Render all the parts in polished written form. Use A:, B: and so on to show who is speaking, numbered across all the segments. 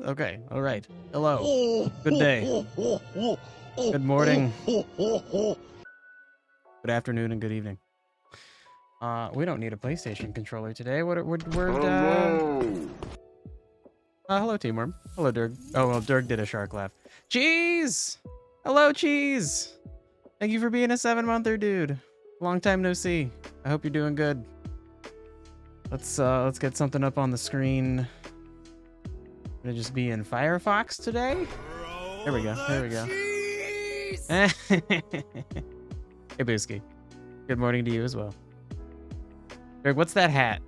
A: Okay, all right. Hello. Good day. Good morning. Good afternoon and good evening. We don't need a PlayStation controller today. Hello, Teamworm. Hello, Dirk. Oh, well, Dirk did a shark laugh. Cheese! Hello, Cheese! Thank you for being a 7-monther, dude. Long time no see. I hope you're doing good. Let's get something up on the screen. I'm gonna just be in Firefox today. There we go. There we go. Hey, Booski. Good morning to you as well. Dirk, what's that hat?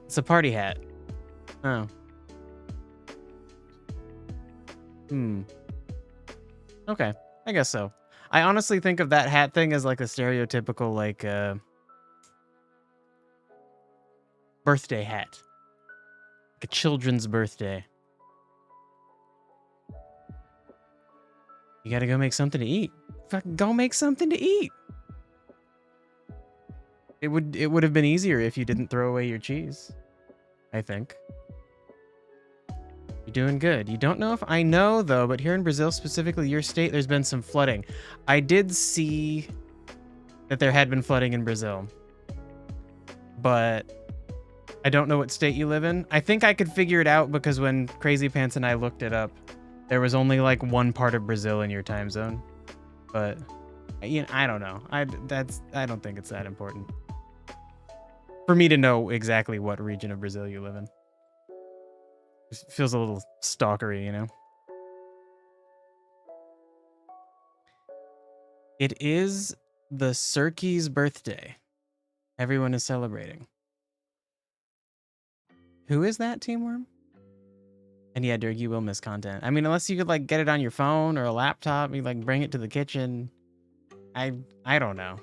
A: It's a party hat. Oh. Okay, I guess so. I honestly think of that hat thing as like a stereotypical, like, birthday hat. Like a children's birthday. You gotta go make something to eat. Fucking go make something to eat. It would have been easier if you didn't throw away your cheese, I think. You're doing good. You don't know if I know, though, but here in Brazil, specifically your state, there's been some flooding. I did see that there had been flooding in Brazil, but I don't know what state you live in. I think I could figure it out because when Crazy Pants and I looked it up, there was only like one part of Brazil in your time zone. But you know, I don't know. I don't think it's that important for me to know exactly what region of Brazil you live in. It feels a little stalkery, you know? It is the Cirque's birthday. Everyone is celebrating. Who is that, Teamworm? And yeah, Dirk, you will miss content. I mean, unless you could like get it on your phone or a laptop, you like bring it to the kitchen. I don't know.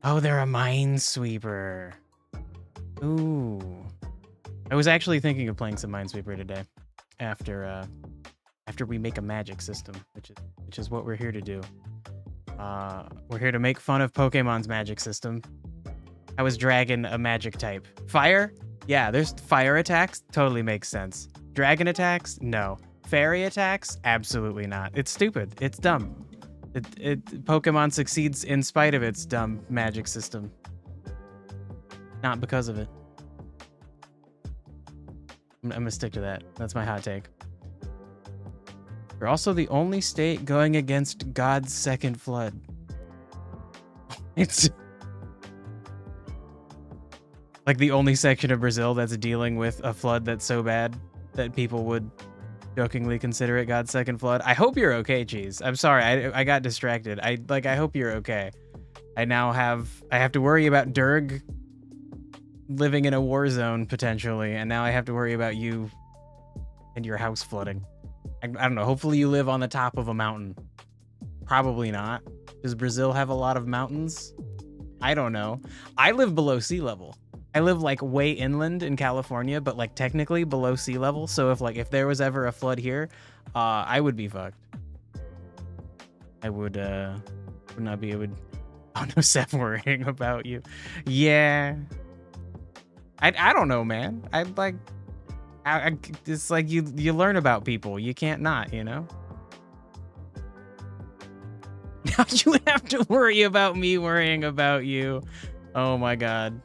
A: Oh, they're a minesweeper. Ooh. I was actually thinking of playing some Minesweeper today, after we make a magic system, which is what we're here to do. We're here to make fun of Pokemon's magic system. How is Dragon a magic type? Fire? Yeah, there's fire attacks. Totally makes sense. Dragon attacks? No. Fairy attacks? Absolutely not. It's stupid. It's dumb. Pokemon succeeds in spite of its dumb magic system. Not because of it. I'm gonna stick to that. That's my hot take. You're also the only state going against God's second flood. It's like the only section of Brazil that's dealing with a flood that's so bad that people would jokingly consider it God's second flood. I hope you're okay, Cheese. I'm sorry, I got distracted. I hope you're okay. I have to worry about Durg living in a war zone potentially, and now I have to worry about you and your house flooding. I don't know. Hopefully you live on the top of a mountain. Probably not. Does Brazil have a lot of mountains? I don't know. I live below sea level. I live like way inland in California, but like technically below sea level. So if there was ever a flood here, I would be fucked. I would not be able. Oh no, Seth worrying about you. Yeah. I don't know, man. It's like you learn about people. You can't not, you know? Now you have to worry about me worrying about you. Oh my god.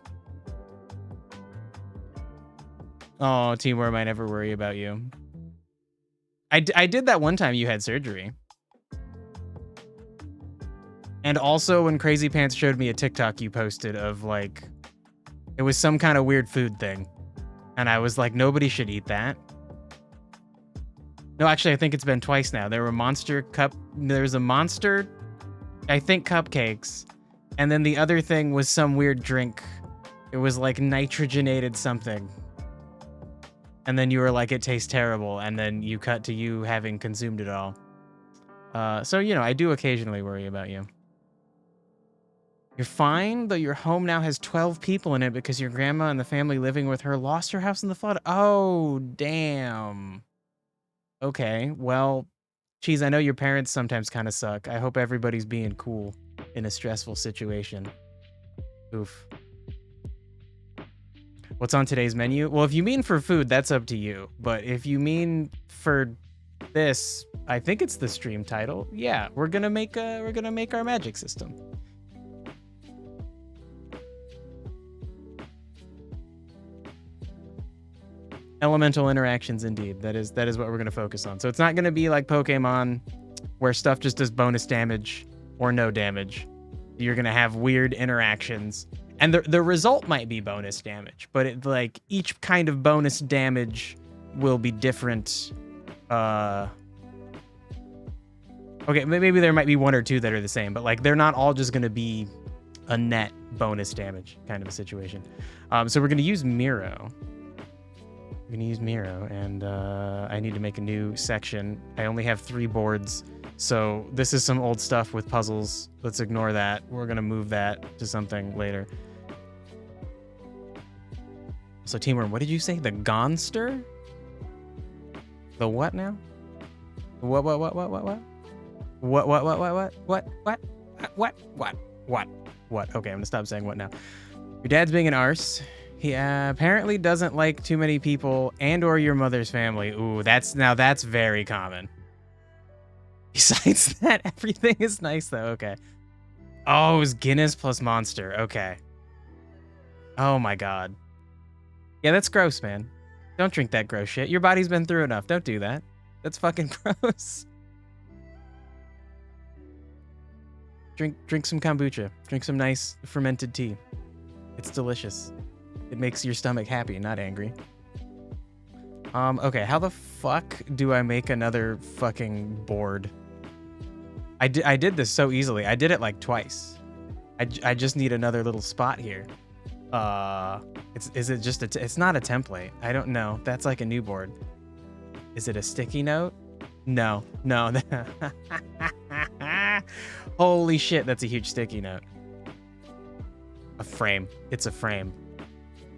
A: Oh, Teamworm, I never worry about you. I did that one time you had surgery. And also when Crazy Pants showed me a TikTok you posted of like, it was some kind of weird food thing. And I was like, nobody should eat that. No, actually, I think it's been twice now. There was a monster, I think, cupcakes. And then the other thing was some weird drink. It was like nitrogenated something. And then you were like, it tastes terrible. And then you cut to you having consumed it all. So, you know, I do occasionally worry about you. You're fine, though your home now has 12 people in it because your grandma and the family living with her lost her house in the flood. Oh, damn. Okay, well, Cheese, I know your parents sometimes kind of suck. I hope everybody's being cool in a stressful situation. Oof. What's on today's menu? Well, if you mean for food, that's up to you. But if you mean for this, I think it's the stream title. Yeah, we're gonna make our magic system. Elemental interactions, indeed. That is what we're gonna focus on. So it's not gonna be like Pokemon, where stuff just does bonus damage or no damage. You're gonna have weird interactions, and the result might be bonus damage, but it, like, each kind of bonus damage will be different. Okay, maybe there might be one or two that are the same, but like they're not all just gonna be a net bonus damage kind of a situation. So we're gonna use Miro. We're gonna use Miro, and I need to make a new section. I only have 3 boards, so this is some old stuff with puzzles. Let's ignore that. We're gonna move that to something later. So Teamworm, what did you say? The Gonster? The what now? What? What? Okay, I'm gonna stop saying what now. Your dad's being an arse. He apparently doesn't like too many people and or your mother's family. Ooh, that's very common. Besides that, everything is nice though. Okay. Oh, it was Guinness plus Monster. Okay. Oh my god. Yeah, that's gross, man. Don't drink that gross shit. Your body's been through enough. Don't do that. That's fucking gross. Drink some kombucha. Drink some nice fermented tea. It's delicious. It makes your stomach happy, not angry. Okay, how the fuck do I make another fucking board? I did this so easily. I did it like twice. I just need another little spot here. Is it just it's not a template. I don't know. That's like a new board. Is it a sticky note? No. Holy shit, that's a huge sticky note. A frame. It's a frame.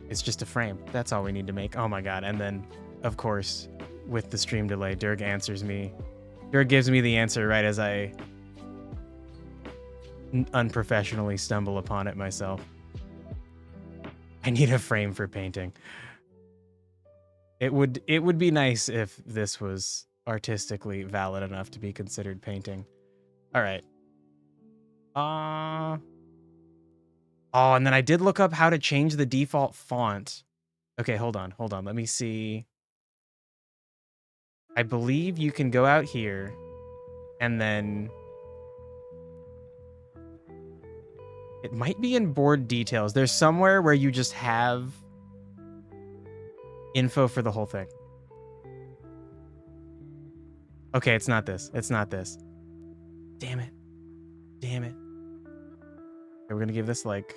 A: It's just a frame. That's all we need to make. Oh my god. And then, of course, with the stream delay, Dirk answers me. Dirk gives me the answer right as I unprofessionally stumble upon it myself. I need a frame for painting. It would be nice if this was artistically valid enough to be considered painting. All right. Oh, and then I did look up how to change the default font. Okay, hold on. Let me see. I believe you can go out here and then it might be in board details. There's somewhere where you just have info for the whole thing. Okay, it's not this. Damn it. Okay, we're gonna give this like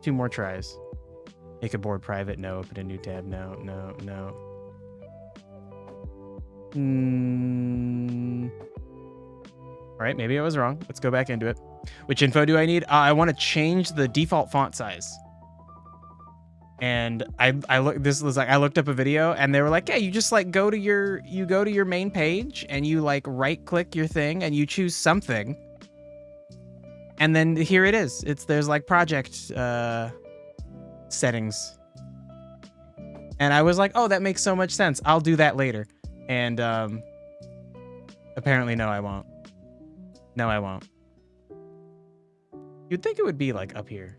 A: 2 more tries. Make a board private. No. Open a new tab. No. All right, maybe I was wrong. Let's go back into it. Which info do I need? I want to change the default font size. And I looked up a video and they were like, yeah, you just like go to your main page and you like right click your thing and you choose something. And then here it is. There's like project settings. And I was like, oh, that makes so much sense. I'll do that later. And apparently no, I won't. You'd think it would be like up here.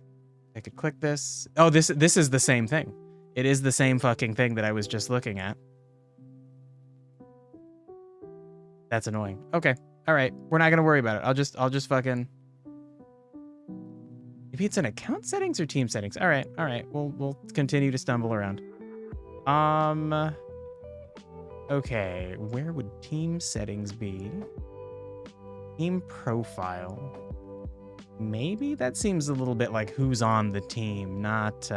A: I could click this. Oh, this is the same thing. It is the same fucking thing that I was just looking at. That's annoying. Okay. All right. We're not going to worry about it. I'll just fucking... Maybe it's in account settings or team settings. All right. We'll continue to stumble around. Okay. Where would team settings be? Team profile. Maybe that seems a little bit like who's on the team, not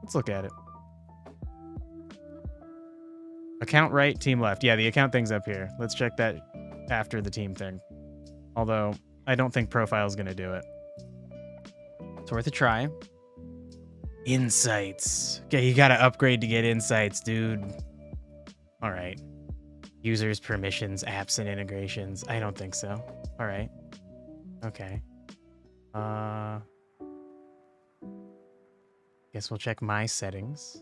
A: let's look at it. Account right, team left. Yeah, the account thing's up here. Let's check that after the team thing. Although I don't think profile's gonna do it. It's worth a try. Insights. Okay, you gotta upgrade to get insights, dude. All right. Users, permissions, apps, and integrations. I don't think so. All right. Okay. Guess we'll check my settings.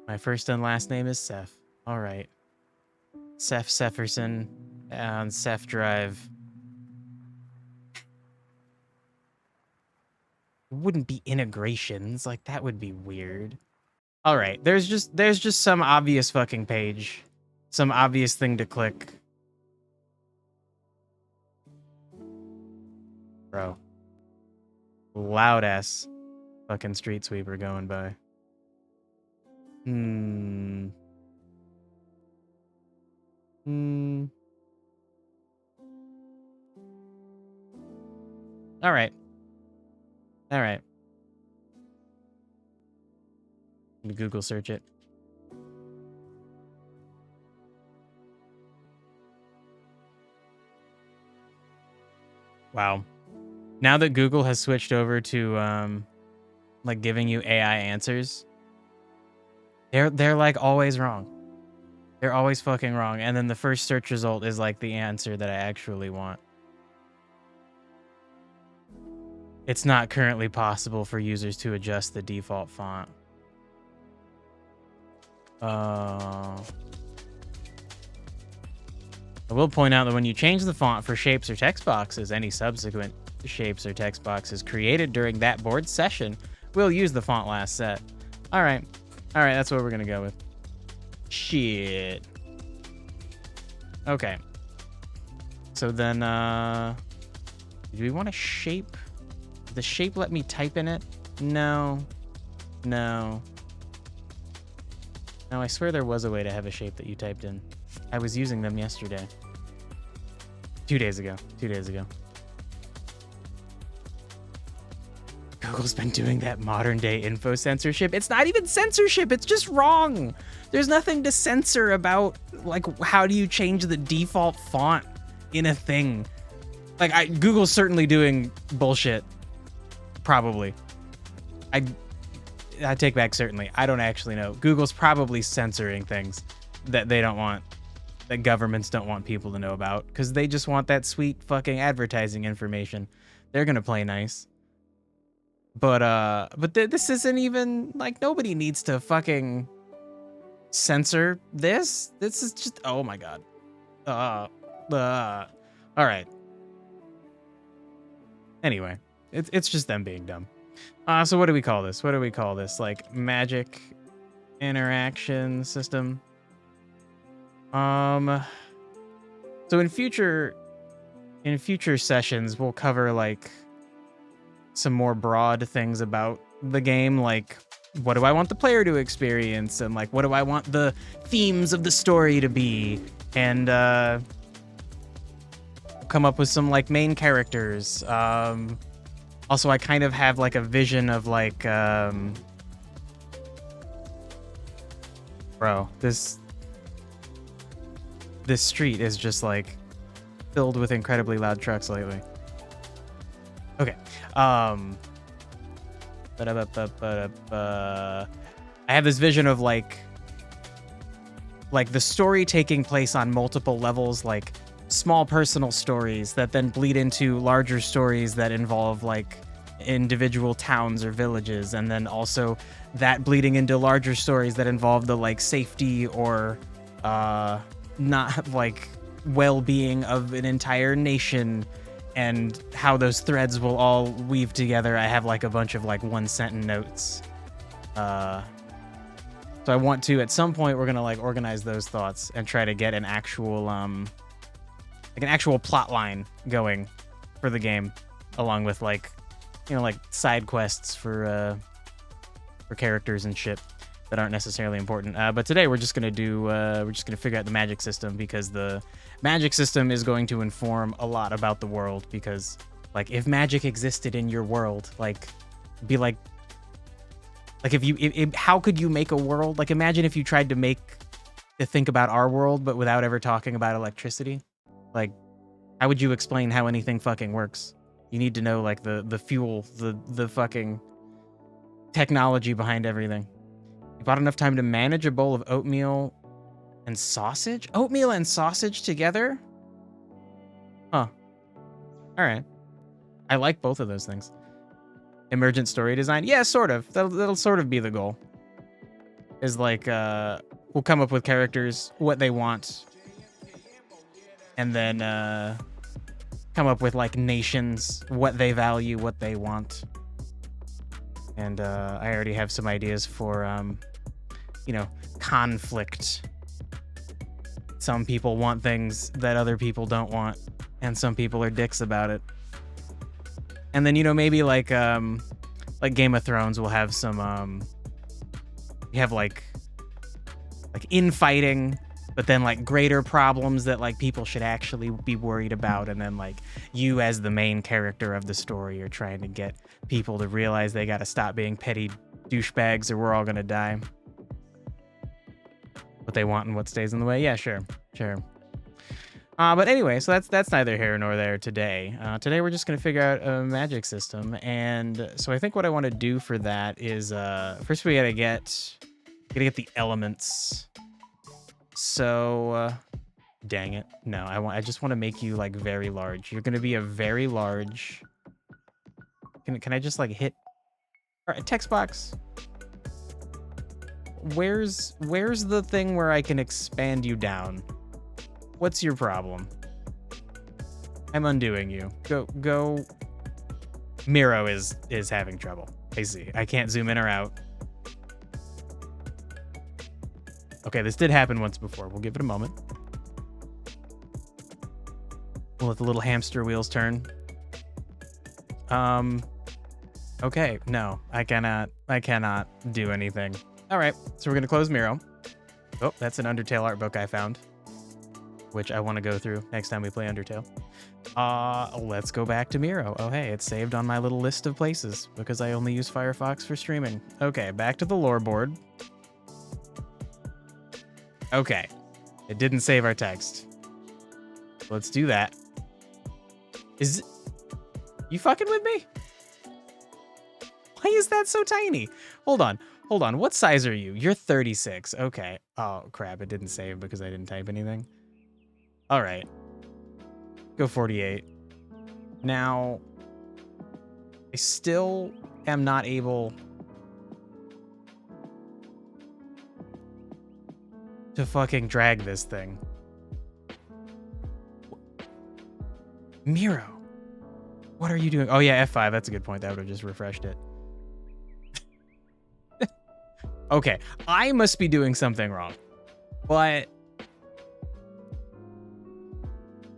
A: My first and last name is Seth. All right. Seth Sefferson on Seth Drive. It wouldn't be integrations. Like, that would be weird. All right. There's just some obvious fucking page. Some obvious thing to click. Bro. Loud ass fucking street sweeper going by. All right. All right. Let me Google search it. Wow. Now that Google has switched over to like giving you AI answers, they're like always wrong. They're always fucking wrong. And then the first search result is like the answer that I actually want. It's not currently possible for users to adjust the default font. I will point out that when you change the font for shapes or text boxes, any subsequent shapes or text boxes created during that board session will use the font last set. All right. All right, that's what we're going to go with. Shit. Okay. So then, do we want a shape? Did the shape let me type in it? No. No. No, I swear there was a way to have a shape that you typed in. I was using them yesterday. 2 days ago. 2 days ago. Google's been doing that modern day info censorship. It's not even censorship. It's just wrong. There's nothing to censor about, like, how do you change the default font in a thing? Like, Google's certainly doing bullshit. Probably. I take back certainly. I don't actually know. Google's probably censoring things that they don't want, that governments don't want people to know about, because they just want that sweet fucking advertising information. They're gonna play nice. But this isn't even, like, nobody needs to fucking censor this. This is just, oh my god. All right. Anyway, it's just them being dumb. So what do we call this? What do we call this? Like, magic interaction system. So in future sessions, we'll cover like some more broad things about the game, like what do I want the player to experience, and like what do I want the themes of the story to be, and come up with some like main characters. Also, I kind of have like a vision of like bro, this street is just like filled with incredibly loud trucks lately. Okay. I have this vision of like the story taking place on multiple levels, like small personal stories that then bleed into larger stories that involve like individual towns or villages, and then also that bleeding into larger stories that involve the like safety or not like well-being of an entire nation, and how those threads will all weave together. I have like a bunch of like 1-sentence notes. So I want to, at some point, we're gonna like organize those thoughts and try to get an actual plot line going for the game, along with like, you know, like side quests for characters and shit that aren't necessarily important. But today we're just gonna figure out the magic system, because the magic system is going to inform a lot about the world. Because like if magic existed in your world, like be like if how could you make a world? Like imagine if you tried to think about our world but without ever talking about electricity. Like how would you explain how anything fucking works? You need to know like the fuel, the fucking technology behind everything. You bought enough time to manage a bowl of oatmeal And sausage? Oatmeal and sausage together? Huh. All right. I like both of those things. Emergent story design? Yeah, sort of. That'll sort of be the goal. Is like, we'll come up with characters, what they want. And then come up with like nations, what they value, what they want. And I already have some ideas for, you know, conflict. Some people want things that other people don't want, and some people are dicks about it. And then, you know, maybe like Game of Thrones will have some, you have like infighting, but then like greater problems that like people should actually be worried about. And then like you as the main character of the story are trying to get people to realize they got to stop being petty douchebags or we're all going to die. What they want and what stays in the way. Yeah, sure. But anyway, so that's neither here nor there today. Today we're just gonna figure out a magic system, and so I think what I want to do for that is first we gotta get the elements. So dang it, no, I just want to make you like very large. You're gonna be a very large. Can I just like hit? All right, text box. Where's the thing where I can expand you down? What's your problem? I'm undoing you. Go. Miro is having trouble. I see. I can't zoom in or out. Okay, this did happen once before. We'll give it a moment. We'll let the little hamster wheels turn. Okay, no, I cannot do anything. All right, so we're gonna close Miro. Oh, that's an Undertale art book I found, which I want to go through next time we play Undertale. Let's go back to Miro. Oh, hey, it's saved on my little list of places because I only use Firefox for streaming. Okay, back to the lore board. Okay, it didn't save our text. Let's do that. Is you fucking with me? Why is that so tiny? Hold on. What size are you? You're 36. Okay. Oh, crap. It didn't save because I didn't type anything. All right. Go 48. Now, I still am not able to fucking drag this thing. Miro, what are you doing? Oh, yeah, F5. That's a good point. That would have just refreshed it. Okay, I must be doing something wrong. But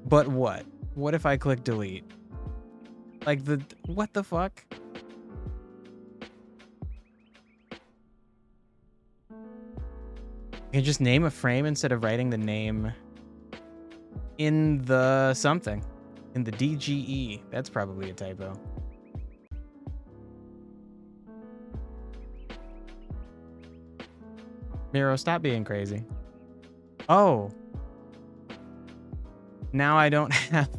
A: what? What if I click delete? Like what the fuck? You can just name a frame instead of writing the name in the something. In the DGE. That's probably a typo. Miro, stop being crazy. Oh. Now I don't have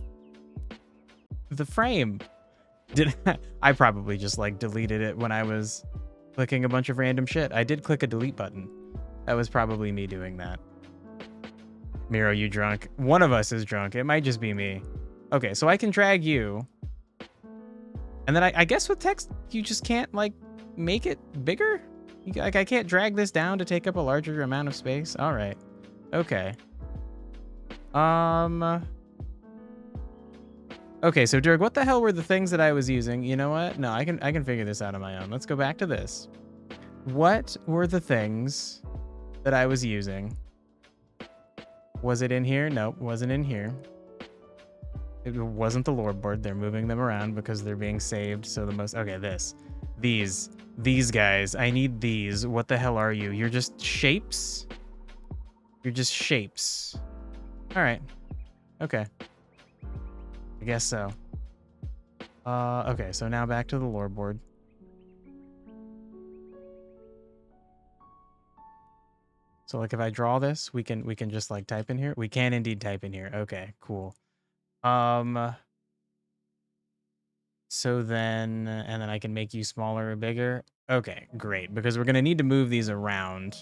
A: the frame. I probably just like deleted it when I was clicking a bunch of random shit. I did click a delete button. That was probably me doing that. Miro, you drunk? One of us is drunk. It might just be me. Okay, so I can drag you. And then I guess with text, you just can't like make it bigger? Like I can't drag this down to take up a larger amount of space. All right. Okay. Okay, so Dirk, what the hell were the things that I was using? You know what? No, I can figure this out on my own. Let's go back to this. What were the things that I was using? Was it in here? Nope, wasn't in here. It wasn't the lore board. They're moving them around because they're being saved. So the most, okay, these guys, I need these. What the hell are you? You're just shapes? You're just shapes. All right. Okay. I guess so. Okay, so now back to the lore board. So like if I draw this, we can just like type in here. We can indeed type in here. Okay, cool. So then, and then I can make you smaller or bigger. Okay, great. Because we're gonna need to move these around.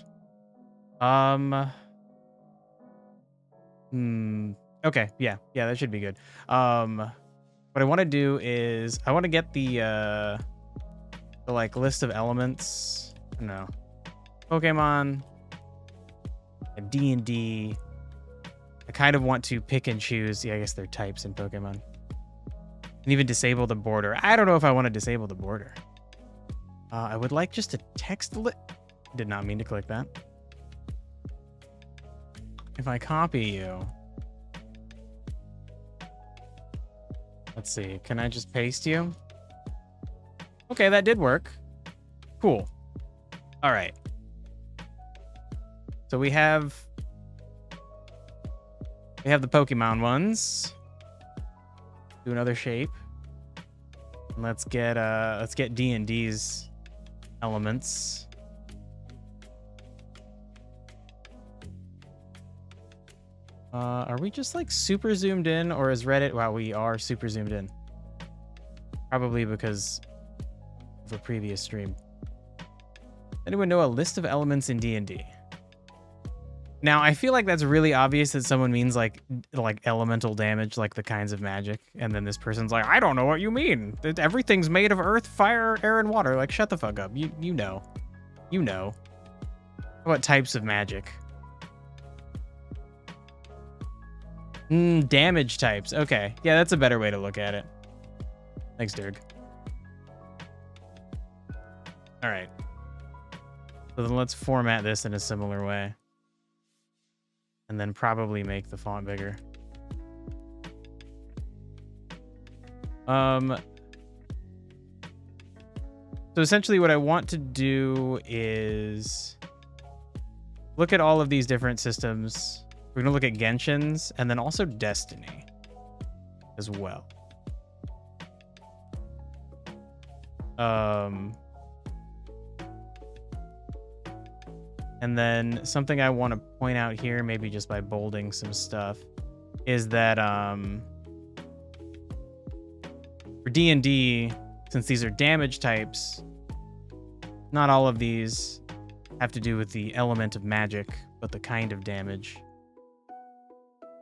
A: Okay, yeah, that should be good. What I want to do is I want to get the like list of elements. No, Pokemon, D&D. I kind of want to pick and choose. Yeah, I guess they're types in Pokemon. And even disable the border. I don't know if I want to disable the border. I would like just a text Did not mean to click that. If I copy you. Let's see. Can I just paste you? Okay, that did work. Cool. All right. So we have the Pokemon ones. Do another shape. And let's get D&D's elements. Are we just like super zoomed in, or is Reddit? Wow, we are super zoomed in. Probably because of a previous stream. Anyone know a list of elements in D&D? Now, I feel like that's really obvious that someone means like elemental damage, like the kinds of magic. And then this person's like, I don't know what you mean. Everything's made of earth, fire, air, and water. Like, shut the fuck up. You know. You know. What types of magic? Damage types. Okay. Yeah, that's a better way to look at it. Thanks, Dirk. All right. So then let's format this in a similar way. And then probably make the font bigger. So essentially what I want to do is look at all of these different systems. We're going to look at Genshin's and then also Destiny as well. And then something I want to point out here, maybe just by bolding some stuff, is that for D&D, since these are damage types, not all of these have to do with the element of magic, but the kind of damage.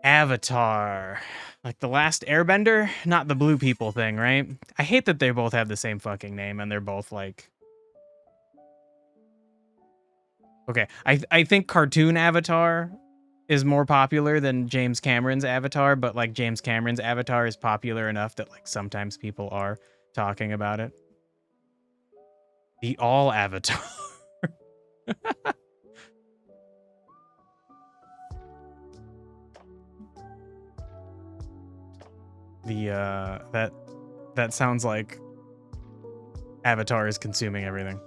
A: Avatar. Like the last Airbender? Not the blue people thing, right? I hate that they both have the same fucking name and they're both like... Okay, I think cartoon Avatar is more popular than James Cameron's Avatar, but like James Cameron's Avatar is popular enough that like sometimes people are talking about it. The all Avatar. That sounds like Avatar is consuming everything.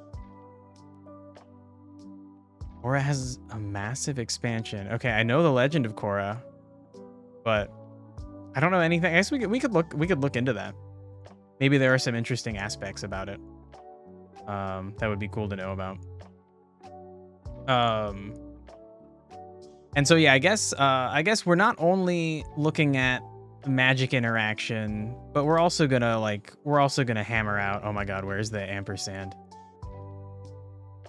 A: Korra has a massive expansion. Okay, I know the Legend of Korra, but I don't know anything. I guess we could look into that. Maybe there are some interesting aspects about it. That would be cool to know about. And so yeah, I guess we're not only looking at magic interaction, but we're also gonna hammer out. Oh my god, where's the ampersand?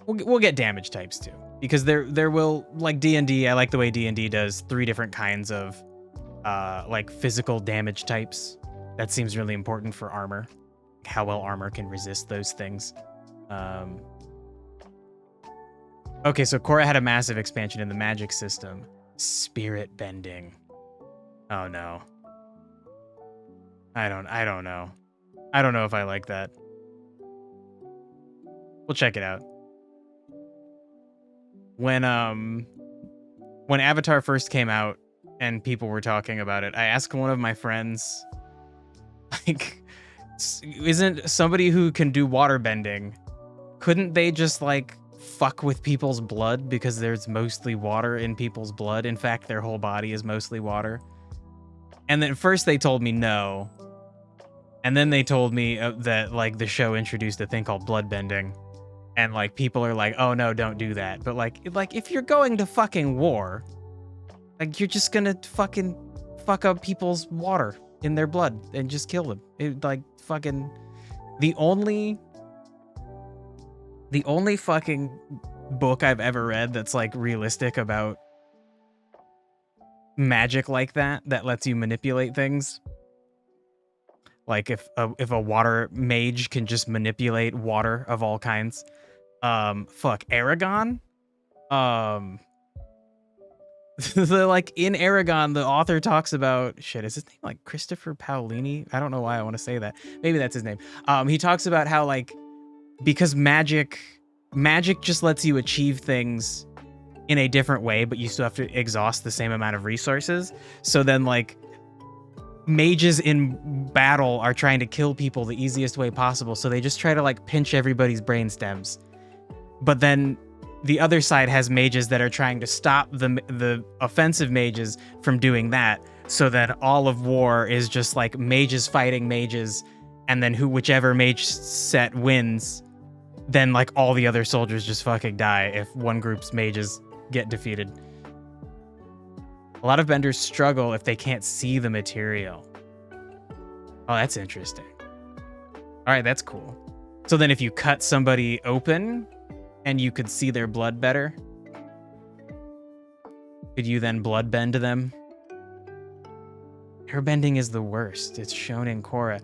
A: We'll get damage types too, because there will, like D&D. I like the way D&D does 3 different kinds of like physical damage types. That seems really important for armor, how well armor can resist those things. Okay, so Korra had a massive expansion in the magic system. Spirit bending. Oh no. I don't know. I don't know if I like that. We'll check it out. When Avatar first came out and people were talking about it, I asked one of my friends, like, isn't somebody who can do water bending, couldn't they just like fuck with people's blood because there's mostly water in people's blood? In fact, their whole body is mostly water. And then first they told me no. And then they told me that like the show introduced a thing called blood bending. And like people are like, oh no, don't do that. But like if you're going to fucking war, like you're just gonna fucking fuck up people's water in their blood and just kill them. It, like fucking the only fucking book I've ever read that's like realistic about magic like that lets you manipulate things. Like if a water mage can just manipulate water of all kinds. Fuck, Aragon? Like in Aragon, the author talks about is his name like Christopher Paolini? I don't know why I want to say that. Maybe that's his name. He talks about how like because magic just lets you achieve things in a different way, but you still have to exhaust the same amount of resources. So then like mages in battle are trying to kill people the easiest way possible. So they just try to like pinch everybody's brain stems. But then the other side has mages that are trying to stop the offensive mages from doing that. So that all of war is just like mages fighting mages, and then whichever mage set wins, then like all the other soldiers just fucking die if one group's mages get defeated. A lot of benders struggle if they can't see the material. Oh, that's interesting. All right, that's cool. So then if you cut somebody open and you could see their blood better, could you then blood bend them? Airbending is the worst. It's shown in Korra.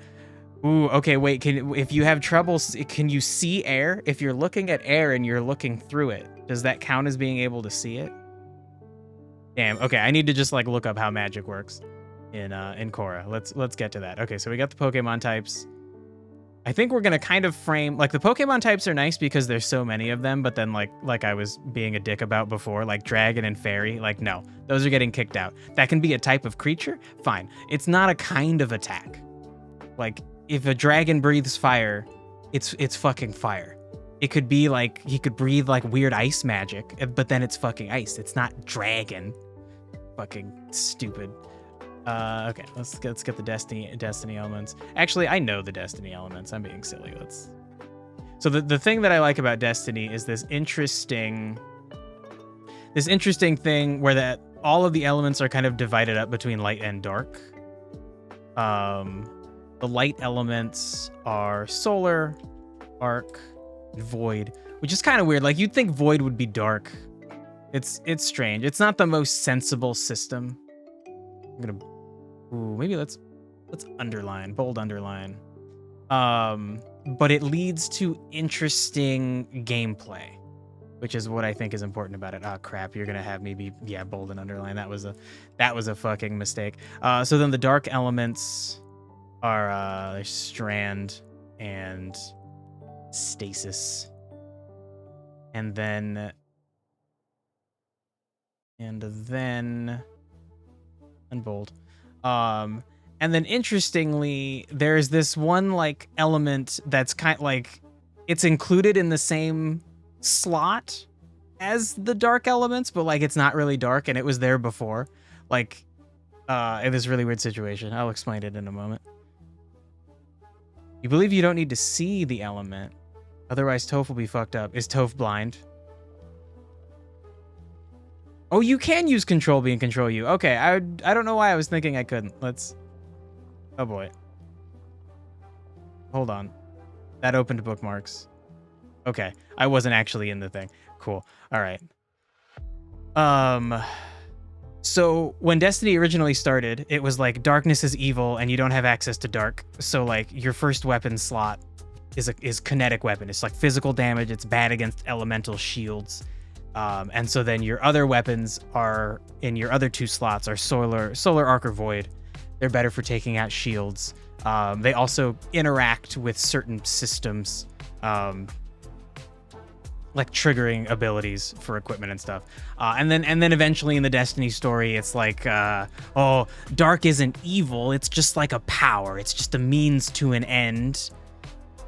A: Ooh, okay, wait, if you have trouble, can you see air? If you're looking at air and you're looking through it, does that count as being able to see it? Damn, okay, I need to just like look up how magic works in Korra. Let's get to that. Okay, so we got the Pokemon types. I think we're gonna kind of frame, like the Pokemon types are nice because there's so many of them, but then like I was being a dick about before, like Dragon and Fairy, like no, those are getting kicked out. That can be a type of creature, fine. It's not a kind of attack. Like if a dragon breathes fire, it's fucking fire. It could be like, he could breathe like weird ice magic, but then it's fucking ice. It's not dragon. Fucking stupid. Okay, let's get the destiny elements. Actually, I know the destiny elements. I'm being silly. So the thing that I like about Destiny is this interesting thing where that all of the elements are kind of divided up between light and dark. The light elements are solar, arc, and void, which is kind of weird. Like you'd think void would be dark. It's strange. It's not the most sensible system. I'm gonna, maybe let's underline, bold underline. But it leads to interesting gameplay, which is what I think is important about it. Oh crap, you're gonna have me be bold and underline. That was a fucking mistake. So then the dark elements are strand and stasis, and then bold. And then interestingly, there's this one like element that's kind of like it's included in the same slot as the dark elements, but like it's not really dark and it was there before. Like in this really weird situation. I'll explain it in a moment. You believe you don't need to see the element, otherwise Toph will be fucked up. Is Toph blind? Oh, you can use Control B and Control U. Okay, I don't know why I was thinking I couldn't. Oh boy. Hold on. That opened bookmarks. Okay, I wasn't actually in the thing. Cool. All right. So when Destiny originally started, it was like darkness is evil and you don't have access to dark. So like your first weapon slot is kinetic weapon. It's like physical damage. It's bad against elemental shields. And so then your other weapons are in your other two slots are solar arc or void. They're better for taking out shields. They also interact with certain systems, like triggering abilities for equipment and stuff. And then eventually in the Destiny story, it's like, oh, dark isn't evil. It's just like a power. It's just a means to an end.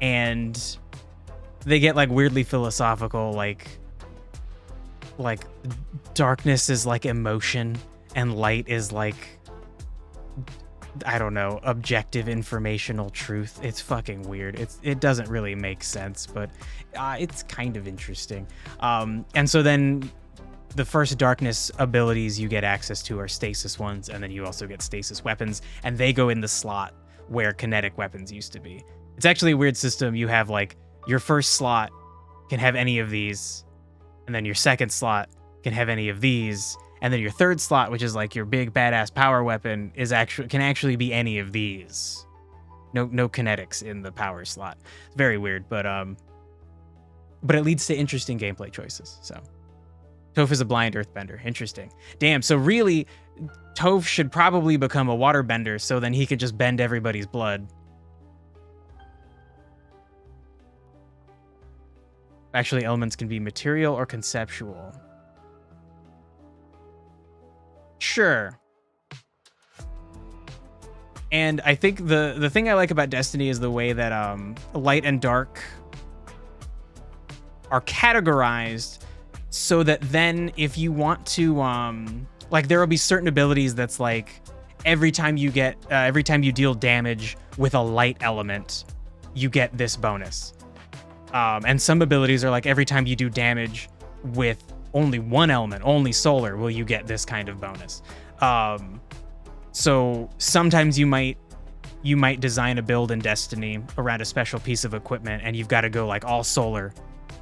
A: And they get like weirdly philosophical, like darkness is like emotion and light is like, I don't know, objective informational truth. It's fucking weird. It doesn't really make sense, but it's kind of interesting. And so then the first darkness abilities you get access to are stasis ones, and then you also get stasis weapons, and they go in the slot where kinetic weapons used to be. It's actually a weird system. You have like your first slot can have any of these, and then your second slot can have any of these, And then your third slot, which is like your big badass power weapon, can actually be any of these. No kinetics in the power slot. It's very weird, but it leads to interesting gameplay choices. So Toph is a blind earthbender. Interesting. Damn, so really Toph should probably become a waterbender so then he can just bend everybody's blood. Actually, elements can be material or conceptual. Sure. And I think the thing I like about Destiny is the way that light and dark are categorized so that then if you want to like there will be certain abilities that's like every time you deal damage with a light element, you get this bonus. And some abilities are like every time you do damage with only one element, only solar, will you get this kind of bonus. So sometimes you might design a build in Destiny around a special piece of equipment and you've got to go like all solar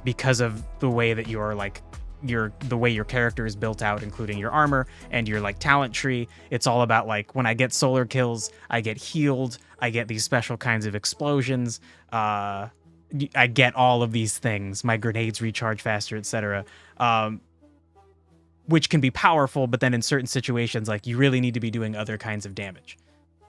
A: because of the way that you're like the way your character is built out, including your armor and your like talent tree. It's all about like when I get solar kills, I get healed, I get these special kinds of explosions, I get all of these things. My grenades recharge faster, etc. Which can be powerful, but then in certain situations, like you really need to be doing other kinds of damage.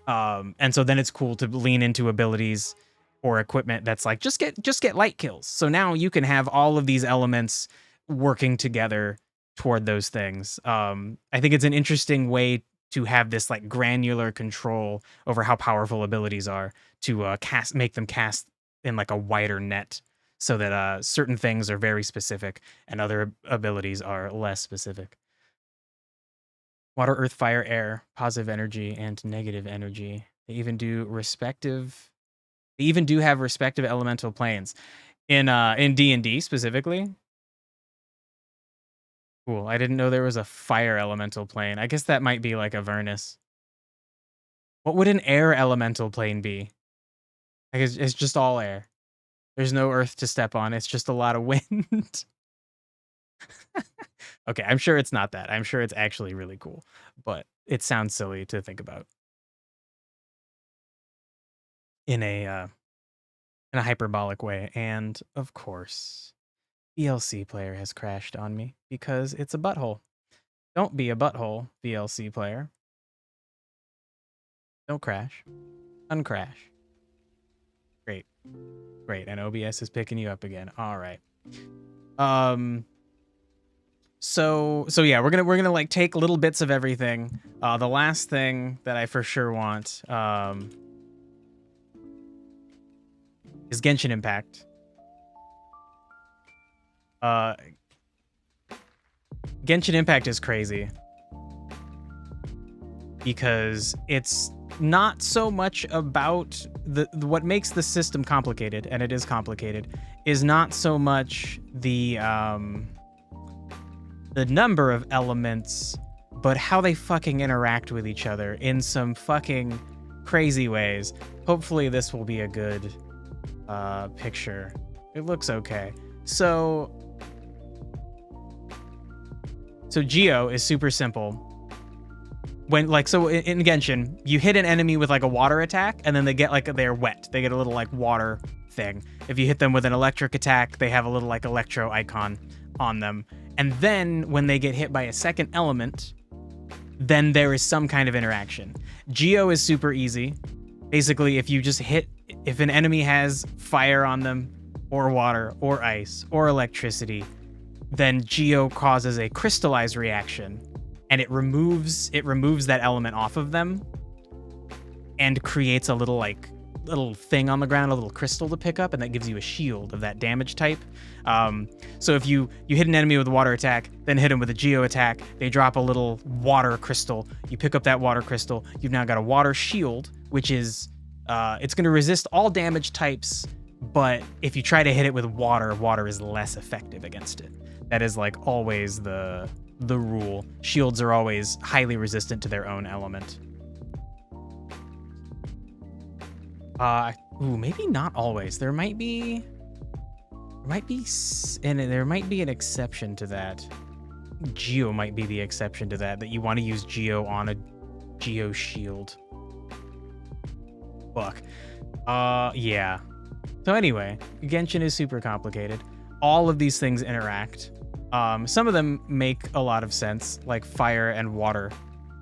A: And so then it's cool to lean into abilities or equipment that's like just get light kills. So now you can have all of these elements working together toward those things. I think it's an interesting way to have this like granular control over how powerful abilities are to make them cast in like a wider net so that certain things are very specific and other abilities are less specific. Water, earth, fire, air, positive energy and negative energy. They even do have respective elemental planes in D&D specifically. Cool. I didn't know there was a fire elemental plane. I guess that might be like Avernus. What would an air elemental plane be? I guess it's just all air. There's no earth to step on. It's just a lot of wind. Okay, I'm sure it's not that. I'm sure it's actually really cool, but it sounds silly to think about in a hyperbolic way. And of course, VLC player has crashed on me because it's a butthole. Don't be a butthole, VLC player. Don't crash. Uncrash. Great. Great. And OBS is picking you up again. All right. So yeah, we're gonna like take little bits of everything. The last thing that I for sure want is Genshin Impact. Genshin Impact is crazy because it's not so much about what makes the system complicated, and it is complicated, is not so much the number of elements, but how they fucking interact with each other in some fucking crazy ways. Hopefully this will be a good picture. It looks okay. So Geo is super simple. When in Genshin, you hit an enemy with like a water attack and then they get like, they're wet. They get a little like water thing. If you hit them with an electric attack, they have a little like electro icon on them. And then when they get hit by a second element, then there is some kind of interaction. Geo is super easy. Basically, if an enemy has fire on them or water or ice or electricity, then Geo causes a crystallized reaction and it removes that element off of them and creates a little thing on the ground, a little crystal to pick up, and that gives you a shield of that damage type. So if you hit an enemy with a water attack, then hit them with a Geo attack, they drop a little water crystal. You pick up that water crystal, you've now got a water shield, which is it's going to resist all damage types, but if you try to hit it with water is less effective against it. That is like always the rule. Shields are always highly resistant to their own element. Maybe not always. There might be an exception to that. Geo might be the exception to that you want to use Geo on a Geo shield. Fuck. Yeah. So anyway, Genshin is super complicated. All of these things interact. Some of them make a lot of sense, like fire and water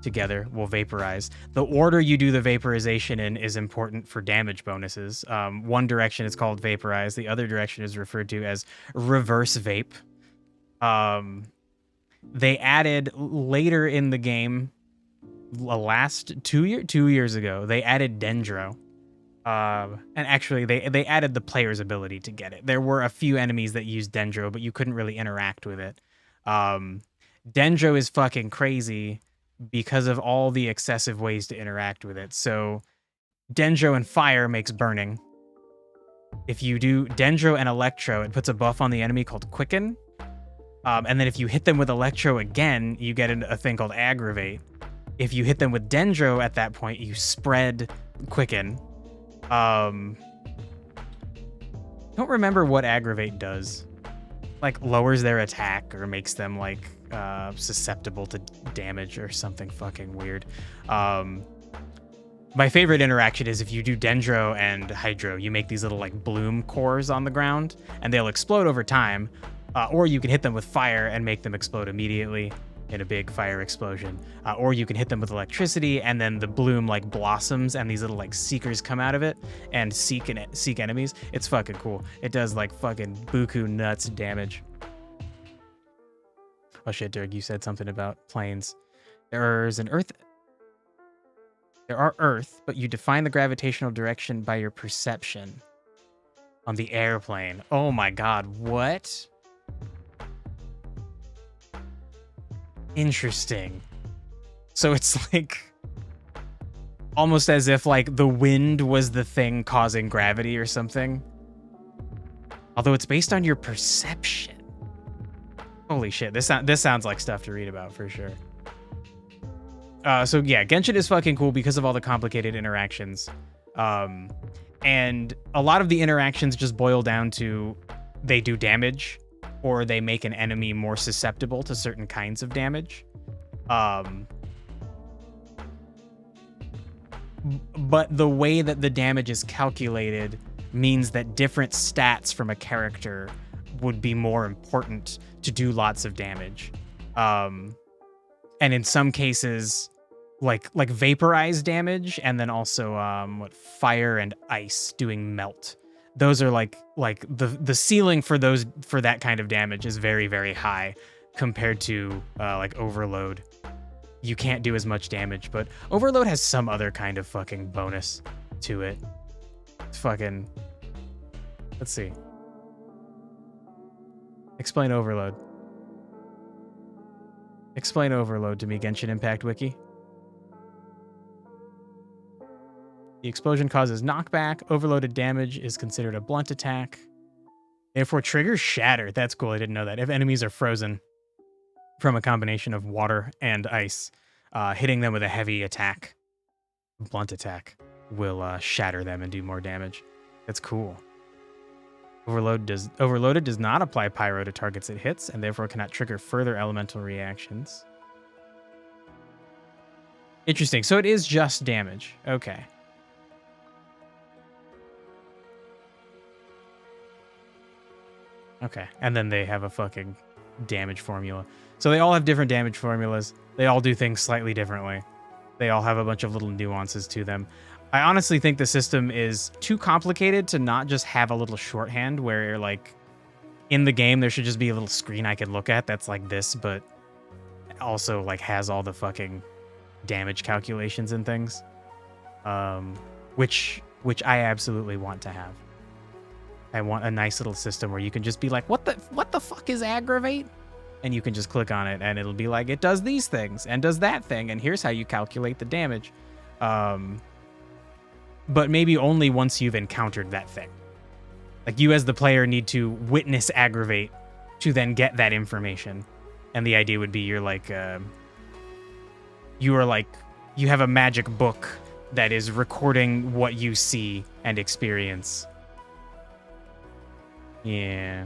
A: together will vaporize. The order you do the vaporization in is important for damage bonuses. One direction is called vaporize. The other direction is referred to as reverse vape. They added later in the game, last 2 years ago, they added Dendro. And actually, they added the player's ability to get it. There were a few enemies that used Dendro, but you couldn't really interact with it. Dendro is fucking crazy because of all the excessive ways to interact with it. So Dendro and fire makes burning. If you do Dendro and Electro, it puts a buff on the enemy called Quicken. And then if you hit them with Electro again, you get a thing called Aggravate. If you hit them with Dendro at that point, you spread Quicken. Don't remember what Aggravate does. Like lowers their attack or makes them like susceptible to damage or something fucking weird. My favorite interaction is if you do Dendro and Hydro, you make these little like bloom cores on the ground and they'll explode over time. Or you can hit them with fire and make them explode immediately in a big fire explosion. Or you can hit them with electricity and then the bloom like blossoms and these little like seekers come out of it and seek enemies. It's fucking cool. It does like fucking buku nuts damage. Oh shit, Dirk, you said something about planes. There are Earth, but you define the gravitational direction by your perception on the airplane. Oh my god, what? Interesting. So it's like almost as if like the wind was the thing causing gravity or something. Although it's based on your perception. Holy shit, this sounds like stuff to read about for sure. So yeah, Genshin is fucking cool because of all the complicated interactions. And a lot of the interactions just boil down to they do damage or they make an enemy more susceptible to certain kinds of damage. But the way that the damage is calculated means that different stats from a character would be more important to do lots of damage. And in some cases, like vaporize damage, and then also fire and ice doing melt. Those are like the ceiling for that kind of damage is very, very high compared to like overload. You can't do as much damage, but overload has some other kind of fucking bonus to it. It's fucking, let's see. Explain overload. Explain overload to me, Genshin Impact Wiki. The explosion causes knockback. Overloaded damage is considered a blunt attack. Therefore, triggers shatter. That's cool. I didn't know that. If enemies are frozen from a combination of water and ice, hitting them with a heavy attack, blunt attack, will shatter them and do more damage. That's cool. Overloaded does not apply pyro to targets it hits, and therefore cannot trigger further elemental reactions. Interesting. So it is just damage. Okay. Okay, and then they have a fucking damage formula. So they all have different damage formulas. They all do things slightly differently. They all have a bunch of little nuances to them. I honestly think the system is too complicated to not just have a little shorthand where, like, in the game, there should just be a little screen I can look at that's like this, but also, like, has all the fucking damage calculations and things. Which I absolutely want to have. I want a nice little system where you can just be like, what the fuck is aggravate? And you can just click on it and it'll be like, it does these things and does that thing. And here's how you calculate the damage. But maybe only once you've encountered that thing. Like you as the player need to witness aggravate to then get that information. And the idea would be you have a magic book that is recording what you see and experience. Yeah.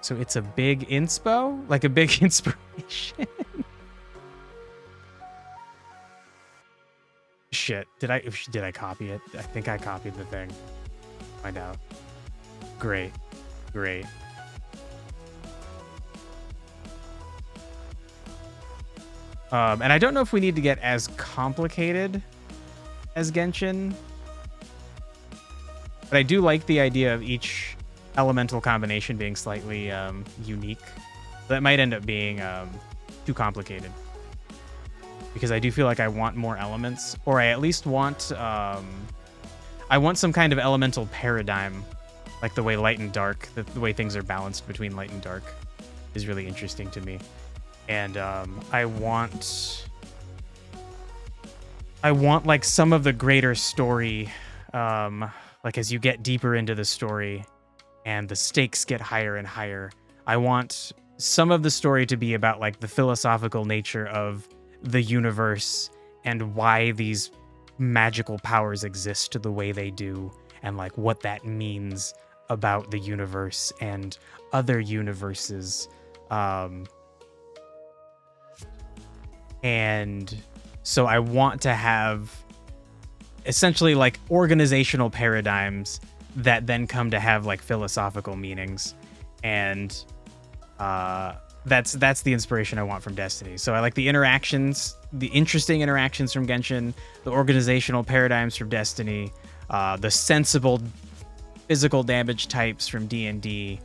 A: So it's a big inspo, like a big inspiration. Shit, did I copy it? I think I copied the thing. Find out. Great. And I don't know if we need to get as complicated as Genshin, but I do like the idea of each elemental combination being slightly unique. That might end up being too complicated, because I do feel like I want more elements, or I at least want I want some kind of elemental paradigm, like the way light and dark, the way things are balanced between light and dark is really interesting to me. And I want like some of the greater story, like as you get deeper into the story and the stakes get higher and higher, I want some of the story to be about like the philosophical nature of the universe and why these magical powers exist the way they do, and like what that means about the universe and other universes. And so I want to have essentially like organizational paradigms that then come to have like philosophical meanings. And that's the inspiration I want from Destiny. So I like the interactions, the interesting interactions from Genshin, the organizational paradigms from Destiny, the sensible physical damage types from D&D,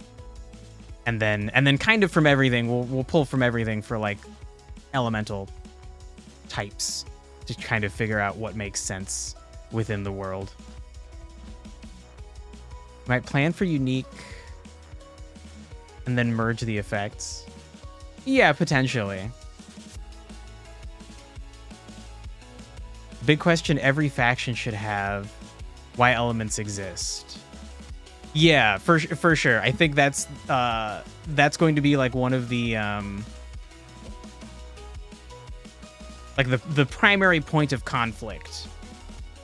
A: and then kind of from everything. We'll pull from everything for like elemental types to kind of figure out what makes sense within the world. Might plan for unique and then merge the effects. Yeah, potentially. Big question every faction should have: why elements exist. Yeah, for sure. I think that's going to be like one of the like the primary point of conflict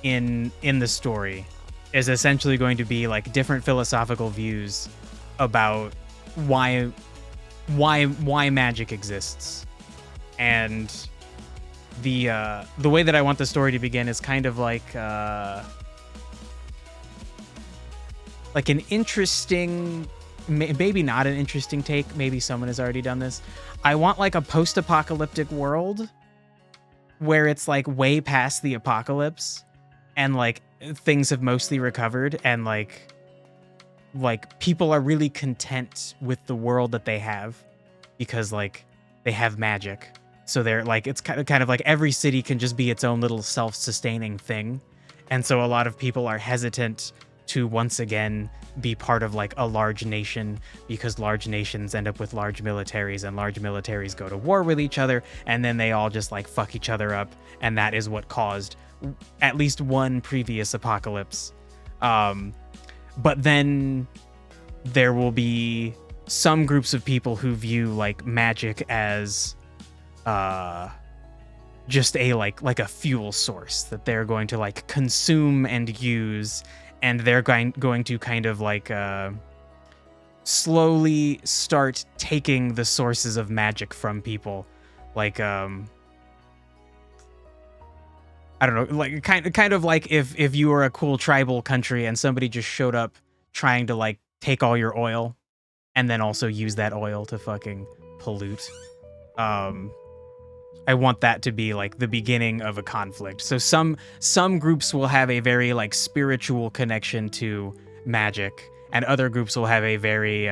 A: in the story is essentially going to be like different philosophical views about why magic exists. And the way that I want the story to begin is kind of like an interesting, maybe not an interesting take, maybe someone has already done this. I want like a post-apocalyptic world where it's like way past the apocalypse and like things have mostly recovered, and like people are really content with the world that they have because like they have magic. So they're like, it's kind of like every city can just be its own little self-sustaining thing. And so a lot of people are hesitant to once again be part of like a large nation, because large nations end up with large militaries, and large militaries go to war with each other, and then they all just like fuck each other up, and that is what caused at least one previous apocalypse. But then there will be some groups of people who view like magic as just a like a fuel source that they're going to like consume and use, and they're going to kind of like slowly start taking the sources of magic from people. Like I don't know, like kind of like if you were a cool tribal country and somebody just showed up trying to like take all your oil and then also use that oil to fucking pollute. I want that to be like the beginning of a conflict. So some groups will have a very like spiritual connection to magic, and other groups will have a very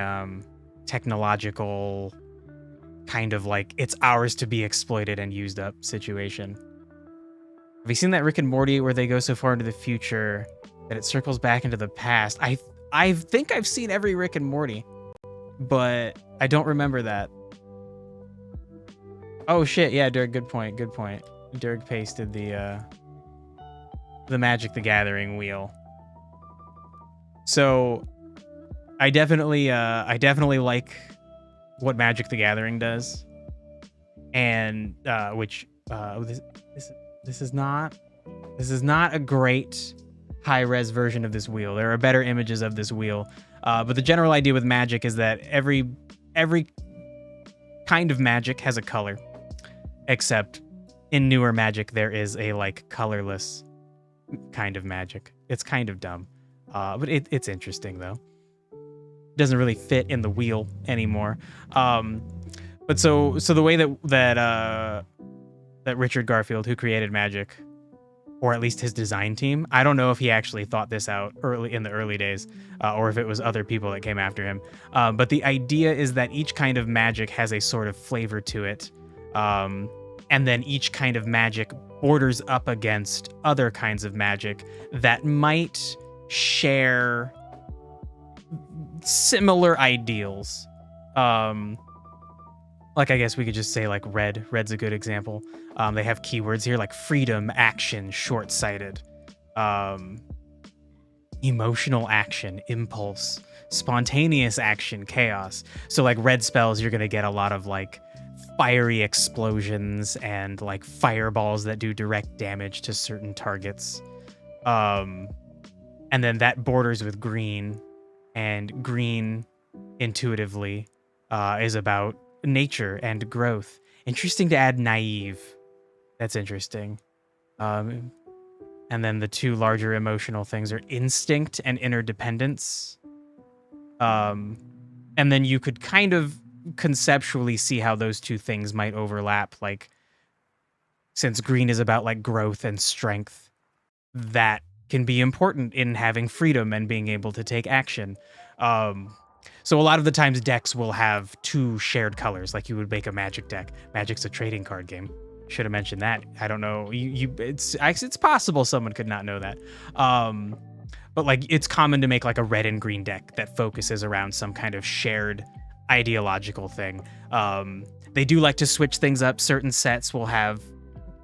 A: technological kind of like it's ours to be exploited and used up situation. Have you seen that Rick and Morty where they go so far into the future that it circles back into the past? I think I've seen every Rick and Morty, but I don't remember that. Oh shit, yeah, Dirk, good point. Dirk pasted the Magic the Gathering wheel. So I definitely like what Magic the Gathering does. And this is not a great high-res version of this wheel. There are better images of this wheel. But the general idea with Magic is that every every kind of magic has a color, except in newer magic there is a like colorless kind of magic. It's kind of dumb, but it's interesting though. Doesn't really fit in the wheel anymore. But so the way that Richard Garfield, who created magic, or at least his design team, I don't know if he actually thought this out early in the early days, or if it was other people that came after him. But the idea is that each kind of magic has a sort of flavor to it, and then each kind of magic borders up against other kinds of magic that might share similar ideals. Like, I guess we could just say like red. Red's a good example. They have keywords here like freedom, action, short-sighted, emotional action, impulse, spontaneous action, chaos. So like red spells, you're gonna get a lot of like fiery explosions and like fireballs that do direct damage to certain targets. And then that borders with green, and green intuitively is about nature and growth. Interesting to add naive. That's interesting. And then the two larger emotional things are instinct and interdependence. And then you could kind of conceptually see how those two things might overlap. Like, since green is about like growth and strength, that can be important in having freedom and being able to take action. So a lot of the times decks will have two shared colors, like you would make a Magic deck. Magic's a trading card game. Should have mentioned that. I don't know. It's possible someone could not know that. But like it's common to make like a red and green deck that focuses around some kind of shared ideological thing. They do like to switch things up. Certain sets will have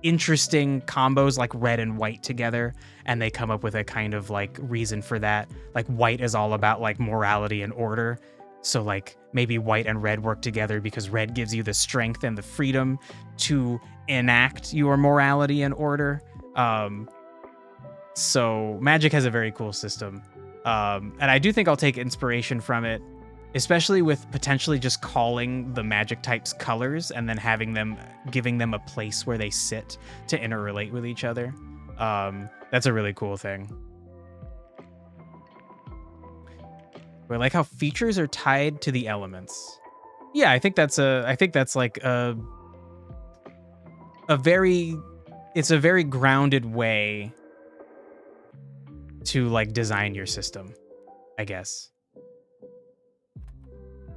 A: interesting combos like red and white together, and they come up with a kind of like reason for that. Like white is all about like morality and order, so like maybe white and red work together because red gives you the strength and the freedom to enact your morality and order. So Magic has a very cool system, and I do think I'll take inspiration from it, especially with potentially just calling the magic types colors and then giving them a place where they sit to interrelate with each other. That's a really cool thing. I like how features are tied to the elements. Yeah, I think that's like a very grounded way to like design your system, I guess.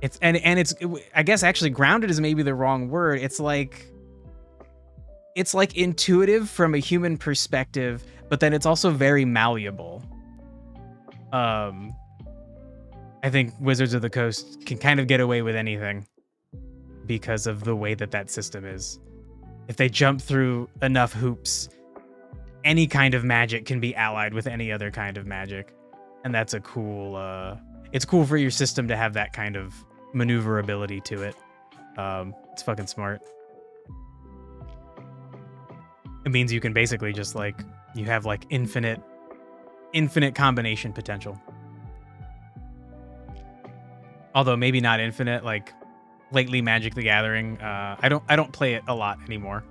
A: It's I guess actually grounded is maybe the wrong word. It's like intuitive from a human perspective, but then it's also very malleable. I think Wizards of the Coast can kind of get away with anything because of the way that system is. If they jump through enough hoops, any kind of magic can be allied with any other kind of magic. And that's a cool, it's cool for your system to have that kind of maneuverability to it. It's fucking smart. It means you can basically just like, you have like infinite combination potential. Although maybe not infinite, like lately Magic the Gathering, I don't play it a lot anymore.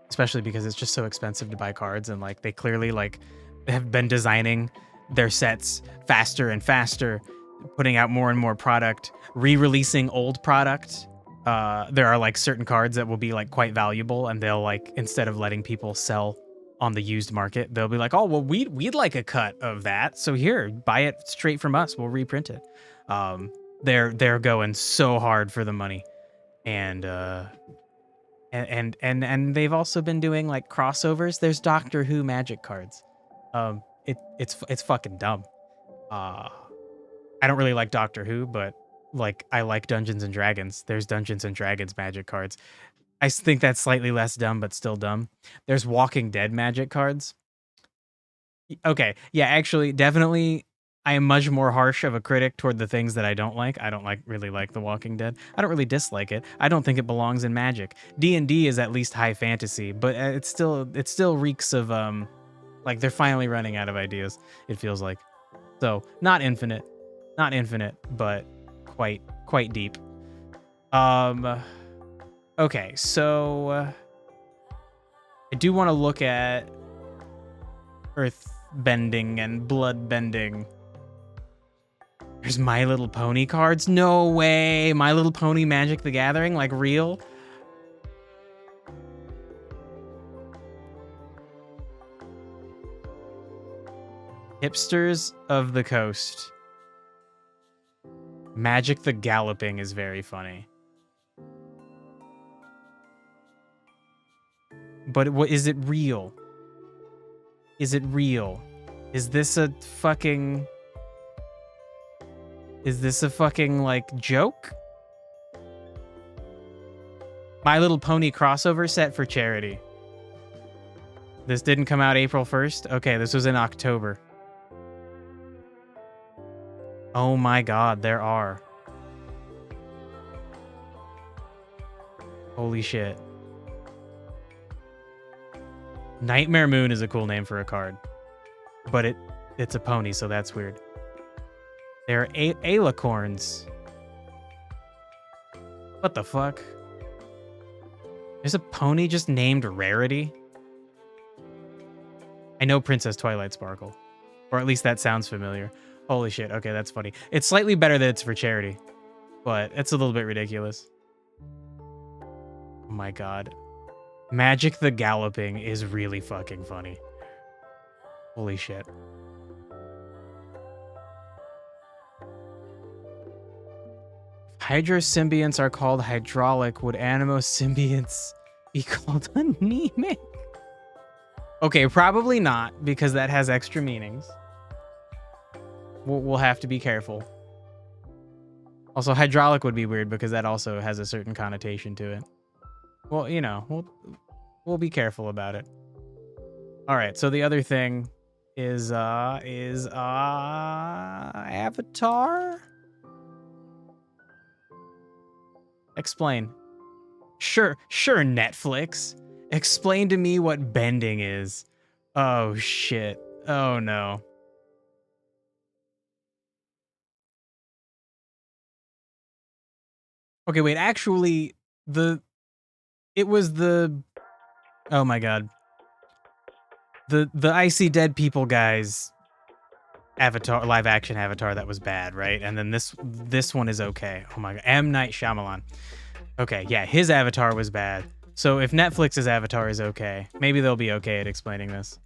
A: Especially because it's just so expensive to buy cards, and like they clearly like have been designing their sets faster and faster, putting out more and more product, re-releasing old product. There are like certain cards that will be like quite valuable, and they'll like, instead of letting people sell on the used market, they'll be like, oh, well, we'd like a cut of that, so here, buy it straight from us, we'll reprint it. They're going so hard for the money, and they've also been doing like crossovers. There's Doctor Who Magic cards. It's fucking dumb. I don't really like Doctor Who, but like I like Dungeons and Dragons. There's Dungeons and Dragons Magic cards. I think that's slightly less dumb, but still dumb. There's Walking Dead Magic cards. Okay, yeah, actually, definitely, I am much more harsh of a critic toward the things that I don't like. I don't really like The Walking Dead. I don't really dislike it. I don't think it belongs in Magic. D&D is at least high fantasy, but it still reeks of like they're finally running out of ideas. It feels like. So not infinite. Not infinite, but quite deep. Okay, so I do want to look at earth bending and blood bending. There's My Little Pony cards? No way! My Little Pony Magic the Gathering? Like, real? Hipsters of the Coast. Magic the Galloping is very funny. But what is it real? Is it real? Is this a fucking... Is this a fucking, like, joke? My Little Pony crossover set for charity. This didn't come out April 1st? Okay, this was in October. Oh my god, there are. Holy shit. Nightmare Moon is a cool name for a card. But it's a pony, so that's weird. There are alicorns. What the fuck? There's a pony just named Rarity? I know Princess Twilight Sparkle. Or at least that sounds familiar. Holy shit, okay, that's funny. It's slightly better that it's for charity. But it's a little bit ridiculous. Oh my god. Magic the Galloping is really fucking funny. Holy shit. Hydrosymbionts are called hydraulic. Would animosymbionts be called anemic? Okay, probably not, because that has extra meanings. We'll have to be careful. Also, hydraulic would be weird because that also has a certain connotation to it. Well, you know, we'll be careful about it. All right, so the other thing is Avatar? Explain. Sure, Netflix. Explain to me what bending is. Oh, shit. Oh, no. Okay, wait, actually, it was the... Oh, my God. The I See Dead People guys Avatar, live action Avatar that was bad, right? And then this one is okay. Oh my god, M. Night Shyamalan. Okay, yeah, his Avatar was bad. So if Netflix's Avatar is okay, maybe they'll be okay at explaining this.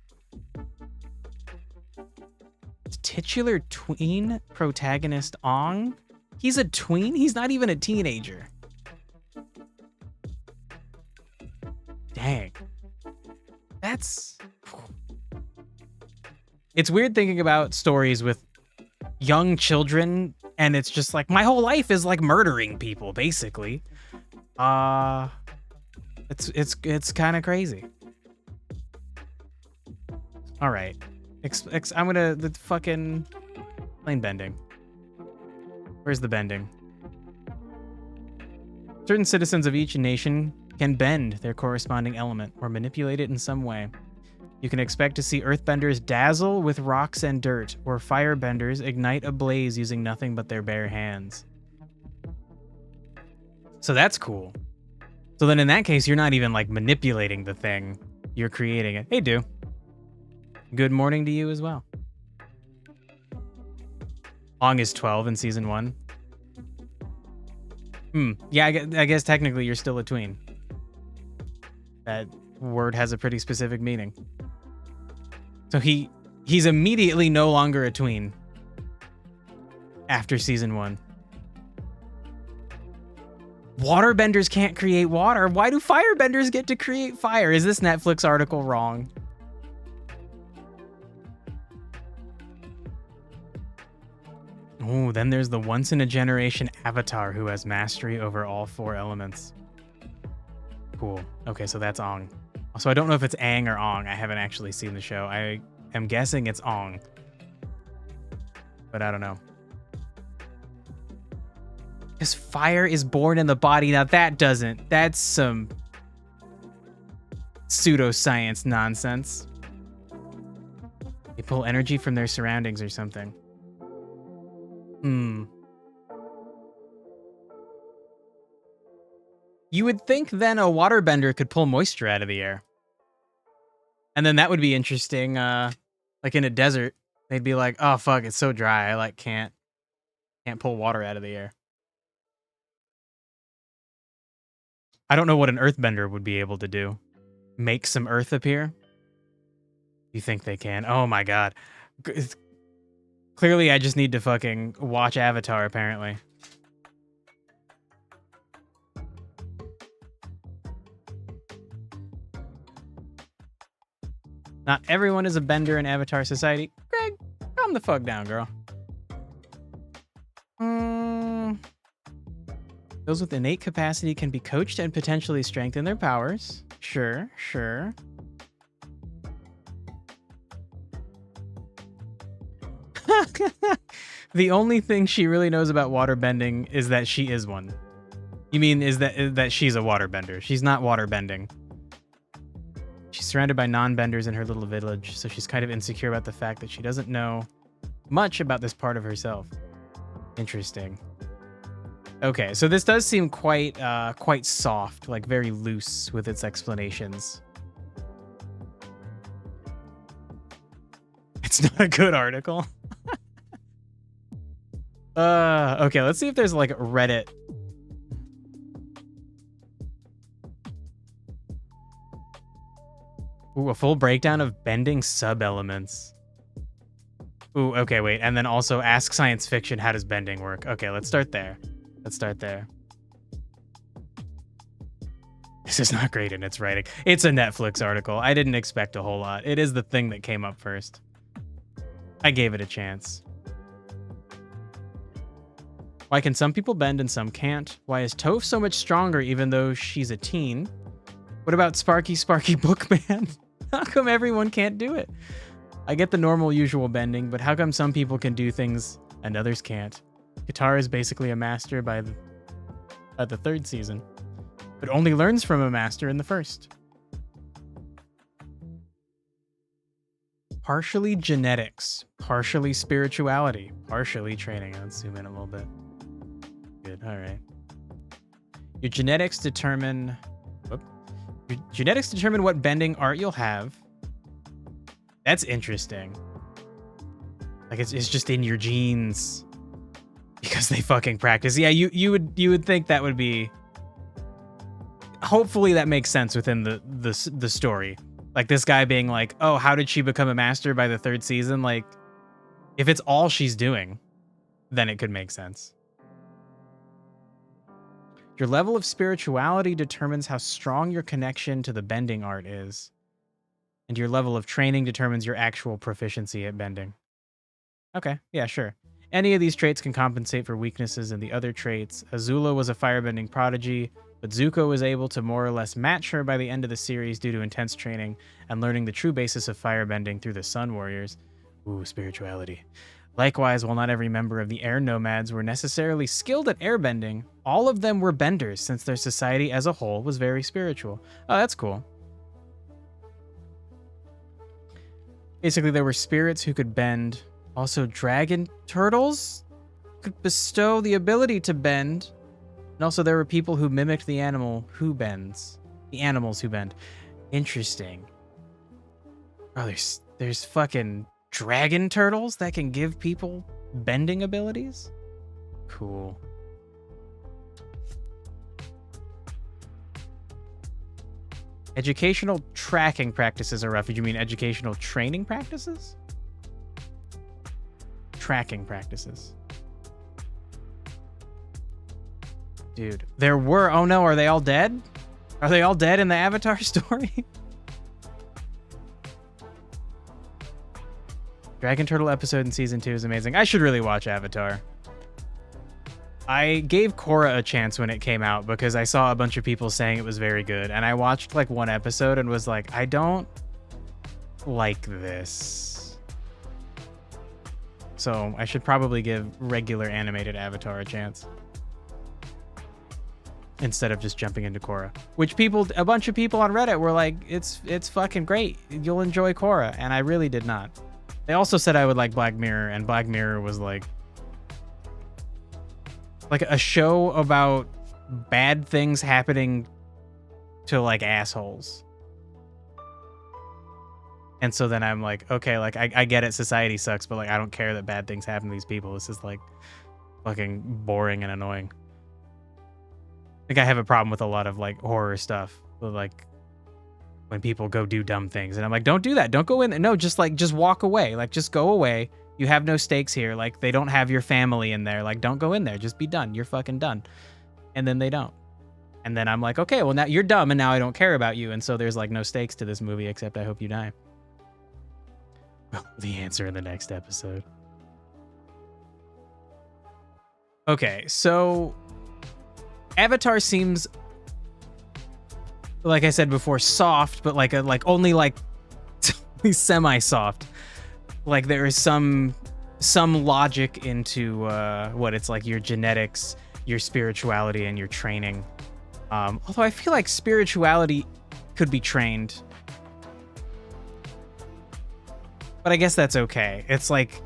A: Titular tween protagonist Ong? He's a tween? He's not even a teenager. Dang. That's... It's weird thinking about stories with young children, and it's just like, my whole life is like murdering people, basically. It's kind of crazy. All right. I'm gonna... The fucking... Plane bending. Where's the bending? Certain citizens of each nation can bend their corresponding element or manipulate it in some way. You can expect to see earthbenders dazzle with rocks and dirt, or firebenders ignite a blaze using nothing but their bare hands. So that's cool. So then in that case, you're not even like manipulating the thing, you're creating it. Hey, Do. Good morning to you as well. Ong is 12 in season 1. Yeah, I guess technically you're still a tween. That word has a pretty specific meaning. So he's immediately no longer a tween after season 1. Waterbenders can't create water. Why do firebenders get to create fire? Is this Netflix article wrong? Oh, then there's the once-in-a-generation Avatar who has mastery over all 4 elements. Cool. Okay, so that's Ong. So I don't know if it's Aang or Ong. I haven't actually seen the show. I am guessing it's Ong. But I don't know. Because fire is born in the body. Now that doesn't... That's some... pseudoscience nonsense. They pull energy from their surroundings or something. Hmm. You would think then a waterbender could pull moisture out of the air. And then that would be interesting, like in a desert. They'd be like, "Oh fuck, it's so dry. I like can't pull water out of the air." I don't know what an earthbender would be able to do. Make some earth appear? You think they can? Oh my god. Clearly I just need to fucking watch Avatar apparently. Not everyone is a bender in Avatar society. Greg, calm the fuck down, girl. Those with innate capacity can be coached and potentially strengthen their powers. Sure, sure. The only thing she really knows about waterbending is that she is one. You mean is that she's a waterbender? She's not waterbending. She's surrounded by non-benders in her little village, so she's kind of insecure about the fact that she doesn't know much about this part of herself. Interesting. Okay, so this does seem quite soft, like very loose with its explanations. It's not a good article. Okay, let's see if there's like Reddit. Ooh, a full breakdown of bending sub-elements. Ooh, okay, wait. And then also ask science fiction, how does bending work? Okay, let's start there. Let's start there. This is not great in its writing. It's a Netflix article. I didn't expect a whole lot. It is the thing that came up first. I gave it a chance. Why can some people bend and some can't? Why is Toph so much stronger even though she's a teen? What about Sparky Bookman? How come everyone can't do it? I get the normal usual bending, but how come some people can do things and others can't? Katara is basically a master by the third season, but only learns from a master in the first. Partially genetics, partially spirituality, partially training. Let's zoom in a little bit. Good, all right. Your genetics determine what bending art you'll have. That's interesting. Like it's just in your genes because they fucking practice. Yeah, you would think that would be. Hopefully that makes sense within the story. Like this guy being like, "Oh, how did she become a master by the third season?" Like, if it's all she's doing, then it could make sense. Your level of spirituality determines how strong your connection to the bending art is. And your level of training determines your actual proficiency at bending. Okay, yeah, sure. Any of these traits can compensate for weaknesses in the other traits. Azula was a firebending prodigy, but Zuko was able to more or less match her by the end of the series due to intense training and learning the true basis of firebending through the Sun Warriors. Ooh, spirituality. Likewise, while not every member of the Air Nomads were necessarily skilled at airbending, all of them were benders since their society as a whole was very spiritual. Oh, that's cool. Basically, there were spirits who could bend. Also, dragon turtles could bestow the ability to bend. And also, there were people who mimicked the animal who bends. The animals who bend. Interesting. Oh, there's fucking dragon turtles that can give people bending abilities? Cool. Educational tracking practices are rough. Did you mean educational training practices? Tracking practices. Dude, there were... Oh no, are they all dead? Are they all dead in the Avatar story? Dragon Turtle episode in season 2 is amazing. I should really watch Avatar. I gave Korra a chance when it came out because I saw a bunch of people saying it was very good. And I watched like one episode and was like, I don't like this. So I should probably give regular animated Avatar a chance instead of just jumping into Korra. Which a bunch of people on Reddit were like, it's fucking great. You'll enjoy Korra. And I really did not. They also said I would like Black Mirror, and Black Mirror was like Like a show about bad things happening to like assholes. And so then I'm like, okay, like I get it, society sucks, but like I don't care that bad things happen to these people. This is like fucking boring and annoying. I think I have a problem with a lot of like horror stuff. Like when people go do dumb things and I'm like, don't do that. Don't go in there. No, just walk away. Like just go away. You have no stakes here. Like they don't have your family in there. Like don't go in there. Just be done. You're fucking done. And then they don't. And then I'm like, okay, well now you're dumb and now I don't care about you. And so there's like no stakes to this movie except I hope you die. Well, the answer in the next episode. Okay, so Avatar seems, like I said before, soft, but only semi-soft. Like there is some logic into what it's like your genetics, your spirituality, and your training. Although I feel like spirituality could be trained. But I guess that's okay. It's like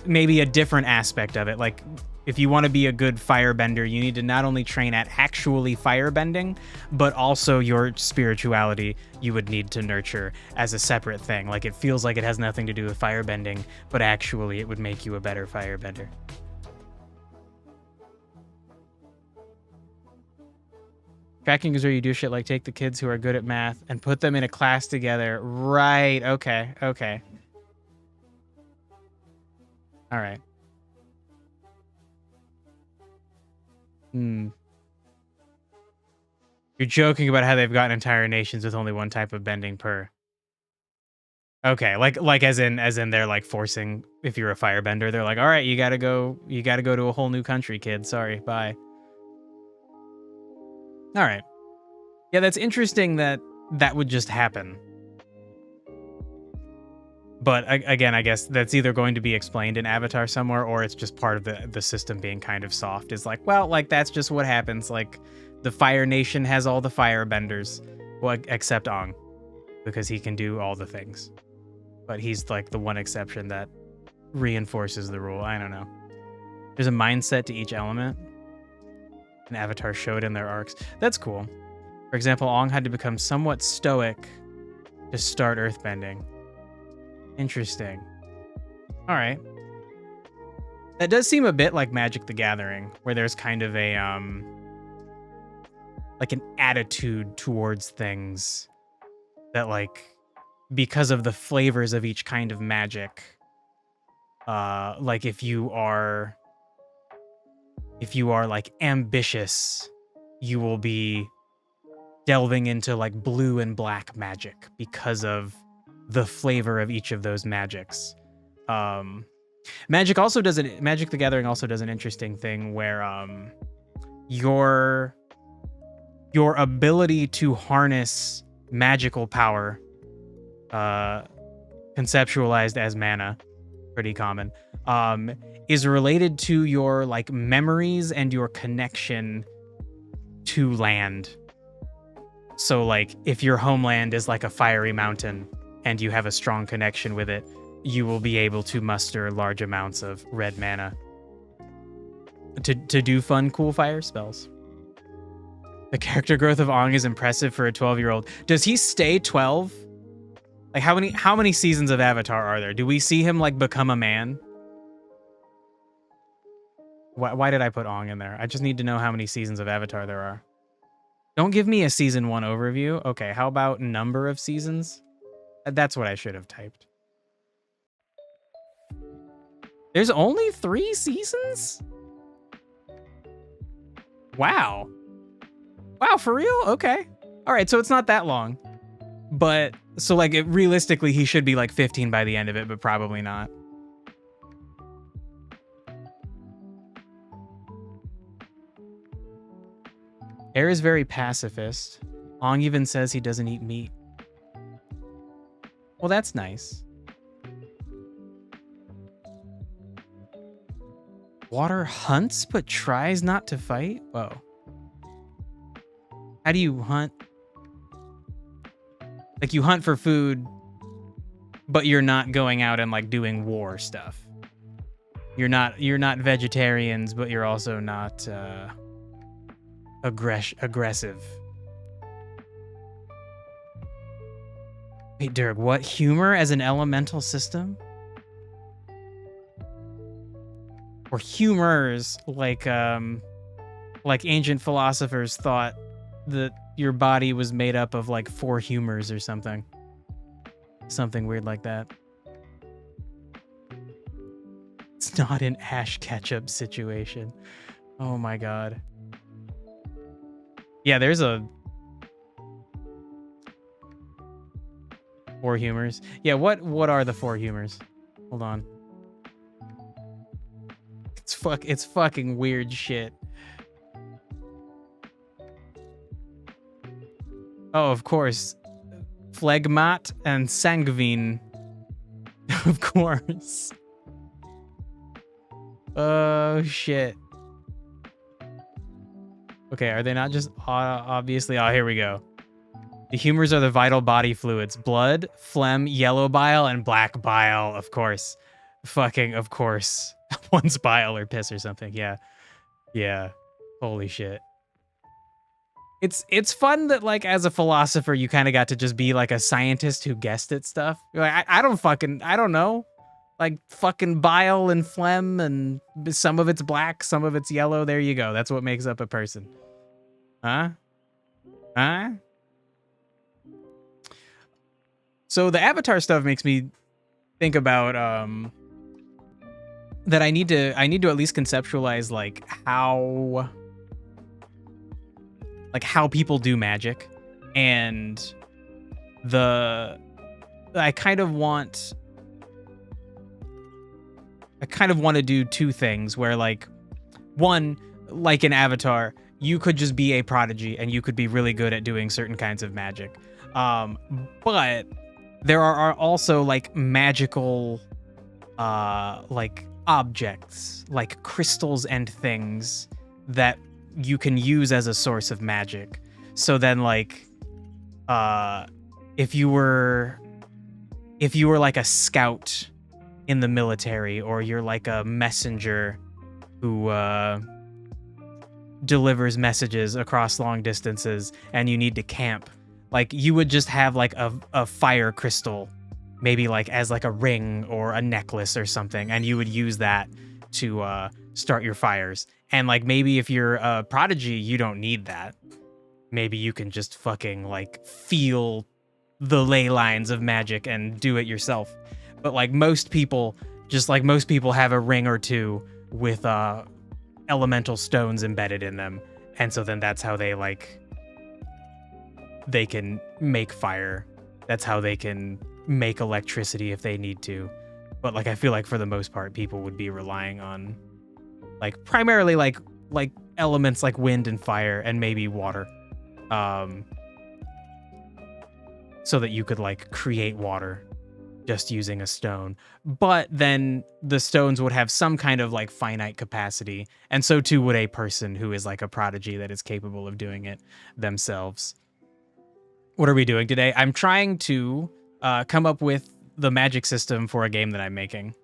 A: maybe a different aspect of it. Like if you want to be a good firebender, you need to not only train at actually firebending, but also your spirituality you would need to nurture as a separate thing. Like it feels like it has nothing to do with firebending, but actually it would make you a better firebender. Tracking is where you do shit like take the kids who are good at math and put them in a class together. Right. Okay. Okay. All right. You're joking about how they've gotten entire nations with only one type of bending per. Okay, like as in they're like forcing, if you're a firebender, they're like, all right, you gotta go to a whole new country, kid. Sorry, bye. All right. Yeah, that's interesting that would just happen. But again, I guess that's either going to be explained in Avatar somewhere, or it's just part of the system being kind of soft. Is like, well, like that's just what happens. Like the Fire Nation has all the firebenders, well, except Aang, because he can do all the things. But he's like the one exception that reinforces the rule. I don't know. There's a mindset to each element. And Avatar showed in their arcs. That's cool. For example, Aang had to become somewhat stoic to start earthbending. Interesting. All right. That does seem a bit like Magic the Gathering, where there's kind of a like an attitude towards things that, like, because of the flavors of each kind of magic, like if you are like ambitious, you will be delving into like blue and black magic because of the flavor of each of those magics. Magic the Gathering also does an interesting thing where your ability to harness magical power, conceptualized as mana, pretty common, is related to your like memories and your connection to land. So like if your homeland is like a fiery mountain and you have a strong connection with it, you will be able to muster large amounts of red mana to do fun, cool fire spells. The character growth of Aang is impressive for a 12-year-old. Does he stay 12? Like how many seasons of Avatar are there? Do we see him like become a man? Why did I put Aang in there? I just need to know how many seasons of Avatar there are. Don't give me a season 1 overview. Okay, how about number of seasons? That's what I should have typed. There's only 3 seasons? Wow. Wow, for real? Okay. All right, so it's not that long. But, so like, realistically, he should be like 15 by the end of it, but probably not. Air is very pacifist. Aang even says he doesn't eat meat. Well, that's nice. Water hunts but tries not to fight? Whoa. How do you hunt? Like you hunt for food, but you're not going out and like doing war stuff. You're not vegetarians, but you're also not aggressive. Wait, Dirk, what? Humor as an elemental system? Or humors, like ancient philosophers thought that your body was made up of like 4 humors or something. Something weird like that. It's not an Ash Ketchup situation. Oh my god. Yeah, there's a 4 humors. Yeah, what are the 4 humors? Hold on. It's fucking weird shit. Oh, of course. Phlegmat and sanguine. Of course. Oh, shit. Okay, are they not just obviously? Oh, here we go. The humors are the vital body fluids. Blood, phlegm, yellow bile, and black bile, of course. Fucking, of course. One's bile or piss or something. Yeah. Yeah. Holy shit. It's fun that, like, as a philosopher, you kind of got to just be like a scientist who guessed at stuff. You're like, I don't know. Like, fucking bile and phlegm, and some of it's black, some of it's yellow. There you go. That's what makes up a person. Huh? Huh? So the Avatar stuff makes me think about that I need to at least conceptualize like how people do magic, and I kind of want to do 2 things where, like, one, like in Avatar, you could just be a prodigy and you could be really good at doing certain kinds of magic. But there are also like magical like objects, like crystals and things that you can use as a source of magic. So then, like, if you were like a scout in the military, or you're like a messenger who delivers messages across long distances and you need to camp, like, you would just have like a fire crystal, maybe like as like a ring or a necklace or something, and you would use that to start your fires. And like, maybe if you're a prodigy, you don't need that. Maybe you can just fucking like feel the ley lines of magic and do it yourself. But like most people have a ring or 2 with elemental stones embedded in them. And so then that's how they can make fire. That's how they can make electricity if they need to. But like, I feel like for the most part, people would be relying on like primarily like elements like wind and fire and maybe water. So that you could like create water just using a stone. But then the stones would have some kind of like finite capacity, and so too would a person who is like a prodigy that is capable of doing it themselves. What are we doing today? I'm trying to come up with the magic system for a game that I'm making.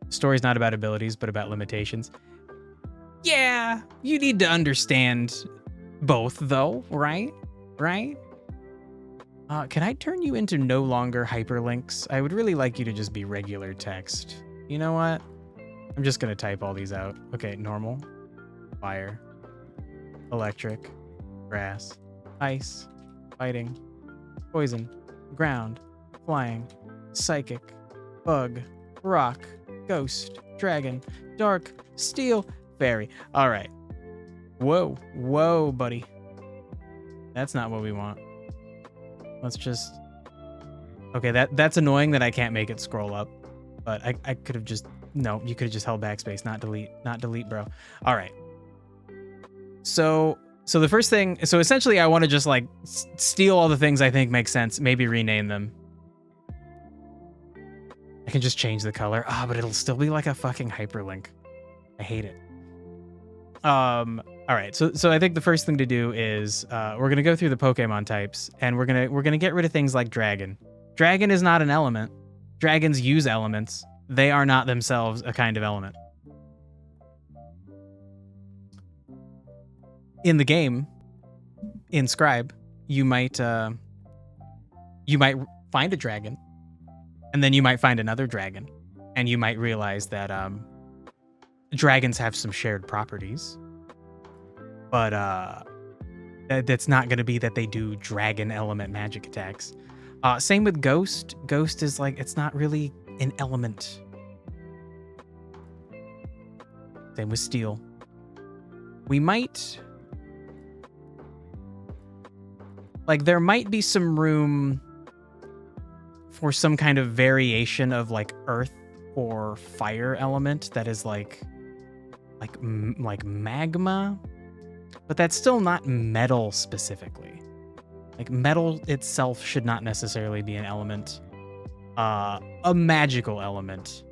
A: The story's not about abilities, but about limitations. Yeah, you need to understand both though, right? Right? Can I turn you into no longer hyperlinks? I would really like you to just be regular text. You know what? I'm just gonna type all these out. Okay, normal, fire, electric, grass, ice, fighting, poison, ground, flying, psychic, bug, rock, ghost, dragon, dark, steel, fairy. All right. Whoa, buddy. That's not what we want. Let's just... Okay, that's annoying that I can't make it scroll up. But I could have just... No, you could have just held backspace, not delete. Not delete, bro. All right. So the first thing... So essentially, I want to just, like, steal all the things I think make sense. Maybe rename them. I can just change the color. But it'll still be like a fucking hyperlink. I hate it. All right, so I think the first thing to do is we're gonna go through the Pokemon types, and we're gonna get rid of things like dragon. Dragon is not an element. Dragons use elements. They are not themselves a kind of element. In the game, in Scribe, you might find a dragon, and then you might find another dragon, and you might realize that dragons have some shared properties, but that's not going to be that they do dragon element magic attacks. Same with Ghost. Ghost is like, it's not really an element. Same with Steel. We might... Like, there might be some room for some kind of variation of, like, earth or fire element that is, like magma. But that's still not metal specifically. Like, metal itself should not necessarily be an element. A magical element.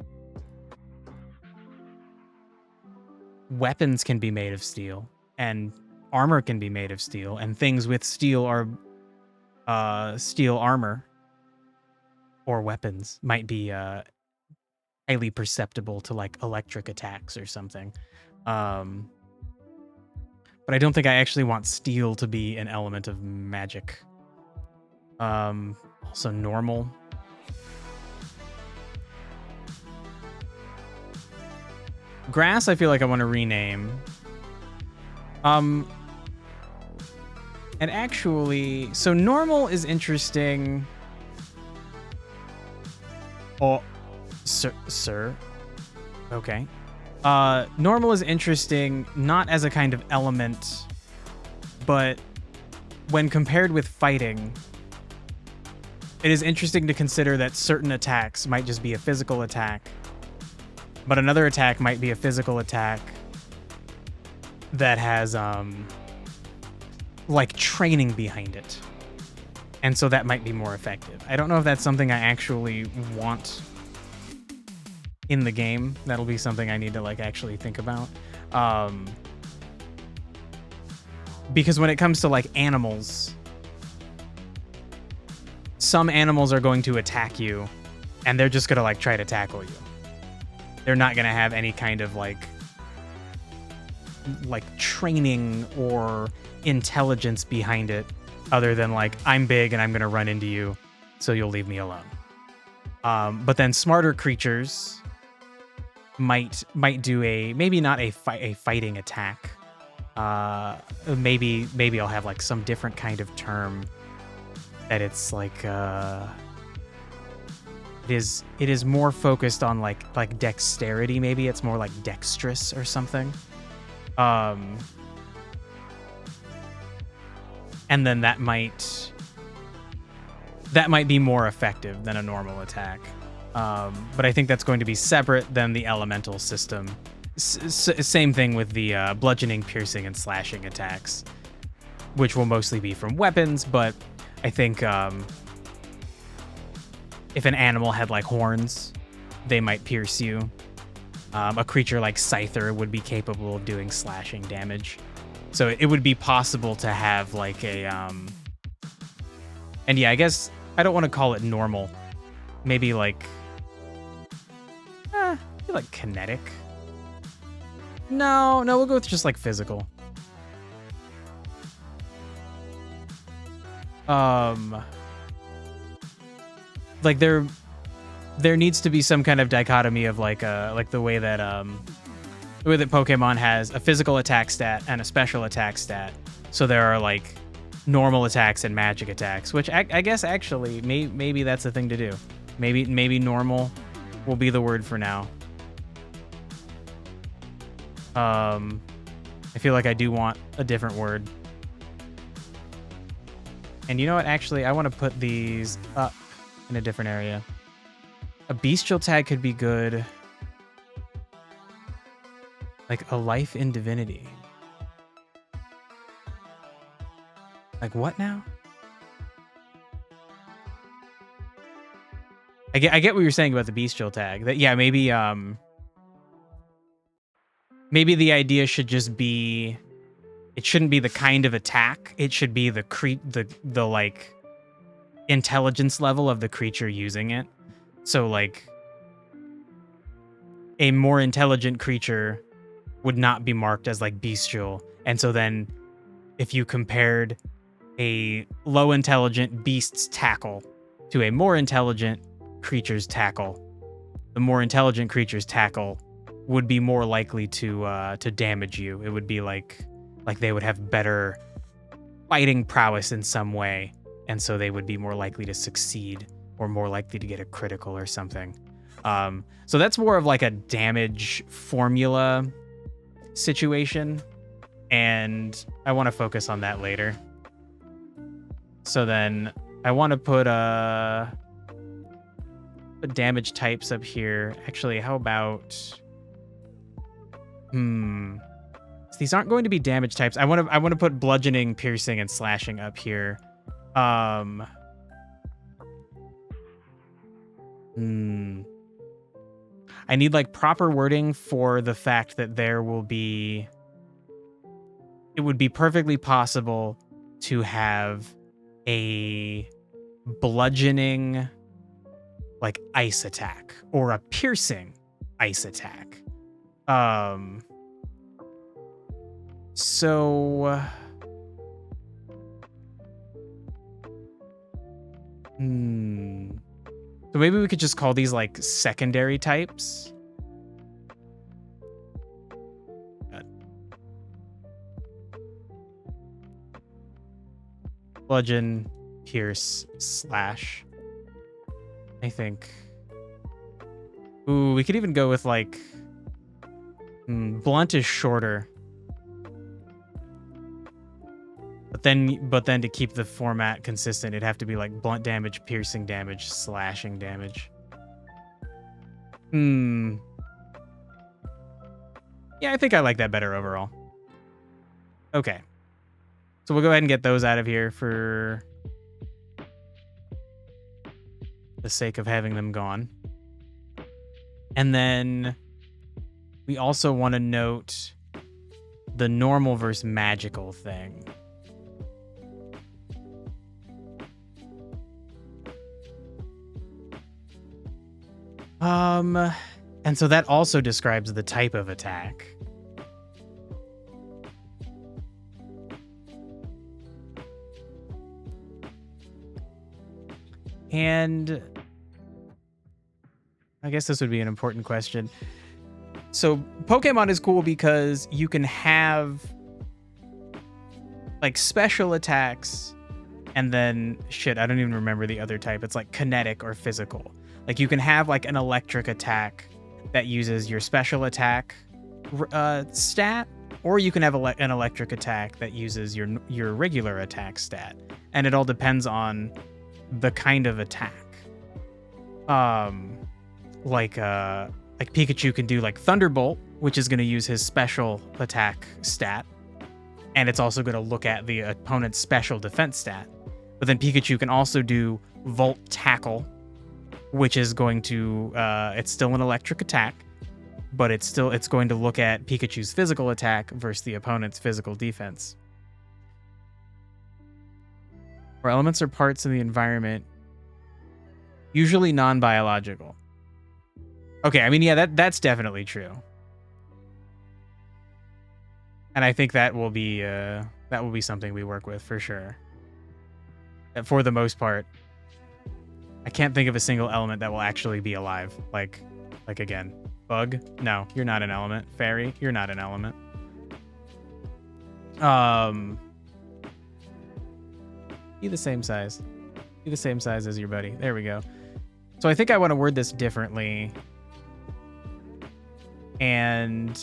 A: Weapons can be made of steel, and armor can be made of steel, and things with steel are steel armor or weapons might be highly perceptible to like electric attacks or something. But I don't think I actually want steel to be an element of magic. Also normal. Grass, I feel like I want to rename. And actually, so normal is interesting. Oh, sir. Okay. Normal is interesting, not as a kind of element, but when compared with fighting, it is interesting to consider that certain attacks might just be a physical attack, but another attack might be a physical attack that has, like, training behind it. And so that might be more effective. I don't know if that's something I actually want in the game. That'll be something I need to, like, actually think about. Because when it comes to, like, animals, some animals are going to attack you, and they're just gonna, like, try to tackle you. They're not gonna have any kind of, like training or intelligence behind it, other than, like, I'm big and I'm gonna run into you, so you'll leave me alone. But then smarter creatures might do maybe not a fighting attack. Maybe I'll have, like, some different kind of term that it's like it is more focused on like dexterity. Maybe it's more like dexterous or something. And then that might be more effective than a normal attack. But I think that's going to be separate than the elemental system. Same thing with the bludgeoning, piercing, and slashing attacks, which will mostly be from weapons. But I think if an animal had, like, horns, they might pierce you. A creature like Scyther would be capable of doing slashing damage. So it would be possible to have, like, a... And yeah, I guess I don't want to call it normal. Maybe, like... maybe like kinetic. No, we'll go with just, like, physical. Like, there needs to be some kind of dichotomy of, like the way that Pokemon has a physical attack stat and a special attack stat. So there are, like, normal attacks and magic attacks, which I guess actually maybe that's the thing to do. Maybe normal will be the word for now. I feel like I do want a different word. And you know what? Actually, I want to put these up in a different area. A bestial tag could be good. Like a life in divinity. Like what now? I get what you're saying about the bestial tag. That, yeah, maybe the idea should just be, it shouldn't be the kind of attack. It should be the like intelligence level of the creature using it. So like a more intelligent creature would not be marked as like bestial. And so then if you compared a low intelligent beast's tackle to a more intelligent creature's tackle, the more intelligent creature's tackle would be more likely to damage you. It would be like they would have better fighting prowess in some way, and so they would be more likely to succeed or more likely to get a critical or something. So that's more of like a damage formula situation, and I want to focus on that later. So then I want to put damage types up here. Actually, how about these aren't going to be damage types. I want to put bludgeoning, piercing, and slashing up here. I need like proper wording for the fact that it would be perfectly possible to have a bludgeoning like ice attack or a piercing ice attack. So maybe we could just call these like secondary types. Bludgeon, pierce, slash. I think. Ooh, we could even go with like blunt is shorter. But then to keep the format consistent, it'd have to be like blunt damage, piercing damage, slashing damage. Yeah, I think I like that better overall. Okay. So we'll go ahead and get those out of here for the sake of having them gone. And then we also want to note the normal versus magical thing. And so that also describes the type of attack. And I guess this would be an important question. So Pokemon is cool because you can have like special attacks and then shit, I don't even remember the other type. It's like kinetic or physical. Like you can have like an electric attack that uses your special attack stat, or you can have an electric attack that uses your regular attack stat. And it all depends on the kind of attack. Like Pikachu can do like Thunderbolt, which is going to use his special attack stat, and it's also going to look at the opponent's special defense stat. But then Pikachu can also do Volt Tackle, which is going to it's still an electric attack, but it's going to look at Pikachu's physical attack versus the opponent's physical defense. Where elements are parts of the environment, usually non-biological. Okay, I mean, yeah, that's definitely true. And I think that will be something we work with for sure. For the most part, I can't think of a single element that will actually be alive. Like again, bug? No, you're not an element. Fairy? You're not an element. Be the same size. Be the same size as your buddy. There we go. So I think I want to word this differently. And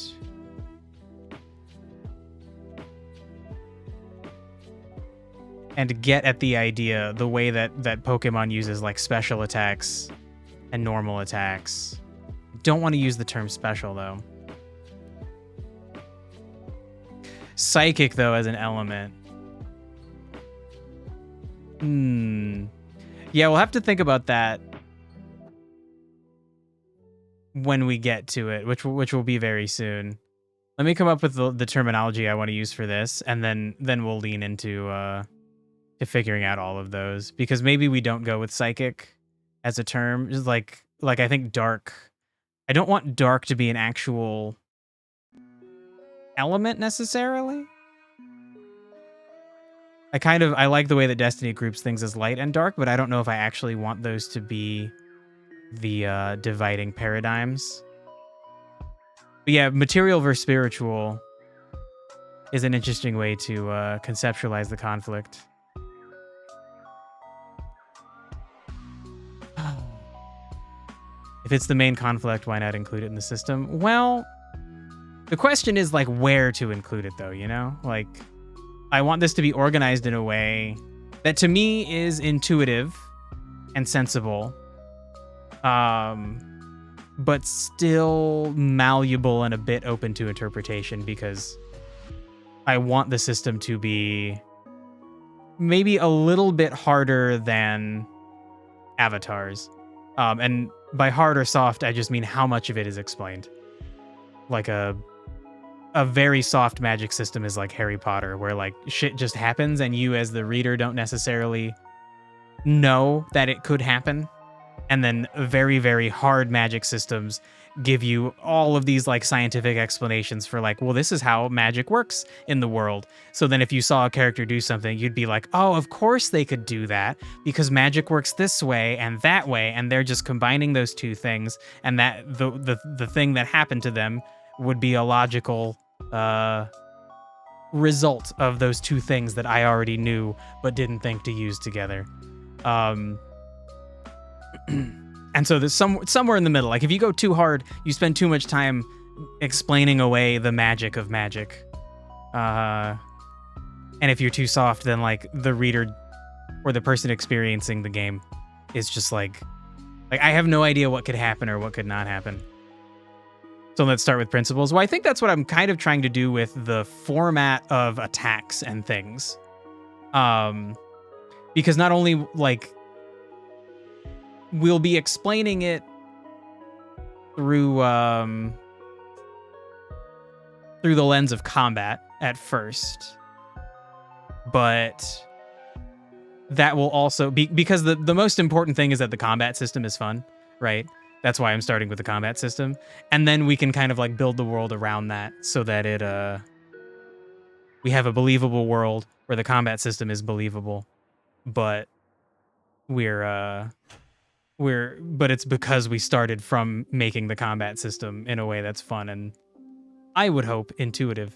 A: get at the idea, the way that Pokemon uses like special attacks and normal attacks. Don't want to use the term special though. Psychic though as an element. Yeah, we'll have to think about that when we get to it, which will be very soon. Let me come up with the terminology I want to use for this, and then we'll lean into to figuring out all of those, because maybe we don't go with psychic as a term. Just like like, I think dark, I don't want dark to be an actual element necessarily. I like the way that Destiny groups things as light and dark, but I don't know if I actually want those to be the dividing paradigms. But yeah, material versus spiritual is an interesting way to conceptualize the conflict. If it's the main conflict, why not include it in the system? Well, the question is, like, where to include it, though, you know? Like, I want this to be organized in a way that, to me, is intuitive and sensible, but still malleable and a bit open to interpretation, because I want the system to be maybe a little bit harder than Avatars. And by hard or soft, I just mean how much of it is explained. Like a very soft magic system is like Harry Potter, where like shit just happens and you as the reader don't necessarily know that it could happen. And then very, very hard magic systems give you all of these like scientific explanations for like, well, this is how magic works in the world. So then if you saw a character do something, you'd be like, oh, of course they could do that because magic works this way and that way. And they're just combining those two things. And that the thing that happened to them would be a logical result of those two things that I already knew but didn't think to use together. And so there's somewhere in the middle. Like if you go too hard, you spend too much time explaining away the magic of magic. And if you're too soft, then like the reader or the person experiencing the game is just like I have no idea what could happen or what could not happen. So let's start with principles. Well, I think that's what I'm kind of trying to do with the format of attacks and things. Because not only like we'll be explaining it through the lens of combat at first, but that will also be because the most important thing is that the combat system is fun, right? That's why I'm starting with the combat system, and then we can kind of like build the world around that so that it we have a believable world where the combat system is believable, but but it's because we started from making the combat system in a way that's fun and I would hope intuitive.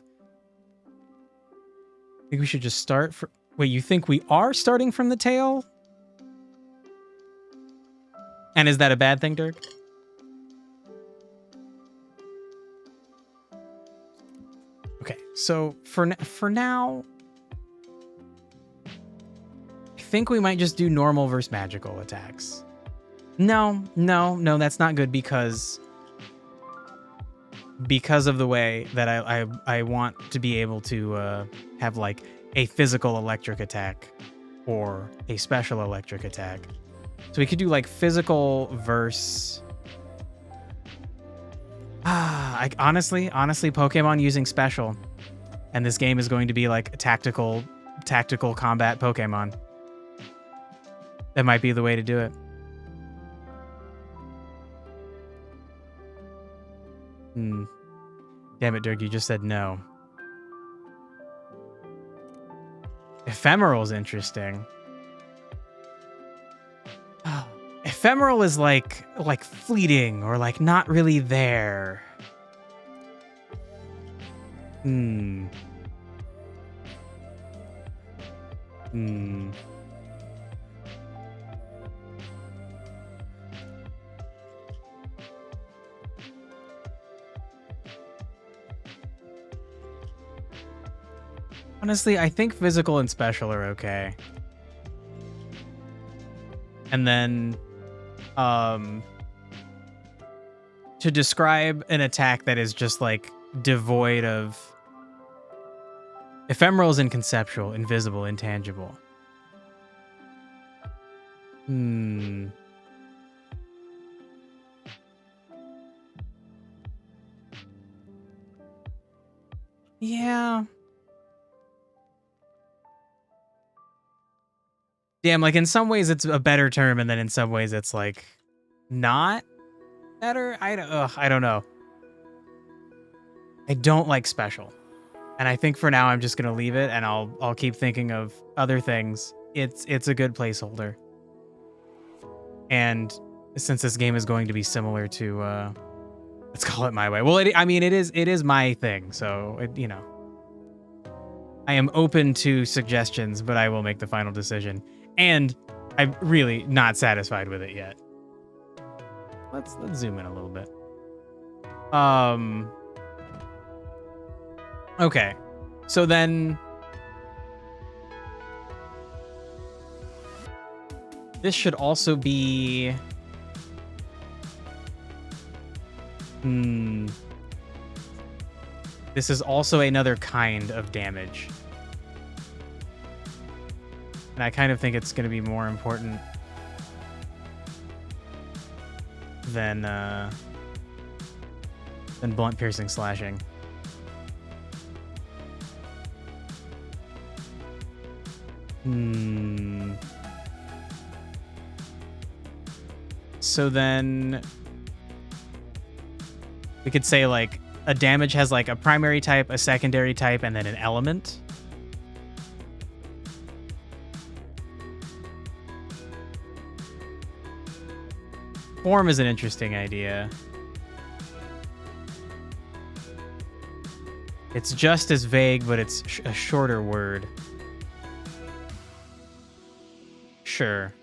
A: I think we should just start for... Wait, you think we are starting from the tail? And is that a bad thing, Dirk? Okay, so for now, I think we might just do normal versus magical attacks. No, that's not good because of the way that I want to be able to have like a physical electric attack or a special electric attack. So we could do like physical versus... honestly, Pokemon using special. And this game is going to be like a tactical combat Pokemon. That might be the way to do it. Damn it, Dirk, you just said no. Ephemeral's interesting. Ephemeral is like fleeting or like not really there. Honestly, I think physical and special are okay. And then, to describe an attack that is just like devoid of... Ephemeral is inconceptual, invisible, intangible. Yeah. Damn, like in some ways it's a better term, and then in some ways it's like not. better. I don't know. I don't like special. And I think for now I'm just gonna leave it, and I'll keep thinking of other things. It's a good placeholder. And since this game is going to be similar to let's call it My Way. Well, it is my thing, so you know. I am open to suggestions, but I will make the final decision. And I'm really not satisfied with it yet. Let's zoom in a little bit. Okay. So then this should also be this is also another kind of damage. And I kind of think it's going to be more important than blunt piercing slashing. So then we could say like a damage has like a primary type, a secondary type, and then an element. Form is an interesting idea. It's just as vague, but it's a shorter word. Sure.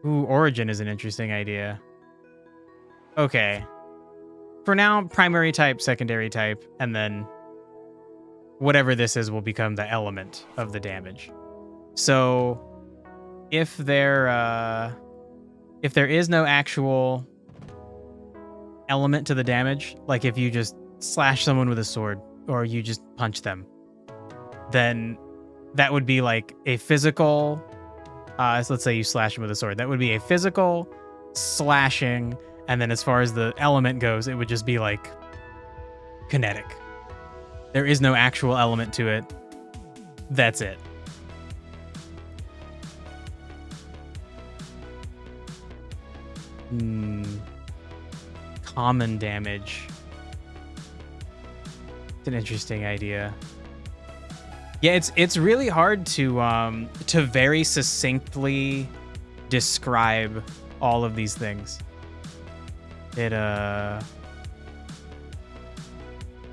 A: Ooh, origin is an interesting idea. Okay. For now, primary type, secondary type, and then whatever this is will become the element of the damage. So if there is no actual element to the damage, like if you just slash someone with a sword or you just punch them, then that would be like a physical, so let's say you slash them with a sword. That would be a physical slashing, and then as far as the element goes, it would just be like kinetic. There is no actual element to it. That's it. Common damage. It's an interesting idea. Yeah, it's really hard to very succinctly describe all of these things.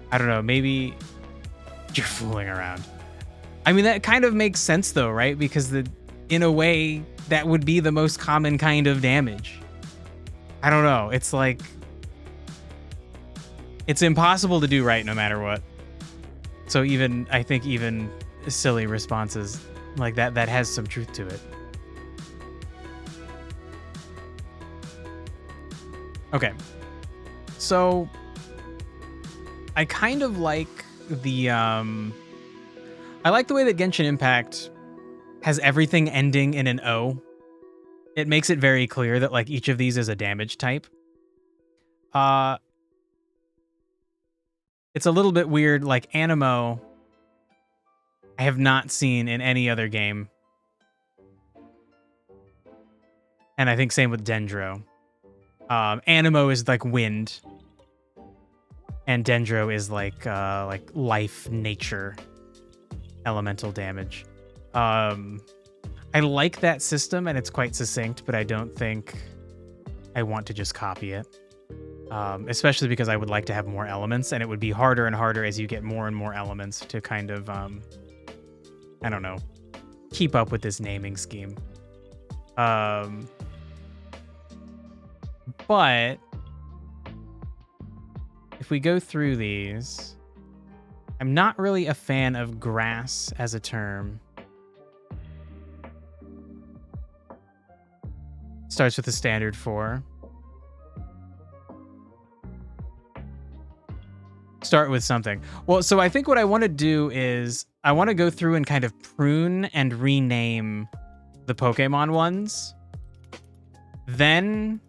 A: I don't know, maybe you're fooling around. I mean, that kind of makes sense though, right? Because in a way, that would be the most common kind of damage. I don't know. It's like, it's impossible to do right no matter what. So I think even silly responses like that has some truth to it. Okay. So I kind of like I like the way that Genshin Impact has everything ending in an O. It makes it very clear that like each of these is a damage type. It's a little bit weird, like Anemo I have not seen in any other game. And I think same with Dendro. Anemo is like wind. And Dendro is like life, nature, elemental damage. I like that system and it's quite succinct, but I don't think I want to just copy it. Especially because I would like to have more elements, and it would be harder and harder as you get more and more elements to kind of, I don't know, keep up with this naming scheme. But if we go through these, I'm not really a fan of grass as a term. Starts with a standard 4. Start with something. Well, so I think what I want to do is I want to go through and kind of prune and rename the Pokemon ones. Then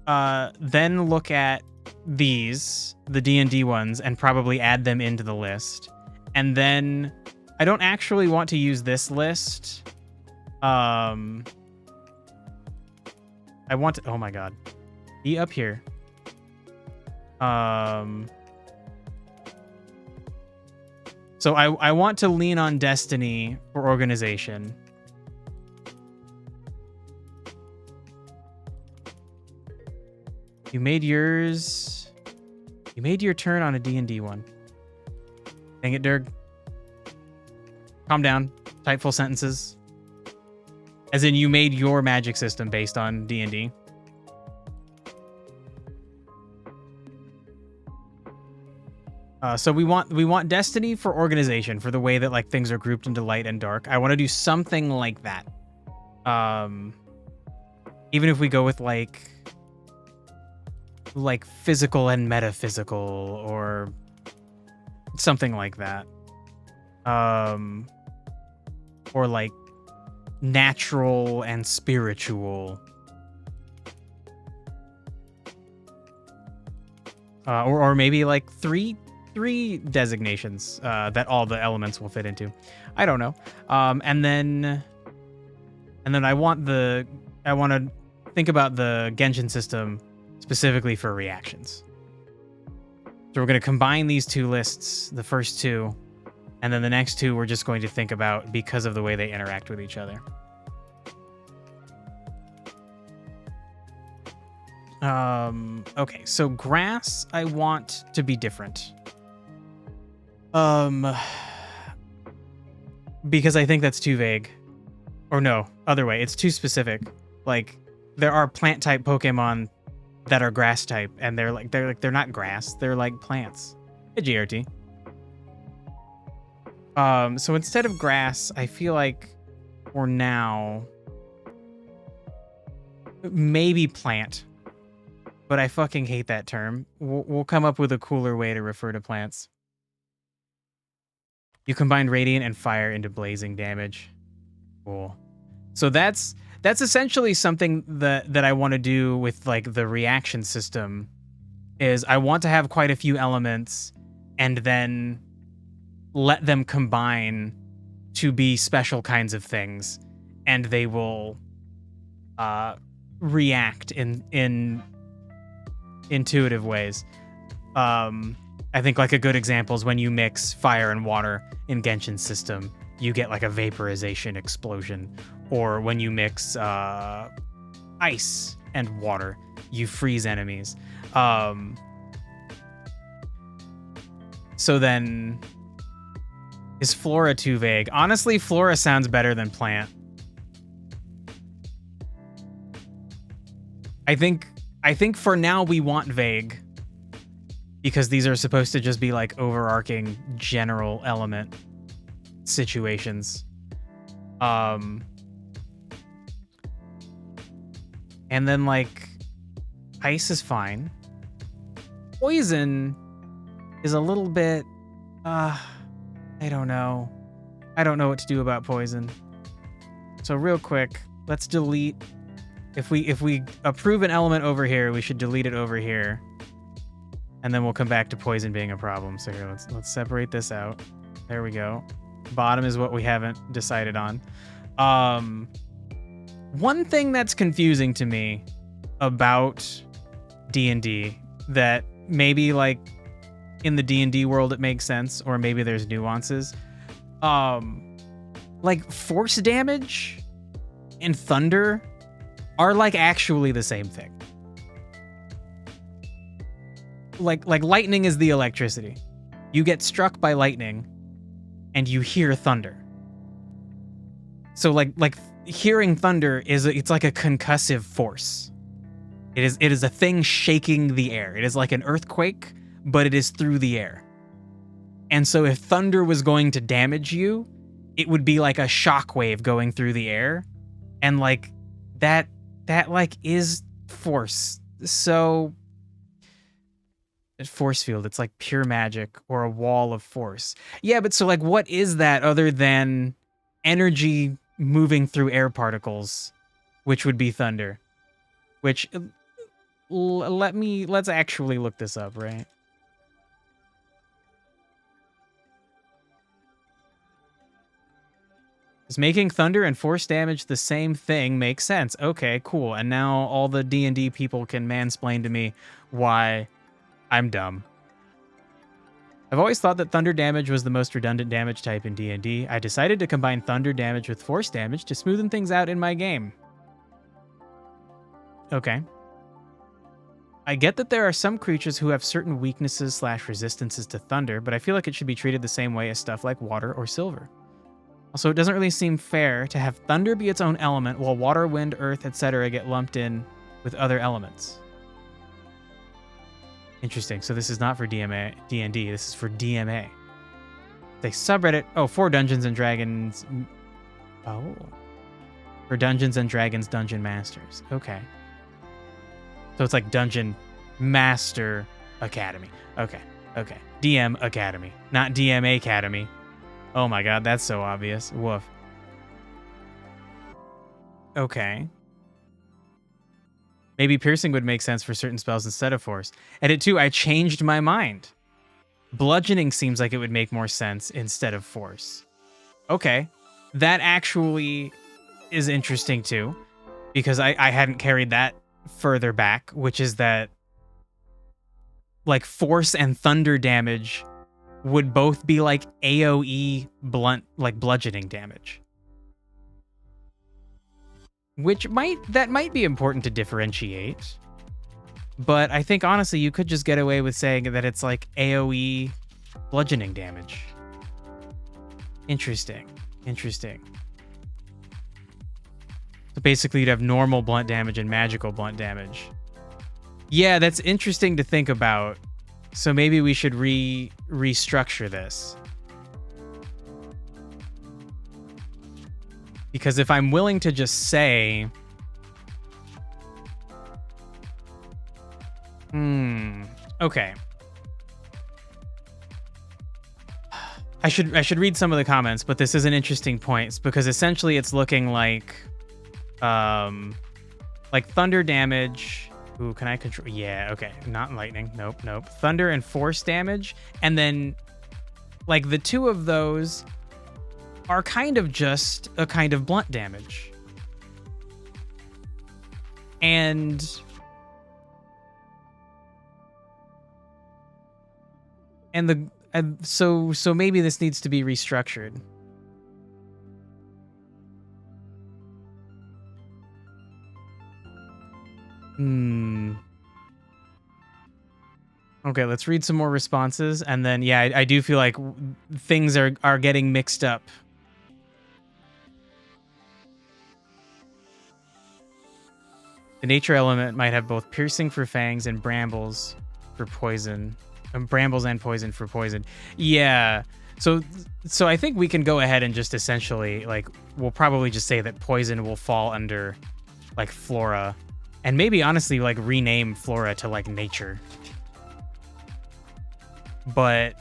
A: look at these, the D&D ones, and probably add them into the list. And then I don't actually want to use this list. I want to, oh my god. Be up here. So I want to lean on Destiny for organization. You made yours. You made your turn on a D&D one. Dang it, Durg. Calm down. Type full sentences. As in, you made your magic system based on D&D. So we want Destiny for organization, for the way that like things are grouped into light and dark. I want to do something like that. Even if we go with like physical and metaphysical or something like that. Or like natural and spiritual. Or maybe like three designations that all the elements will fit into. I don't know. And then I want to think about the Genshin system specifically for reactions. So we're going to combine these two lists, the first two, and then the next two we're just going to think about because of the way they interact with each other. Okay, so grass I want to be different. Because I think that's too vague. Or no, other way, it's too specific. Like, there are plant type Pokemon that are grass type, and they're not grass, they're like plants. Hey, GRT. So instead of grass, I feel like for now, maybe plant. But I fucking hate that term. We'll come up with a cooler way to refer to plants. You combine radiant and fire into blazing damage. Cool. So that's essentially something that I want to do with like the reaction system. Is I want to have quite a few elements and then let them combine to be special kinds of things, and they will react in intuitive ways. I think like a good example is when you mix fire and water in Genshin's system, you get like a vaporization explosion. Or when you mix ice and water, you freeze enemies. So then, is Flora too vague? Honestly, Flora sounds better than plant. I think for now we want vague, because these are supposed to just be like overarching general element situations. And then like ice is fine. Poison is a little bit I don't know. I don't know what to do about poison. So real quick, let's delete. If we approve an element over here, we should delete it over here. And then we'll come back to poison being a problem. So here, let's separate this out. There we go. Bottom is what we haven't decided on. One thing that's confusing to me about D&D that maybe like in the D&D world it makes sense, or maybe there's nuances. Like force damage and thunder are like actually the same thing. Like lightning is the electricity. You get struck by lightning and you hear thunder. So like hearing thunder it's like a concussive force. It is a thing shaking the air. It is like an earthquake, but it is through the air. And so if thunder was going to damage you, it would be like a shockwave going through the air. And like that like is force. So force field, it's like pure magic or a wall of force. Yeah, but so like what is that other than energy moving through air particles, which would be thunder? Which let's actually look this up, right? Is making thunder and force damage the same thing makes sense. Okay, cool. And now all the D&D people can mansplain to me why I'm dumb. I've always thought that thunder damage was the most redundant damage type in D&D. I decided to combine thunder damage with force damage to smoothen things out in my game. Okay. I get that there are some creatures who have certain weaknesses / resistances to thunder, but I feel like it should be treated the same way as stuff like water or silver. Also, it doesn't really seem fair to have thunder be its own element while water, wind, earth, etc. get lumped in with other elements. Interesting. So this is not for D&D. This is for DMA. They subreddit. Oh, for Dungeons and Dragons. Oh. For Dungeons and Dragons Dungeon Masters. Okay. So it's like Dungeon Master Academy. Okay. Okay. DM Academy. Not DMA Academy. Oh my god, that's so obvious. Woof. Okay. Maybe piercing would make sense for certain spells instead of force. Edit 2, I changed my mind. Bludgeoning seems like it would make more sense instead of force. Okay. That actually is interesting too, because I hadn't carried that further back, which is that like force and thunder damage would both be like AoE blunt, like bludgeoning damage. Which might be important to differentiate. But I think honestly you could just get away with saying that it's like AoE bludgeoning damage. Interesting. Interesting. So basically you'd have normal blunt damage and magical blunt damage. Yeah, that's interesting to think about. So maybe we should restructure this. Because if I'm willing to just say, okay. I should read some of the comments, but this is an interesting point because essentially it's looking like thunder damage. Ooh, can I control? Yeah, okay. Not lightning. Nope, nope. Thunder and force damage. And then like the two of those are kind of just a kind of blunt damage. And so maybe this needs to be restructured. Okay, let's read some more responses, and then yeah, I do feel like things are getting mixed up. The nature element might have both piercing for fangs and brambles for poison. Brambles and poison for poison. Yeah. So I think we can go ahead and just essentially, like, we'll probably just say that poison will fall under, like, flora. And maybe, honestly, like, rename flora to, like, nature. But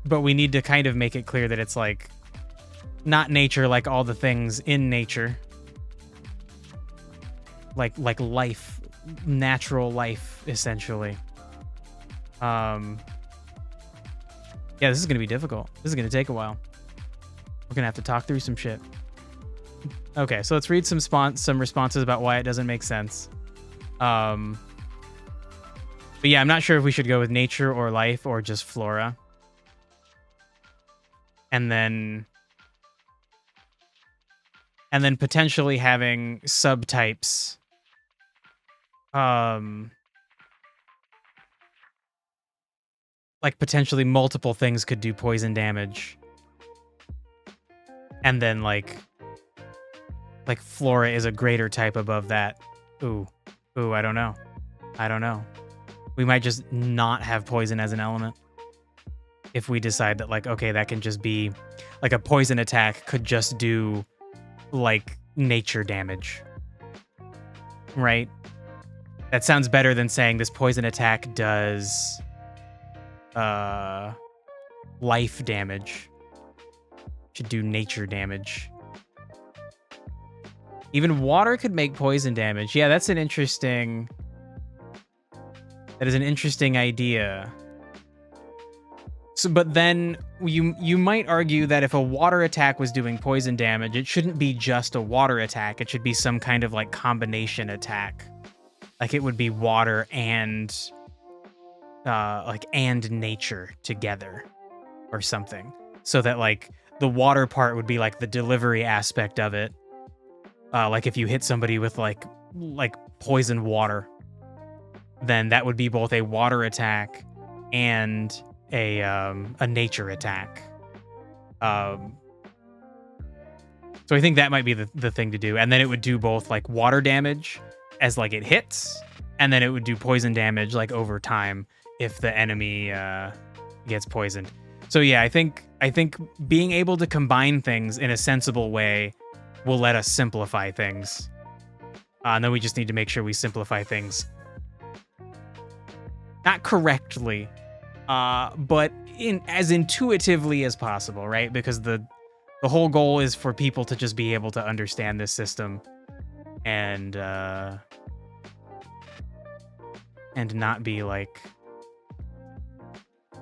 A: we need to kind of make it clear that it's, like, not nature like all the things in nature. Like life, natural life, essentially. Yeah, this is gonna be difficult. This is gonna take a while. We're gonna have to talk through some shit. Okay, so let's read some responses about why it doesn't make sense. But yeah, I'm not sure if we should go with nature or life or just flora. And then potentially having subtypes. Like potentially multiple things could do poison damage. And then like flora is a greater type above that. Ooh, I don't know. We might just not have poison as an element. If we decide that like, okay, that can just be like a poison attack could just do like nature damage. Right? That sounds better than saying this poison attack does life damage. Should do nature damage. Even water could make poison damage. Yeah, that is an interesting idea. So, but then you might argue that if a water attack was doing poison damage, it shouldn't be just a water attack. It should be some kind of like combination attack. Like it would be water and and nature together or something. So that like the water part would be like the delivery aspect of it. Like if you hit somebody with like poison water, then that would be both a water attack and a nature attack. So I think that might be the thing to do. And then it would do both like water damage as like it hits, and then it would do poison damage like over time if the enemy gets poisoned. So yeah, I think being able to combine things in a sensible way will let us simplify things. And then we just need to make sure we simplify things not correctly, but as intuitively as possible, right? Because the whole goal is for people to just be able to understand this system and not be like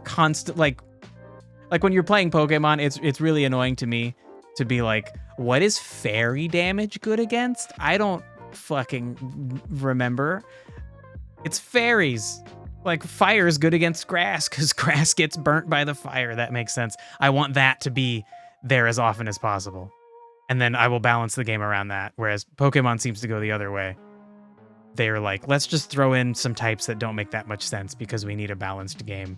A: constant like when you're playing Pokemon, it's really annoying to me to be like, what is fairy damage good against? I don't fucking remember. It's fairies. Like fire is good against grass because grass gets burnt by the fire. That makes sense. I want that to be there as often as possible. And then I will balance the game around that. Whereas Pokemon seems to go the other way. They're like, let's just throw in some types that don't make that much sense because we need a balanced game.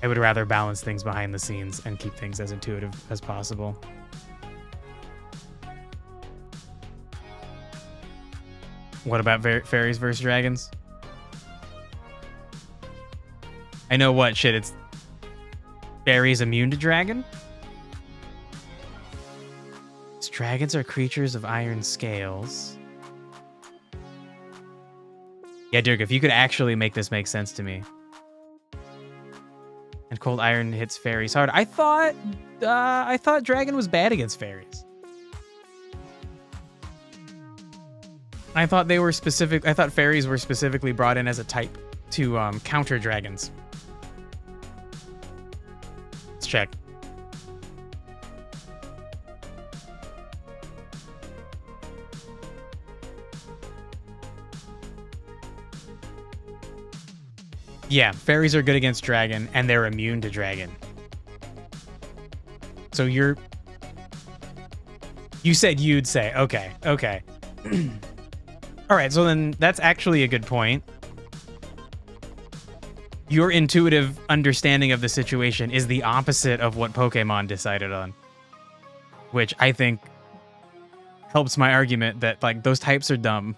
A: I would rather balance things behind the scenes and keep things as intuitive as possible. What about fairies versus dragons? I know what shit, it's fairies immune to dragon? Dragons are creatures of iron scales. Yeah, Dirk, if you could actually make this make sense to me. And cold iron hits fairies hard. I thought dragon was bad against fairies. I thought fairies were specifically brought in as a type to counter dragons. Let's check. Yeah, fairies are good against dragon, and they're immune to dragon. So you said you'd say. Okay. All right, so then that's actually a good point. Your intuitive understanding of the situation is the opposite of what Pokemon decided on, which I think helps my argument that like those types are dumb.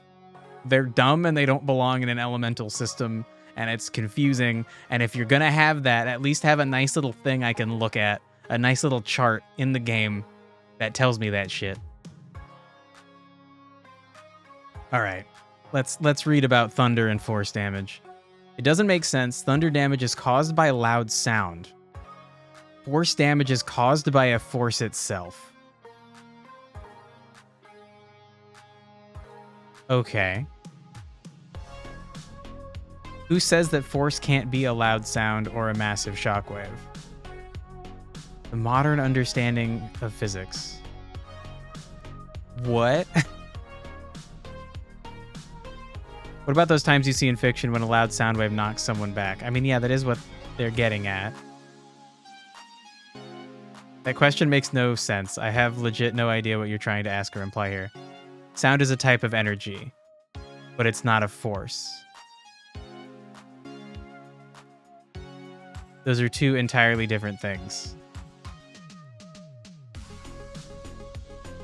A: They're dumb and they don't belong in an elemental system. And it's confusing. And if you're going to have that, at least have a nice little thing I can look at. A nice little chart in the game that tells me that shit. All right. Let's read about thunder and force damage. It doesn't make sense. Thunder damage is caused by loud sound. Force damage is caused by a force itself. Okay. Who says that force can't be a loud sound or a massive shockwave? The modern understanding of physics. What? What about those times you see in fiction when a loud sound wave knocks someone back? I mean, yeah, that is what they're getting at. That question makes no sense. I have legit no idea what you're trying to ask or imply here. Sound is a type of energy, but it's not a force. Those are two entirely different things.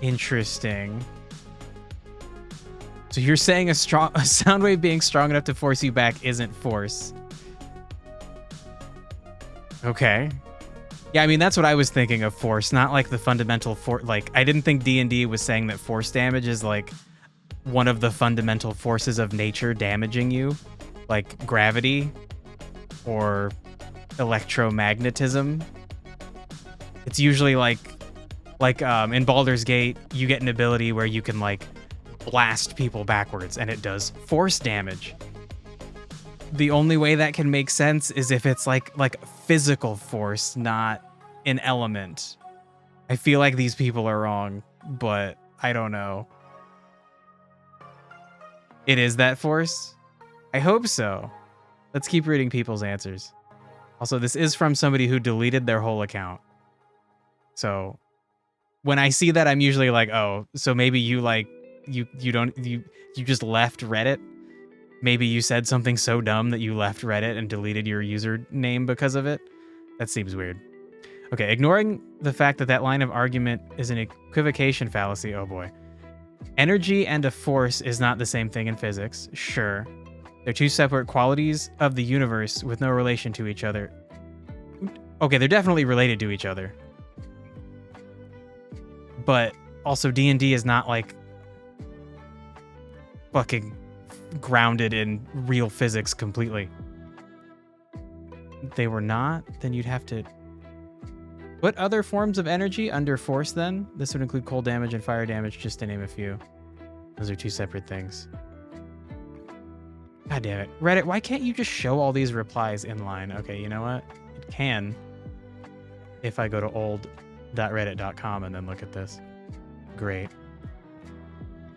A: Interesting. So you're saying a sound wave being strong enough to force you back isn't force. Okay. Yeah, I mean, that's what I was thinking of force, not like the fundamental force. Like, I didn't think D&D was saying that force damage is like one of the fundamental forces of nature damaging you, like gravity or electromagnetism. It's usually like in Baldur's Gate, you get an ability where you can like blast people backwards and it does force damage. the only way that can make sense is if it's like physical force, not an element. I feel like these people are wrong, but I don't know. It is that force? I hope so. Let's keep reading people's answers. Also, this is from somebody who deleted their whole account. So when I see that, I'm usually like, oh, so maybe you just left Reddit. Maybe you said something so dumb that you left Reddit and deleted your username because of it. That seems weird. Okay, ignoring the fact that that line of argument is an equivocation fallacy. Oh boy. Energy and a force is not the same thing in physics. Sure. They're two separate qualities of the universe with no relation to each other. Okay, they're definitely related to each other. But also D&D is not like fucking grounded in real physics completely. They were not? Then you'd have to... What other forms of energy under force then? This would include cold damage and fire damage, just to name a few. Those are two separate things. God damn it. Reddit, why can't you just show all these replies in line? Okay, you know what? It can if I go to old.reddit.com and then look at this. Great.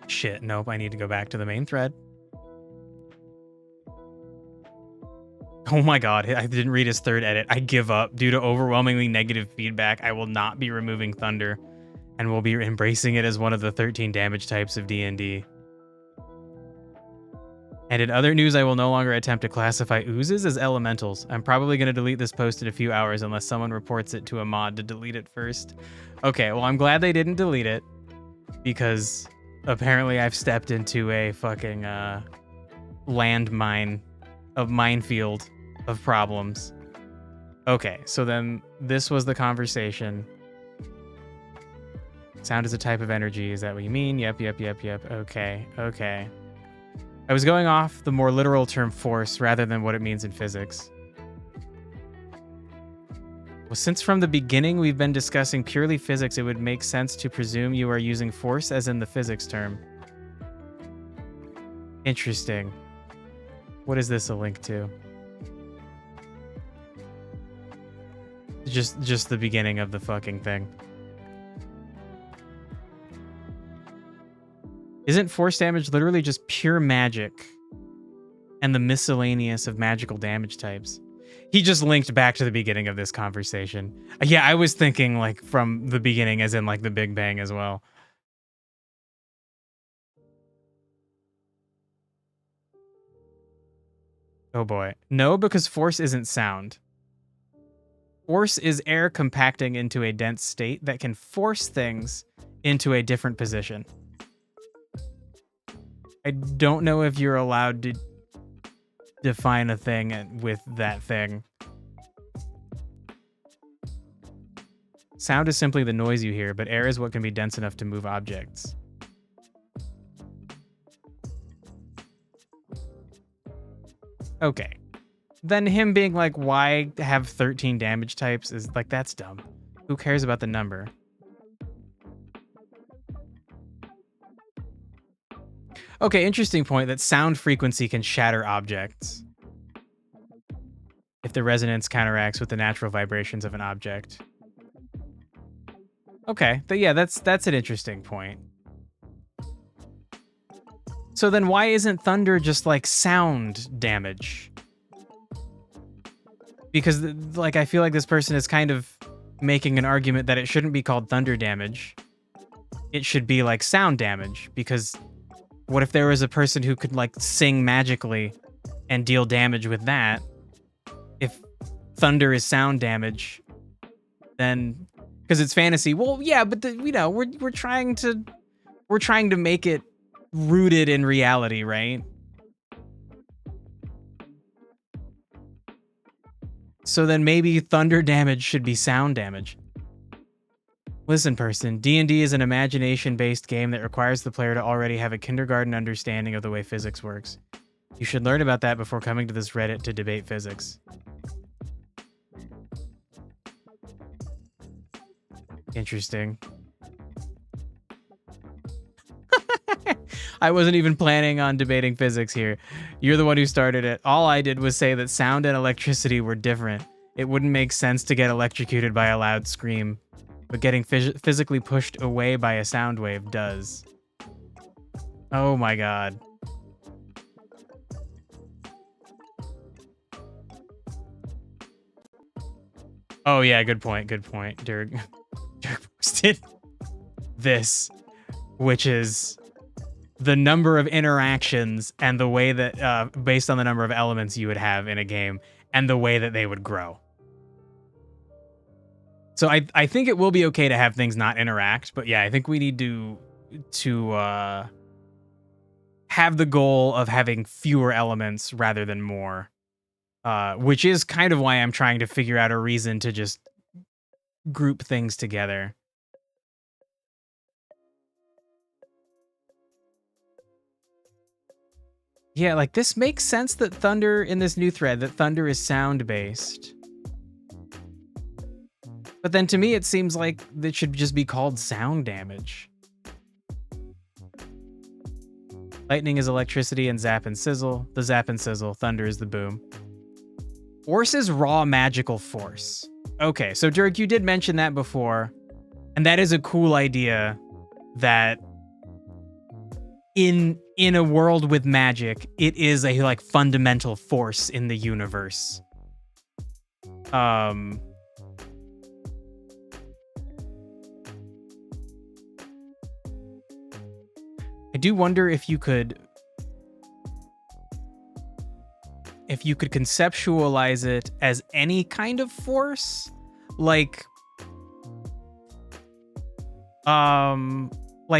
A: Shit, nope, I need to go back to the main thread. Oh my god, I didn't read his third edit. I give up. Due to overwhelmingly negative feedback, I will not be removing Thunder and will be embracing it as one of the 13 damage types of D&D. And in other news, I will no longer attempt to classify oozes as elementals. I'm probably going to delete this post in a few hours unless someone reports it to a mod to delete it first. Okay, well, I'm glad they didn't delete it because apparently I've stepped into a fucking landmine of minefield of problems. Okay, so then this was the conversation. Sound is a type of energy. Is that what you mean? Yep. Okay. I was going off the more literal term force rather than what it means in physics. Well, since from the beginning we've been discussing purely physics, it would make sense to presume you are using force as in the physics term. Interesting. What is this a link to? Just the beginning of the fucking thing. Isn't force damage literally just pure magic and the miscellaneous of magical damage types? He just linked back to the beginning of this conversation. Yeah, I was thinking like from the beginning as in like the Big Bang as well. Oh boy. No, because force isn't sound. Force is air compacting into a dense state that can force things into a different position. I don't know if you're allowed to define a thing with that thing. Sound is simply the noise you hear, but air is what can be dense enough to move objects. Okay. Then him being like, why have 13 damage types is like, that's dumb. Who cares about the number? Okay, interesting point that sound frequency can shatter objects if the resonance counteracts with the natural vibrations of an object. Okay, but yeah, that's an interesting point. So then why isn't thunder just like sound damage? Because like I feel like this person is kind of making an argument that it shouldn't be called thunder damage. It should be like sound damage, because what if there was a person who could like sing magically and deal damage with that? If thunder is sound damage, then because it's fantasy. Well, yeah, but we're trying to make it rooted in reality, right? So then maybe thunder damage should be sound damage. Listen, person, D&D is an imagination-based game that requires the player to already have a kindergarten understanding of the way physics works. You should learn about that before coming to this Reddit to debate physics. Interesting. I wasn't even planning on debating physics here. You're the one who started it. All I did was say that sound and electricity were different. It wouldn't make sense to get electrocuted by a loud scream, but getting physically pushed away by a sound wave does. Oh my god. Oh yeah, good point, good point. Dirk posted this, which is the number of interactions and the way that, based on the number of elements you would have in a game and the way that they would grow. So I think it will be okay to have things not interact, but yeah, I think we need to have the goal of having fewer elements rather than more, which is kind of why I'm trying to figure out a reason to just group things together. Yeah, like this makes sense that thunder in this new thread, that thunder is sound based. But then to me, it seems like it should just be called sound damage. Lightning is electricity and zap and sizzle. The zap and sizzle, thunder is the boom. Force is raw magical force. Okay, so Dirk, you did mention that before. And that is a cool idea that in a world with magic, it is a like fundamental force in the universe. I do wonder if you could conceptualize it as any kind of force, like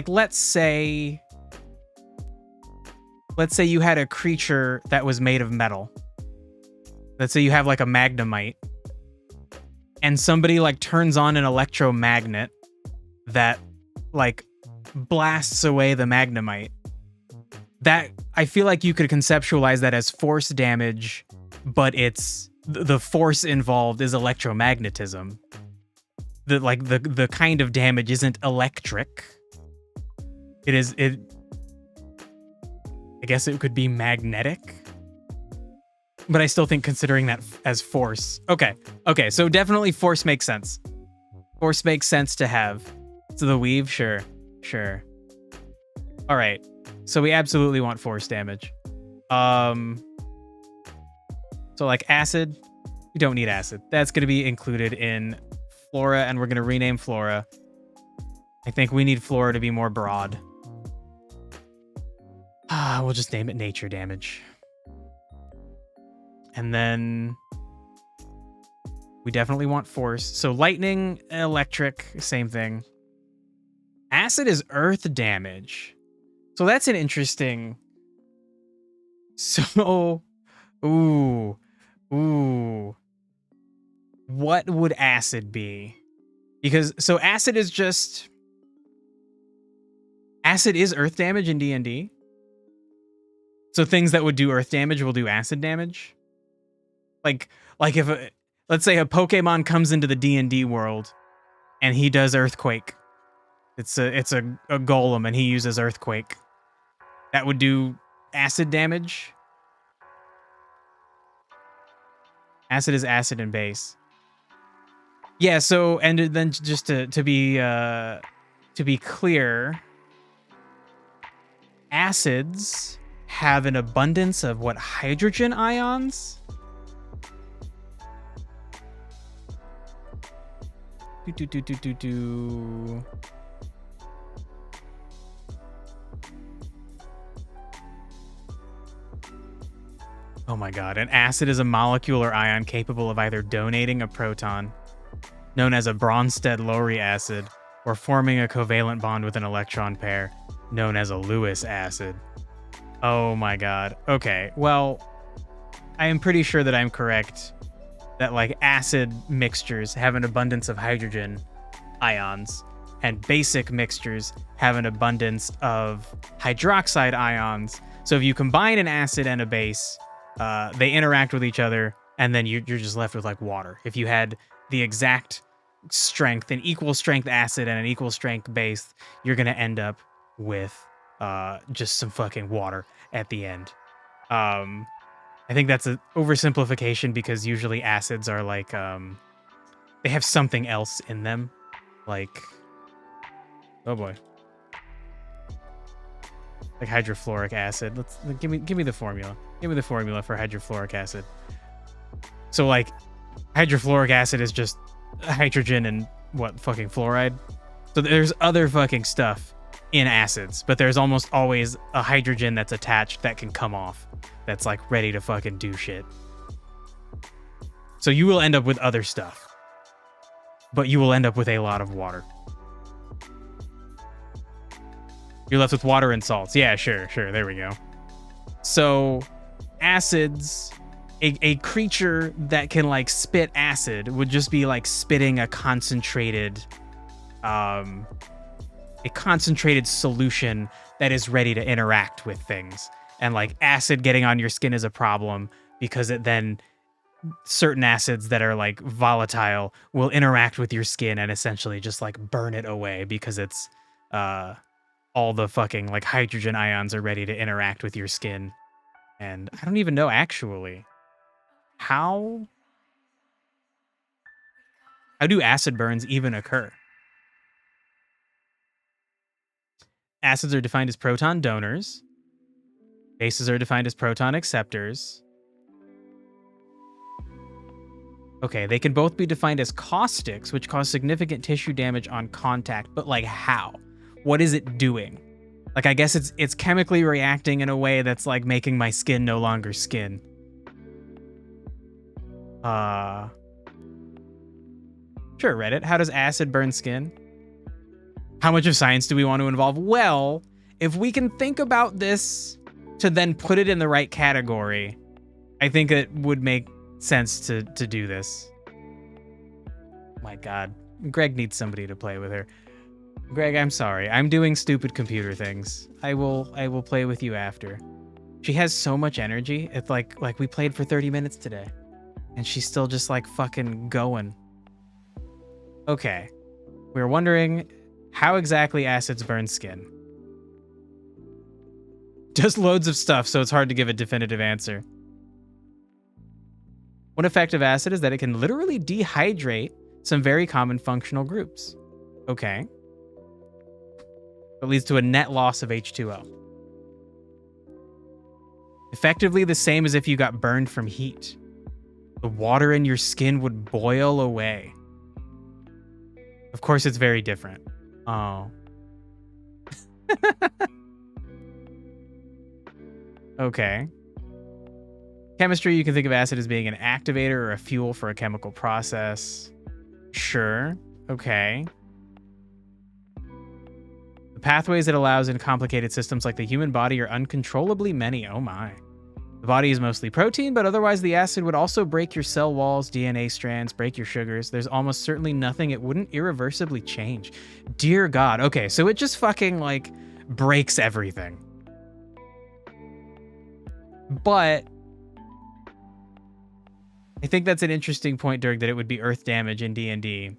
A: let's say you had a creature that was made of metal. Let's say you have like a magnemite, and somebody like turns on an electromagnet that like blasts away the magnemite. That I feel like you could conceptualize that as force damage, but it's the force involved is electromagnetism. The kind of damage isn't electric. I guess it could be magnetic, but I still think considering that as force. Okay, so definitely force makes sense. Force makes sense to have. So the weave, sure. All right, so we absolutely want force damage. So like acid, we don't need acid. That's going to be included in flora, and we're going to rename flora. I think we need flora to be more broad. We'll just name it nature damage. And then we definitely want force. So lightning, electric, same thing. Acid is earth damage. So that's an interesting... So... Ooh. What would acid be? Because, so acid is just... Acid is earth damage in D&D. So things that would do earth damage will do acid damage. Like if let's say a Pokemon comes into the D&D world and he does earthquake. It's a golem and he uses earthquake. That would do acid damage. Acid is acid and base. Yeah, so and then just to be clear, acids have an abundance of what, hydrogen ions? Oh my god, an acid is a molecular ion capable of either donating a proton, known as a Bronsted-Lowry acid, or forming a covalent bond with an electron pair, known as a Lewis acid. Oh my god. Okay, well, I am pretty sure that I'm correct that like acid mixtures have an abundance of hydrogen ions, and basic mixtures have an abundance of hydroxide ions. So if you combine an acid and a base, they interact with each other, and then you're just left with like water. If you had the exact strength, an equal strength acid and an equal strength base, you're going to end up with just some fucking water at the end. I think that's an oversimplification because usually acids are like they have something else in them, like, oh boy, like hydrofluoric acid. Give me the formula. Give me the formula for hydrofluoric acid. So like hydrofluoric acid is just hydrogen and what, fucking fluoride. So there's other fucking stuff in acids, but there's almost always a hydrogen that's attached that can come off, that's like ready to fucking do shit. So you will end up with other stuff, but you will end up with a lot of water. You're left with water and salts. Yeah, sure. There we go. So acids, a creature that can like spit acid would just be like spitting a concentrated solution that is ready to interact with things. And like acid getting on your skin is a problem because it then certain acids that are like volatile will interact with your skin and essentially just like burn it away because it's all the fucking like hydrogen ions are ready to interact with your skin. And I don't even know actually how do acid burns even occur? Acids are defined as proton donors. Bases are defined as proton acceptors. Okay, they can both be defined as caustics, which cause significant tissue damage on contact, but like how? What is it doing? Like, I guess it's chemically reacting in a way that's like making my skin no longer skin. Sure, Reddit. How does acid burn skin? How much of science do we want to involve? Well, if we can think about this to then put it in the right category, I think it would make sense to do this. My God, Greg needs somebody to play with her. Greg, I'm sorry. I'm doing stupid computer things. I will play with you after. She has so much energy. It's like we played for 30 minutes today, and she's still just like fucking going. Okay, we're wondering how exactly acids burn skin. Just loads of stuff, so it's hard to give a definitive answer. One effect of acid is that it can literally dehydrate some very common functional groups. Okay. It leads to a net loss of H2O. Effectively the same as if you got burned from heat. The water in your skin would boil away. Of course, it's very different. Oh. Okay. Chemistry, you can think of acid as being an activator or a fuel for a chemical process. Sure. Okay. The pathways it allows in complicated systems like the human body are uncontrollably many. Oh my. The body is mostly protein, but otherwise the acid would also break your cell walls, DNA strands, break your sugars. There's almost certainly nothing it wouldn't irreversibly change. Dear God. Okay, so it just fucking like breaks everything. But I think that's an interesting point, Dirk, that it would be earth damage in D&D.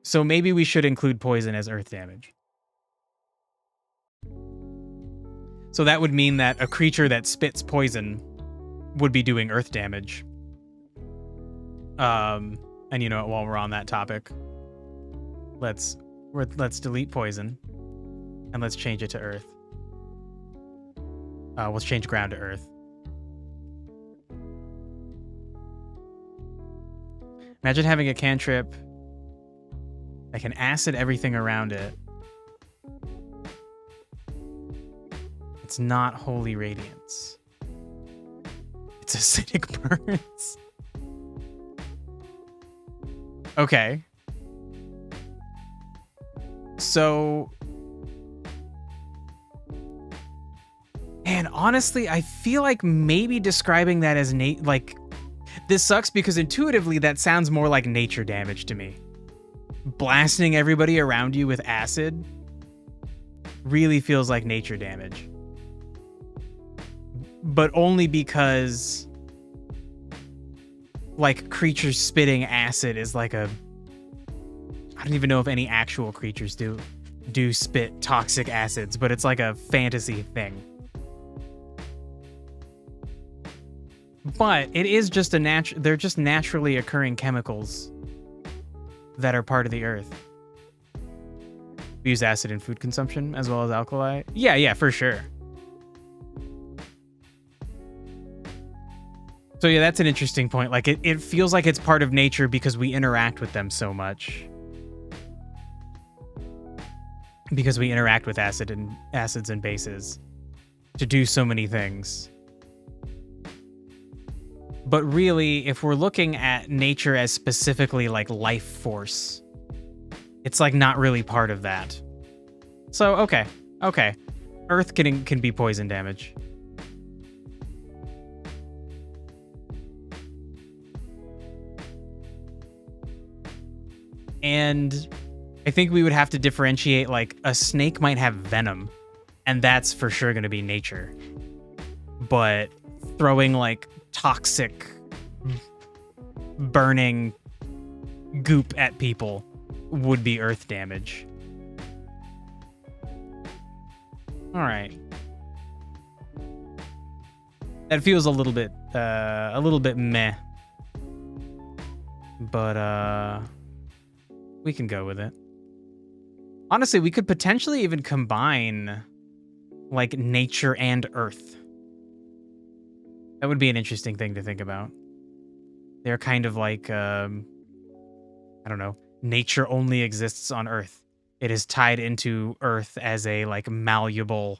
A: So maybe we should include poison as earth damage. So that would mean that a creature that spits poison would be doing earth damage. And you know what, while we're on that topic, let's delete poison and let's change it to earth. Let's change ground to earth. Imagine having a cantrip that can acid everything around it. It's not holy radiance. It's acidic burns. Okay. So, man, honestly, I feel like maybe describing that as like, this sucks because intuitively that sounds more like nature damage to me. Blasting everybody around you with acid really feels like nature damage. But only because like creatures spitting acid is like a... I don't even know if any actual creatures do. do spit toxic acids, but it's like a fantasy thing. But it is just they're just naturally occurring chemicals that are part of the earth. We use acid in food consumption as well as alkali. Yeah, for sure. So yeah, that's an interesting point. Like it feels like it's part of nature because we interact with them so much. Because we interact with acids and bases to do so many things. But really, if we're looking at nature as specifically like life force, it's like not really part of that. So okay. Earth can be poison damage. And I think we would have to differentiate, like, a snake might have venom, and that's for sure going to be nature. But throwing, like, toxic, burning goop at people would be earth damage. All right. That feels a little bit meh. But, we can go with it. Honestly, we could potentially even combine, like, nature and earth. That would be an interesting thing to think about. They're kind of like, I don't know, nature only exists on earth. It is tied into earth as a, like, malleable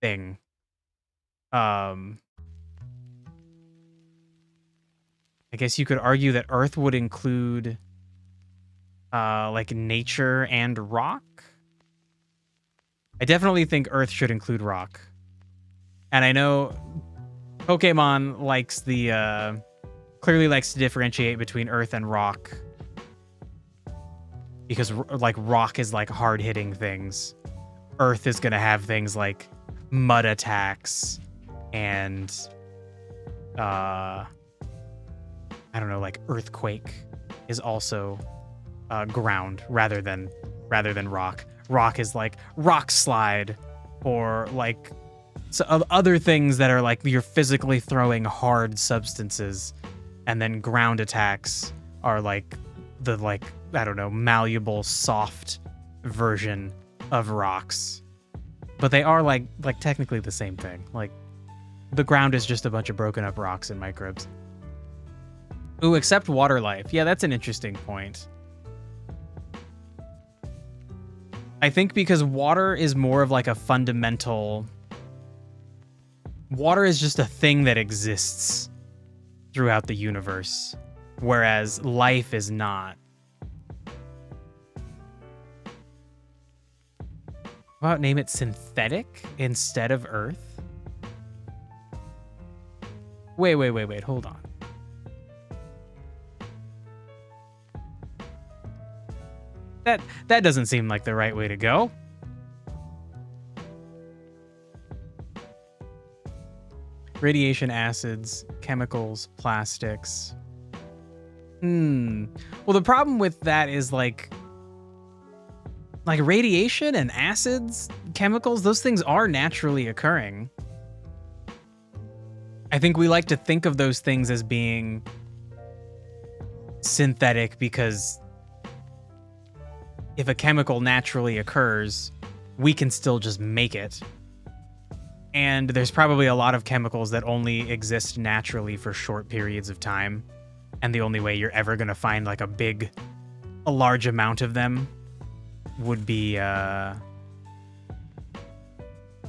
A: thing. I guess you could argue that earth would include like nature and rock. I definitely think earth should include rock. And I know Pokemon likes clearly likes to differentiate between earth and rock. Because like rock is like hard-hitting things. Earth is going to have things like mud attacks and I don't know, like earthquake is also ground rather than rock. Rock is like rock slide or like other things that are like you're physically throwing hard substances, and then ground attacks are like the I don't know, malleable soft version of rocks. But they are like technically the same thing. Like the ground is just a bunch of broken up rocks and microbes. Ooh, except water life. Yeah, that's an interesting point. I think because water is more of like a fundamental... Water is just a thing that exists throughout the universe, whereas life is not. How about name it synthetic instead of Earth? Wait, hold on. That doesn't seem like the right way to go. Radiation, acids, chemicals, plastics. Well, the problem with that is like radiation and acids, chemicals, those things are naturally occurring. I think we like to think of those things as being synthetic because if a chemical naturally occurs, we can still just make it. And there's probably a lot of chemicals that only exist naturally for short periods of time. And the only way you're ever going to find like a large amount of them would be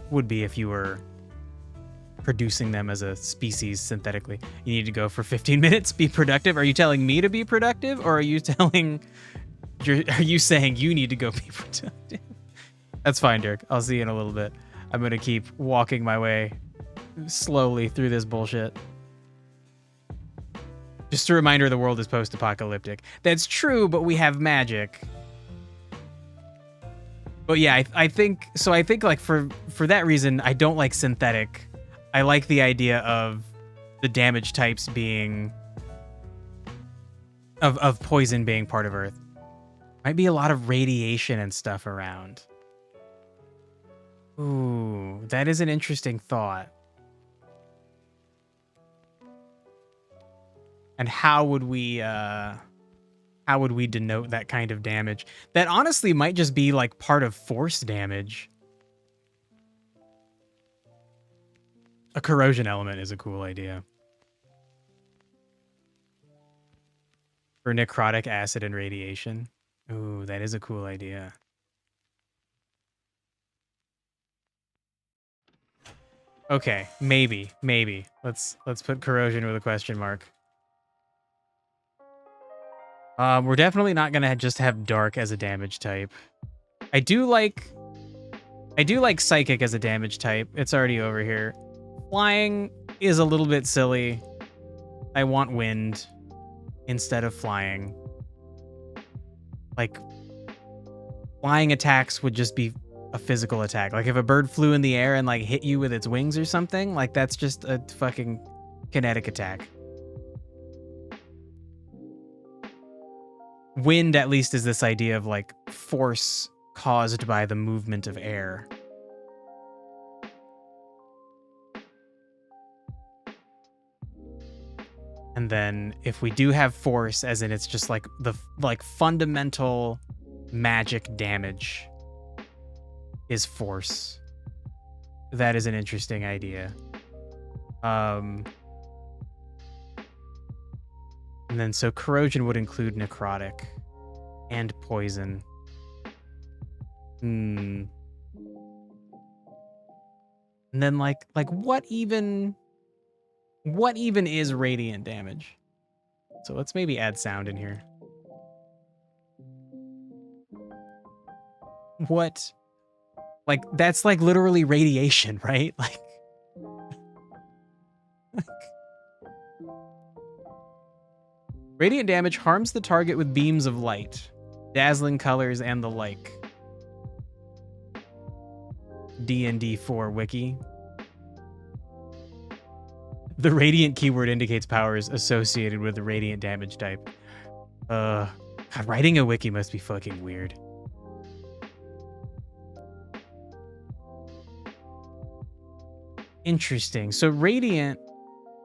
A: if you were producing them as a species synthetically. You need to go for 15 minutes, be productive. Are you telling me to be productive, or are you saying you need to go be productive? That's fine, Dirk. I'll see you in a little bit. I'm going to keep walking my way slowly through this bullshit. Just a reminder, the world is post-apocalyptic. That's true, but we have magic. But yeah, I think like for that reason, I don't like synthetic. I like the idea of the damage types being of poison being part of Earth. Might be a lot of radiation and stuff around. Ooh, that is an interesting thought. And how would we denote that kind of damage? That honestly might just be like part of force damage. A corrosion element is a cool idea. For necrotic acid and radiation. Ooh, that is a cool idea. Okay, maybe. Let's put corrosion with a question mark. We're definitely not gonna just have dark as a damage type. I do like psychic as a damage type. It's already over here. Flying is a little bit silly. I want wind instead of flying. Like, flying attacks would just be a physical attack. Like, if a bird flew in the air and, like, hit you with its wings or something, like, that's just a fucking kinetic attack. Wind, at least, is this idea of, like, force caused by the movement of air. And then if we do have force, as in it's just like the fundamental magic damage is force. That is an interesting idea. And then so corrosion would include necrotic and poison. And then like what even is radiant damage? So let's maybe add sound in here. What? Like, that's like literally radiation, right? Like radiant damage harms the target with beams of light, dazzling colors, and the like. D&D 4 wiki. The radiant keyword indicates powers associated with the radiant damage type. God, writing a wiki must be fucking weird. Interesting. So radiant,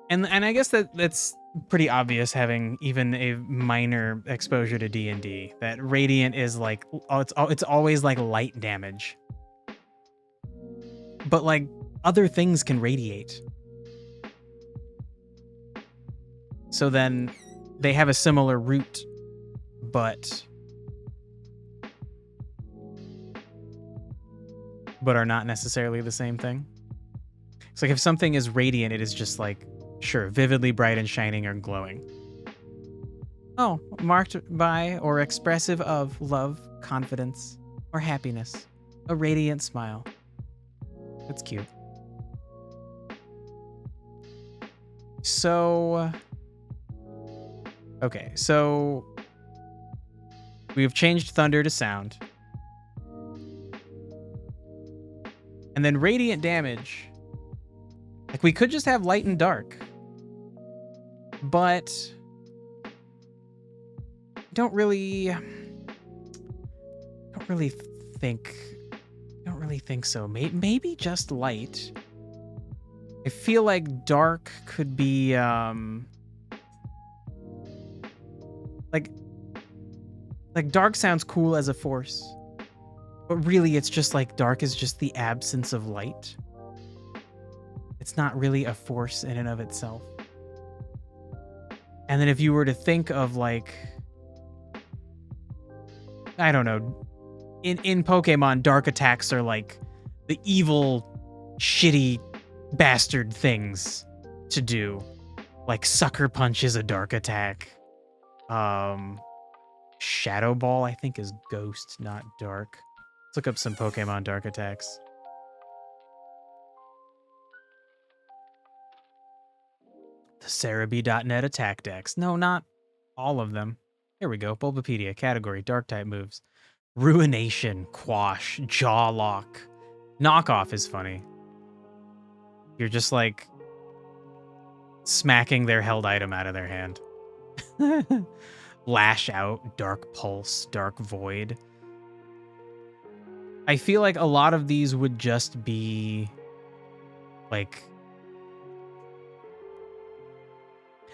A: and I guess that's pretty obvious having even a minor exposure to D&D, that radiant is like, it's always like light damage. But like other things can radiate. So then they have a similar root, but are not necessarily the same thing. It's like if something is radiant, it is just like, sure, vividly bright and shining or glowing. Oh, marked by or expressive of love, confidence, or happiness. A radiant smile. That's cute. So... okay, so we've changed thunder to sound. And then radiant damage. Like, we could just have light and dark. But I don't really think so. Maybe just light. I feel like dark could be like dark sounds cool as a force, but really it's just like dark is just the absence of light. It's not really a force in and of itself. And then if you were to think of like, I don't know, in Pokemon, dark attacks are like the evil, shitty bastard things to do. Like Sucker Punch is a dark attack. Shadow Ball, I think, is ghost, not dark. Let's look up some Pokemon dark attacks. The Cerebi.net attack decks. No, not all of them. Here we go. Bulbapedia, category, dark type moves. Ruination, Quash, Jaw Lock. Knockoff is funny. You're just like smacking their held item out of their hand. lash out, dark pulse, dark void. I feel like a lot of these would just be like,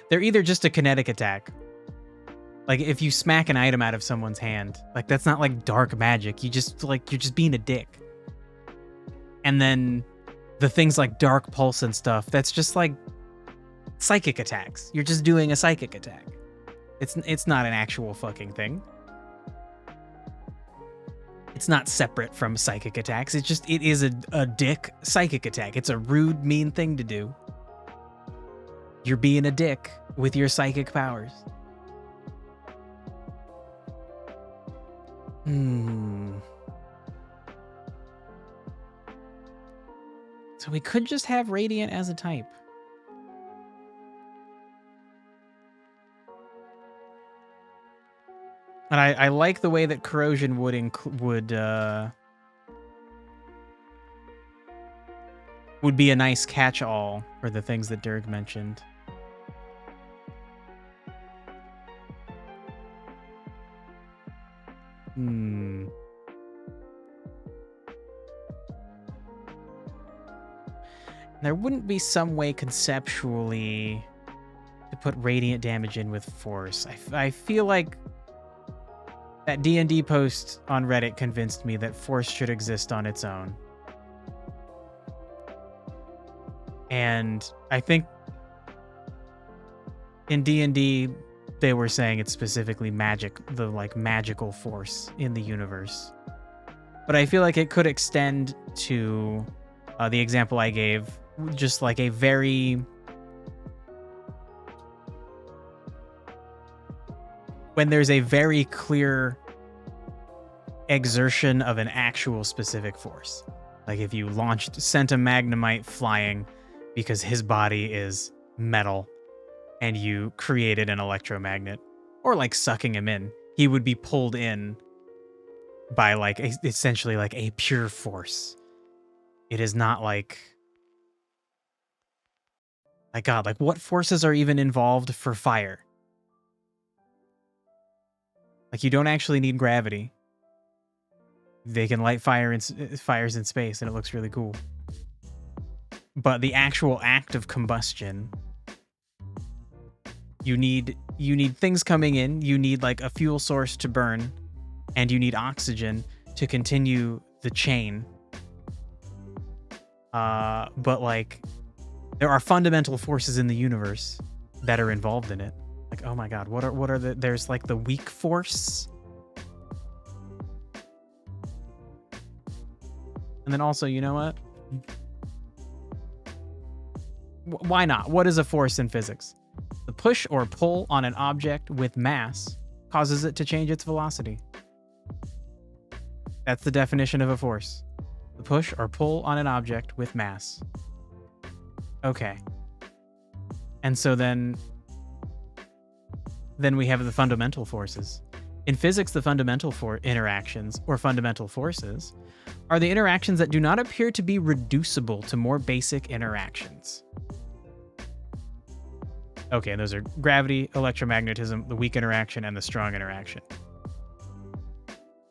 A: they're either just a kinetic attack. Like if you smack an item out of someone's hand, like that's not like dark magic. You just like, you're just being a dick. And then the things like dark pulse and stuff, that's just like psychic attacks. You're just doing a psychic attack. It's not an actual fucking thing. It's not separate from psychic attacks. It is a dick psychic attack. It's a rude, mean thing to do. You're being a dick with your psychic powers. So we could just have Radiant as a type. And I like the way that Corrosion would be a nice catch-all for the things that Dirk mentioned. There wouldn't be some way conceptually to put Radiant damage in with Force. I feel like that D&D post on Reddit convinced me that Force should exist on its own. And I think in D&D, they were saying it's specifically magic, the like magical force in the universe. But I feel like it could extend to the example I gave, just like a very... when there's a very clear exertion of an actual specific force. Like if you sent a Magnemite flying because his body is metal and you created an electromagnet, or like sucking him in, he would be pulled in by like essentially like a pure force. It is not like... my God, like what forces are even involved for fire? Like you don't actually need gravity. They can light fires in space and it looks really cool. But the actual act of combustion, you need things coming in, you need like a fuel source to burn, and you need oxygen to continue the chain. But like there are fundamental forces in the universe that are involved in it. Like, oh my God, what are there's like the weak force. And then also, you know what? Why not? What is a force in physics? The push or pull on an object with mass causes it to change its velocity. That's the definition of a force. The push or pull on an object with mass. Okay. And so then we have the fundamental forces. In physics, the fundamental interactions, or fundamental forces, are the interactions that do not appear to be reducible to more basic interactions. Okay, those are gravity, electromagnetism, the weak interaction, and the strong interaction.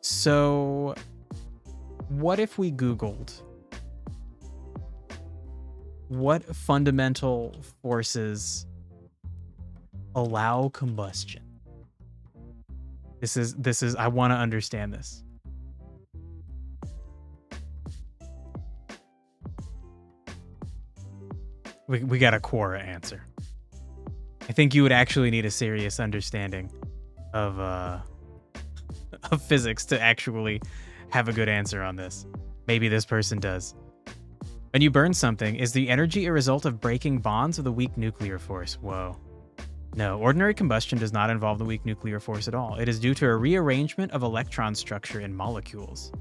A: So, what if we Googled what fundamental forces allow combustion? This is I want to understand this. We got a Quora answer. I think you would actually need a serious understanding of physics to actually have a good answer on this. Maybe this person does. When you burn something, is the energy a result of breaking bonds with a weak nuclear force? Whoa. No, ordinary combustion does not involve the weak nuclear force at all. It is due to a rearrangement of electron structure in molecules.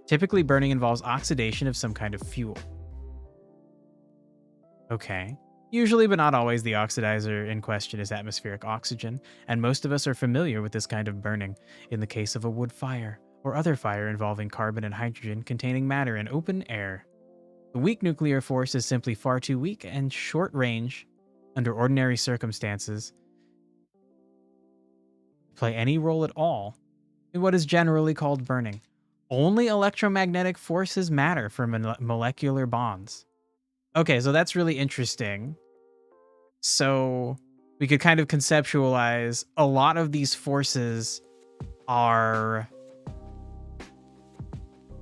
A: Typically, burning involves oxidation of some kind of fuel. Okay. Usually, but not always, the oxidizer in question is atmospheric oxygen, and most of us are familiar with this kind of burning in the case of a wood fire, or other fire involving carbon and hydrogen containing matter in open air. The weak nuclear force is simply far too weak and short range under ordinary circumstances. play any role at all in what is generally called burning. Only electromagnetic forces matter for molecular bonds. Okay, so that's really interesting. So we could kind of conceptualize a lot of these forces are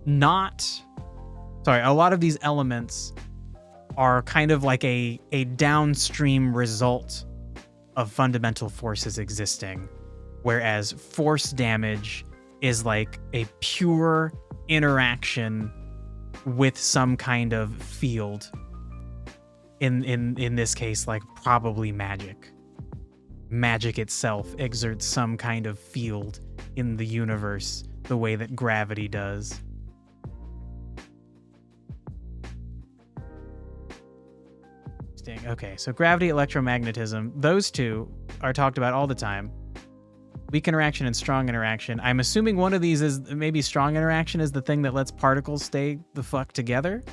A: a lot of these elements are kind of like a downstream result of fundamental forces existing, whereas force damage is like a pure interaction with some kind of field. In this case, like probably magic. Magic itself exerts some kind of field in the universe the way that gravity does. Okay, so gravity, electromagnetism, those two are talked about all the time. Weak interaction and strong interaction. I'm assuming one of these is maybe strong interaction is the thing that lets particles stay the fuck together.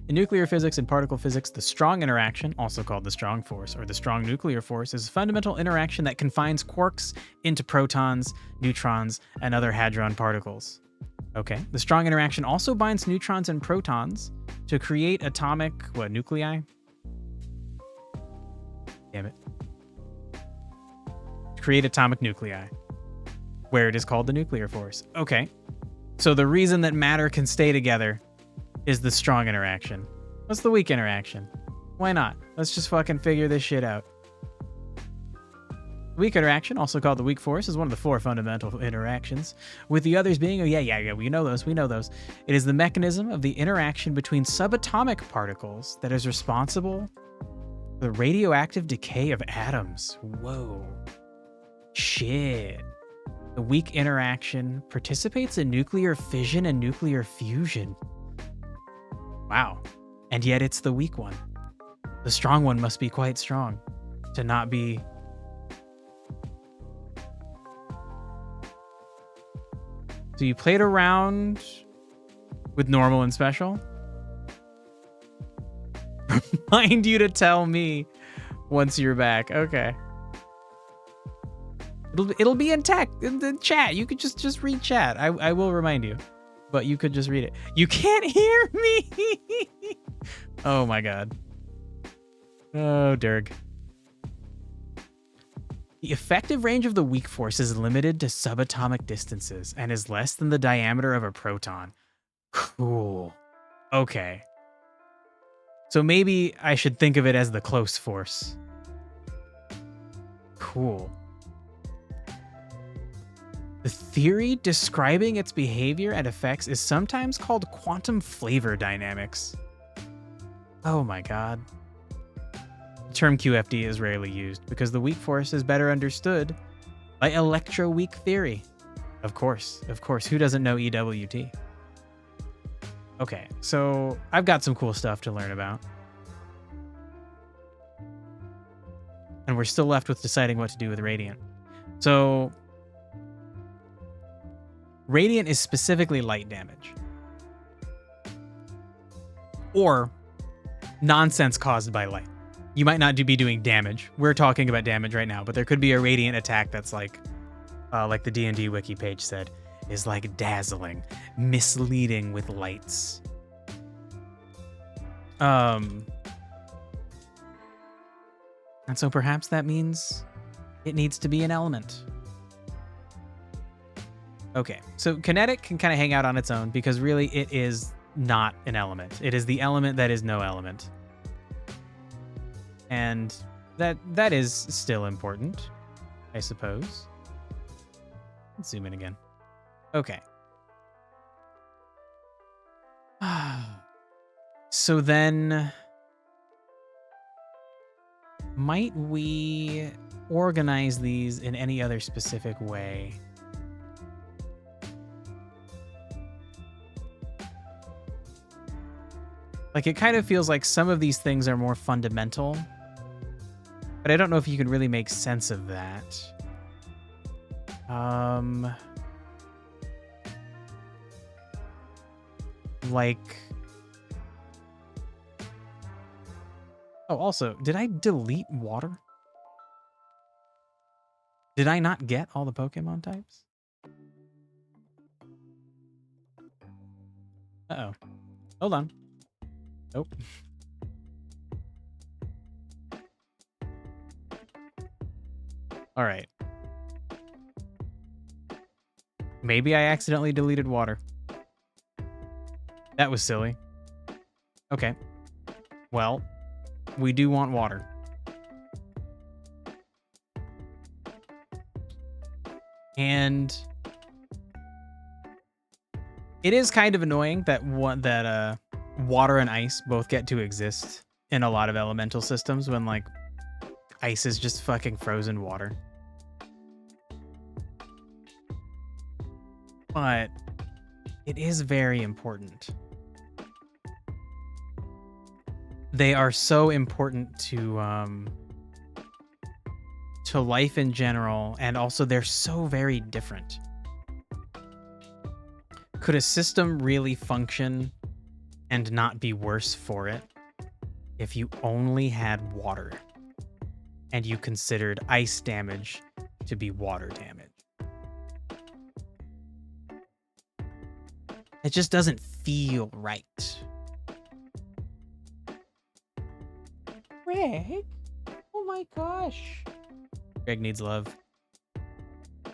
A: In nuclear physics and particle physics, the strong interaction, also called the strong force or the strong nuclear force, is a fundamental interaction that confines quarks into protons, neutrons, and other hadron particles. Okay, the strong interaction also binds neutrons and protons to create atomic, nuclei? Damn it. To create atomic nuclei, where it is called the nuclear force. Okay, so the reason that matter can stay together is the strong interaction. What's the weak interaction? Why not? Let's just fucking figure this shit out. Weak interaction, also called the weak force, is one of the 4 fundamental interactions, with the others being, we know those. It is the mechanism of the interaction between subatomic particles that is responsible for the radioactive decay of atoms. Whoa. Shit. The weak interaction participates in nuclear fission and nuclear fusion. Wow. And yet it's the weak one. The strong one must be quite strong to not be... So you played around with normal and special? Remind you to tell me once you're back. Okay. It'll be in the chat. You could just read chat. I will remind you, but you could just read it. You can't hear me. Oh my god. Oh, Derg. The effective range of the weak force is limited to subatomic distances and is less than the diameter of a proton. Cool. Okay. So maybe I should think of it as the close force. Cool. The theory describing its behavior and effects is sometimes called quantum flavor dynamics. Oh my god. The term QFD is rarely used because the weak force is better understood by electroweak theory. Of course, who doesn't know EWT? Okay, so I've got some cool stuff to learn about. And we're still left with deciding what to do with radiant. So, radiant is specifically light damage. Or nonsense caused by light. You might not be doing damage. We're talking about damage right now, but there could be a radiant attack that's like the D&D wiki page said, is like dazzling, misleading with lights. And so perhaps that means it needs to be an element. Okay, so kinetic can kind of hang out on its own because really it is not an element. It is the element that is no element. And that is still important, I suppose. Let's zoom in again. Okay. So then, might we organize these in any other specific way? Like, it kind of feels like some of these things are more fundamental, but I don't know if you can really make sense of that. Like... Oh, also, did I delete water? Did I not get all the Pokemon types? Uh-oh. Hold on. Nope. All right. Maybe I accidentally deleted water. That was silly. Okay. Well, we do want water. And it is kind of annoying that water and ice both get to exist in a lot of elemental systems when like ice is just fucking frozen water. But it is very important. They are so important to life in general, and also they're so very different. Could a system really function and not be worse for it if you only had water and you considered ice damage to be water damage? It just doesn't feel right. Greg? Oh my gosh. Greg needs love.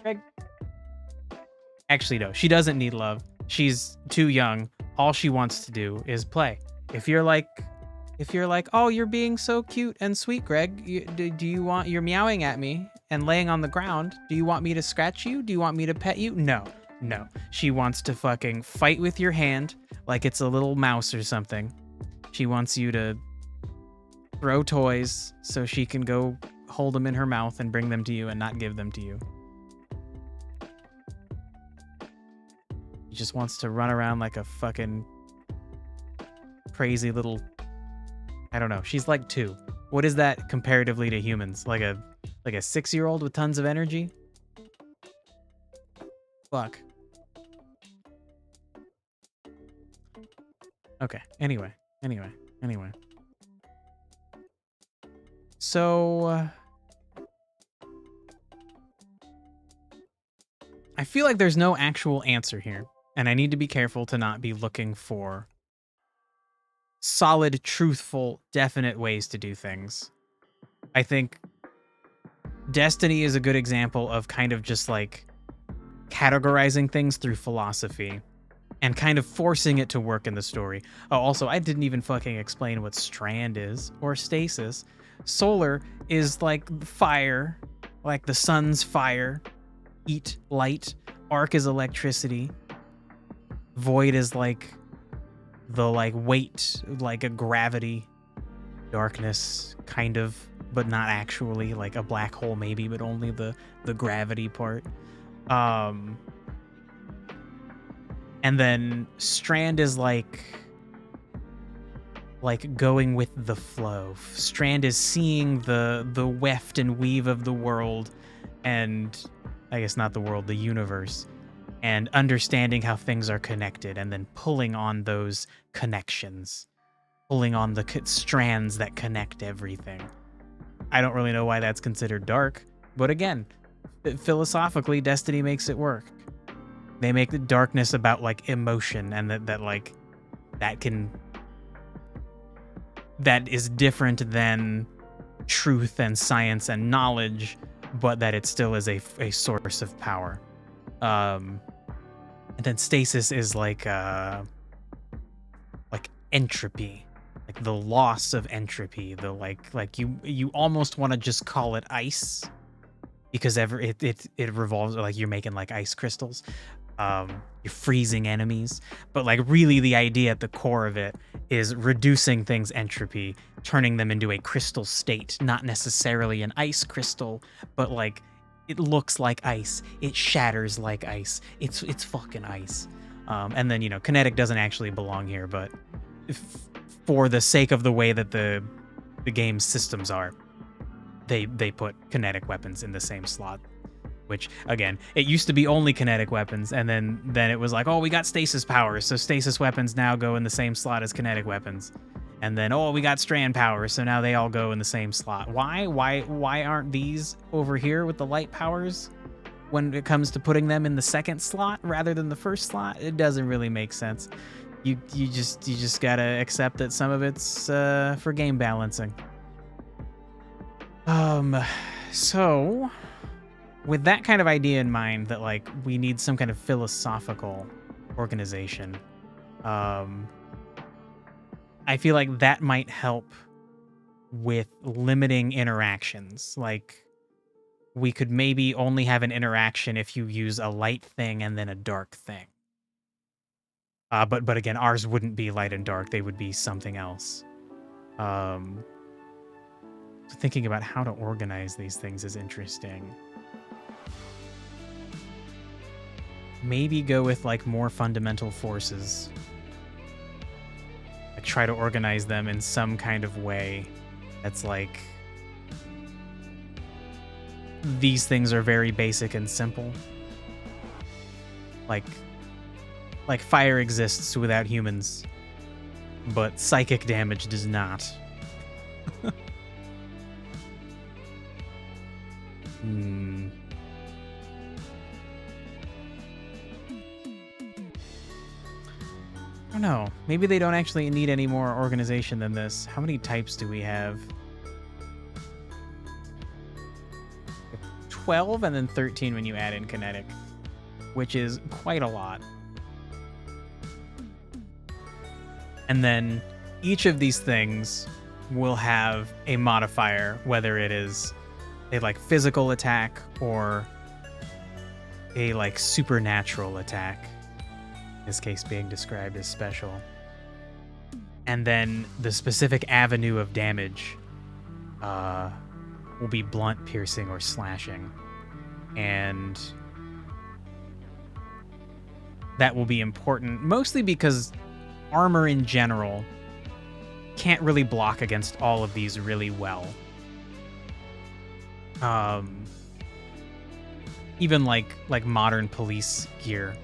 A: Greg. Actually, no, she doesn't need love. She's too young. All she wants to do is play. If you're like, oh, you're being so cute and sweet, Greg. You're meowing at me and laying on the ground. Do you want me to scratch you? Do you want me to pet you? No. She wants to fucking fight with your hand like it's a little mouse or something. She wants you to throw toys so she can go hold them in her mouth and bring them to you and not give them to you. She just wants to run around like a fucking crazy little, I don't know. She's like 2. What is that comparatively to humans? Like a 6-year-old with tons of energy? Fuck. Okay, anyway. So, I feel like there's no actual answer here, and I need to be careful to not be looking for solid, truthful, definite ways to do things. I think Destiny is a good example of kind of just like categorizing things through philosophy and kind of forcing it to work in the story. Oh, also, I didn't even fucking explain what strand is or stasis. Solar is like fire, like the sun's fire. Heat, light. Arc is electricity. Void is like the like weight, like a gravity. Darkness, kind of, but not actually. Like a black hole maybe, but only the gravity part. And then strand is like going with the flow. Strand is seeing the weft and weave of the world, and I guess not the world, the universe, and understanding how things are connected, and then pulling on those connections, pulling on the strands that connect everything. I don't really know why that's considered dark, but again, philosophically, Destiny makes it work. They make the darkness about like emotion, and that is different than truth and science and knowledge, but that it still is a source of power. And then stasis is like entropy, like the loss of entropy. The like you almost want to just call it ice, because it revolves, like you're making like ice crystals. You're freezing enemies, but like really the idea at the core of it is reducing things entropy, turning them into a crystal state, not necessarily an ice crystal, but like it looks like ice, it shatters like ice, it's fucking ice. And then, you know, kinetic doesn't actually belong here, but for the sake of the way that the game's systems are, they put kinetic weapons in the same slot. Which, again, it used to be only kinetic weapons, and then it was like, oh, we got stasis powers, so stasis weapons now go in the same slot as kinetic weapons. And then, oh, we got strand powers, so now they all go in the same slot. Why aren't these over here with the light powers when it comes to putting them in the second slot rather than the first slot? It doesn't really make sense. You just gotta accept that some of it's for game balancing. So with that kind of idea in mind, that like we need some kind of philosophical organization, I feel like that might help with limiting interactions. Like, we could maybe only have an interaction if you use a light thing and then a dark thing. But again, ours wouldn't be light and dark. They would be something else. So thinking about how to organize these things is interesting. Maybe go with like more fundamental forces. Like try to organize them in some kind of way that's like, these things are very basic and simple. Like fire exists without humans, but psychic damage does not. I don't know. Maybe they don't actually need any more organization than this. How many types do we have? 12 and then 13 when you add in kinetic, which is quite a lot. And then each of these things will have a modifier, whether it is a like physical attack or a like supernatural attack. In this case being described as special. And then the specific avenue of damage will be blunt, piercing, or slashing. And that will be important, mostly because armor in general can't really block against all of these really well. Even like modern police gear,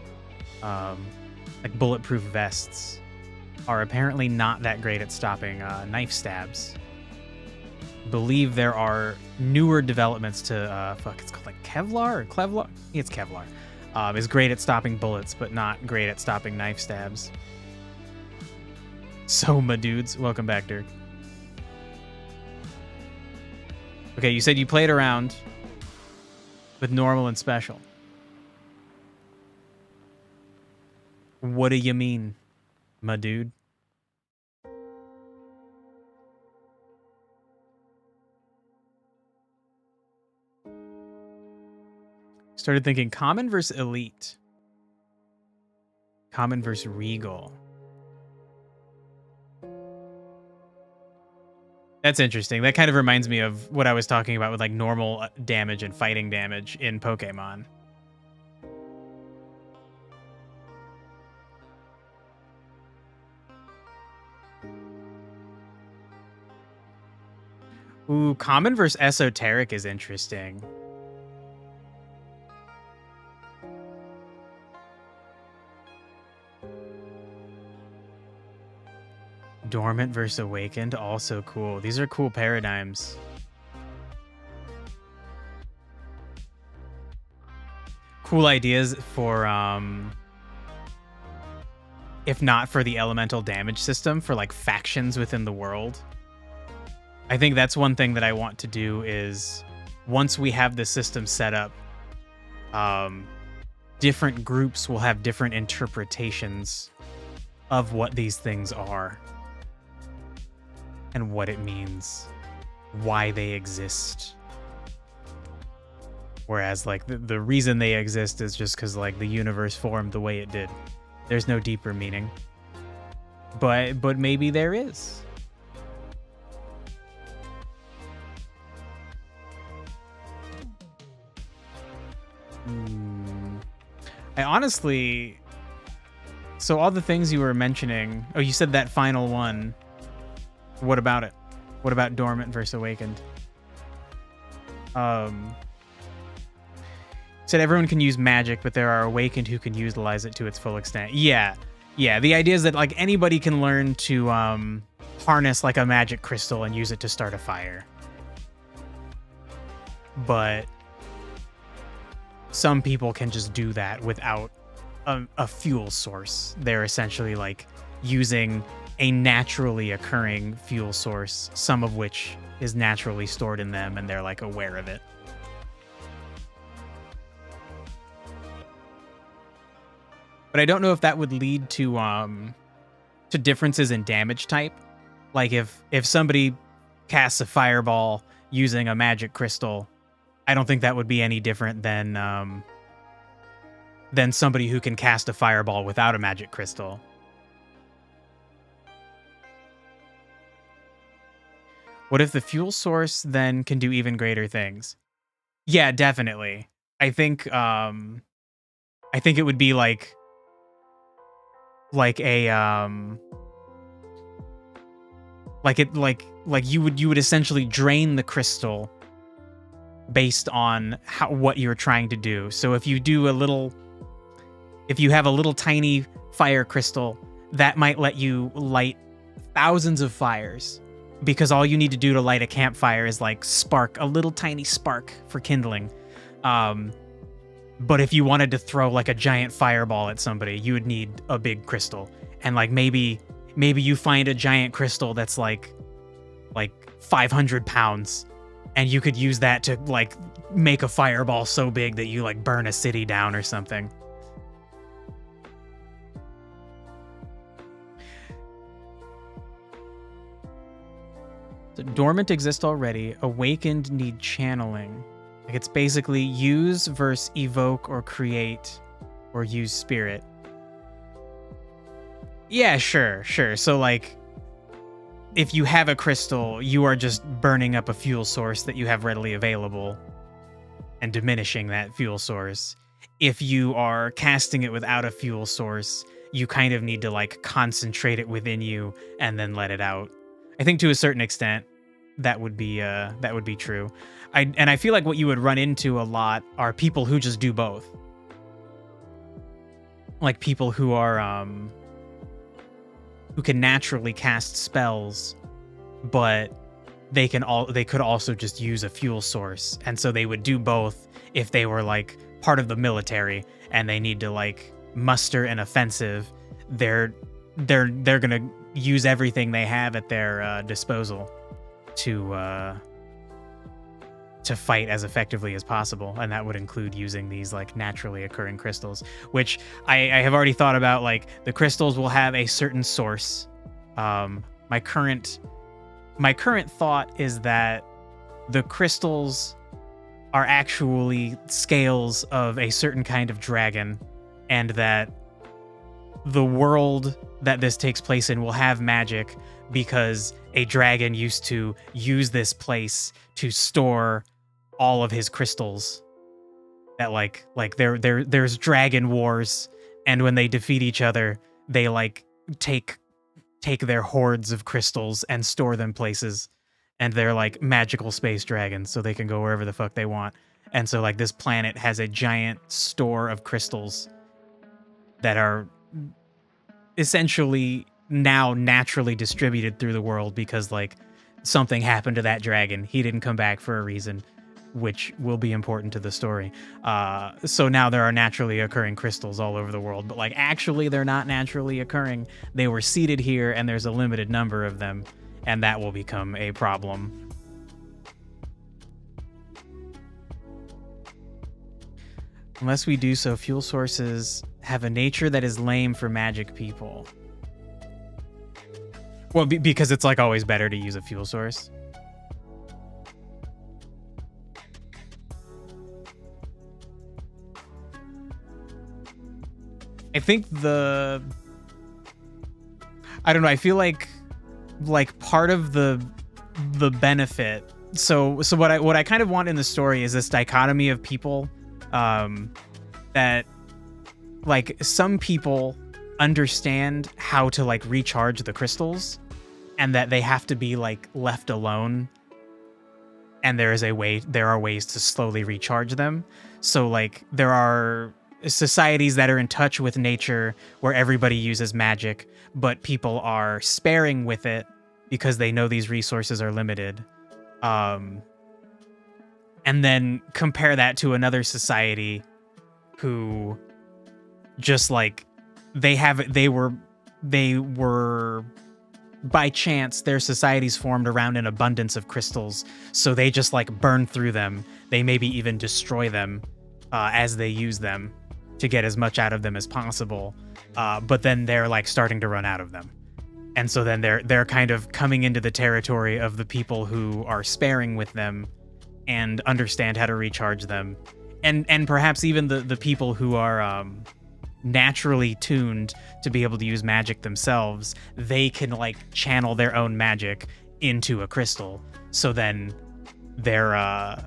A: like bulletproof vests, are apparently not that great at stopping knife stabs. Believe there are newer developments to it's called like Kevlar or Clevlar. It's Kevlar. Is great at stopping bullets, but not great at stopping knife stabs. So, my dudes, welcome back, Dirk. Okay, you said you played around with normal and special. What do you mean, my dude? Started thinking common versus elite. Common versus regal. That's interesting. That kind of reminds me of what I was talking about with like normal damage and fighting damage in Pokemon. Ooh, common versus esoteric is interesting. Dormant versus awakened, also cool. These are cool paradigms. Cool ideas for, if not for the elemental damage system, for like factions within the world. I think that's one thing that I want to do is, once we have the system set up, different groups will have different interpretations of what these things are. And what it means, why they exist. Whereas, like, the reason they exist is just because, like, the universe formed the way it did. There's no deeper meaning. But maybe there is. I honestly... So all the things you were mentioning... Oh, you said that final one... What about it? What about dormant versus awakened? Said everyone can use magic, but there are awakened who can utilize it to its full extent. Yeah, Yeah, the idea is that like anybody can learn to harness like a magic crystal and use it to start a fire. But some people can just do that without a fuel source. They're essentially like using a naturally occurring fuel source, some of which is naturally stored in them, and they're like aware of it. But I don't know if that would lead to differences in damage type. Like if somebody casts a fireball using a magic crystal, I don't think that would be any different than somebody who can cast a fireball without a magic crystal. What if the fuel source then can do even greater things? Yeah, definitely. I think it would be like a like you would essentially drain the crystal based on what you're trying to do. So if you have a little tiny fire crystal, that might let you light thousands of fires, because all you need to do to light a campfire is like spark a little tiny spark for kindling. But if you wanted to throw like a giant fireball at somebody, you would need a big crystal. And like maybe you find a giant crystal that's like 500 pounds, and you could use that to like make a fireball so big that you like burn a city down or something. So dormant exist already. Awakened need channeling. Like it's basically use versus evoke or create or use spirit. Yeah, sure. So like if you have a crystal, you are just burning up a fuel source that you have readily available and diminishing that fuel source. If you are casting it without a fuel source, you kind of need to like concentrate it within you and then let it out. I think to a certain extent that would be true. I feel like what you would run into a lot are people who just do both. Like people who are who can naturally cast spells, but they could also just use a fuel source. And so they would do both if they were like part of the military and they need to like muster an offensive. They're gonna use everything they have at their disposal to fight as effectively as possible, and that would include using these like naturally occurring crystals, which I have already thought about. Like the crystals will have a certain source. My current thought is that the crystals are actually scales of a certain kind of dragon, and that the world that this takes place in will have magic because a dragon used to use this place to store all of his crystals. That like there's dragon wars, and when they defeat each other, they like take their hordes of crystals and store them places, and they're like magical space dragons, so they can go wherever the fuck they want. And so like this planet has a giant store of crystals that are essentially now naturally distributed through the world because like something happened to that dragon. He didn't come back for a reason, which will be important to the story. So now there are naturally occurring crystals all over the world, but like actually they're not naturally occurring. They were seeded here and there's a limited number of them, and that will become a problem. Unless we do so, fuel sources have a nature that is lame for magic people. Well, because it's like always better to use a fuel source. I think I don't know, I feel like part of the benefit. So what I kind of want in the story is this dichotomy of people, that like some people understand how to like recharge the crystals, and that they have to be like left alone, and there are ways to slowly recharge them. So like there are societies that are in touch with nature where everybody uses magic, but people are sparing with it because they know these resources are limited. And then compare that to another society who just like they were by chance, their societies formed around an abundance of crystals, so they just like burn through them. They maybe even destroy them as they use them to get as much out of them as possible. But then they're like starting to run out of them. And so then they're kind of coming into the territory of the people who are sparing with them and understand how to recharge them. And perhaps even the people who are naturally tuned to be able to use magic themselves, they can like channel their own magic into a crystal. So then they're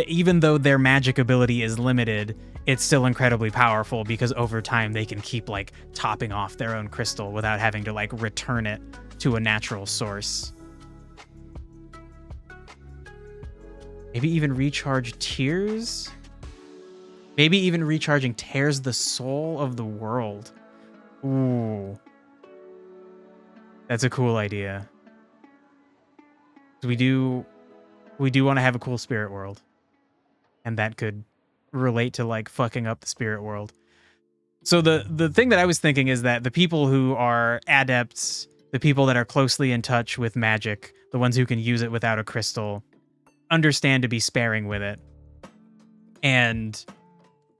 A: even though their magic ability is limited, it's still incredibly powerful because over time they can keep like topping off their own crystal without having to like return it to a natural source. Maybe even recharge tears? Maybe even recharging tears the soul of the world. Ooh. That's a cool idea. We do want to have a cool spirit world. And that could relate to like fucking up the spirit world. So the thing that I was thinking is that the people who are adepts, the people that are closely in touch with magic, the ones who can use it without a crystal, understand to be sparing with it. And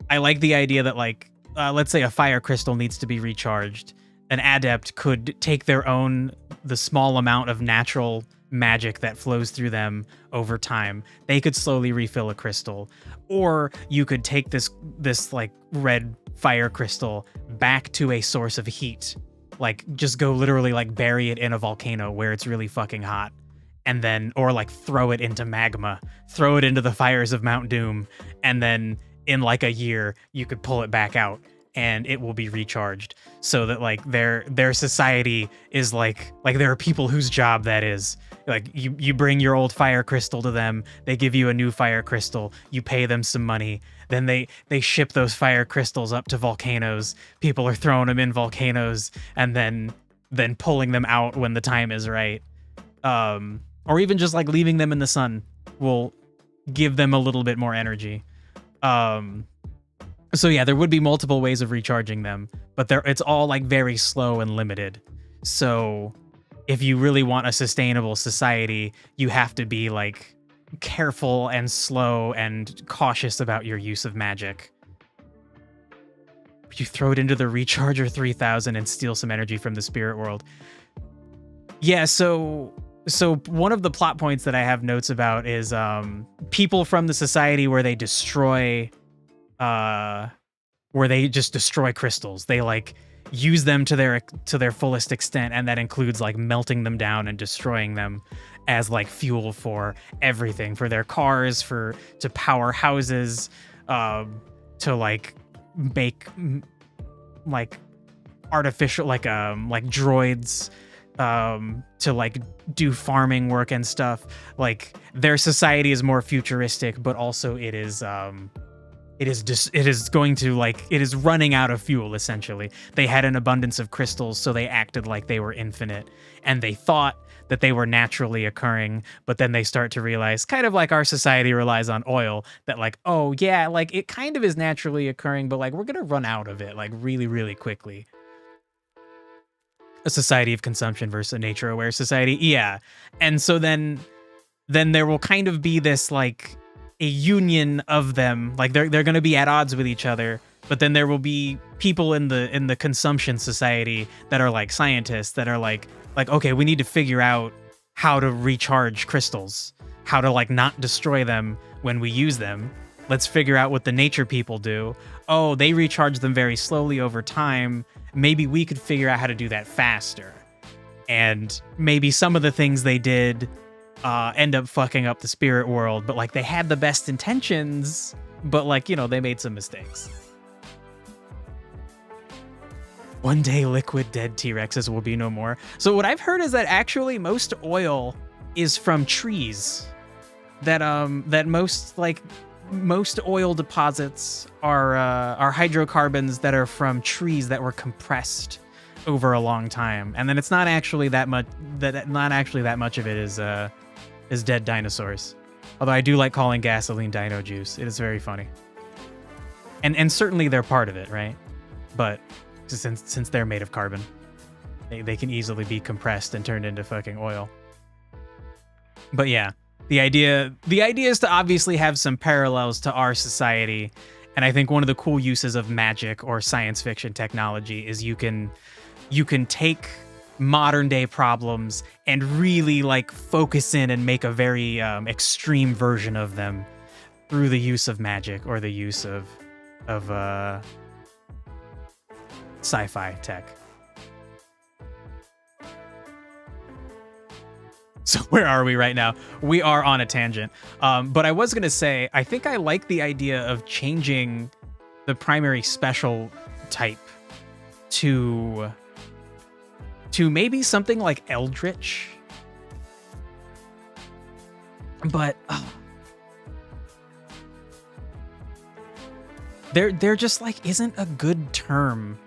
A: I like the idea that like, let's say a fire crystal needs to be recharged. An adept could take the small amount of natural magic that flows through them over time. They could slowly refill a crystal. Or you could take this like red fire crystal back to a source of heat. Like just go literally like bury it in a volcano where it's really fucking hot. And then, or like throw it into magma, throw it into the fires of Mount Doom, and then in like a year, you could pull it back out and it will be recharged. So that like their society is like there are people whose job that is. Like you bring your old fire crystal to them, they give you a new fire crystal, you pay them some money, then they ship those fire crystals up to volcanoes. People are throwing them in volcanoes and then pulling them out when the time is right. Or even just like leaving them in the sun will give them a little bit more energy. So yeah, there would be multiple ways of recharging them, but it's all like very slow and limited. So if you really want a sustainable society, you have to be like careful and slow and cautious about your use of magic. You throw it into the Recharger 3000 and steal some energy from the spirit world. Yeah, so one of the plot points that I have notes about is people from the society where they destroy crystals. They like use them to their fullest extent, and that includes like melting them down and destroying them as like fuel for everything, for their cars, to power houses, to like make like artificial like droids, to like do farming work and stuff. Like their society is more futuristic, but also it is running out of fuel, essentially. They had an abundance of crystals, so they acted like they were infinite, and they thought that they were naturally occurring, but then they start to realize, kind of like our society relies on oil, that like, oh yeah, like it kind of is naturally occurring, but like we're gonna run out of it like really, really quickly. A society of consumption versus a nature-aware society, yeah. And so then there will kind of be this like a union of them, like they're going to be at odds with each other, but then there will be people in the consumption society that are like scientists that are like okay, we need to figure out how to recharge crystals, how to like not destroy them when we use them. Let's figure out what the nature people do. Oh, they recharge them very slowly over time. Maybe we could figure out how to do that faster. And maybe some of the things they did end up fucking up the spirit world, but like they had the best intentions, but like, you know, they made some mistakes. One day liquid dead T-Rexes will be no more. So what I've heard is that actually most oil is from trees. That most like most oil deposits are hydrocarbons that are from trees that were compressed over a long time, and then it's not actually that much. Not actually that much of it is dead dinosaurs. Although I do like calling gasoline dino juice. It is very funny. And certainly they're part of it, right? But since they're made of carbon, they can easily be compressed and turned into fucking oil. But yeah, the idea is to obviously have some parallels to our society. And I think one of the cool uses of magic or science fiction technology is you can take modern day problems and really like focus in and make a very extreme version of them through the use of magic or the use of sci-fi tech. So where are we right now? We are on a tangent. But I was gonna say, I think I like the idea of changing the primary special type to maybe something like Eldritch. But there just like isn't a good term.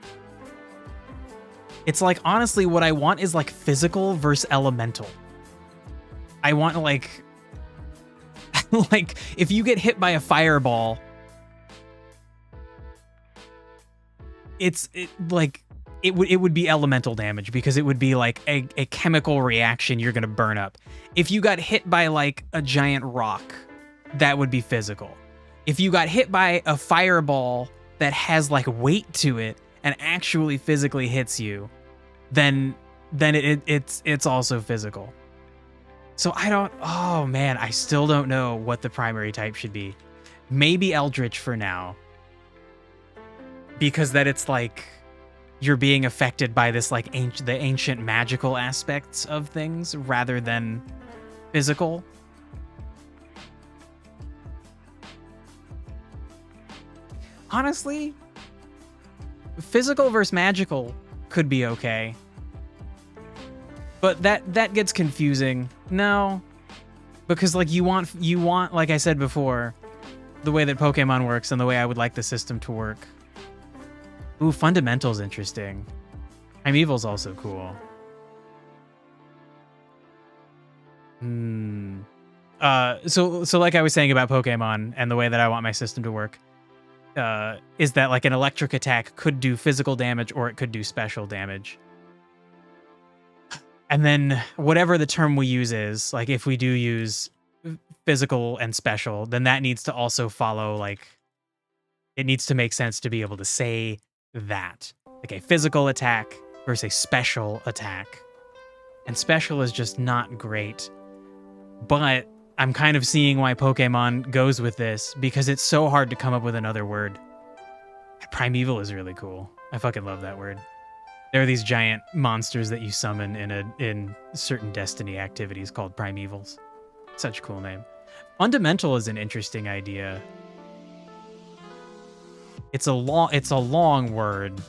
A: It's like, honestly, what I want is like physical versus elemental. I want like like if you get hit by a fireball, it would be elemental damage because it would be like a chemical reaction you're gonna burn up. If you got hit by like a giant rock, that would be physical. If you got hit by a fireball that has like weight to it and actually physically hits you, then it's also physical. So oh man, I still don't know what the primary type should be. Maybe Eldritch for now. Because that it's like you're being affected by this like the ancient magical aspects of things rather than physical. Honestly, physical versus magical could be okay. But that gets confusing. No. Because like you want, like I said before, the way that Pokemon works and the way I would like the system to work. Ooh, Fundamental's interesting. Primeval's also cool. So like I was saying about Pokemon and the way that I want my system to work, is that like an electric attack could do physical damage or it could do special damage. And then whatever the term we use is, like if we do use physical and special, then that needs to also follow, like, it needs to make sense to be able to say that. Like a physical attack versus a special attack. And special is just not great. But I'm kind of seeing why Pokemon goes with this, because it's so hard to come up with another word. Primeval is really cool. I fucking love that word. There are these giant monsters that you summon in certain Destiny activities called Primevals. Such a cool name. Fundamental is an interesting idea. It's a long word.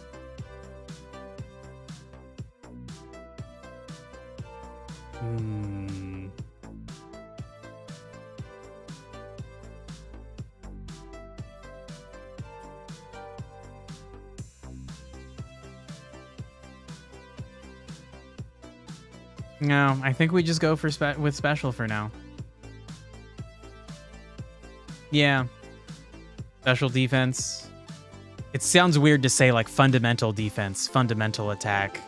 A: No, I think we just go for with special for now. Yeah. Special defense. It sounds weird to say like fundamental defense, fundamental attack.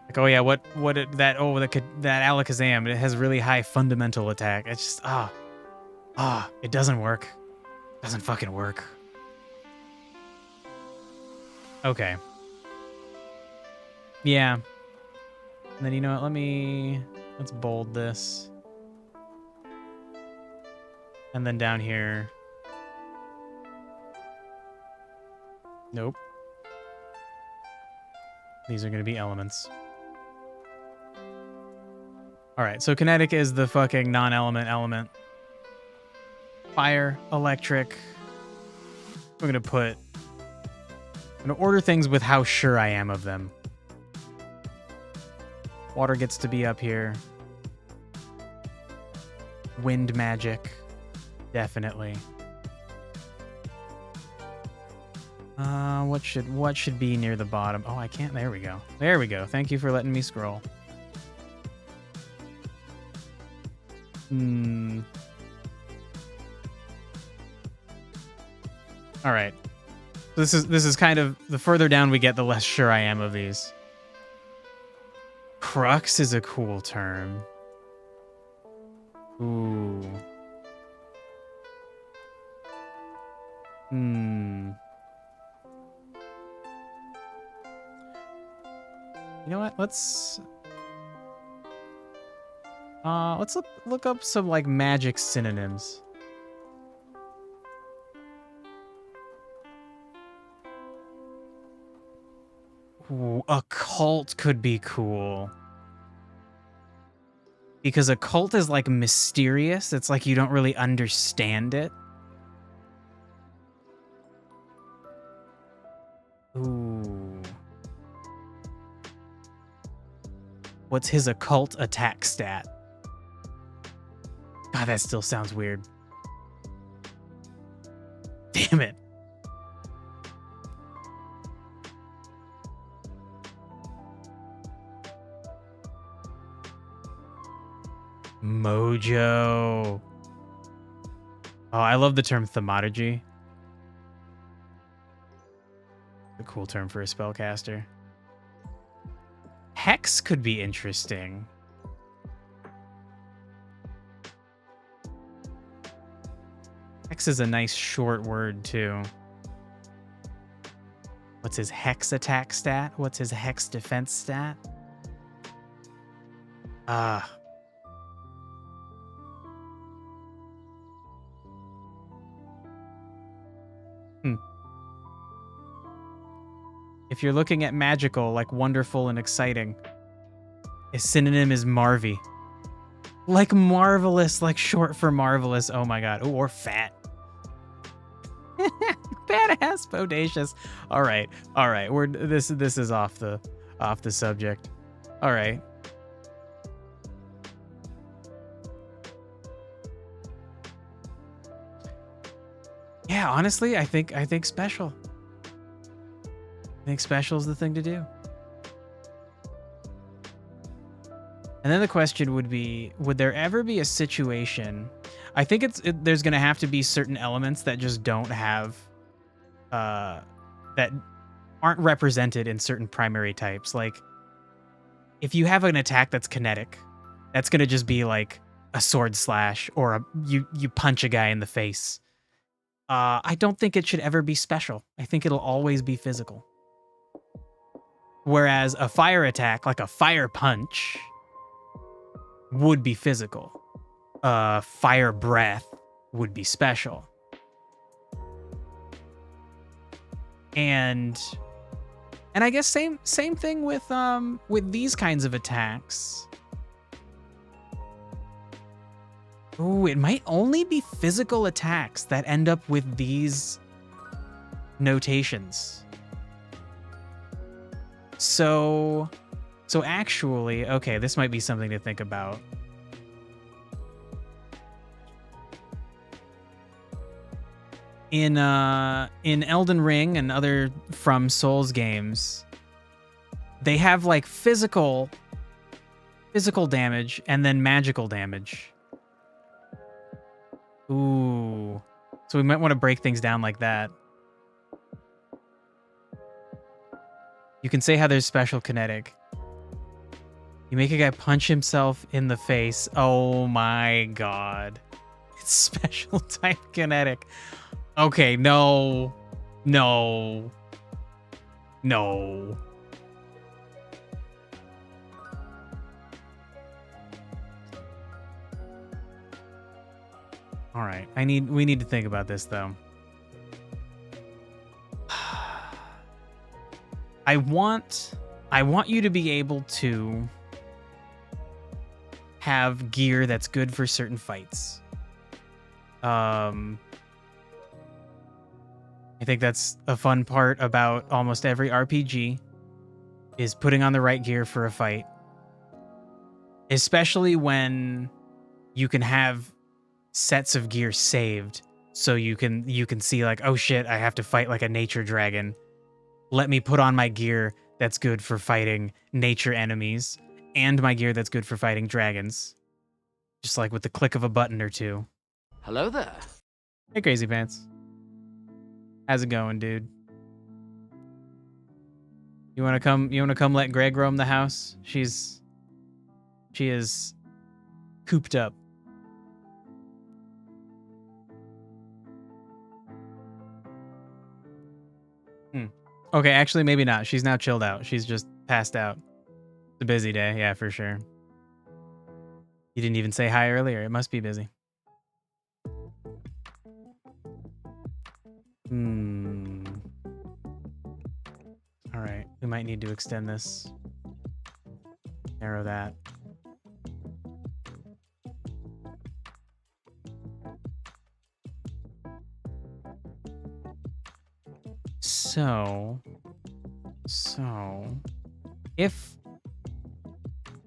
A: Like, oh yeah, that Alakazam, it has really high fundamental attack. It's just it doesn't work. It doesn't fucking work. Okay. Yeah. And then, you know what, let's bold this. And then down here. Nope. These are going to be elements. Alright, so kinetic is the fucking non-element element. Fire, electric. I'm going to order things with how sure I am of them. Water gets to be up here. Wind magic. Definitely. What should be near the bottom? Oh, I can't. There we go. There we go. Thank you for letting me scroll. All right. This is kind of, the further down we get, the less sure I am of these. Crux is a cool term. Ooh. You know what? Let's look up some like magic synonyms. Ooh, occult could be cool. Because occult is like mysterious. It's like you don't really understand it. Ooh. What's his occult attack stat? God, that still sounds weird. Damn it. Mojo. Oh, I love the term thaumaturgy. A cool term for a spellcaster. Hex could be interesting. Hex is a nice short word, too. What's his hex attack stat? What's his hex defense stat? If you're looking at magical, like wonderful and exciting, a synonym is Marvy. Like marvelous, like short for marvelous. Oh my god. Ooh, or fat. Badass, bodacious. All right. This is off the subject. All right. Yeah, honestly, I think special. I think special is the thing to do. And then the question would be, would there ever be a situation? I think there's going to have to be certain elements that just don't have, that aren't represented in certain primary types. Like, if you have an attack that's kinetic, that's going to just be like a sword slash or you punch a guy in the face. I don't think it should ever be special. I think it'll always be physical. Whereas a fire attack, like a fire punch, would be physical. Fire breath would be special. And I guess same thing with these kinds of attacks. Ooh, it might only be physical attacks that end up with these notations. So actually, okay, this might be something to think about. In Elden Ring and other From Souls games, they have like physical damage and then magical damage. Ooh. So we might want to break things down like that. You can say how there's special kinetic. You make a guy punch himself in the face. Oh my god. It's special type kinetic. Okay, no. No. No. All right. We need to think about this though. I want you to be able to have gear that's good for certain fights. I think that's a fun part about almost every RPG is putting on the right gear for a fight. Especially when you can have sets of gear saved, so you can see like, oh shit, I have to fight like a nature dragon. Let me put on my gear that's good for fighting nature enemies and my gear that's good for fighting dragons. Just like with the click of a button or two.
B: Hello there.
A: Hey, Crazy Pants. How's it going, dude? You wanna come let Greg roam the house? She is cooped up. Okay, actually, maybe not. She's now chilled out. She's just passed out. It's a busy day, yeah, for sure. You didn't even say hi earlier. It must be busy. All right, we might need to extend this. Narrow that. So if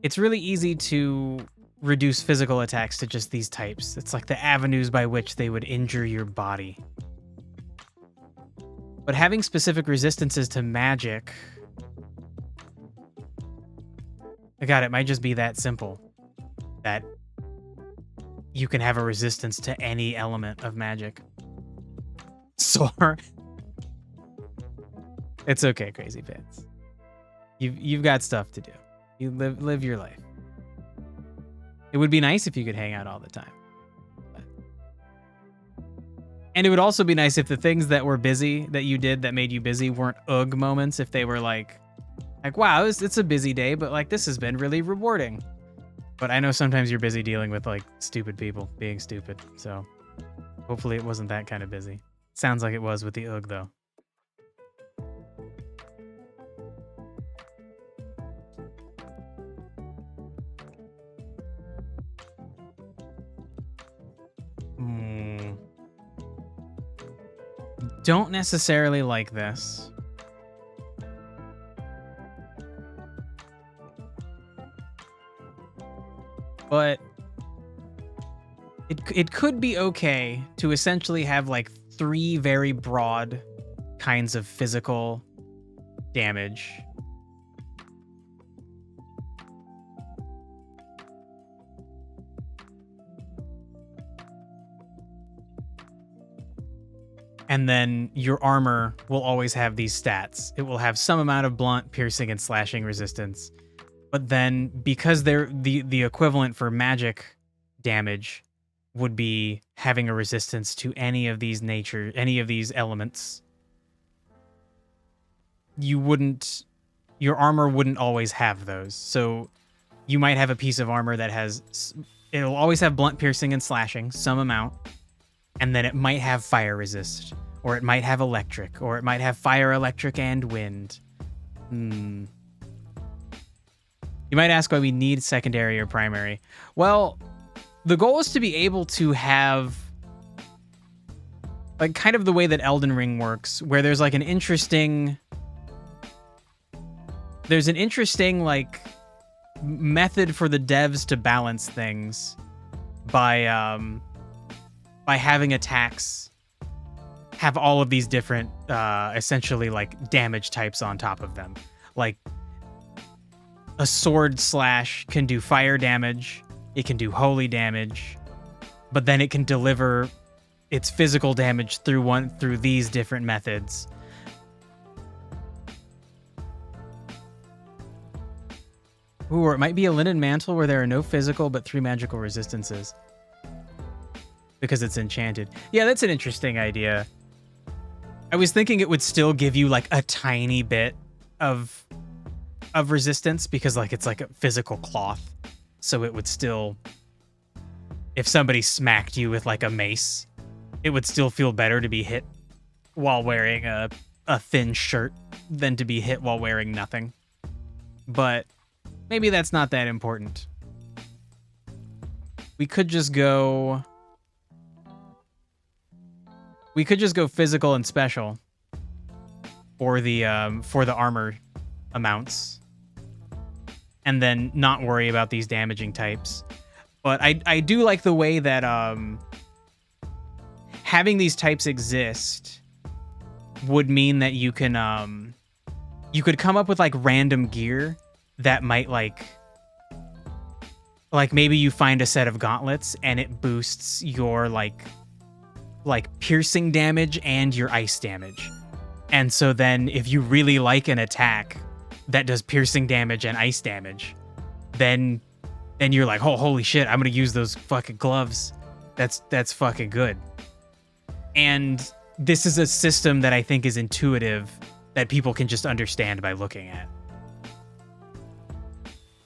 A: it's really easy to reduce physical attacks to just these types. It's like the avenues by which they would injure your body. But having specific resistances to magic, God, it might just be that simple. That you can have a resistance to any element of magic. Sore. It's okay, Crazy Pants. You've got stuff to do. You live your life. It would be nice if you could hang out all the time. And it would also be nice if the things that were busy that you did that made you busy weren't ugh moments. If they were like wow, it's a busy day, but like this has been really rewarding. But I know sometimes you're busy dealing with like stupid people being stupid. So hopefully it wasn't that kind of busy. Sounds like it was with the ugh though. Don't necessarily like this. But it could be okay to essentially have like 3 very broad kinds of physical damage. And then your armor will always have these stats. It will have some amount of blunt, piercing, and slashing resistance. But then because they're the equivalent for magic damage would be having a resistance to any of these elements. Your armor wouldn't always have those. So you might have a piece of armor that it'll always have blunt, piercing, and slashing, some amount. And then it might have fire resist, or it might have electric, or it might have fire, electric, and wind. You might ask why we need secondary or primary. Well, the goal is to be able to have like kind of the way that Elden Ring works, where there's like an interesting like method for the devs to balance things by having attacks have all of these different essentially like damage types on top of them. Like a sword slash can do fire damage, it can do holy damage, but then it can deliver its physical damage through these different methods. Ooh, or it might be a linen mantle where there are no physical but 3 magical resistances. Because it's enchanted. Yeah, that's an interesting idea. I was thinking it would still give you like a tiny bit of resistance because like it's like a physical cloth. So it would still, if somebody smacked you with like a mace, it would still feel better to be hit while wearing a thin shirt than to be hit while wearing nothing. But maybe that's not that important. We could just go physical and special for the armor amounts, and then not worry about these damaging types. But I do like the way that having these types exist would mean that you can you could come up with like random gear that might like maybe you find a set of gauntlets and it boosts your like piercing damage and your ice damage. And so then if you really like an attack that does piercing damage and ice damage, then you're like, oh, holy shit, I'm going to use those fucking gloves. That's fucking good. And this is a system that I think is intuitive that people can just understand by looking at.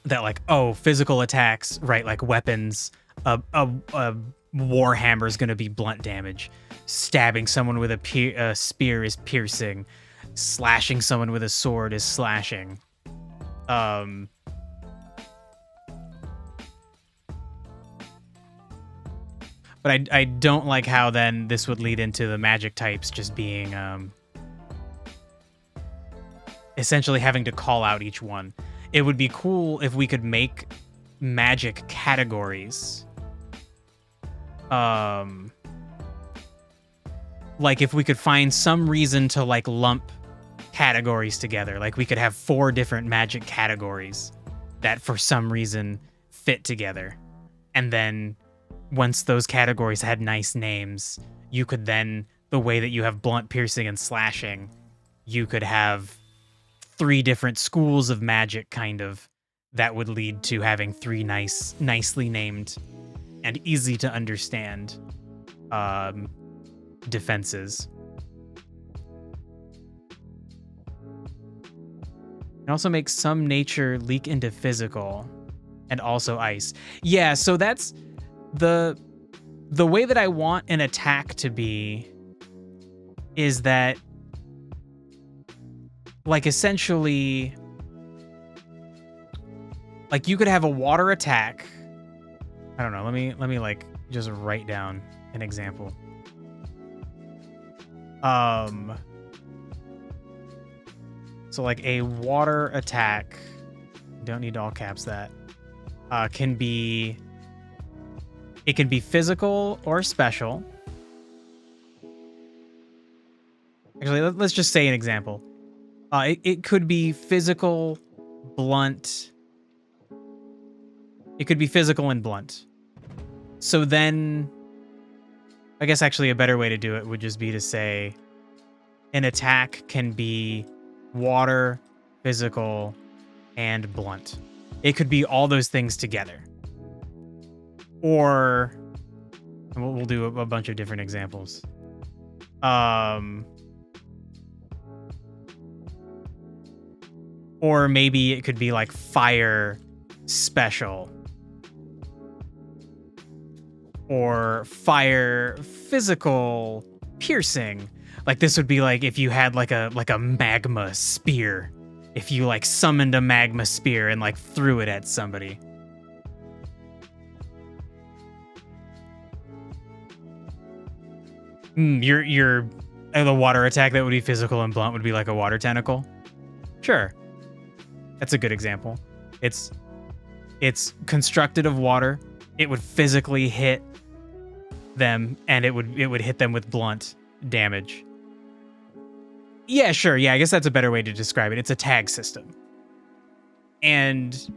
A: That like, oh, physical attacks, right? Like weapons, a warhammer is going to be blunt damage. Stabbing someone with a spear is piercing. Slashing someone with a sword is slashing. But I don't like how then this would lead into the magic types just being essentially having to call out each one. It would be cool if we could make magic categories. Like if we could find some reason to like lump categories together. Like we could have 4 different magic categories that for some reason fit together. And then once those categories had nice names, you could then, the way that you have blunt, piercing, and slashing, you could have 3 different schools of magic kind of that would lead to having 3 nicely named and easy to understand defenses. It also makes some nature leak into physical and also ice. Yeah, so that's the way that I want an attack to be is that like essentially like you could have a water attack. I don't know, let me like just write down an example. So like a water attack, don't need to all caps that, can be physical or special. Actually, let's just say an example. It could be physical, blunt. It could be physical and blunt. So then, I guess actually a better way to do it would just be to say an attack can be water, physical, and blunt. It could be all those things together. Or we'll do a bunch of different examples. Or maybe it could be like fire special. Or fire physical piercing. Like this would be like if you had like a magma spear. If you like summoned a magma spear and like threw it at somebody. Your the water attack that would be physical and blunt would be like a water tentacle. Sure. That's a good example. It's constructed of water. It would physically hit them and it would hit them with blunt damage. Yeah, sure. Yeah, I guess that's a better way to describe it. It's a tag system. And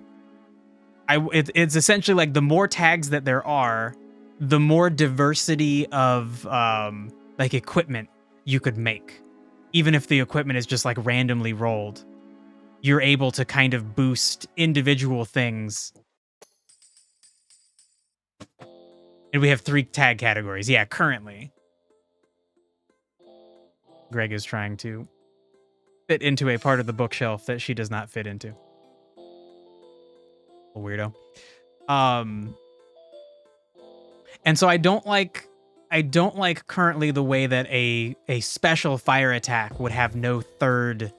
A: it's essentially like the more tags that there are, the more diversity of like equipment you could make. Even if the equipment is just like randomly rolled, you're able to kind of boost individual things. And we have 3 tag categories. Yeah, currently. Greg is trying to fit into a part of the bookshelf that she does not fit into. A weirdo. And so I don't like currently the way that a special fire attack would have no third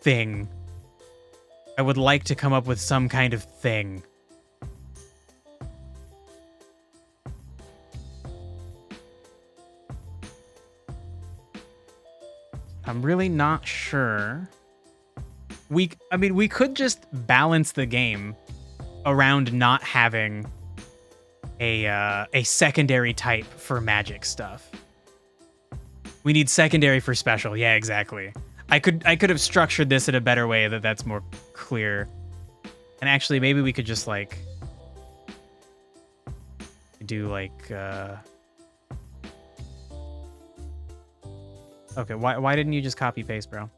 A: thing. I would like to come up with some kind of thing. I'm really not sure. We could just balance the game around not having a secondary type for magic stuff. We need secondary for special. Yeah, exactly. I could have structured this in a better way that's more clear. And actually, maybe we could just like do like okay, why didn't you just copy paste, bro?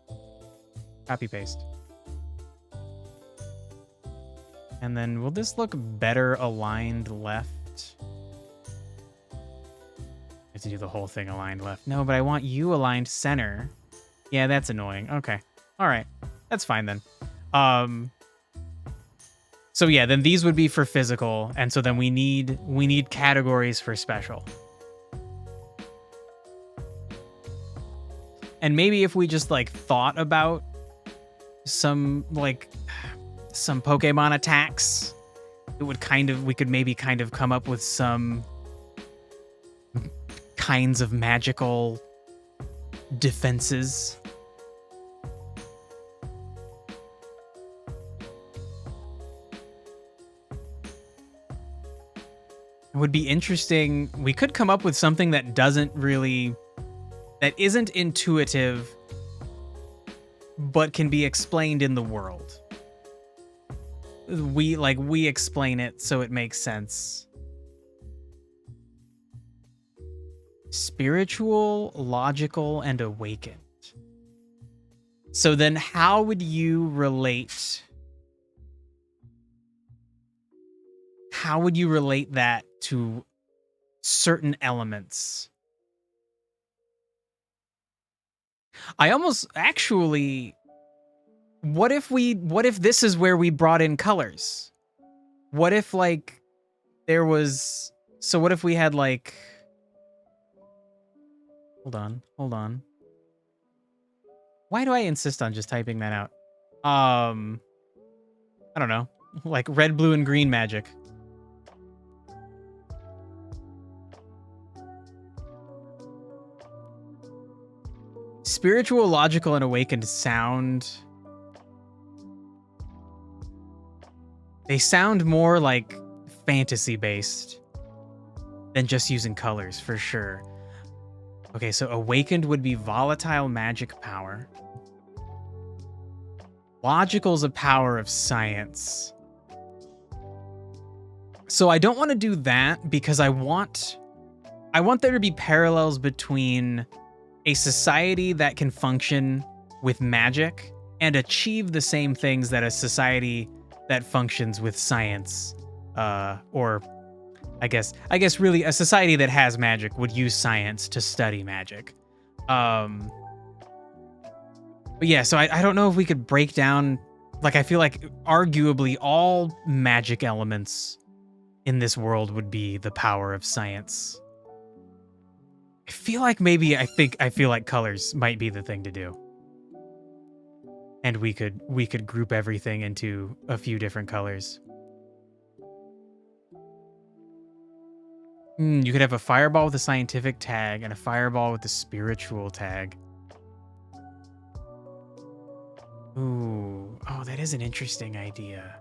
A: Copy paste. And then will this look better aligned left? I have to do the whole thing aligned left. No, but I want you aligned center. Yeah, that's annoying. Okay. All right. That's fine then. So yeah, then these would be for physical, and so then we need categories for special. And maybe if we just like thought about some Pokemon attacks, it would we could maybe kind of come up with some kinds of magical defenses. It would be interesting. We could come up with something that isn't intuitive, but can be explained in the world. We explain it so it makes sense. Spiritual, logical, and awakened. So then how would you relate? How would you relate that to certain elements? I almost actually, what if this is where we brought in colors? What if like there was, so what if we had like, hold on. Why do I insist on just typing that out? I don't know, like red, blue, and green magic. Spiritual, logical, and awakened sound. They sound more like fantasy-based than just using colors, for sure. Okay, so awakened would be volatile magic power. Logical is a power of science. So I don't want to do that because I want there to be parallels between a society that can function with magic and achieve the same things that a society that functions with science, or I guess really a society that has magic would use science to study magic. But yeah, so I don't know if we could break down, like I feel like arguably all magic elements in this world would be the power of science. I feel like maybe I feel like colors might be the thing to do. And we could group everything into a few different colors. You could have a fireball with a scientific tag and a fireball with a spiritual tag. Ooh, oh, that is an interesting idea.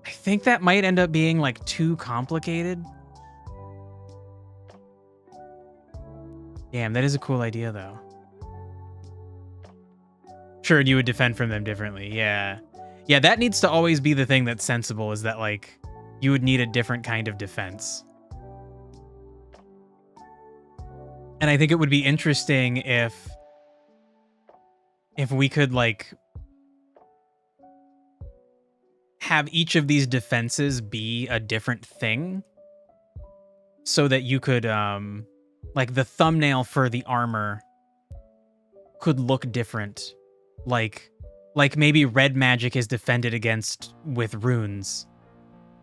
A: I think that might end up being like too complicated. Damn, that is a cool idea though. Sure, you would defend from them differently. Yeah. Yeah, that needs to always be the thing that's sensible, is that like you would need a different kind of defense. And I think it would be interesting if we could like have each of these defenses be a different thing, so that you could like the thumbnail for the armor could look different. Like maybe red magic is defended against with runes,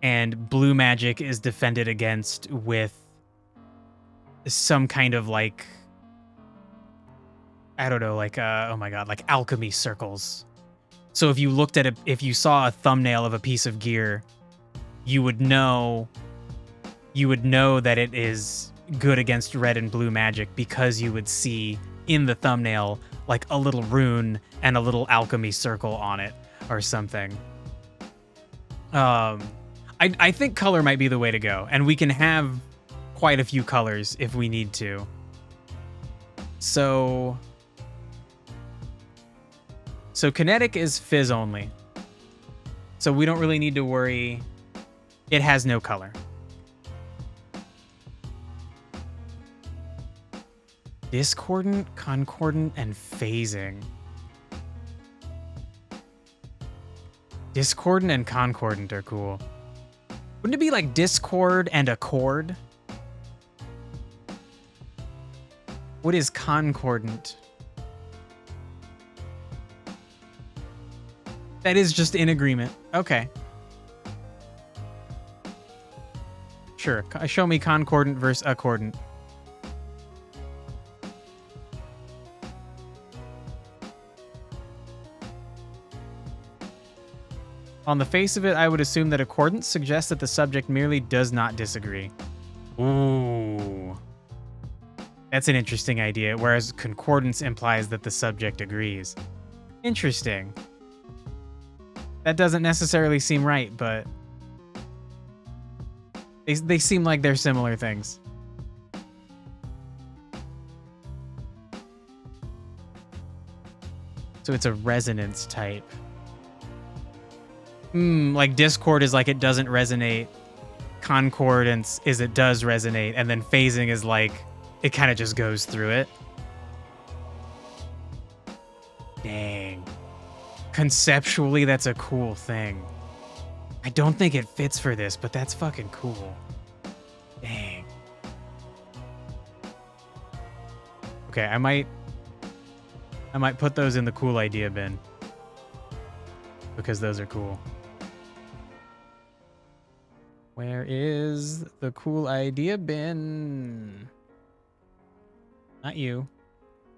A: and blue magic is defended against with some kind of like, I don't know, like oh my god, like alchemy circles. So if you looked at if you saw a thumbnail of a piece of gear, you would know that it is good against red and blue magic, because you would see in the thumbnail like a little rune and a little alchemy circle on it or something. I I think color might be the way to go, and we can have quite a few colors if we need to. So kinetic is fizz only. So we don't really need to worry. It has no color. Discordant, concordant, and phasing. Discordant and concordant are cool. Wouldn't it be like discord and accord? What is concordant? That is just in agreement. Okay. Sure. Show me concordant versus accordant. On the face of it, I would assume that accordance suggests that the subject merely does not disagree. Ooh. That's an interesting idea, whereas concordance implies that the subject agrees. Interesting. That doesn't necessarily seem right, but they seem like they're similar things. So it's a resonance type. Like discord is like it doesn't resonate. Concordance is it does resonate, and then phasing is like it kind of just goes through it. Dang. Conceptually, that's a cool thing. I don't think it fits for this, but that's fucking cool. Dang. Okay, I might put those in the cool idea bin. Because those are cool. Where is the cool idea bin? Not you.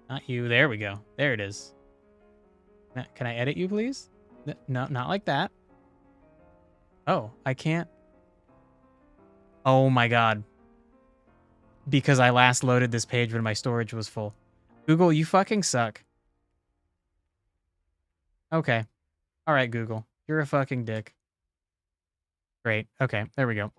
A: Not you. There we go. There it is. Can I edit you, please? No, not like that. Oh, I can't. Oh my god. Because I last loaded this page when my storage was full. Google, you fucking suck. Okay. All right, Google. You're a fucking dick. Great. Okay, there we go.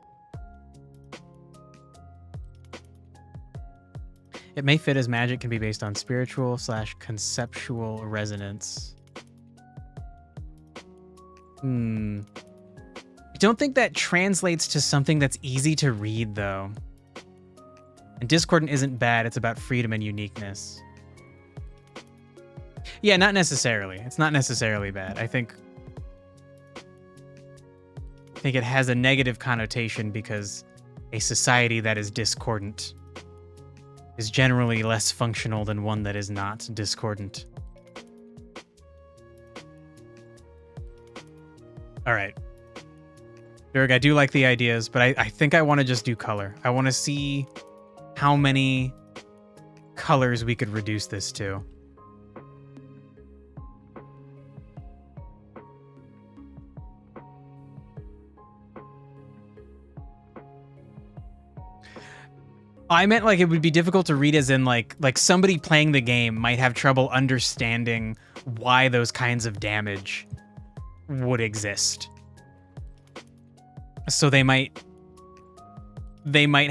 A: It may fit as magic can be based on spiritual/conceptual resonance. I don't think that translates to something that's easy to read, though. And discordant isn't bad. It's about freedom and uniqueness. Yeah, not necessarily. It's not necessarily bad. I think it has a negative connotation because a society that is discordant is generally less functional than one that is not discordant. All right. Derg, I do like the ideas, but I think I want to just do color. I want to see how many colors we could reduce this to. I meant like it would be difficult to read as in like somebody playing the game might have trouble understanding why those kinds of damage would exist. So they might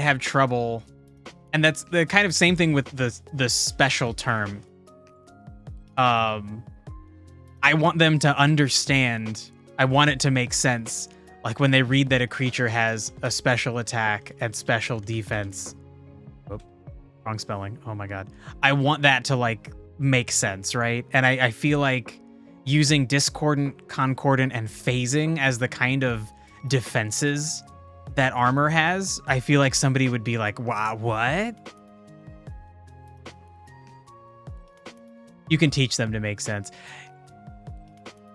A: have trouble, and that's the kind of same thing with the special term. I want them to understand. I want it to make sense. Like when they read that a creature has a special attack and special defense. Oh, wrong spelling. Oh my god. I want that to like make sense, right? And I feel like using discordant, concordant, and phasing as the kind of defenses that armor has, I feel like somebody would be like, wow, what? You can teach them to make sense.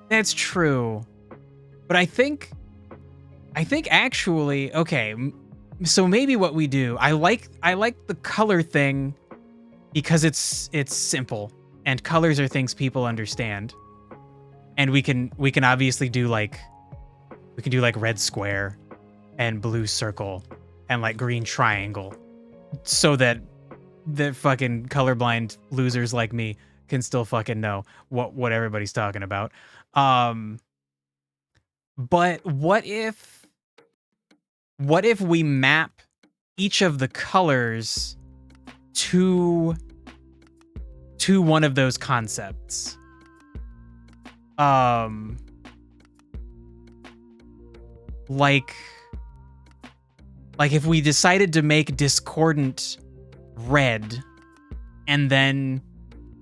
A: That's true. But I think actually, okay, so maybe what we do, I like the color thing because it's simple and colors are things people understand. And we can obviously do like red square and blue circle and like green triangle so that the fucking colorblind losers like me can still fucking know what everybody's talking about. But what if what if we map each of the colors to one of those concepts? Like if we decided to make discordant red, and then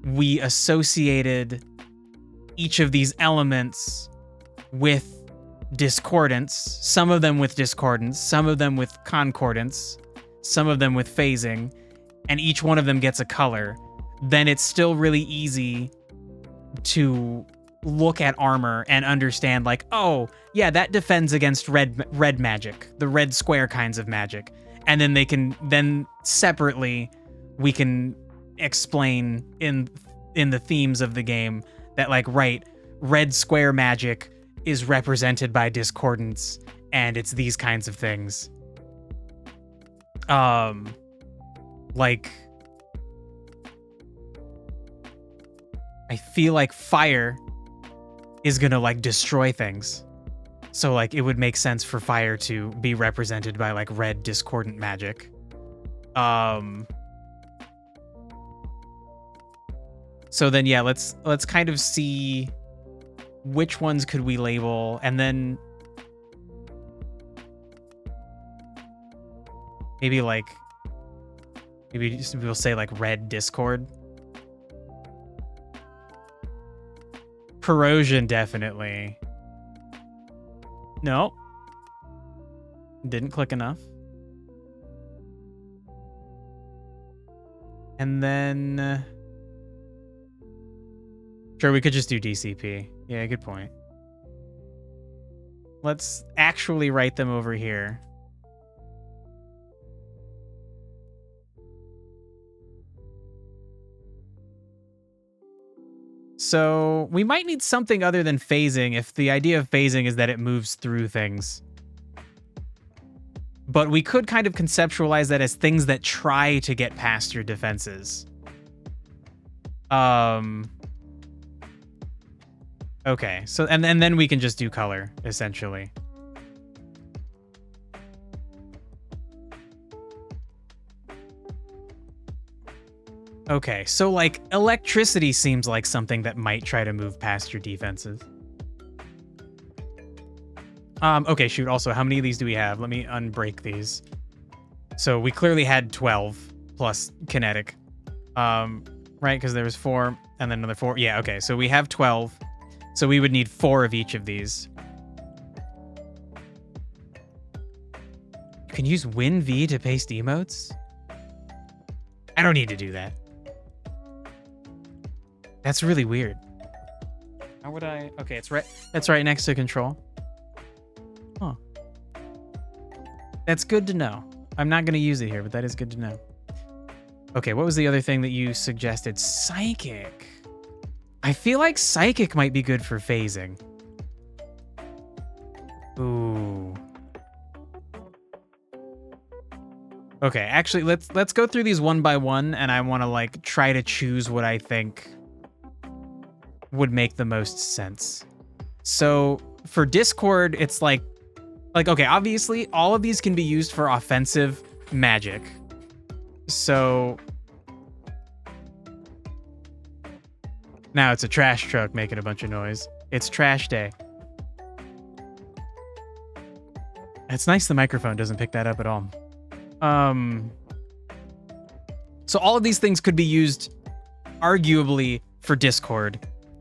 A: we associated each of these elements with discordance, some of them with discordance, some of them with concordance, some of them with phasing, and each one of them gets a color, then it's still really easy to look at armor and understand, like, oh, yeah, that defends against red magic, the red square kinds of magic. And then then separately we can explain in the themes of the game that, like, right, red square magic is represented by discordance, and it's these kinds of things. Like, I feel like fire is gonna, like, destroy things. So, like, it would make sense for fire to be represented by, like, red discordant magic. So then, yeah, let's kind of see which ones could we label, and then maybe we'll say, like, red discord. Corrosion, definitely. No. Didn't click enough. And then... sure, we could just do DCP. Yeah, good point. Let's actually write them over here. So we might need something other than phasing if the idea of phasing is that it moves through things. But we could kind of conceptualize that as things that try to get past your defenses. Okay, so and then we can just do color, essentially. Okay, so, like, electricity seems like something that might try to move past your defenses. Okay, shoot, also, how many of these do we have? Let me unbreak these. So we clearly had 12 plus kinetic. Right, because there was 4 and then another 4. Yeah, okay, so we have 12. So we would need 4 of each of these. You can use WinV to paste emotes? I don't need to do that. That's really weird. How would I... okay, it's right... that's right next to control. Huh. That's good to know. I'm not going to use it here, but that is good to know. Okay, what was the other thing that you suggested? Psychic. I feel like Psychic might be good for phasing. Ooh. Okay, actually, let's go through these one by one, and I want to, like, try to choose what I think would make the most sense. So for Discord, it's like, okay, obviously all of these can be used for offensive magic. So now it's a trash truck making a bunch of noise. It's trash day. It's nice the microphone doesn't pick that up at all. So all of these things could be used arguably for Discord,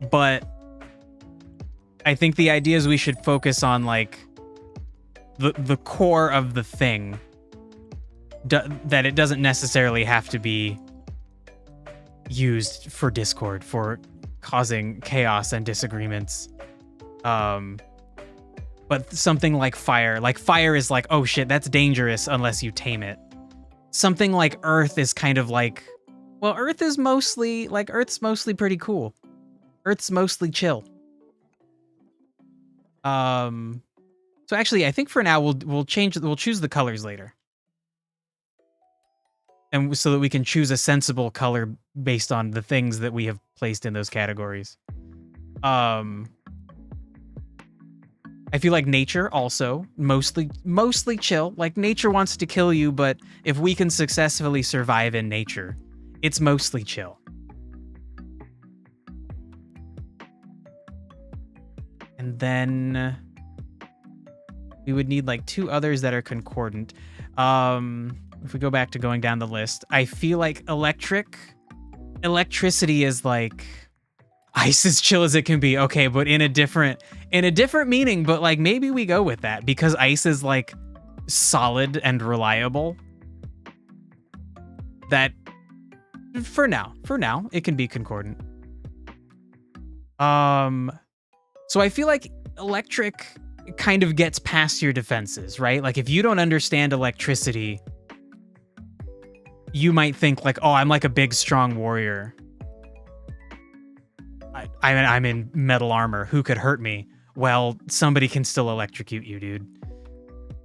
A: but I think the idea is we should focus on, like, the core of the thing, that it doesn't necessarily have to be used for Discord for causing chaos and disagreements. But something like fire is like, oh shit, that's dangerous unless you tame it. Something like earth is kind of like, well, Earth's mostly pretty cool. Earth's mostly chill. So actually, I think for now we'll choose the colors later. And so that we can choose a sensible color based on the things that we have placed in those categories. I feel like nature also mostly chill. Like nature wants to kill you, but if we can successfully survive in nature, it's mostly chill. And then we would need like 2 others that are concordant. If we go back to going down the list, I feel like electricity is like ice as chill as it can be. Okay, but in a different meaning, but like maybe we go with that because ice is like solid and reliable. That for now, it can be concordant. So I feel like electric kind of gets past your defenses, right? Like if you don't understand electricity, you might think like, oh, I'm like a big, strong warrior. I'm in metal armor. Who could hurt me? Well, somebody can still electrocute you, dude.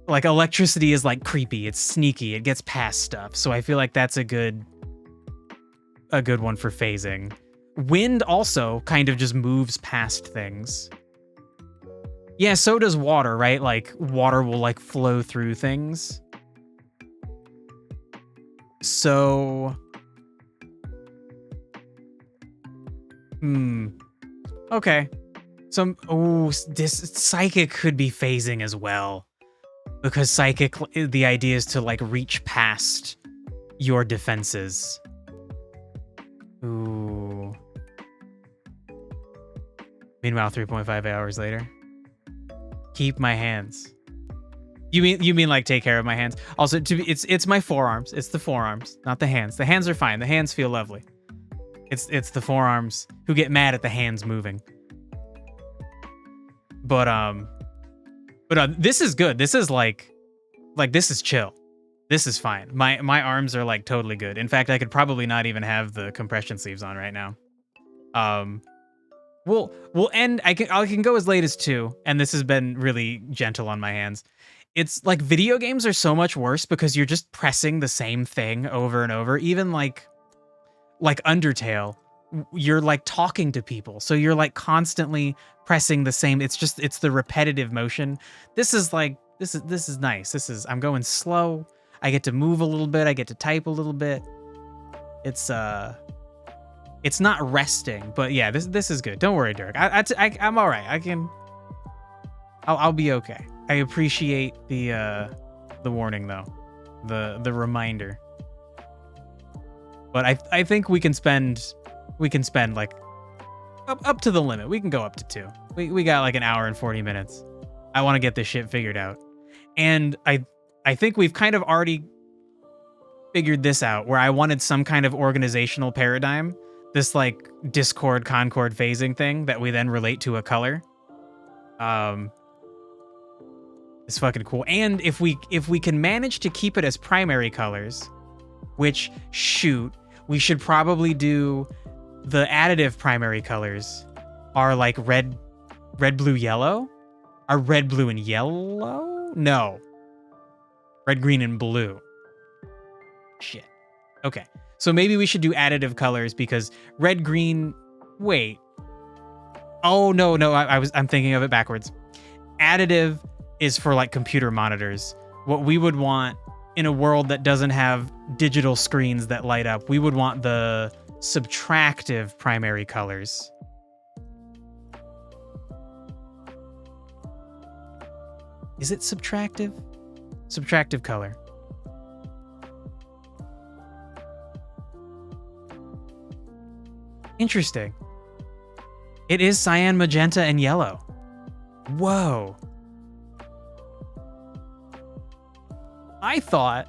A: Like electricity is like creepy. It's sneaky. It gets past stuff. So I feel like that's a good one for phasing. Wind also kind of just moves past things. Yeah, so does water, right? Like water will like flow through things. So, okay. This psychic could be phasing as well, because psychic, the idea is to like reach past your defenses. Ooh. Meanwhile, 3.5 hours later. Keep my hands. You mean like take care of my hands? Also, it's my forearms. It's the forearms, not the hands. The hands are fine. The hands feel lovely. It's the forearms who get mad at the hands moving. But this is good. This is like this is chill. This is fine. My arms are like totally good. In fact, I could probably not even have the compression sleeves on right now. We'll end. I can go as late as 2, and this has been really gentle on my hands. It's like video games are so much worse because you're just pressing the same thing over and over. Even like Undertale, you're like talking to people, so you're like constantly pressing the same. It's the repetitive motion. This is nice. I'm going slow. I get to move a little bit. I get to type a little bit. It's not resting, but yeah, this is good. Don't worry, Dirk. I'm all right. I'll be okay. I appreciate the warning though, the reminder. But I think we can spend like up to the limit. We can go up to 2. We got like an hour and 40 minutes. I want to get this shit figured out, and I think we've kind of already figured this out, where I wanted some kind of organizational paradigm. This like Discord Concord phasing thing that we then relate to a color. It's fucking cool. And if we can manage to keep it as primary colors, which shoot, we should probably do the additive primary colors are like red, blue, yellow. Are red, blue, and yellow? No. Red, green, and blue. Shit. Okay. So maybe we should do additive colors because red, green, wait. Oh, no, I'm thinking of it backwards. Additive is for like computer monitors. What we would want in a world that doesn't have digital screens that light up, we would want the subtractive primary colors. Is it subtractive? Subtractive color. Interesting. It is cyan, magenta, and yellow. Whoa. I thought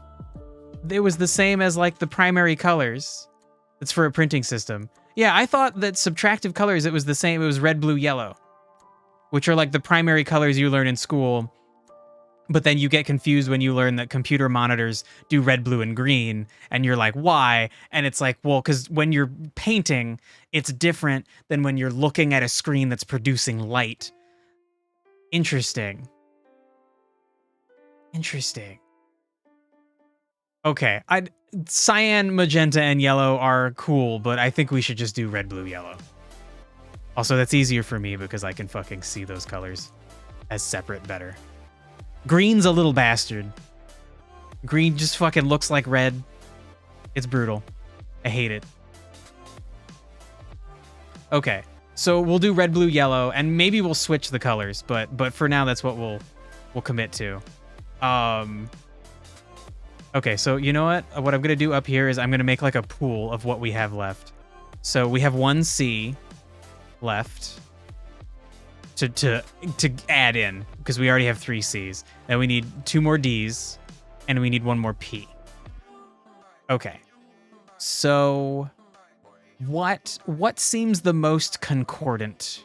A: it was the same as like the primary colors. It's for a printing system. Yeah, I thought that subtractive colors, it was the same. It was red, blue, yellow, which are like the primary colors you learn in school. But then you get confused when you learn that computer monitors do red, blue, and green. And you're like, why? And it's like, well, because when you're painting, it's different than when you're looking at a screen that's producing light. Interesting. Okay, cyan, magenta, and yellow are cool, but I think we should just do red, blue, yellow. Also, that's easier for me because I can fucking see those colors. as separate better. Green's a little bastard. Green just fucking looks like red. It's brutal. I hate it. Okay, so we'll do red, blue, yellow, and maybe we'll switch the colors, but for now that's what we'll commit to. Okay, so you know what? What I'm gonna do up here is I'm gonna make like a pool of what we have left. So we have 1 C left to add in, because we already have 3 C's. Then we need 2 more D's, and we need 1 more P. Okay. So what seems the most concordant?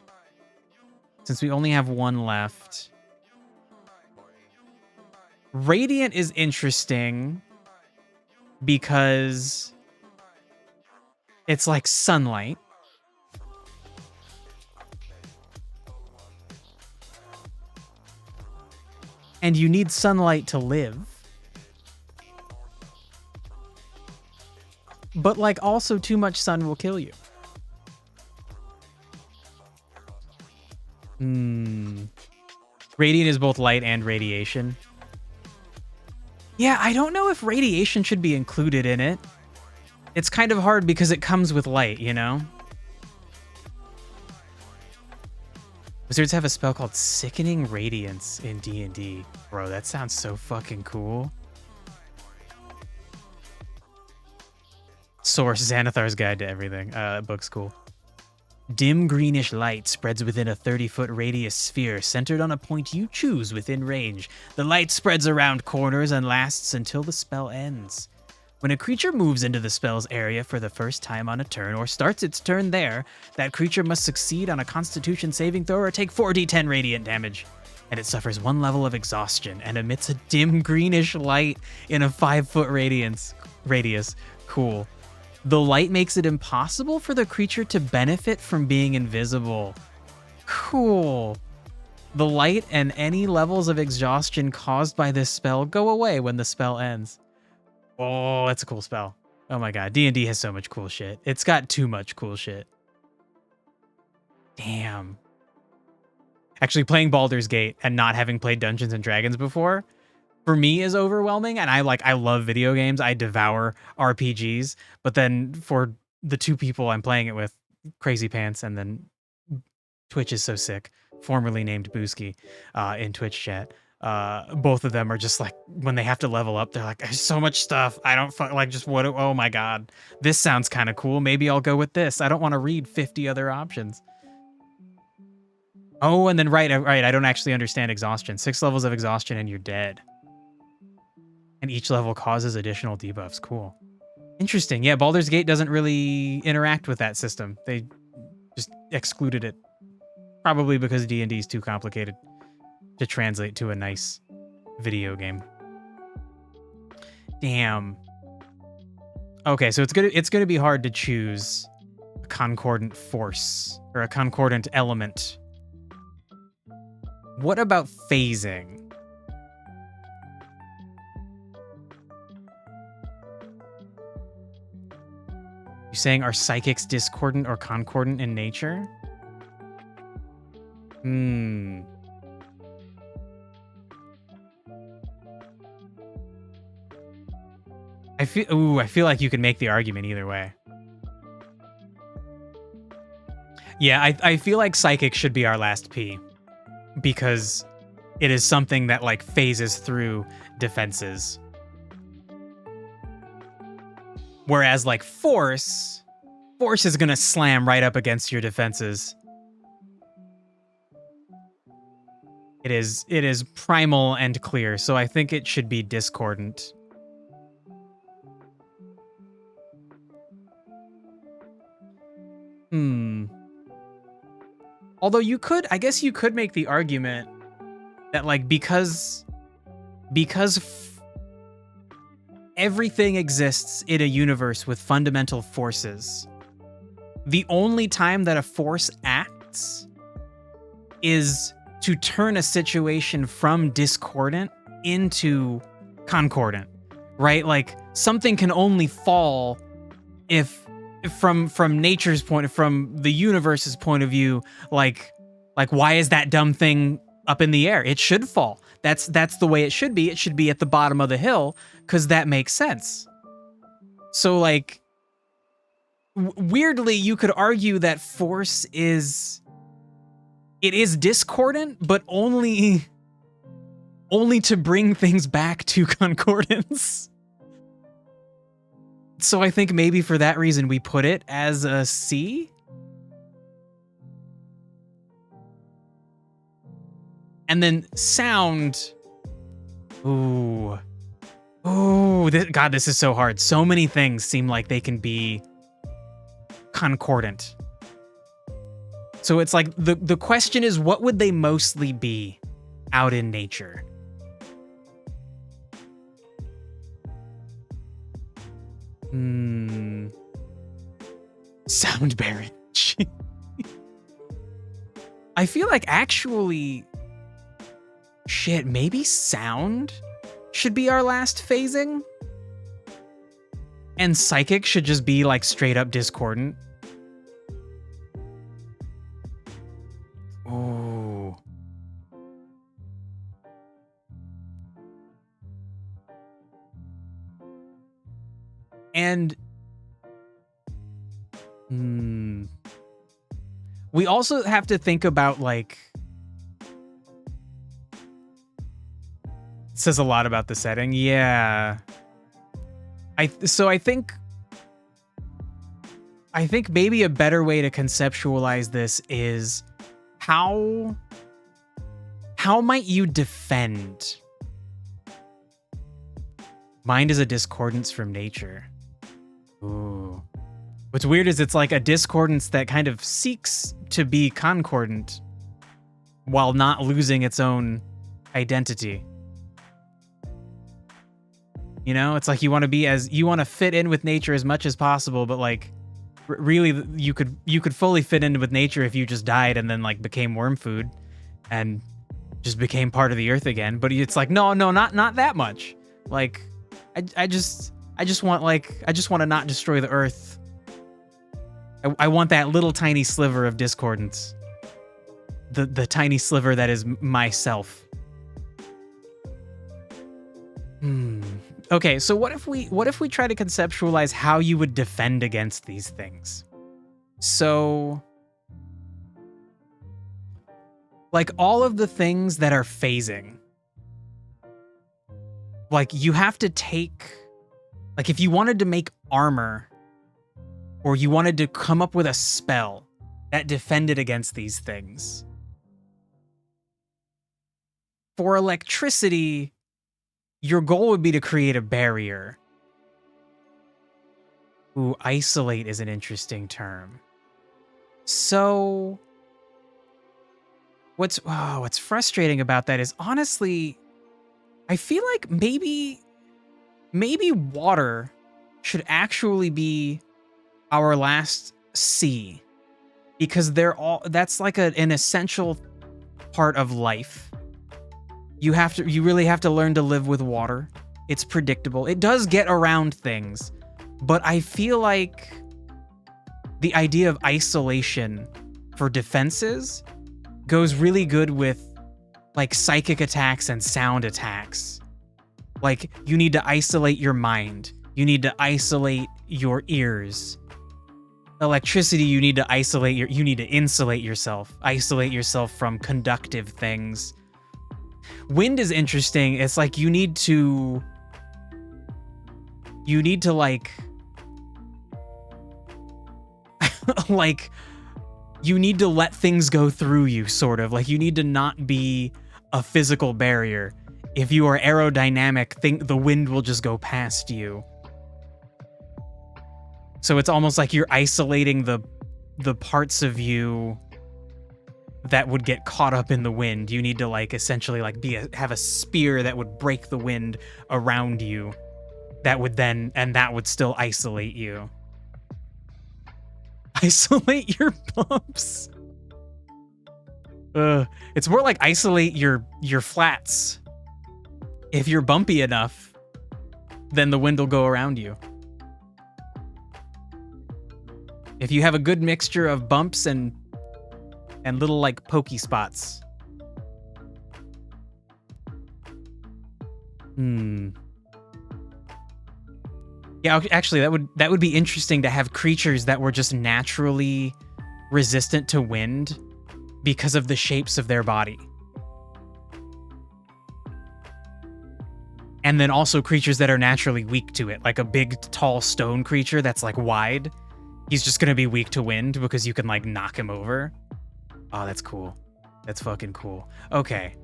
A: Since we only have 1 left. Radiant is interesting because it's like sunlight. And you need sunlight to live. But like also too much sun will kill you. Radiant is both light and radiation. Yeah, I don't know if radiation should be included in it. It's kind of hard because it comes with light, you know? Wizards have a spell called Sickening Radiance in D&D. Bro, that sounds so fucking cool. Source, Xanathar's Guide to Everything. That book's cool. Dim greenish light spreads within a 30-foot radius sphere centered on a point you choose within range. The light spreads around corners and lasts until the spell ends. When a creature moves into the spell's area for the first time on a turn or starts its turn there, that creature must succeed on a Constitution saving throw or take 4d10 radiant damage. And it suffers 1 level of exhaustion and emits a dim greenish light in a 5-foot radius. Cool. The light makes it impossible for the creature to benefit from being invisible. Cool. The light and any levels of exhaustion caused by this spell go away when the spell ends. Oh, that's a cool spell. Oh my god, D&D has so much cool shit. It's got too much cool shit. Damn. Actually, playing Baldur's Gate and not having played Dungeons and Dragons before, for me is overwhelming, and I love video games. I devour RPGs, but then for the 2 people I'm playing it with, Crazy Pants and then Twitch is so sick, formerly named Booski, in Twitch chat. Both of them are just like, when they have to level up, they're like, there's so much stuff. I don't just what? Oh my god, this sounds kind of cool. Maybe I'll go with this. I don't want to read 50 other options. Oh, and then right. I don't actually understand exhaustion. 6 levels of exhaustion and you're dead. And each level causes additional debuffs. Cool. Interesting. Yeah, Baldur's Gate doesn't really interact with that system. They just excluded it. Probably because D&D is too complicated to translate to a nice video game. Damn. Okay, so it's gonna be hard to choose a concordant force or a concordant element. What about phasing? You saying are psychics discordant or concordant in nature? I feel like you can make the argument either way. Yeah, I feel like psychic should be our last P, because it is something that like phases through defenses. Whereas like force is gonna slam right up against your defenses. It is primal and clear, so I think it should be discordant. Although I guess you could make the argument that like because everything exists in a universe with fundamental forces, the only time that a force acts is to turn a situation from discordant into concordant, right? Like something can only fall if from nature's point, from the universe's point of view, like why is that dumb thing up in the air. It should fall. That's the way it should be. It should be at the bottom of the hill, because that makes sense. So like, weirdly, you could argue that force is discordant, but only to bring things back to concordance. So I think maybe for that reason we put it as a C. And then sound. Ooh. Ooh, God, this is so hard. So many things seem like they can be concordant. So it's like the question is, what would they mostly be out in nature? Sound barren. I feel like actually, shit, maybe sound should be our last phasing, and psychic should just be like straight up discordant. Oh. And we also have to think about, like, it says a lot about the setting. Yeah. I think maybe a better way to conceptualize this is how might you defend? Mind is a discordance from nature. Ooh. What's weird is it's like a discordance that kind of seeks to be concordant while not losing its own identity. You know, it's like you want to fit in with nature as much as possible, but like really you could fully fit in with nature if you just died and then like became worm food and just became part of the earth again. But it's like, no, not that much. Like I just want to not destroy the earth. I want that little tiny sliver of discordance. The tiny sliver that is myself. Okay, so what if we try to conceptualize how you would defend against these things? So, like all of the things that are phasing, like you have to take, like if you wanted to make armor, or you wanted to come up with a spell that defended against these things. For electricity, your goal would be to create a barrier. Ooh, isolate is an interesting term. So, what's frustrating about that is, honestly, I feel like maybe water should actually be our last C, because that's like an essential part of life. You really have to learn to live with water. It's predictable. It does get around things, but I feel like the idea of isolation for defenses goes really good with like psychic attacks and sound attacks. Like you need to isolate your mind. You need to isolate your ears. Electricity, you need to insulate yourself. Isolate yourself from conductive things. Wind is interesting. It's like you need to like like you need to let things go through you, sort of. Like you need to not be a physical barrier. If you are aerodynamic, the wind will just go past you. So it's almost like you're isolating the parts of you that would get caught up in the wind. You need to like essentially like have a spear that would break the wind around you. That would still isolate you. Isolate your bumps. It's more like isolate your flats. If you're bumpy enough, then the wind will go around you. If you have a good mixture of bumps and little like pokey spots, Hmm. Yeah, actually, that would be interesting to have creatures that were just naturally resistant to wind because of the shapes of their body. And then also creatures that are naturally weak to it, like a big, tall stone creature that's like wide. He's just gonna be weak to wind because you can like knock him over. Oh, that's cool. That's fucking cool. Okay.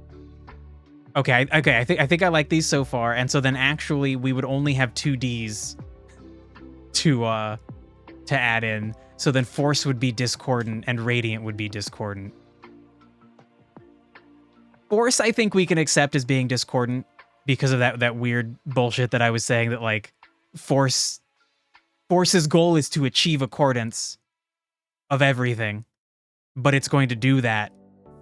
A: Okay, I think I like these so far. And so then actually we would only have 2Ds to add in. So then force would be discordant and radiant would be discordant. Force I think we can accept as being discordant because of that weird bullshit that I was saying, that like force's goal is to achieve accordance of everything, but it's going to do that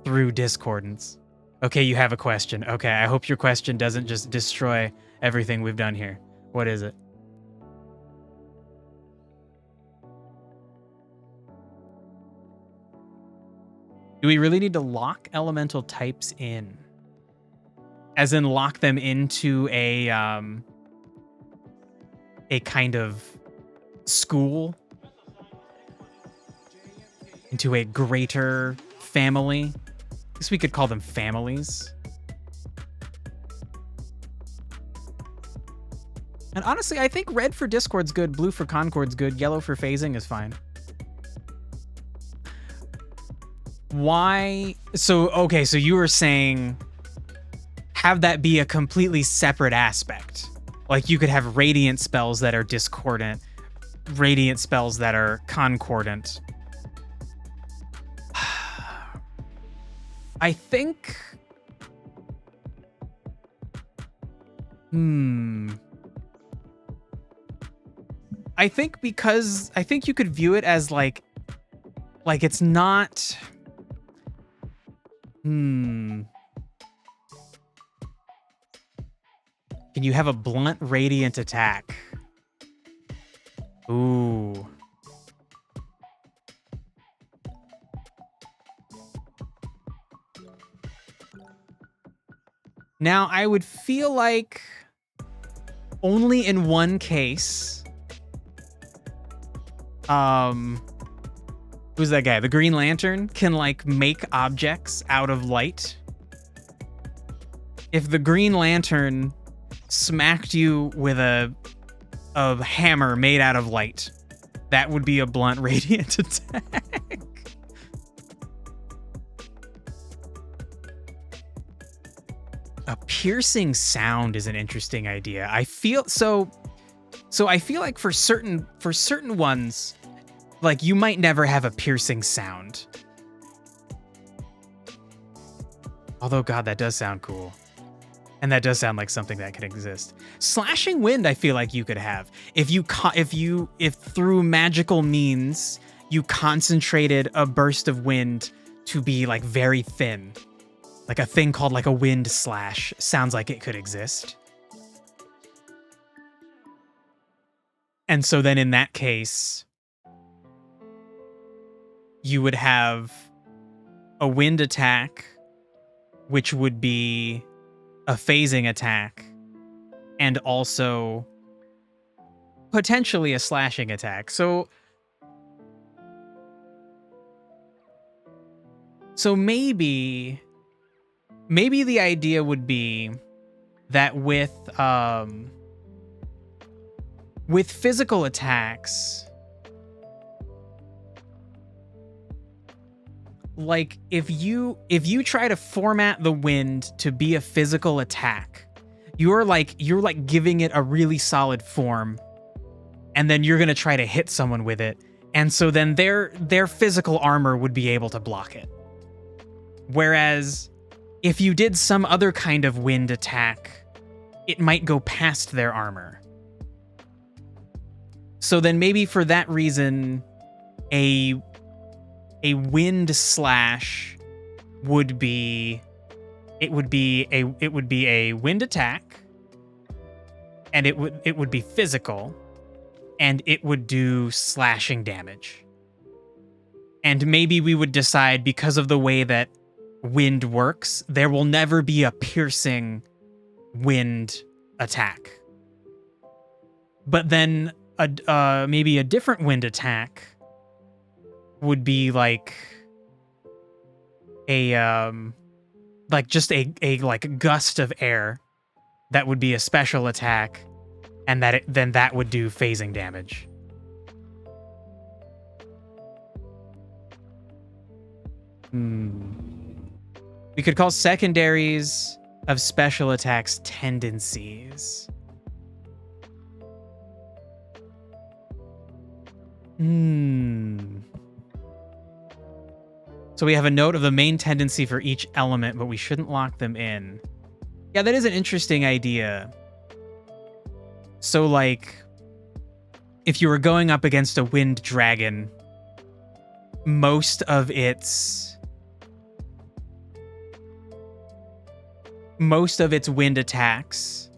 A: through discordance. Okay, you have a question. Okay, I hope your question doesn't just destroy everything we've done here. What is it? Do we really need to lock elemental types in? As in lock them into a kind of school? Into a greater family? I guess we could call them families. And honestly, I think red for Discord's good, blue for Concord's good, yellow for phasing is fine. Why? So, okay, so you were saying have that be a completely separate aspect. Like you could have radiant spells that are discordant, radiant spells that are concordant. I think... I think because... I think you could view it as like it's not... Can you have a blunt radiant attack? Ooh. Now, I would feel like only in one case. Who's that guy? The Green Lantern can like make objects out of light. If the Green Lantern smacked you with a hammer made out of light, that would be a blunt radiant attack. A piercing sound is an interesting idea. I feel so I feel like for certain ones, like you might never have a piercing sound. Although, God, that does sound cool. And that does sound like something that could exist. Slashing wind, I feel like you could have. If through magical means you concentrated a burst of wind to be like very thin, like a thing called like a wind slash, sounds like it could exist. And so then in that case, you would have a wind attack, which would be a phasing attack, and also potentially a slashing attack. So maybe the idea would be that with physical attacks, like if you try to format the wind to be a physical attack, you're like giving it a really solid form, and then you're gonna try to hit someone with it, and so then their physical armor would be able to block it. Whereas if you did some other kind of wind attack, it might go past their armor. So then maybe for that reason, a wind slash would be a wind attack, and it would be physical, and it would do slashing damage. And maybe we would decide, because of the way that wind works, there will never be a piercing wind attack. But then maybe a different wind attack would be like a like just a like gust of air that would be a special attack, and then that would do phasing damage. We could call secondaries of special attacks tendencies. So we have a note of the main tendency for each element, but we shouldn't lock them in. Yeah, that is an interesting idea. So, like, if you were going up against a wind dragon, most of its wind attacks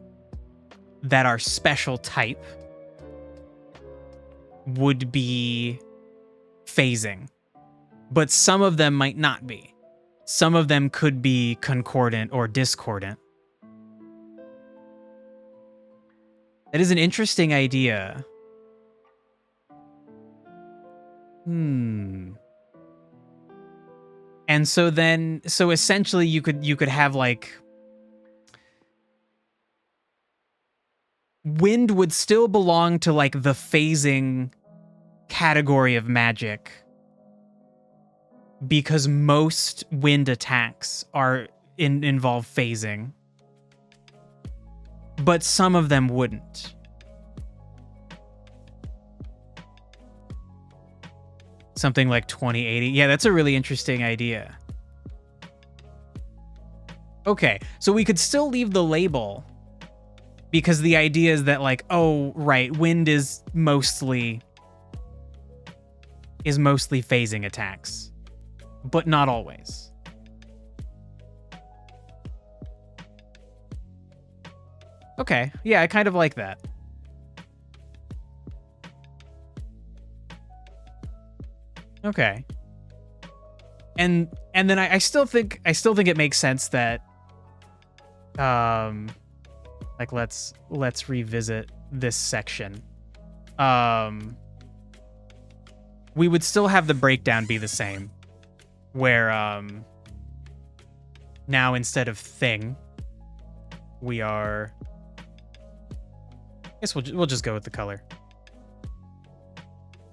A: that are special type would be phasing. But some of them might not be. Some of them could be concordant or discordant. That is an interesting idea. And so essentially you could have like wind would still belong to like the phasing category of magic, because most wind attacks involve phasing, but some of them wouldn't. Something like 2080. Yeah, that's a really interesting idea. Okay, so we could still leave the label, because the idea is that like, oh, right, wind is mostly phasing attacks, but not always. Okay, yeah, I kind of like that. Okay. And then I still think it makes sense that like let's revisit this section. We would still have the breakdown be the same, where now instead of thing, we are, I guess we'll just go with the color.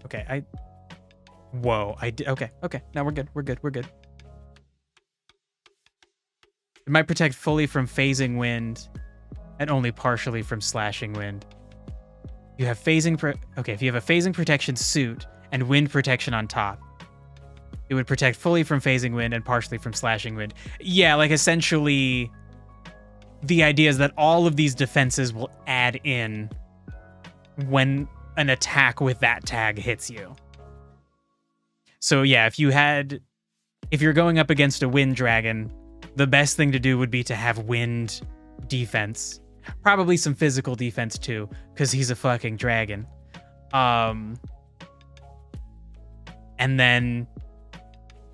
A: Okay, okay, now we're good. It might protect fully from phasing wind and only partially from slashing wind. You have phasing if you have a phasing protection suit and wind protection on top, it would protect fully from phasing wind and partially from slashing wind. Yeah, like essentially the idea is that all of these defenses will add in when an attack with that tag hits you. So yeah, if you're going up against a wind dragon, the best thing to do would be to have wind defense. Probably some physical defense too, because he's a fucking dragon. And then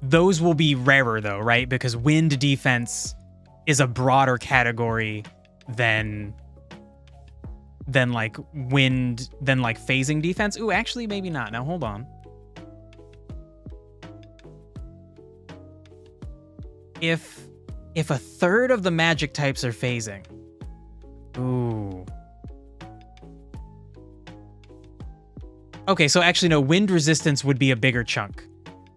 A: those will be rarer though, right? Because wind defense is a broader category than like phasing defense. Ooh, actually maybe not. Now hold on. If a third of the magic types are phasing. Ooh. Okay, so actually no, wind resistance would be a bigger chunk.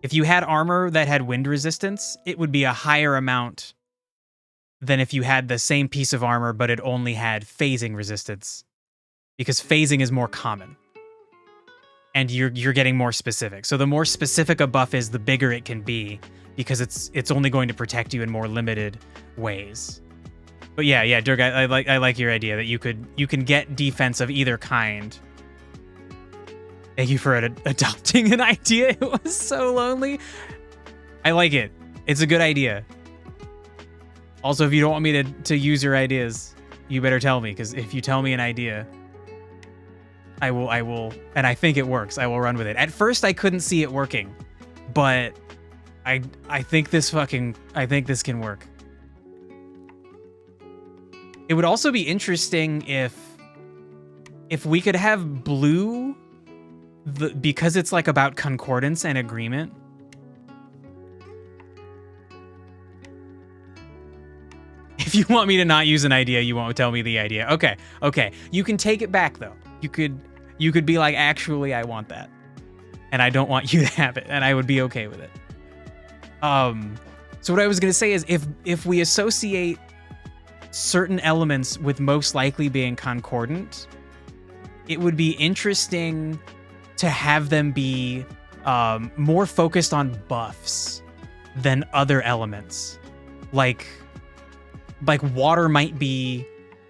A: If you had armor that had wind resistance, it would be a higher amount than if you had the same piece of armor but it only had phasing resistance. Because phasing is more common. And you're getting more specific. So the more specific a buff is, the bigger it can be, because it's only going to protect you in more limited ways. But yeah, Dirk, I like your idea that you can get defense of either kind. Thank you for adopting an idea. It was so lonely. I like it. It's a good idea. Also, if you don't want me to use your ideas, you better tell me, because if you tell me an idea, I will, and I think it works, I will run with it. At first, I couldn't see it working, but I think this can work. It would also be interesting if we could have blue, because it's like about concordance and agreement. If you want me to not use an idea, you won't tell me the idea. Okay, okay. You can take it back though. You could be like, actually, I want that, and I don't want you to have it, and I would be okay with it. So what I was gonna say is, if we associate certain elements with most likely being concordant, it would be interesting to have them be more focused on buffs than other elements. Like water might be,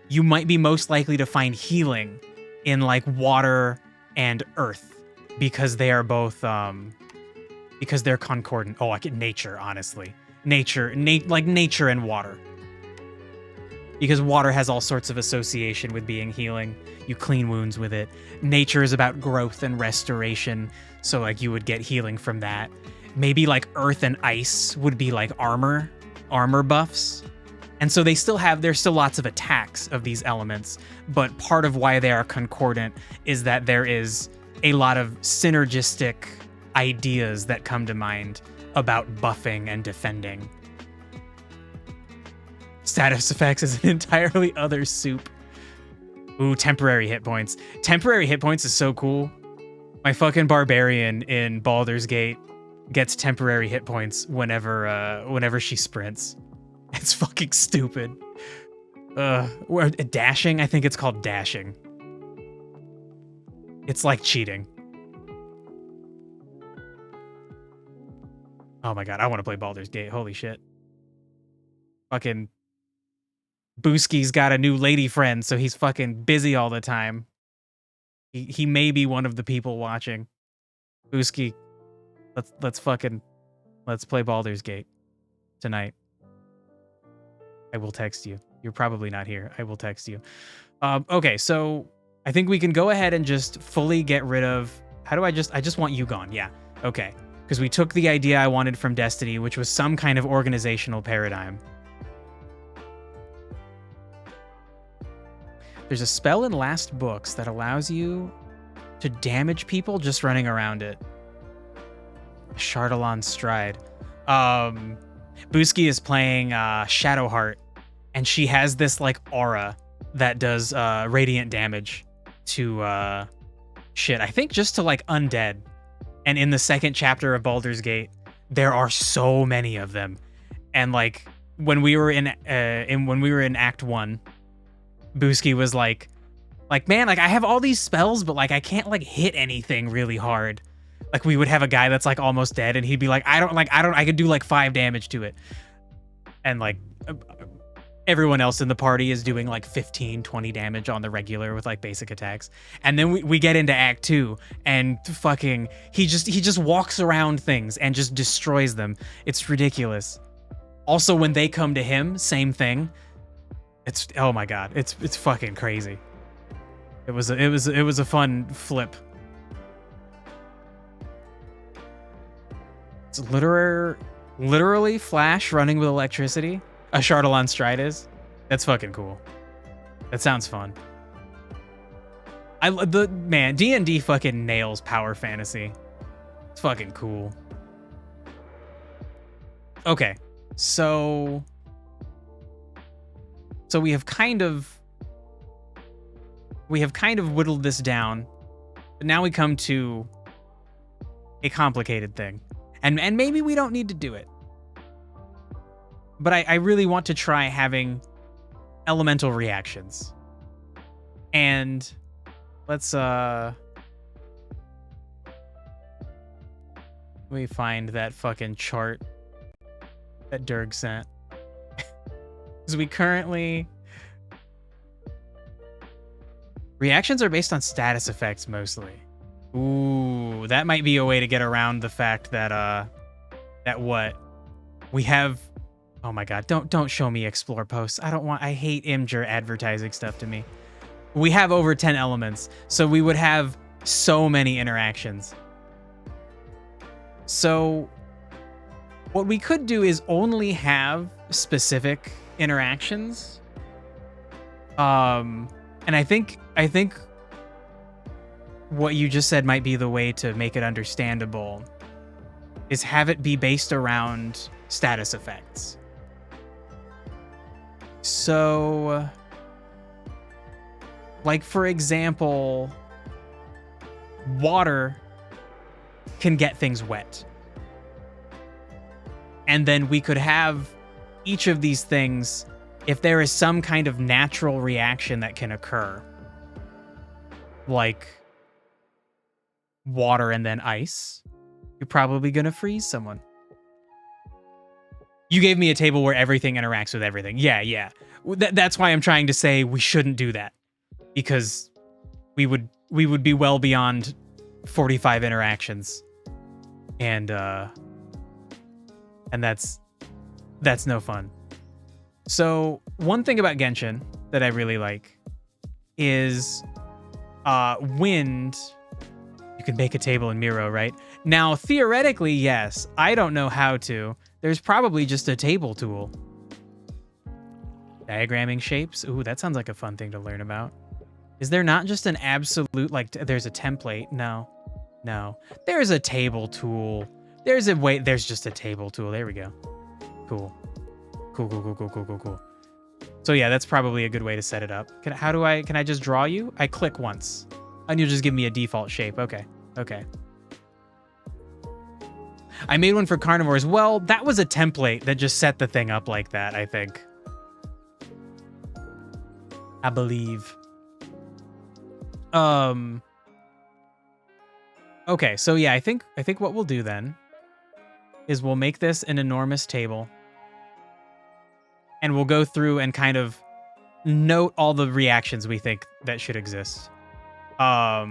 A: you might be most likely to find healing in like water and earth because they are both, because they're concordant. Oh, I get nature, honestly. Like nature and water. Because water has all sorts of association with being healing. You clean wounds with it. Nature is about growth and restoration, so like you would get healing from that. Maybe like earth and ice would be like armor buffs. And so there's still lots of attacks of these elements, but part of why they are concordant is that there is a lot of synergistic ideas that come to mind about buffing and defending. Status effects is an entirely other soup. Ooh, temporary hit points. Temporary hit points is so cool. My fucking barbarian in Baldur's Gate gets temporary hit points whenever she sprints. It's fucking stupid. Dashing? I think it's called dashing. It's like cheating. Oh my god, I want to play Baldur's Gate. Holy shit. Fucking Booski's got a new lady friend, so he's fucking busy all the time. He may be one of the people watching. Booski, let's play Baldur's Gate tonight. I will text you. You're probably not here. I will text you. Okay, so I think we can go ahead and just fully get rid of... I just want you gone. Yeah, okay. Because we took the idea I wanted from Destiny, which was some kind of organizational paradigm. There's a spell in Last Books that allows you to damage people just running around it. Chardalon Stride. Booski is playing Shadowheart, and she has this like aura that does radiant damage to shit. I think just to like undead. And in the second chapter of Baldur's Gate, there are so many of them. And like when we were in Act 1, Booski was like, man, like I have all these spells, but like I can't like hit anything really hard. Like we would have a guy that's like almost dead, and he'd be like, I could do like 5 damage to it. And like everyone else in the party is doing like 15, 20 damage on the regular with like basic attacks. And then we get into Act 2, and fucking he just walks around things and just destroys them. It's ridiculous. Also, when they come to him, same thing. It's, oh my god, it's fucking crazy. It was a fun flip. It's literally Flash running with electricity. A Chardalon Stride is. That's fucking cool. That sounds fun. Man, D&D fucking nails power fantasy. It's fucking cool. Okay, so we have kind of whittled this down, but now we come to a complicated thing. And maybe we don't need to do it. But I really want to try having elemental reactions. And let's let me find that fucking chart that Durg sent. Because we currently... Reactions are based on status effects mostly. Ooh, that might be a way to get around the fact that what we have. Oh my god, don't show me explore posts. I hate Imgur advertising stuff to me. We have over 10 elements, so we would have so many interactions. So what we could do is only have specific interactions And I think what you just said might be the way to make it understandable is have it be based around status effects. So, like, for example, water can get things wet. And then we could have each of these things, if there is some kind of natural reaction that can occur, like water and then ice, you're probably going to freeze someone. You gave me a table where everything interacts with everything. Yeah. That's why I'm trying to say we shouldn't do that, because we would be well beyond 45 interactions, and that's no fun. So one thing about Genshin that I really like is wind. You can make a table in Miro, right? Now, theoretically, yes. I don't know how to. There's probably just a table tool. Diagramming shapes. Ooh, that sounds like a fun thing to learn about. Is there not just an absolute, like, there's a template? No. There's a table tool. There's just a table tool. There we go. Cool. So yeah, that's probably a good way to set it up. Can I just draw you? I click once and you'll just give me a default shape. Okay. I made one for carnivores. Well, that was a template that just set the thing up like that, I think. I believe. Okay, so yeah, I think what we'll do then is we'll make this an enormous table. And we'll go through and kind of note all the reactions we think that should exist. I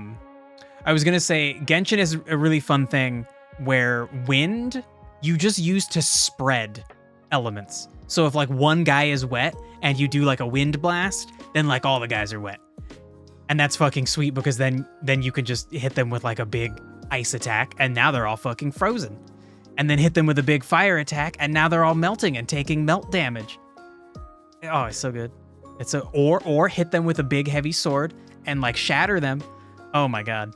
A: was going to say Genshin is a really fun thing where wind you just use to spread elements. So if like one guy is wet and you do like a wind blast, then like all the guys are wet. And that's fucking sweet, because then you can just hit them with like a big ice attack and now they're all fucking frozen. And then hit them with a big fire attack and now they're all melting and taking melt damage. Oh, it's so good. Or hit them with a big heavy sword and like shatter them. Oh my god.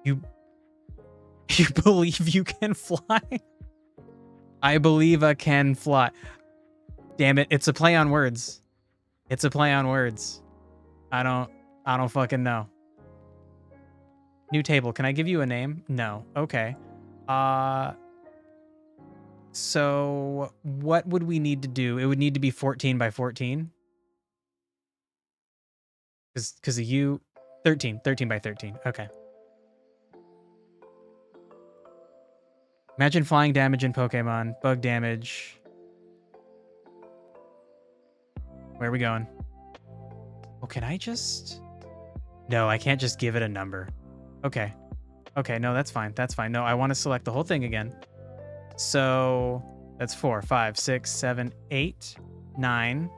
A: You believe you can fly? I believe I can fly. Damn it, it's a play on words. I don't fucking know. New table, can I give you a name? No. Okay. So what would we need to do? It would need to be 14 by 14. Because of you. 13 by 13. Okay. Imagine flying damage in Pokemon. Bug damage. Where are we going? Oh, can I just... No, I can't just give it a number. Okay. No, that's fine. No, I want to select the whole thing again. So that's 4, 5, 6, 7, 8, 9,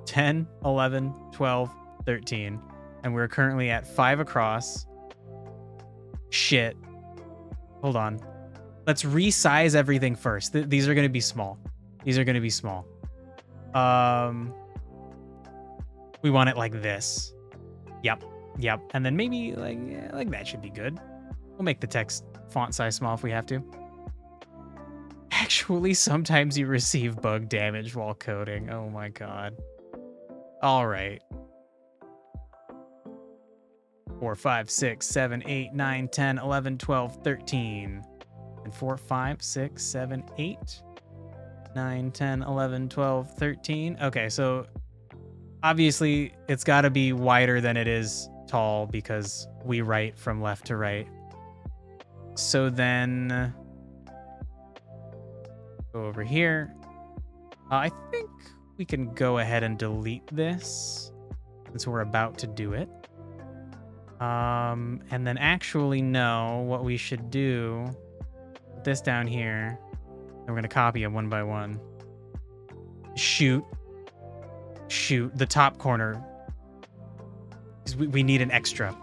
A: 10, 11, 12, 13. And we're currently at 5 across. Shit. Hold on. Let's resize everything first. These are going to be small. We want it like this. Yep. And then maybe like that should be good. We'll make the text font size small if we have to. Actually, sometimes you receive bug damage while coding. Oh my god. All right. 4, 5, 6, 7, 8, 9, 10, 11, 12, 13. And 4, 5, 6, 7, 8, 9, 10, 11, 12, 13. Okay, so obviously it's got to be wider than it is tall because we write from left to right. So then go over here. I think we can go ahead and delete this since we're about to do it. And then actually know what we should do. Put this down here. And we're going to copy them one by one. Shoot. The top corner. We need an extra.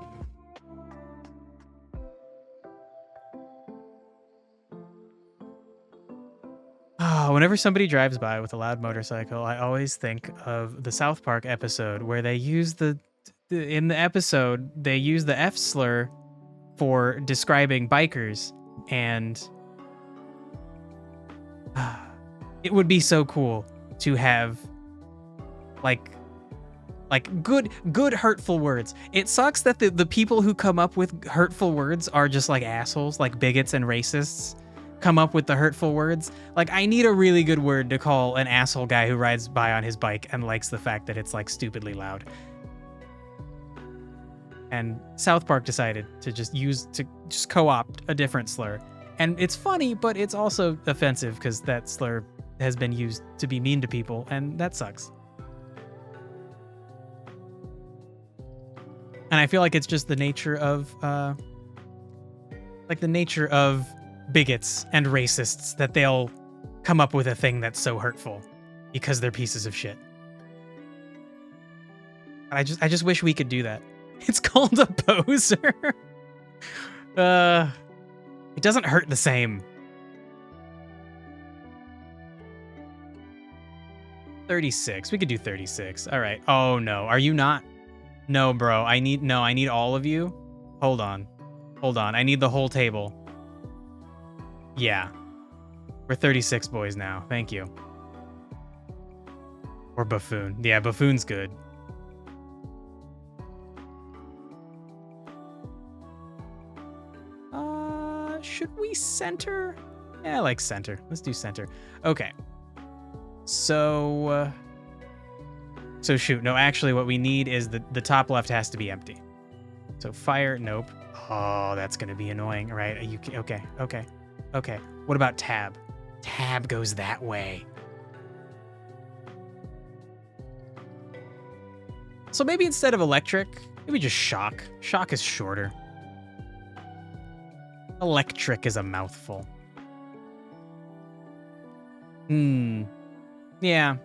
A: Whenever somebody drives by with a loud motorcycle, I always think of the South Park episode where they use in the episode, they use the F slur for describing bikers, and it would be so cool to have like good hurtful words. It sucks that the people who come up with hurtful words are just like assholes, like bigots and racists come up with the hurtful words. Like, I need a really good word to call an asshole guy who rides by on his bike and likes the fact that it's like stupidly loud. And South Park decided to just co-opt a different slur. And it's funny, but it's also offensive because that slur has been used to be mean to people, and that sucks. And I feel like it's just the nature of bigots and racists that they'll come up with a thing that's so hurtful because they're pieces of shit. I just wish we could do that. It's called a poser. It doesn't hurt the same. 36. We could do 36. All right. Oh no. Are you not? No, bro. I need all of you. Hold on. I need the whole table. Yeah. We're 36 boys now. Thank you. Or buffoon. Yeah, buffoon's good. Should we center? Yeah, I like center. Let's do center. Okay. So shoot. No, actually what we need is the top left has to be empty. So fire, nope. Oh, that's going to be annoying, right? Okay. What about tab? Tab goes that way. So maybe instead of electric, maybe just shock. Shock is shorter. Electric is a mouthful. Yeah.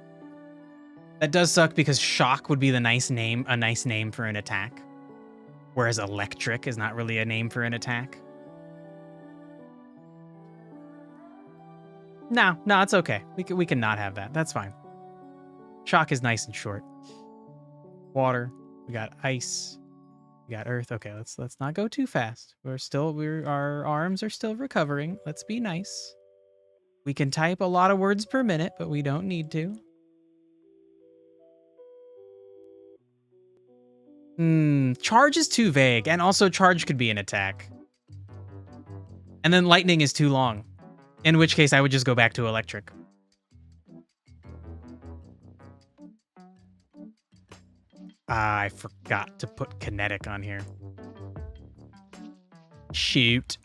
A: That does suck because shock would be a nice name for an attack. Whereas electric is not really a name for an attack. No, it's okay. We can not have that. That's fine. Shock is nice and short. Water. We got ice. We got earth. Okay, let's not go too fast. Our arms are still recovering. Let's be nice. We can type a lot of words per minute, but we don't need to. Charge is too vague, and also charge could be an attack. And then lightning is too long, in which case I would just go back to electric. I forgot to put kinetic on here. Shoot.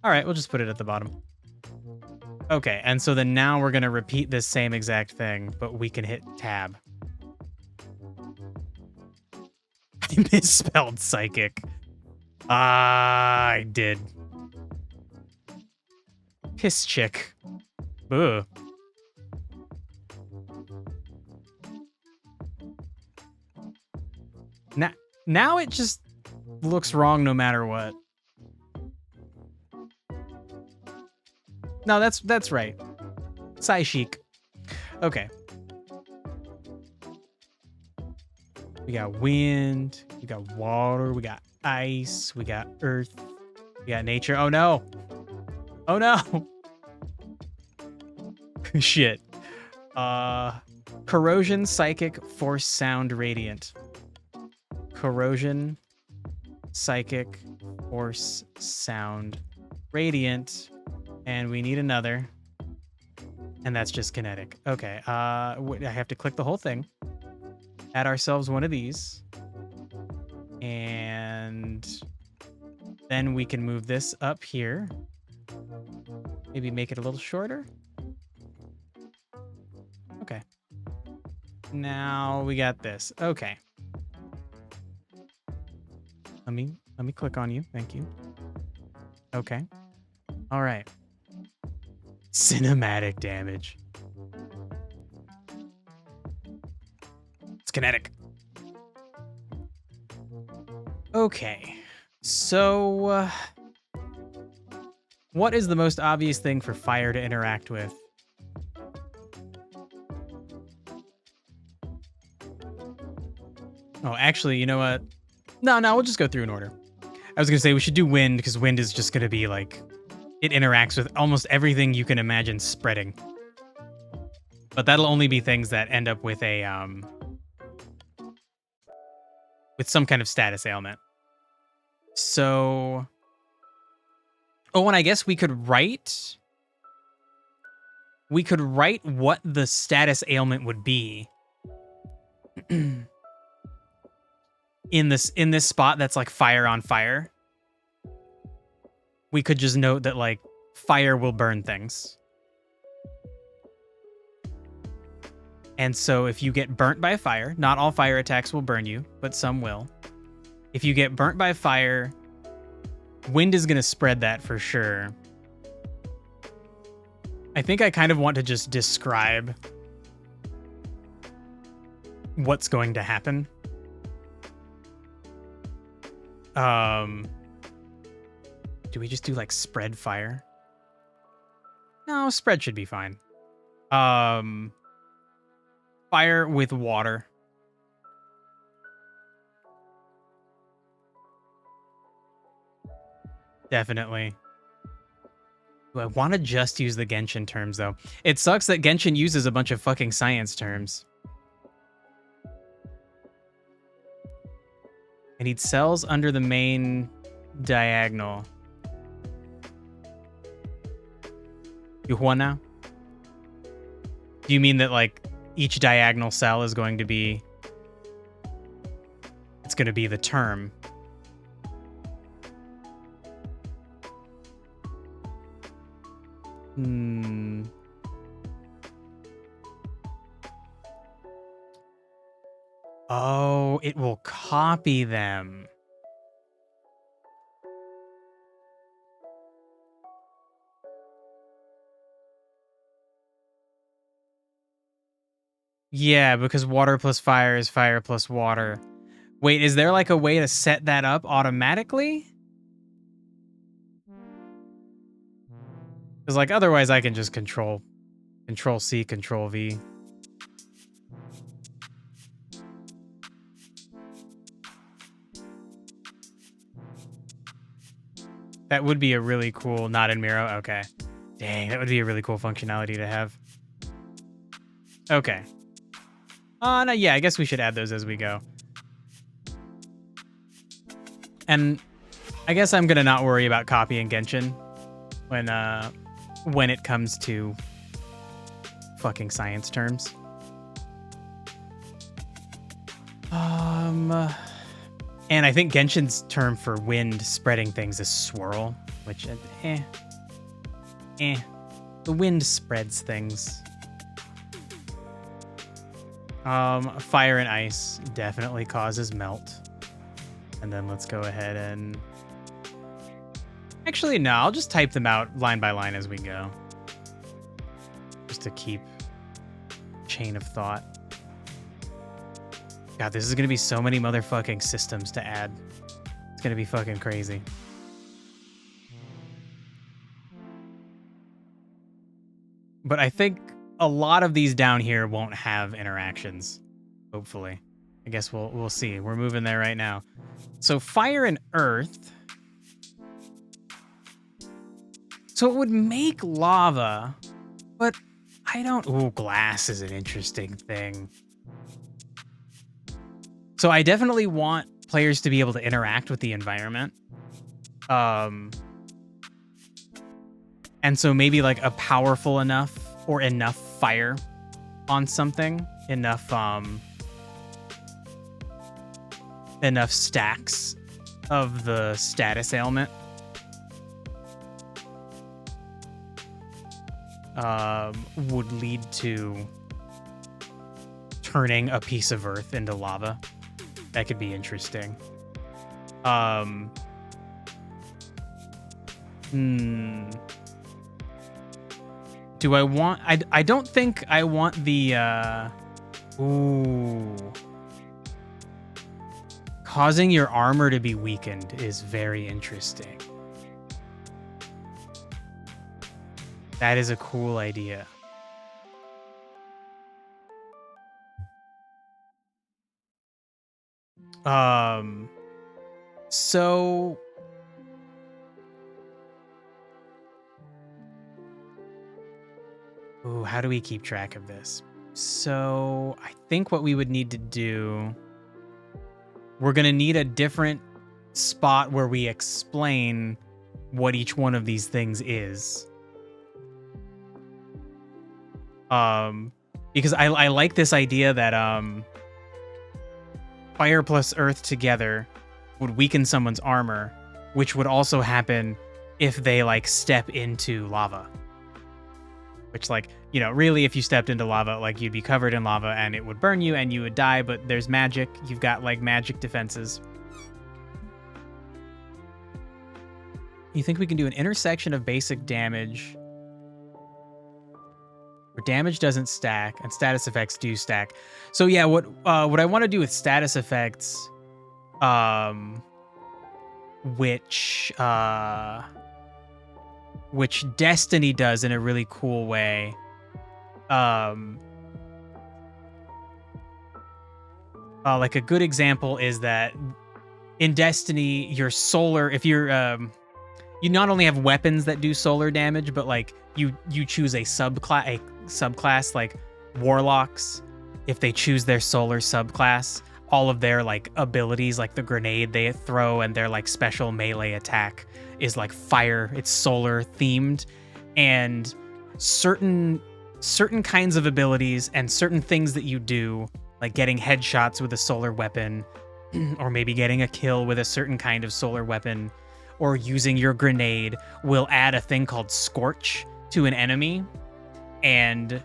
A: All right, we'll just put it at the bottom. Okay, and so then now we're going to repeat this same exact thing, but we can hit tab. I misspelled psychic. I did. Piss chick. Ugh. Now it just looks wrong no matter what. No, that's right. Sai chic. Okay. We got wind, we got water, we got ice, we got earth, we got nature. Oh no. Oh no. Shit. Corrosion, psychic, force, sound, radiant. Corrosion, psychic, force, sound, radiant, and we need another, and that's just kinetic. Okay, I have to click the whole thing, add ourselves one of these, and then we can move this up here, maybe make it a little shorter. Okay, now we got this. Okay. Let me click on you. Thank you. Okay. All right. Cinematic damage. It's kinetic. Okay. So, what is the most obvious thing for fire to interact with? Oh, actually, you know what? No, we'll just go through in order. I was going to say we should do wind because wind is just going to be like, it interacts with almost everything you can imagine spreading. But that'll only be things that end up with a, with some kind of status ailment. So, oh, and I guess we could write what the status ailment would be in this spot that's like fire on fire. We could just note that like fire will burn things. And so if you get burnt by fire, not all fire attacks will burn you, but some will. If you get burnt by fire, wind is going to spread that for sure. I think I kind of want to just describe what's going to happen. Do we just do like spread fire? No, spread should be fine. Fire with water. Definitely. I want to just use the Genshin terms, though. It sucks that Genshin uses a bunch of fucking science terms. I need cells under the main diagonal. You want now? Do you mean that, like, each diagonal cell is going to be... It's going to be the term. Oh, it will copy them. Yeah, because water plus fire is fire plus water. Wait, is there like a way to set that up automatically? Because like otherwise I can just control C, control V. That would be a really cool, not in Miro. Okay. Dang, that would be a really cool functionality to have. Okay. No, yeah, I guess we should add those as we go. And I guess I'm gonna not worry about copying Genshin when it comes to fucking science terms. And I think Genshin's term for wind spreading things is swirl, which the wind spreads things. Fire and ice definitely causes melt. And then let's go ahead and... Actually, no, I'll just type them out line by line as we go. Just to keep chain of thought. God, this is going to be so many motherfucking systems to add. It's going to be fucking crazy. But I think a lot of these down here won't have interactions. Hopefully. I guess we'll see. We're moving there right now. So fire and earth. So it would make lava, but I don't... Ooh, glass is an interesting thing. So I definitely want players to be able to interact with the environment. And so maybe like a powerful enough or enough fire on something, enough stacks of the status ailment would lead to turning a piece of earth into lava. That could be interesting. Do I want... I don't think I want the... Ooh. Causing your armor to be weakened is very interesting. That is a cool idea. So ooh, how do we keep track of this? So I think what we would need to do, we're gonna need a different spot where we explain what each one of these things is. Because I like this idea that fire plus earth together would weaken someone's armor, which would also happen if they like step into lava. Which, like, you know, really, if you stepped into lava, like, you'd be covered in lava and it would burn you and you would die, but there's magic. You've got, like, magic defenses. You think we can do an intersection of basic damage where damage doesn't stack and status effects do stack? So, yeah, what I want to do with status effects, which Destiny does in a really cool way. Like a good example is that in Destiny, your solar, if you're, you not only have weapons that do solar damage, but like you choose a subclass like warlocks. If they choose their solar subclass, all of their like abilities, like the grenade they throw and their like special melee attack is like fire. It's solar themed, and certain kinds of abilities and certain things that you do, like getting headshots with a solar weapon, or maybe getting a kill with a certain kind of solar weapon, or using your grenade, will add a thing called Scorch to an enemy. And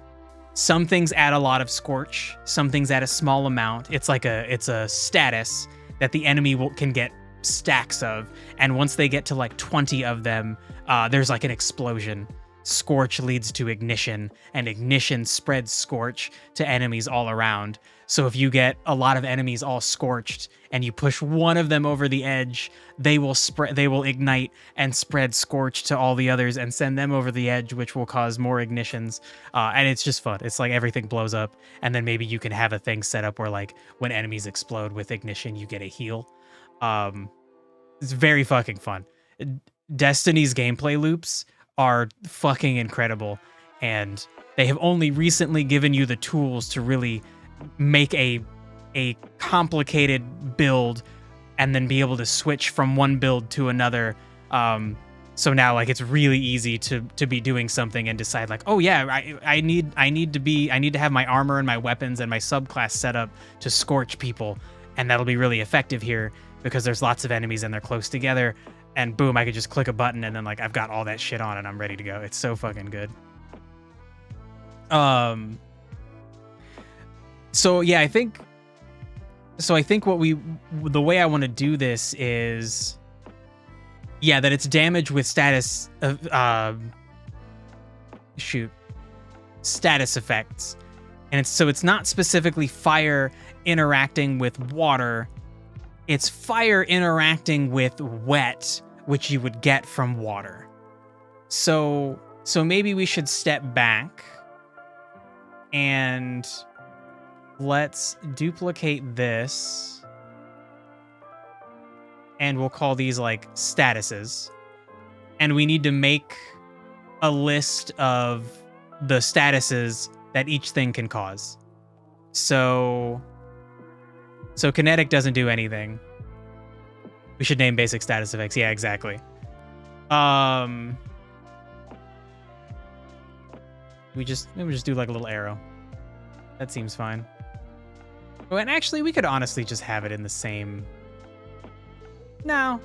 A: some things add a lot of Scorch, some things add a small amount. It's a status that the enemy can get stacks of, and once they get to like 20 of them, there's like an explosion. Scorch leads to ignition, and ignition spreads Scorch to enemies all around. So if you get a lot of enemies all scorched and you push one of them over the edge, they will ignite and spread Scorch to all the others and send them over the edge, which will cause more ignitions. And it's just fun. It's like everything blows up, and then maybe you can have a thing set up where like when enemies explode with ignition, you get a heal. It's very fucking fun. Destiny's gameplay loops are fucking incredible, and they have only recently given you the tools to really make a complicated build and then be able to switch from one build to another. So now like it's really easy to be doing something and decide like, oh yeah, I need to have my armor and my weapons and my subclass set up to scorch people, and that'll be really effective here because there's lots of enemies and they're close together, and boom, I could just click a button and then like I've got all that shit on and I'm ready to go. It's so fucking good. So yeah, I think the way I want to do this is, yeah, that it's damage with status of status effects, and it's not specifically fire interacting with water. It's fire interacting with wet, which you would get from water. So maybe we should step back and let's duplicate this, and we'll call these like statuses. And we need to make a list of the statuses that each thing can cause. So kinetic doesn't do anything. We should name basic status effects. Yeah, exactly. We just do like a little arrow. That seems fine. Oh, and actually, we could honestly just have it in the same. No,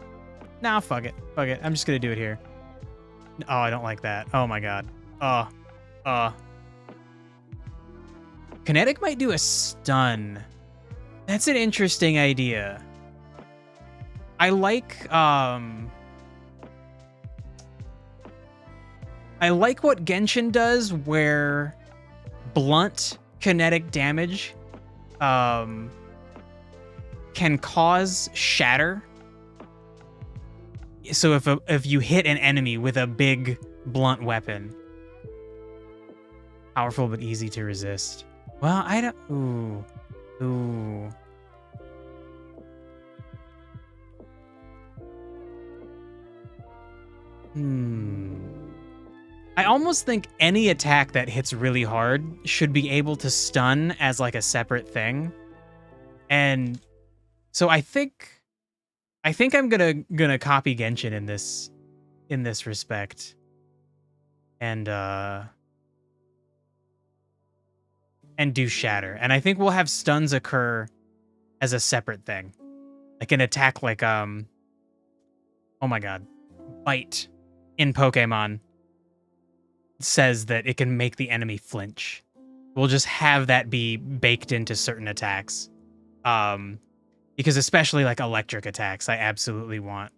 A: fuck it. I'm just gonna do it here. Oh, I don't like that. Oh my god. Kinetic might do a stun. That's an interesting idea. I like what Genshin does, where blunt kinetic damage can cause shatter. So if you hit an enemy with a big blunt weapon, powerful but easy to resist. Well, I don't. Ooh. I almost think any attack that hits really hard should be able to stun as like a separate thing. And so I think I'm gonna copy Genshin in this respect. And do Shatter. And I think we'll have stuns occur as a separate thing. Like an attack like oh my god. Bite in Pokemon says that it can make the enemy flinch. We'll just have that be baked into certain attacks. Because especially like electric attacks, I absolutely want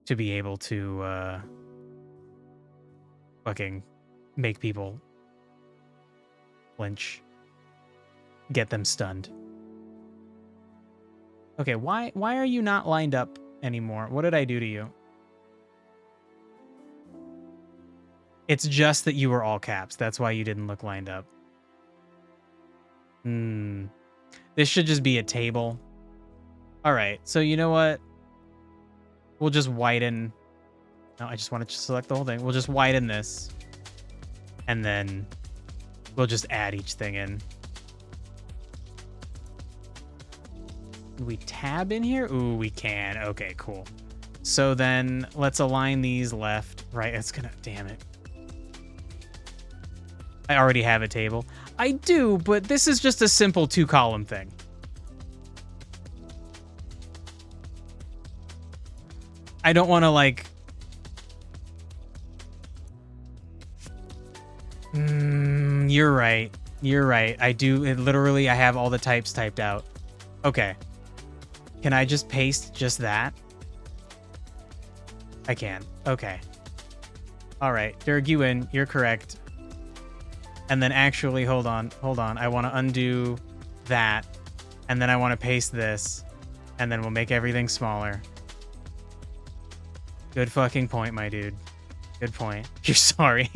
A: to be able to fucking make people flinch. Get them stunned. Okay, why are you not lined up anymore? What did I do to you? It's just that you were all caps. That's why you didn't look lined up. This should just be a table. All right, so you know what? We'll just widen. No, I just wanted to select the whole thing. We'll just widen this. And then we'll just add each thing in. Can we tab in here? Ooh, we can. Okay, cool. So then let's align these left, right? It's gonna, damn it. I already have a table. I do, but this is just a simple 2-column thing. I don't want to like... you're right. You're right. I do, literally, I have all the types typed out. Okay. Can I just paste just that? I can. Okay. All right. Derguin, you're correct. And then actually, hold on. I want to undo that. And then I want to paste this. And then we'll make everything smaller. Good fucking point, my dude. Good point. You're sorry.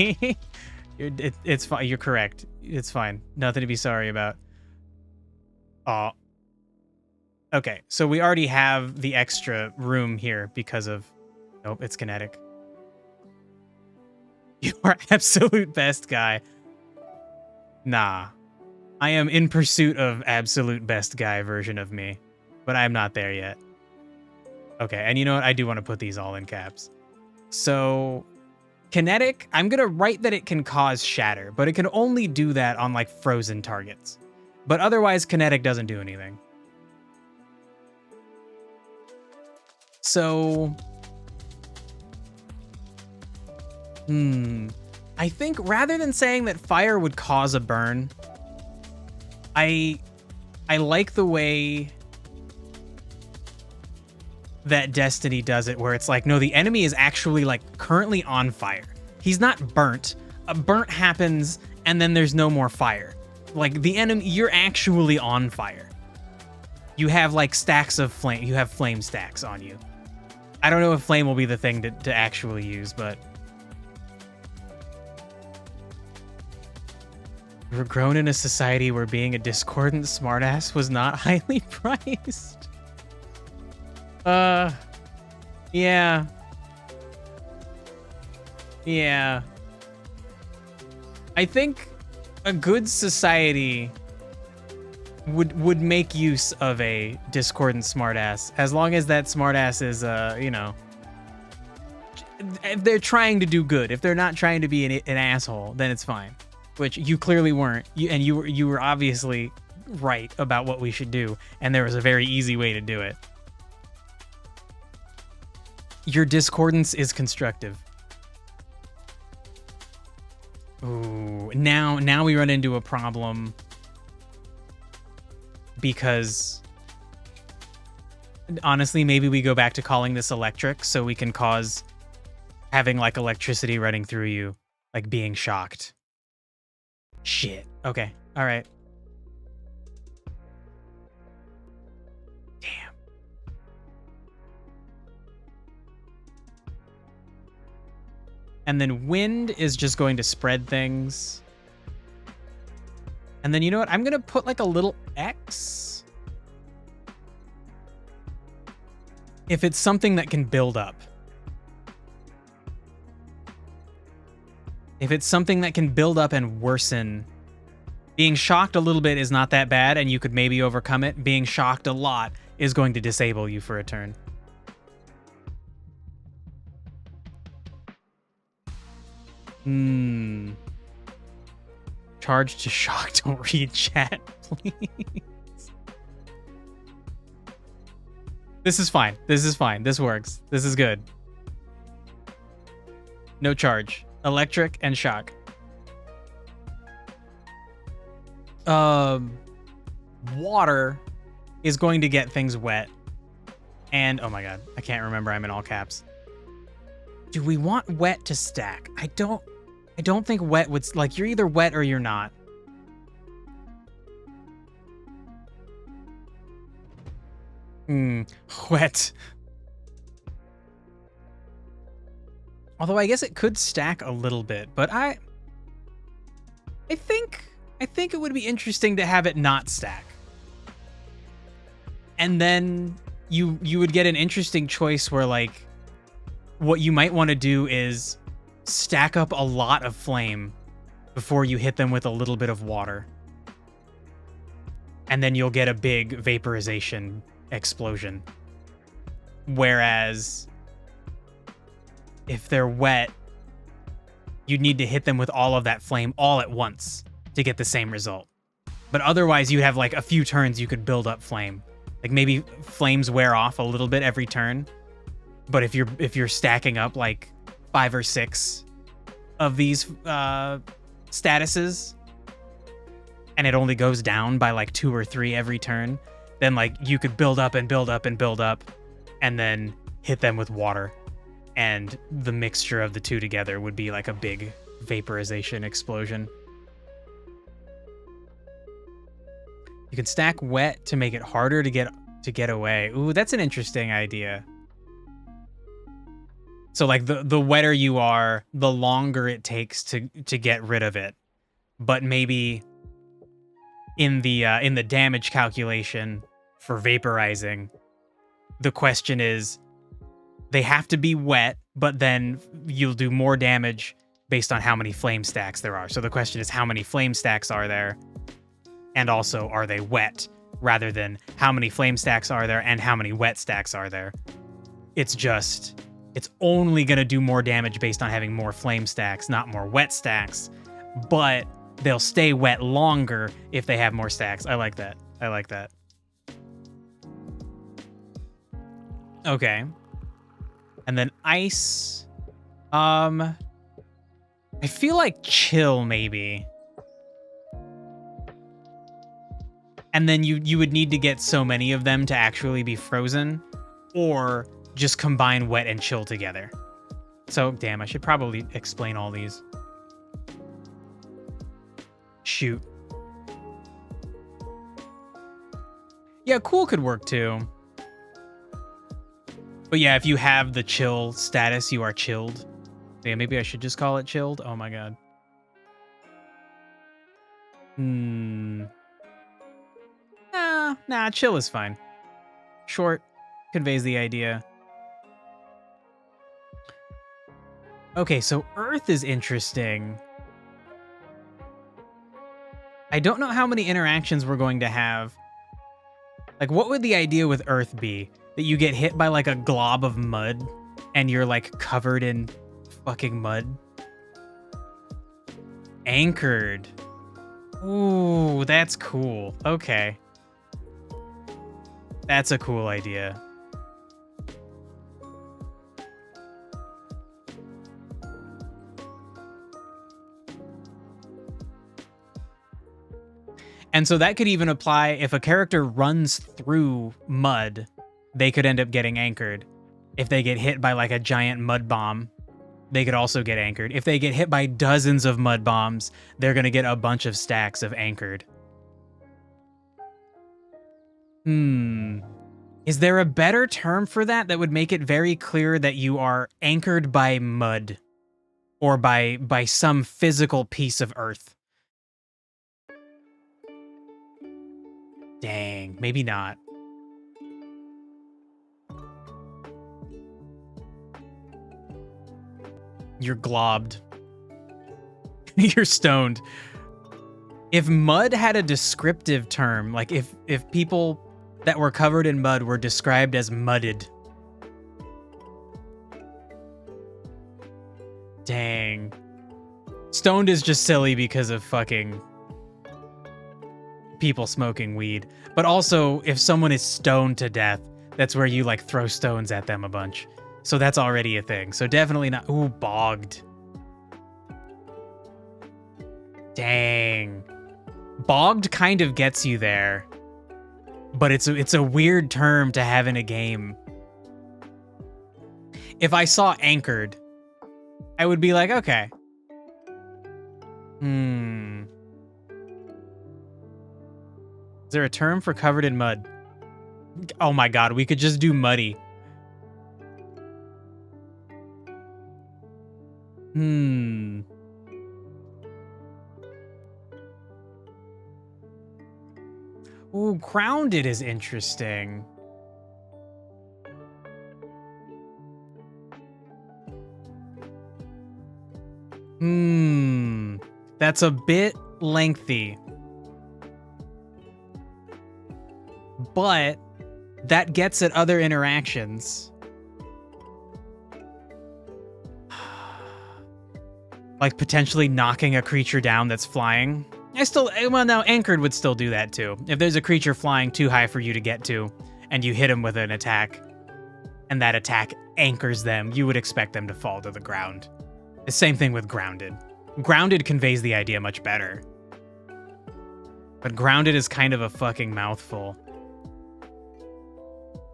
A: It's fine. You're correct. It's fine. Nothing to be sorry about. Oh. Okay, so we already have the extra room here because of... Nope, it's kinetic. You are absolute best guy. Nah. I am in pursuit of absolute best guy version of me, but I'm not there yet. Okay, and you know what? I do want to put these all in caps. So, kinetic, I'm going to write that it can cause shatter, but it can only do that on, like, frozen targets. But otherwise, kinetic doesn't do anything. So, I think rather than saying that fire would cause a burn, I like the way that Destiny does it, where it's like, no, the enemy is actually like currently on fire. He's not burnt. A burnt happens and then there's no more fire. Like the enemy, you're actually on fire. You have like stacks of flame. You have flame stacks on you. I don't know if flame will be the thing to actually use, but we're grown in a society where being a discordant smartass was not highly prized. Yeah. Yeah. I think a good society would make use of a discordant smartass, as long as that smartass is, you know, if they're trying to do good. If they're not trying to be an asshole, then it's fine. Which you clearly weren't. You were obviously right about what we should do, and there was a very easy way to do it. Your discordance is constructive. Ooh, now we run into a problem because honestly, maybe we go back to calling this electric so we can cause having like electricity running through you, like being shocked. Shit. Okay. All right. Damn. And then wind is just going to spread things. And then you know what? I'm going to put like a little X. If it's something that can build up. If it's something that can build up and worsen, being shocked a little bit is not that bad, and you could maybe overcome it. Being shocked a lot is going to disable you for a turn. Charge to shock. Don't read chat, please. This is fine. This is fine. This works. This is good. No charge. Electric and shock. Water is going to get things wet. And, oh my god, I can't remember. I'm in all caps. Do we want wet to stack? I don't think wet would, like, you're either wet or you're not. Wet. Although I guess it could stack a little bit, but I think it would be interesting to have it not stack. And then you would get an interesting choice where, like, what you might want to do is stack up a lot of flame before you hit them with a little bit of water. And then you'll get a big vaporization explosion. Whereas if they're wet, you'd need to hit them with all of that flame all at once to get the same result. But otherwise, you'd have like a few turns you could build up flame. Like maybe flames wear off a little bit every turn. But if you're stacking up like 5 or 6 of these statuses, and it only goes down by like 2 or 3 every turn, then like you could build up and build up and build up, and then hit them with water. And the mixture of the two together would be like a big vaporization explosion. You can stack wet to make it harder to get away. Ooh, that's an interesting idea. So like the wetter you are, the longer it takes to get rid of it. But maybe in the damage calculation for vaporizing, the question is they have to be wet, but then you'll do more damage based on how many flame stacks there are. So the question is, how many flame stacks are there? And also, are they wet? Rather than how many flame stacks are there and how many wet stacks are there. It's only going to do more damage based on having more flame stacks, not more wet stacks. But they'll stay wet longer if they have more stacks. I like that. I like that. Okay. And then ice. I feel like chill, maybe. And then you would need to get so many of them to actually be frozen, or just combine wet and chill together. So, damn, I should probably explain all these. Shoot. Yeah, cool could work too. But yeah, if you have the chill status, you are chilled. Yeah, maybe I should just call it chilled. Oh my god. Nah, chill is fine. Short conveys the idea. Okay, so Earth is interesting. I don't know how many interactions we're going to have. Like, what would the idea with Earth be? That you get hit by, like, a glob of mud, and you're, like, covered in fucking mud? Anchored. Ooh, that's cool. Okay. That's a cool idea. And so that could even apply if a character runs through mud, they could end up getting anchored. If they get hit by like a giant mud bomb, they could also get anchored. If they get hit by dozens of mud bombs, they're going to get a bunch of stacks of anchored. Is there a better term for that would make it very clear that you are anchored by mud or by some physical piece of earth? Dang, maybe not. You're globbed. You're stoned. If mud had a descriptive term, like if people that were covered in mud were described as mudded. Dang. Stoned is just silly because of fucking people smoking weed. But also, if someone is stoned to death, that's where you like throw stones at them a bunch. So that's already a thing. So definitely not. Ooh, bogged. Dang. Bogged kind of gets you there, but it's a weird term to have in a game. If I saw anchored, I would be like, okay. Is there a term for covered in mud? Oh my god, we could just do muddy. Ooh, grounded is interesting. That's a bit lengthy. But that gets at other interactions. Like potentially knocking a creature down that's flying. Well, no, anchored would still do that too. If there's a creature flying too high for you to get to, and you hit him with an attack, and that attack anchors them, you would expect them to fall to the ground. The same thing with grounded. Grounded conveys the idea much better. But grounded is kind of a fucking mouthful.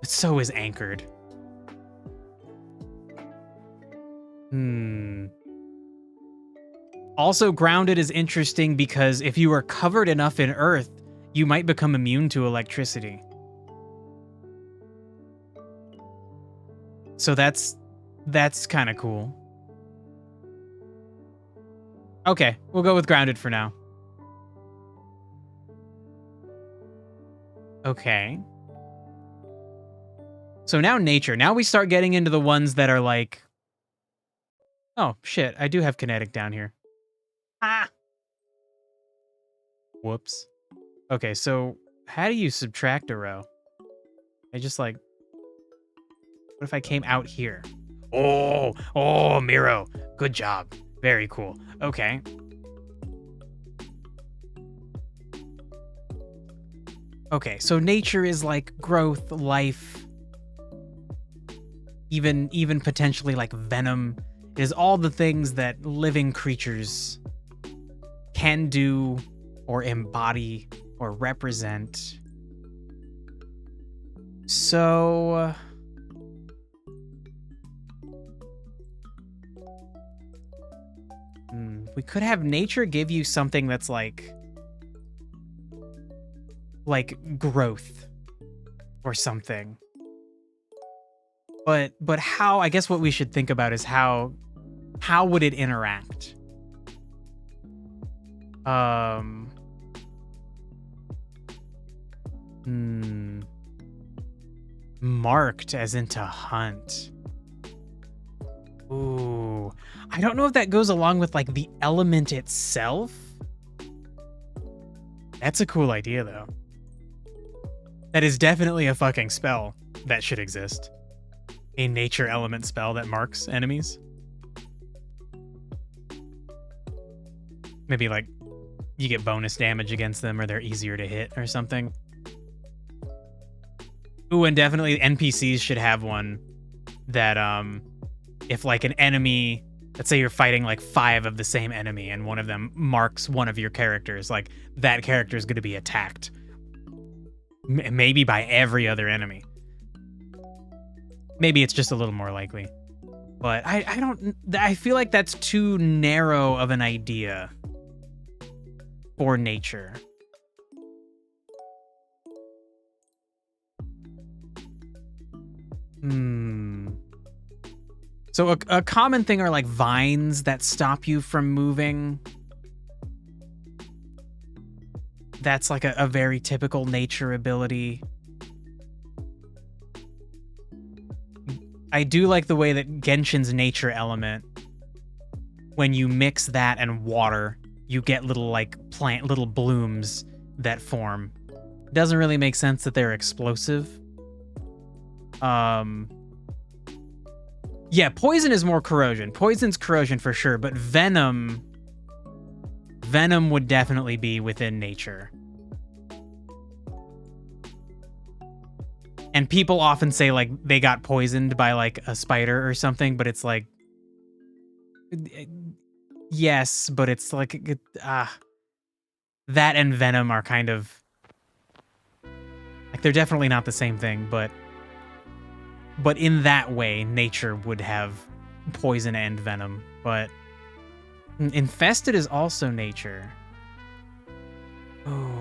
A: But so is anchored. Also, grounded is interesting because if you are covered enough in earth, you might become immune to electricity. So that's kind of cool. Okay, we'll go with grounded for now. Okay. So now nature. Now we start getting into the ones that are like... Oh, shit. I do have kinetic down here. Ah! Whoops. Okay, so how do you subtract a row? I just like... What if I came out here? Oh, Miro. Good job. Very cool. Okay. Okay, so nature is like growth, life, even potentially like venom. It is all the things that living creatures can do or embody or represent. So... we could have nature give you something that's like growth or something. But how, I guess what we should think about is how would it interact? Marked as in to hunt. Ooh, I don't know if that goes along with like the element itself. That's a cool idea though. That is definitely a fucking spell that should exist. A nature element spell that marks enemies. Maybe like you get bonus damage against them or they're easier to hit or something. Ooh, and definitely NPCs should have one that if like an enemy, let's say you're fighting like 5 of the same enemy and one of them marks one of your characters, like that character is going to be attacked. Maybe by every other enemy. Maybe it's just a little more likely. But I feel like that's too narrow of an idea for nature. So a common thing are like vines that stop you from moving. That's like a very typical nature ability. I do like the way that Genshin's nature element when you mix that and water, you get little like little blooms that form. It doesn't really make sense that they're explosive. Yeah, poison is more corrosion. Poison's corrosion for sure, but venom would definitely be within nature. And people often say like they got poisoned by like a spider or something, but it's like, yes, but it's like that and venom are kind of like, they're definitely not the same thing, but in that way, nature would have poison and venom. But infested is also nature. Oh.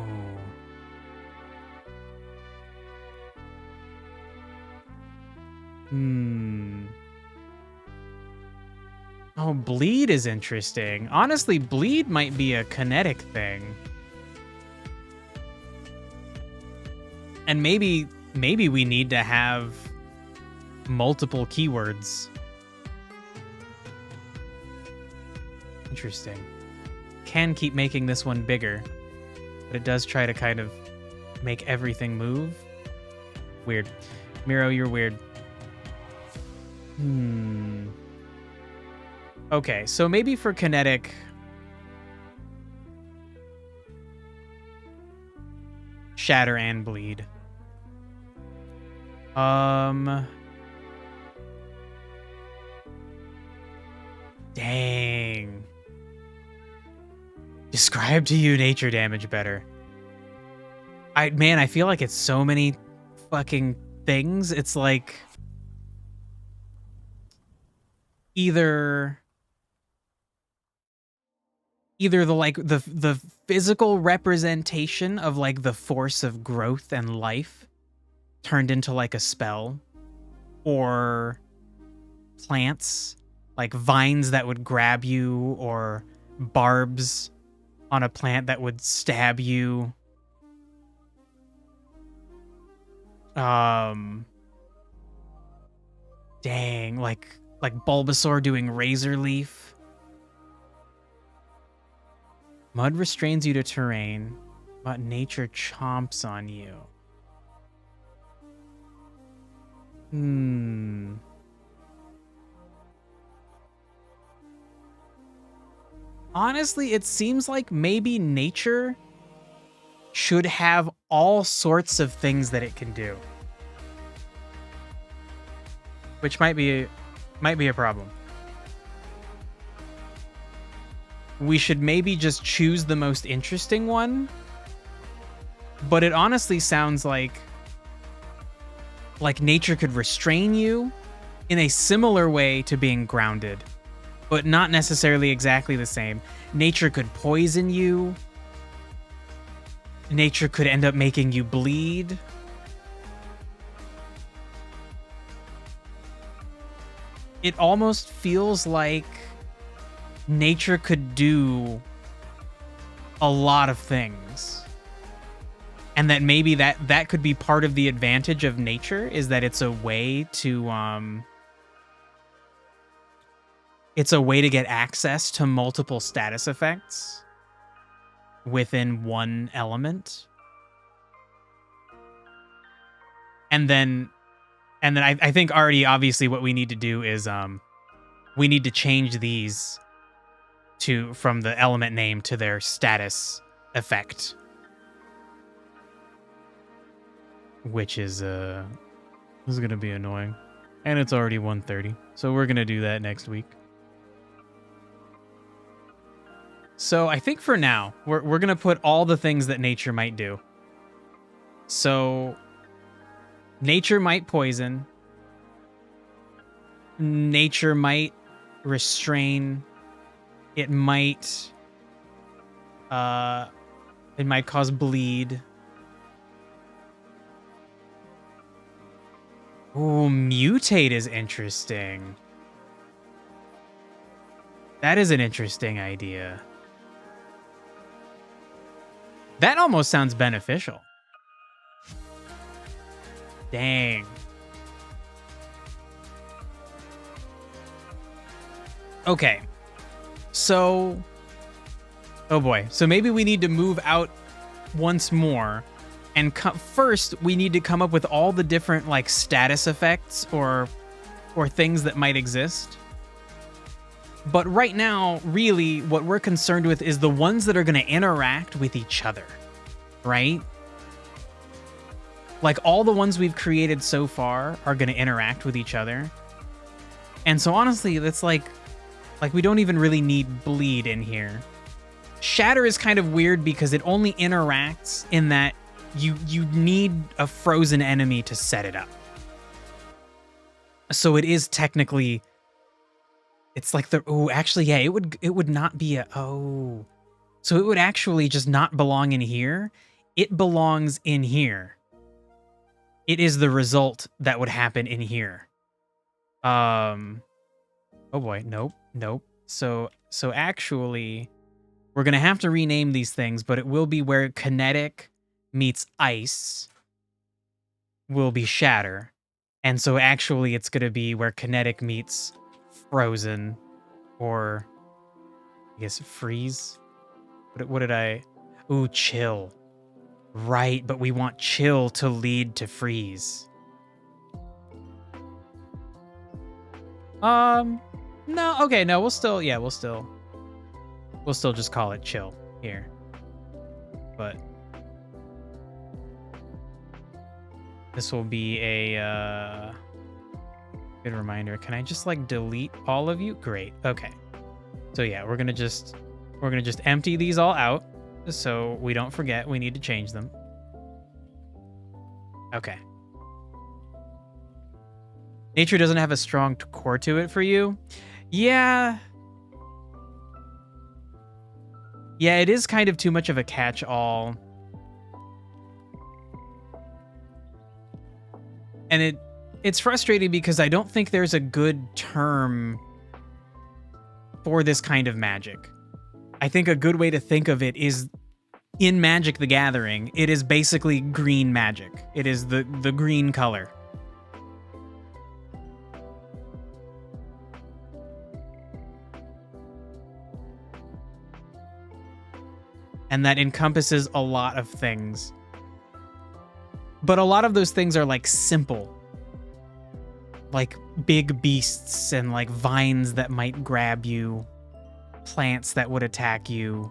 A: Oh, bleed is interesting. Honestly, bleed might be a kinetic thing. And maybe we need to have multiple keywords. Interesting. Can keep making this one bigger, but it does try to kind of make everything move. Weird. Miro, you're weird. Okay, so maybe for kinetic, shatter and bleed. Dang. Describe to you nature damage better. Man, I feel like it's so many fucking things. It's like either the physical representation of like the force of growth and life turned into like a spell, or plants like vines that would grab you, or barbs on a plant that would stab you. Dang, like Bulbasaur doing Razor Leaf. Mud restrains you to terrain, but nature chomps on you. Honestly, it seems like maybe nature should have all sorts of things that it can do, which might be a problem. We should maybe just choose the most interesting one, but it honestly sounds like nature could restrain you in a similar way to being grounded, but not necessarily exactly the same. Nature could poison you. Nature could end up making you bleed. It almost feels like nature could do a lot of things. And that maybe that could be part of the advantage of nature, is that it's a way to get access to multiple status effects within one element. And then I think already obviously what we need to do is we need to change these from the element name to their status effect, which is this is gonna be annoying, and it's already 1:30, so we're gonna do that next week. So I think for now we're gonna put all the things that nature might do. So nature might poison. Nature might restrain. It might cause bleed. Ooh, mutate is interesting. That is an interesting idea. That almost sounds beneficial. Dang. Okay. So, oh boy. So maybe we need to move out once more. And first, we need to come up with all the different like status effects or things that might exist. But right now, really, what we're concerned with is the ones that are going to interact with each other, right? Like all the ones we've created so far are going to interact with each other. And so honestly, that's like we don't even really need bleed in here. Shatter is kind of weird because it only interacts in that you need a frozen enemy to set it up. So it is technically, it's like actually, yeah, it would not be so it would actually just not belong in here. It belongs in here. It is the result that would happen in here. Oh boy, nope. So actually, we're gonna have to rename these things, but it will be where kinetic meets ice will be shatter. And so actually it's gonna be where kinetic meets frozen, or I guess freeze. What did I? Ooh, chill. Right, but we want chill to lead to freeze. No, okay, no, we'll still just call it chill here. But this will be a good reminder. Can I just like delete all of you? Great. Okay. So yeah, we're gonna just empty these all out so we don't forget we need to change them. Okay. Nature doesn't have a strong core to it for you. Yeah. Yeah, it is kind of too much of a catch-all. And it's frustrating because I don't think there's a good term for this kind of magic. I think a good way to think of it is in Magic the Gathering, it is basically green magic. It is the green color. And that encompasses a lot of things. But a lot of those things are like simple. Like big beasts and like vines that might grab you. Plants that would attack you.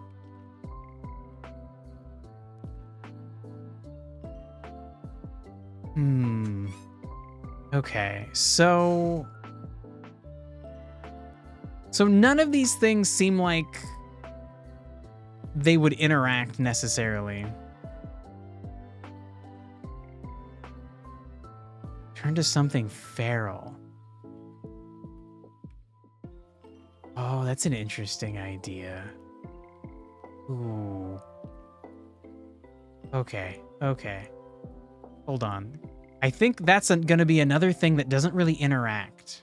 A: Okay, so none of these things seem like they would interact necessarily. Turn to something feral. Oh, that's an interesting idea. Ooh. Okay. Hold on. I think that's going to be another thing that doesn't really interact.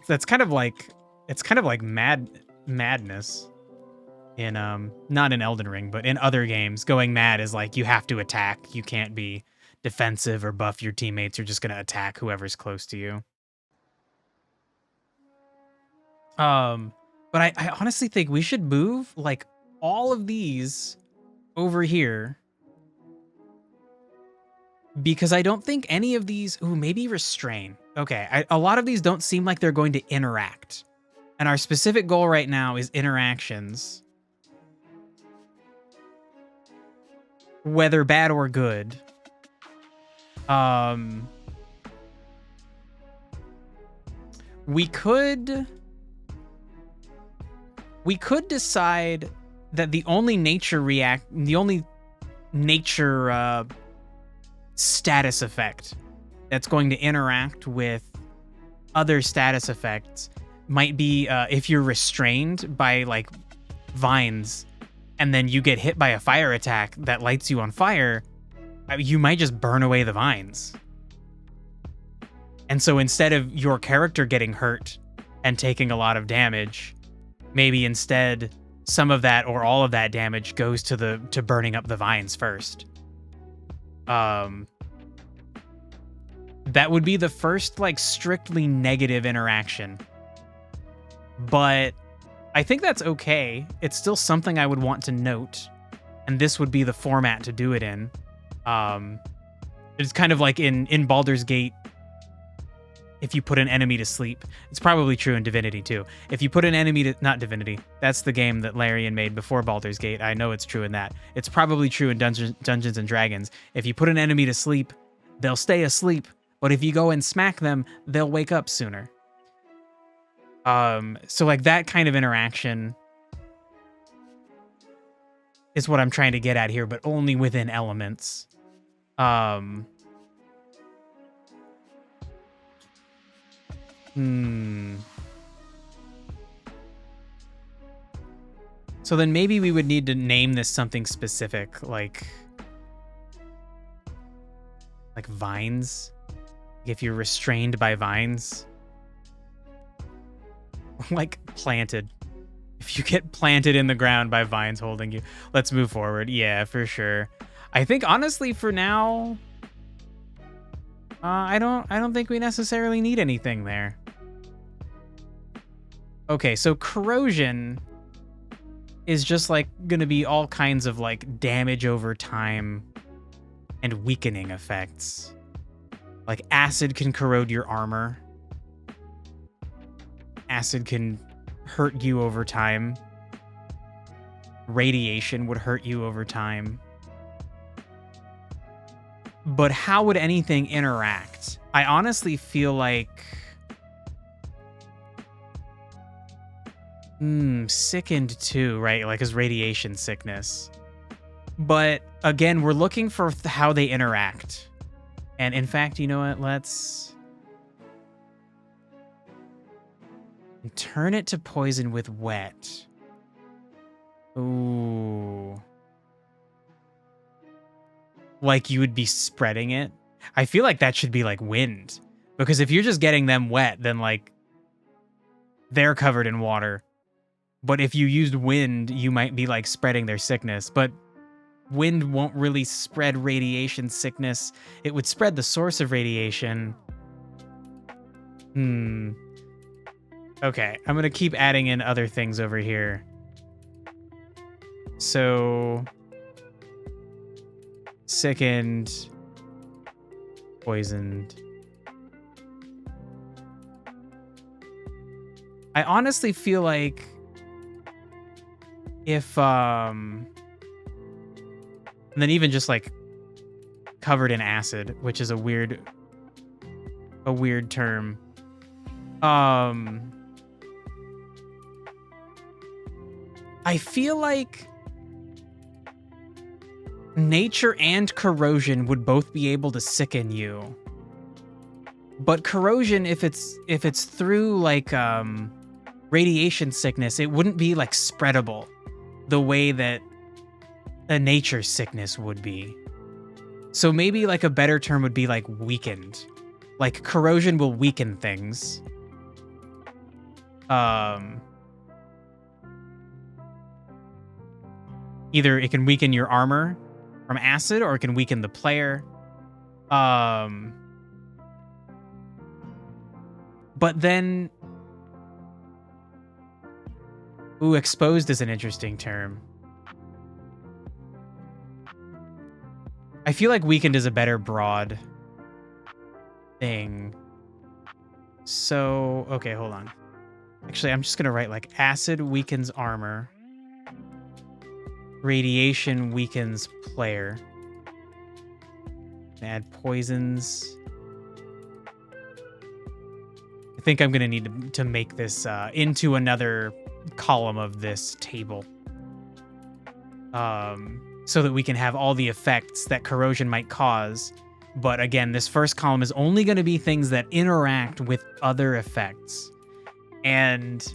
A: That's kind of like, it's kind of like madness in not in Elden Ring, but in other games. Going mad is like you have to attack. You can't be defensive or buff your teammates. You're just going to attack whoever's close to you. But I honestly think we should move like all of these over here. Because I don't think any of these... Ooh, maybe restrain. Okay, a lot of these don't seem like they're going to interact. And our specific goal right now is interactions. Whether bad or good. We could decide that the only nature status effect that's going to interact with other status effects might be if you're restrained by like vines and then you get hit by a fire attack that lights you on fire, you might just burn away the vines. And so instead of your character getting hurt and taking a lot of damage, maybe instead some of that or all of that damage goes to burning up the vines first. That would be the first like strictly negative interaction but I think that's okay. It's still something I would want to note, and this would be the format to do it in. It's kind of like in Baldur's Gate, if you put an enemy to sleep. It's probably true in Divinity too. If you put an enemy to, not Divinity, that's the game that Larian made before Baldur's Gate. I know it's true in that. It's probably true in Dungeons and Dragons. If you put an enemy to sleep, they'll stay asleep. But if you go and smack them, they'll wake up sooner. So like that kind of interaction is what I'm trying to get at here, but only within elements. So then maybe we would need to name this something specific, like vines. If you're restrained by vines. Like planted. If you get planted in the ground by vines holding you. Let's move forward. Yeah, for sure. I think honestly for now, I don't think we necessarily need anything there. Okay, so corrosion is just like gonna be all kinds of like damage over time and weakening effects. Like acid can corrode your armor. Acid can hurt you over time. Radiation would hurt you over time. But how would anything interact? I honestly feel like... sickened too, right? Like as radiation sickness. But again, we're looking for how they interact. And in fact, you know what? Let's turn it to poison with wet. Ooh. Like you would be spreading it. I feel like that should be like wind. Because if you're just getting them wet, then like they're covered in water. But if you used wind, you might be like spreading their sickness. But wind won't really spread radiation sickness. It would spread the source of radiation. Okay, I'm gonna keep adding in other things over here. So, sickened, poisoned. I honestly feel like if, and then even just like covered in acid, which is a weird term. I feel like nature and corrosion would both be able to sicken you. But corrosion, if it's through like radiation sickness, it wouldn't be like spreadable the way that a nature sickness would be. So maybe like a better term would be like weakened. Like corrosion will weaken things. Either it can weaken your armor from acid or it can weaken the player. But then... Ooh, exposed is an interesting term. I feel like weakened is a better broad thing. So, okay, hold on. Actually, I'm just gonna write like acid weakens armor. Radiation weakens player. Add poisons. I think I'm gonna need to make this into another column of this table. So that we can have all the effects that corrosion might cause. But again, this first column is only gonna be things that interact with other effects. And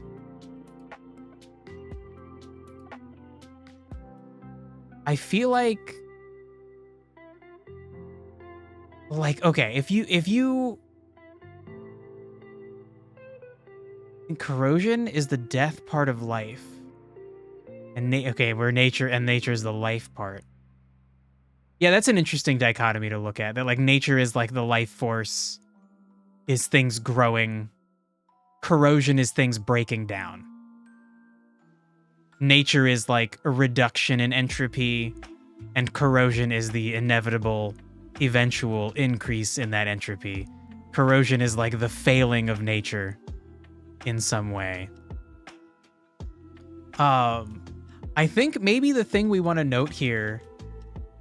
A: I feel like okay, if you corrosion is the death part of life, and okay, where nature is the life part. Yeah, that's an interesting dichotomy to look at. That like nature is like the life force, is things growing, corrosion is things breaking down. Nature is like a reduction in entropy, and corrosion is the inevitable, eventual increase in that entropy. Corrosion is like the failing of nature in some way. I think maybe the thing we want to note here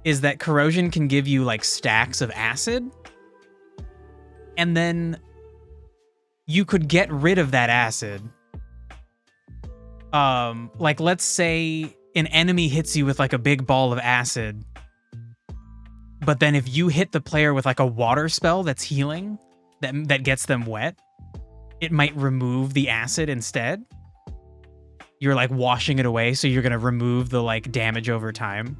A: is that corrosion can give you like stacks of acid, and then you could get rid of that acid. Like let's say an enemy hits you with like a big ball of acid, but then if you hit the player with like a water spell that's healing, that gets them wet, it might remove the acid instead. You're like washing it away, so you're gonna remove the like damage over time.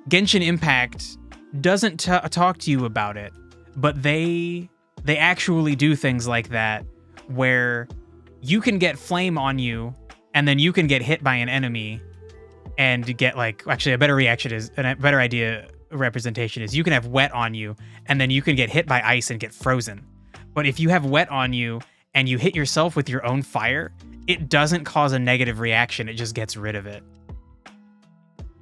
A: Genshin Impact doesn't talk to you about it, but they actually do things like that, where you can get flame on you, and then you can get hit by an enemy, and get like, actually a better representation is you can have wet on you, and then you can get hit by ice and get frozen. But if you have wet on you and you hit yourself with your own fire, it doesn't cause a negative reaction, it just gets rid of it.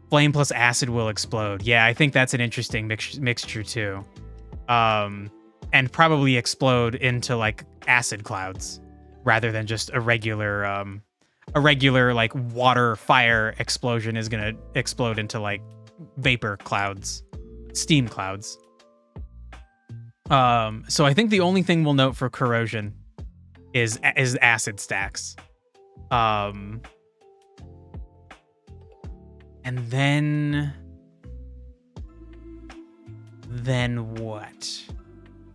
A: Flame plus acid will explode. Yeah, I think that's an interesting mixture too. And probably explode into like acid clouds rather than just a regular like water fire explosion is gonna explode into like vapor clouds, steam clouds. So I think the only thing we'll note for corrosion is acid stacks. And then what?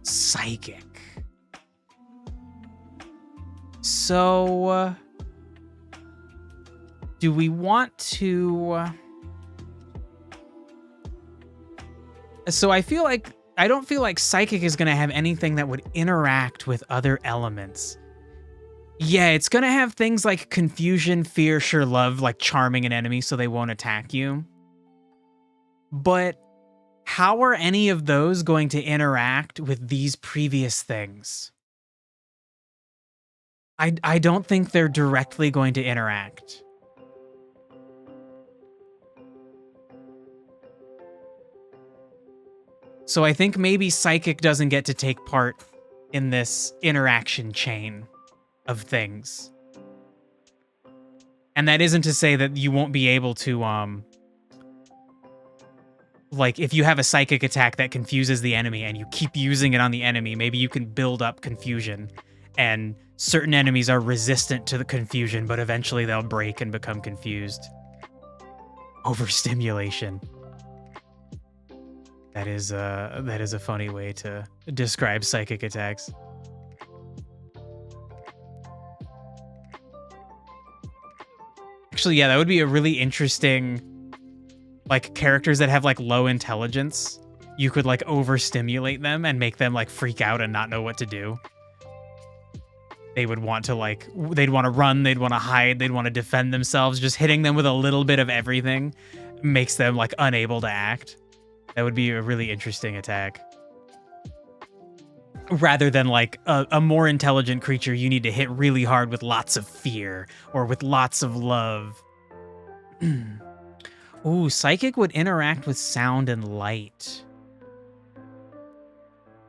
A: Psychic. So do we want to... So I don't feel like Psychic is going to have anything that would interact with other elements. Yeah, it's going to have things like Confusion, Fear, Sure Love, like charming an enemy so they won't attack you. But how are any of those going to interact with these previous things? I don't think they're directly going to interact. So I think maybe Psychic doesn't get to take part in this interaction chain of things. And that isn't to say that you won't be able to, like, if you have a Psychic attack that confuses the enemy and you keep using it on the enemy, maybe you can build up confusion. And certain enemies are resistant to the confusion, but eventually they'll break and become confused. Overstimulation. That is a funny way to describe psychic attacks. Actually, yeah, that would be a really interesting, like, characters that have like low intelligence. You could like overstimulate them and make them like freak out and not know what to do. They would want to like, they'd want to run, they'd want to hide, they'd want to defend themselves. Just hitting them with a little bit of everything makes them like unable to act. That would be a really interesting attack. Rather than like a more intelligent creature you need to hit really hard with lots of fear or with lots of love. Ooh, Psychic would interact with sound and light.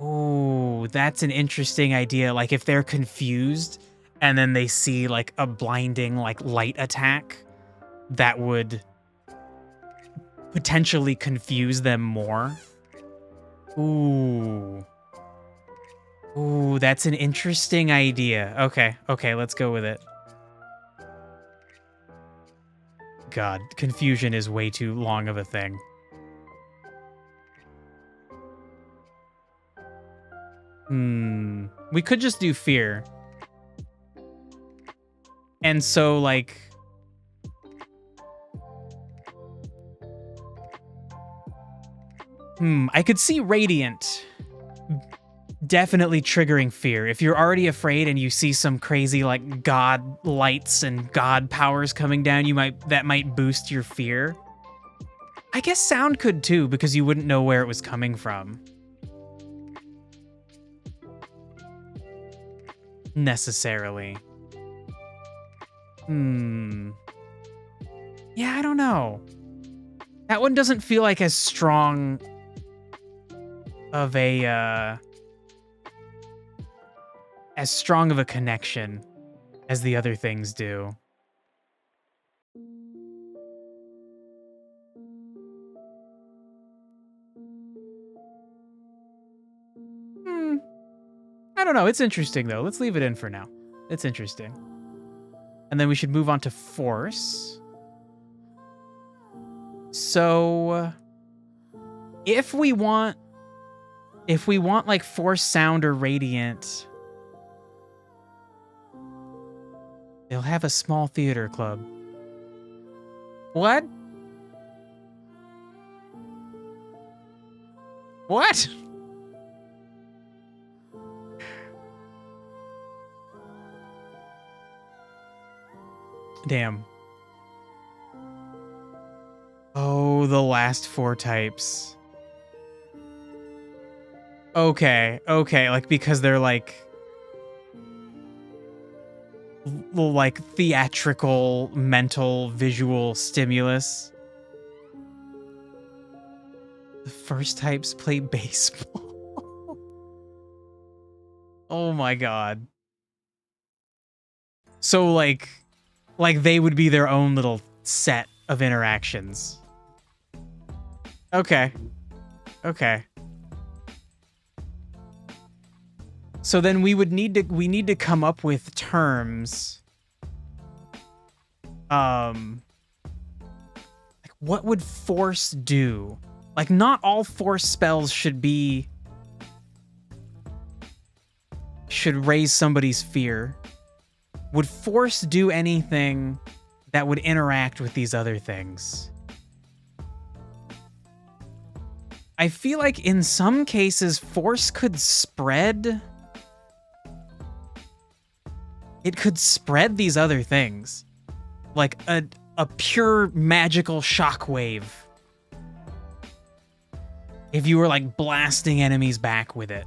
A: Ooh, that's an interesting idea. Like if they're confused and then they see like a blinding like light attack, that would potentially confuse them more. Ooh. Ooh, that's an interesting idea. Okay, let's go with it. God, confusion is way too long of a thing. We could just do fear. And so, like... I could see Radiant definitely triggering fear. If you're already afraid and you see some crazy, like, god lights and god powers coming down, that might boost your fear. I guess sound could too, because you wouldn't know where it was coming from. necessarily. Yeah, I don't know. That one doesn't feel like as strong of a connection as the other things do. I don't know. It's interesting, though. Let's leave it in for now. It's interesting. And then we should move on to force. So, if we want like force, sound, or radiant, they'll have a small theater club. What? What? Damn. Oh, the last 4 types. Okay, like because they're like theatrical, mental, visual stimulus. The first types play baseball. Oh my god. So like they would be their own little set of interactions. Okay. So then we need to come up with terms. Like what would force do? Like not all force spells should raise somebody's fear. Would force do anything that would interact with these other things? I feel like in some cases, force could spread. It could spread these other things. Like a pure magical shockwave. If you were like blasting enemies back with it.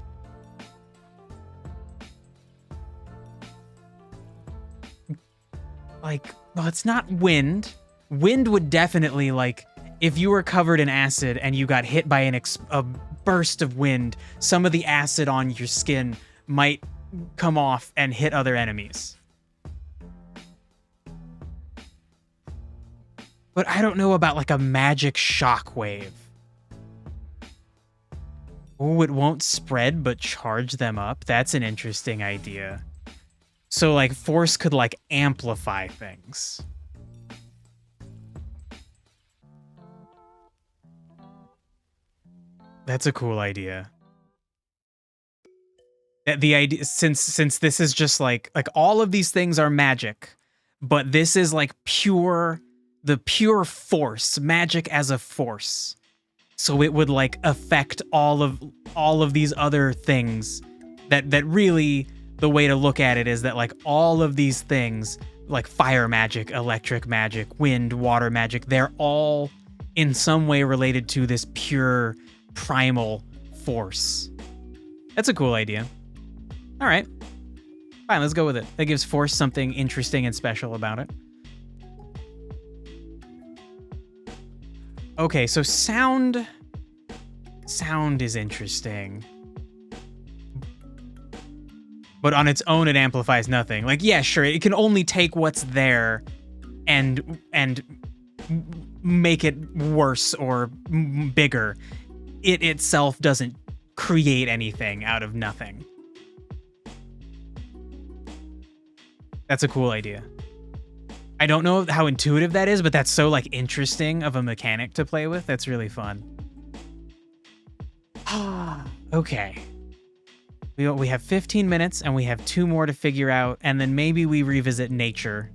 A: Like, well, it's not wind. Wind would definitely, like, if you were covered in acid and you got hit by a burst of wind, some of the acid on your skin might come off and hit other enemies. But I don't know about, like, a magic shockwave. Oh, it won't spread but charge them up? That's an interesting idea. So, like, force could, like, amplify things. That's a cool idea. The idea, since this is just, like, all of these things are magic, but this is, like, the pure force, magic as a force. So it would, like, affect all of these other things that really... The way to look at it is that, like, all of these things, like fire magic, electric magic, wind, water magic, they're all in some way related to this pure primal force. That's a cool idea. All right. Fine, let's go with it. That gives force something interesting and special about it. Okay, so sound is interesting. But on its own, it amplifies nothing. Like, yeah, sure, it can only take what's there and make it worse or bigger. It itself doesn't create anything out of nothing. That's a cool idea. I don't know how intuitive that is, but that's so, like, interesting of a mechanic to play with. That's really fun. Okay. We have 15 minutes, and we have 2 more to figure out, and then maybe we revisit nature.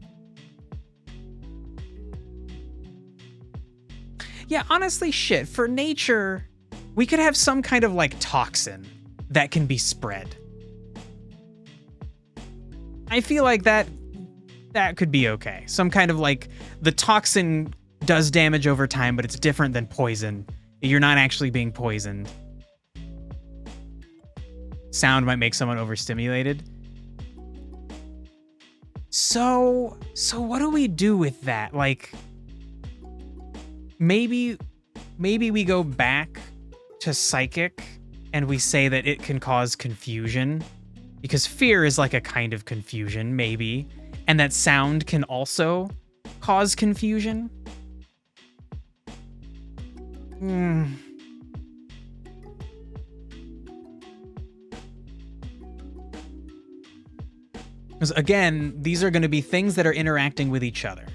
A: Yeah, honestly, shit. For nature, we could have some kind of, like, toxin that can be spread. I feel like that could be okay. Some kind of, like, the toxin does damage over time, but it's different than poison. You're not actually being poisoned. Sound might make someone overstimulated. So what do we do with that? Like, maybe we go back to psychic and we say that it can cause confusion, because fear is like a kind of confusion, maybe, and that sound can also cause confusion. Because again, these are going to be things that are interacting with each other.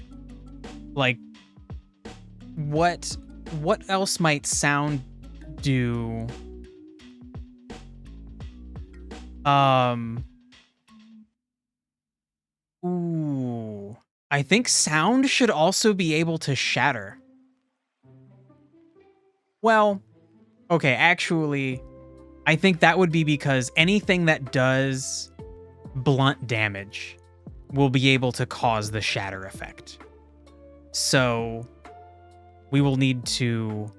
A: Like, what else might sound do? Ooh. I think sound should also be able to shatter. Well, okay, actually, I think that would be because anything that does blunt damage will be able to cause the shatter effect. So we will need to...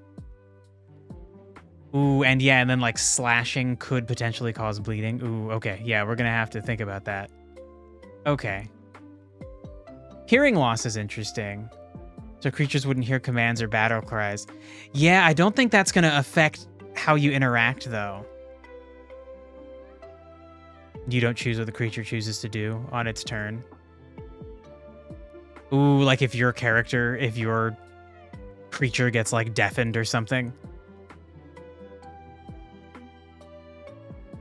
A: Ooh, and yeah, and then like slashing could potentially cause bleeding. Ooh, okay, yeah, we're gonna have to think about that. Okay. Hearing loss is interesting. So creatures wouldn't hear commands or battle cries. Yeah, I don't think that's gonna affect how you interact, though. You don't choose what the creature chooses to do on its turn. Ooh, like if your creature gets like deafened or something.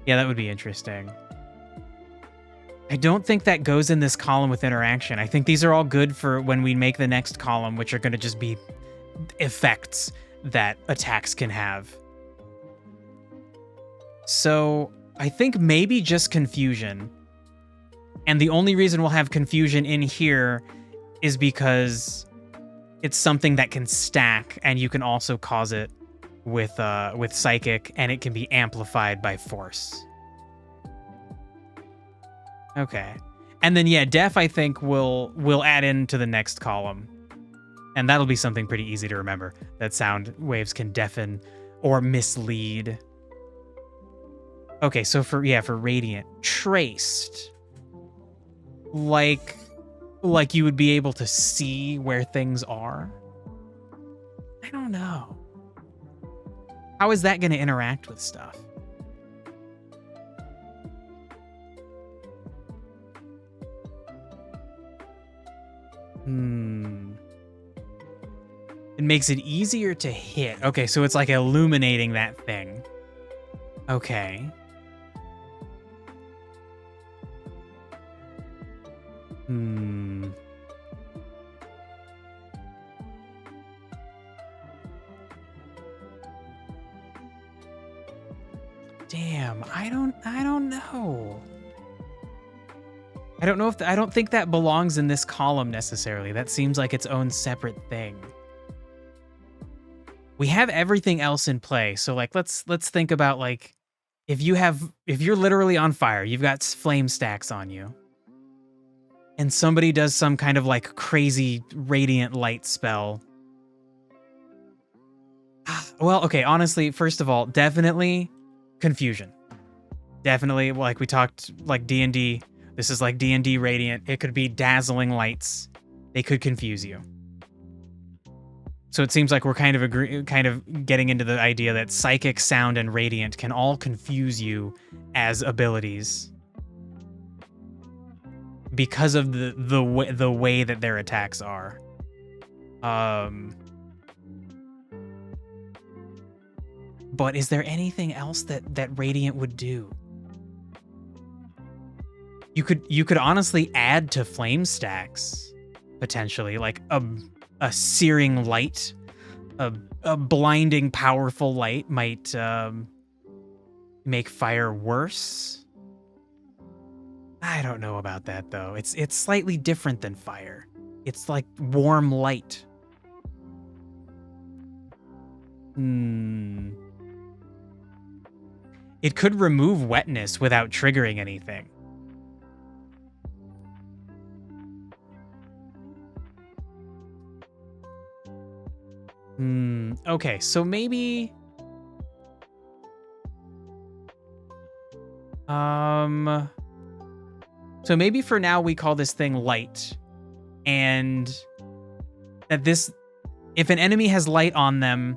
A: Yeah, that would be interesting. I don't think that goes in this column with interaction. I think these are all good for when we make the next column, which are going to just be effects that attacks can have. So I think maybe just confusion. And the only reason we'll have confusion in here is because it's something that can stack, and you can also cause it with psychic, and it can be amplified by force. Okay. And then yeah, deaf I think we'll add into the next column. And that'll be something pretty easy to remember, that sound waves can deafen or mislead. Okay, so for radiant, traced. Like you would be able to see where things are? I don't know. How is that going to interact with stuff? It makes it easier to hit. Okay, so it's like illuminating that thing. Okay. Damn, I don't know. I don't know if I don't think that belongs in this column necessarily. That seems like its own separate thing. We have everything else in play. So like let's think about like if you're literally on fire, you've got flame stacks on you. And somebody does some kind of like crazy radiant light spell. Well, okay, honestly, first of all, definitely confusion. Definitely, like we talked, like D&D. This is like D&D Radiant. It could be dazzling lights. They could confuse you. So it seems like we're kind of getting into the idea that Psychic, Sound, and Radiant can all confuse you as abilities because of the way that their attacks are. But is there anything else that Radiant would do? You could honestly add to flame stacks, potentially, like a searing light, a blinding powerful light might make fire worse. I don't know about that though. It's slightly different than fire. It's like warm light. It could remove wetness without triggering anything. Okay, so maybe... So maybe for now we call this thing light, and that this, if an enemy has light on them,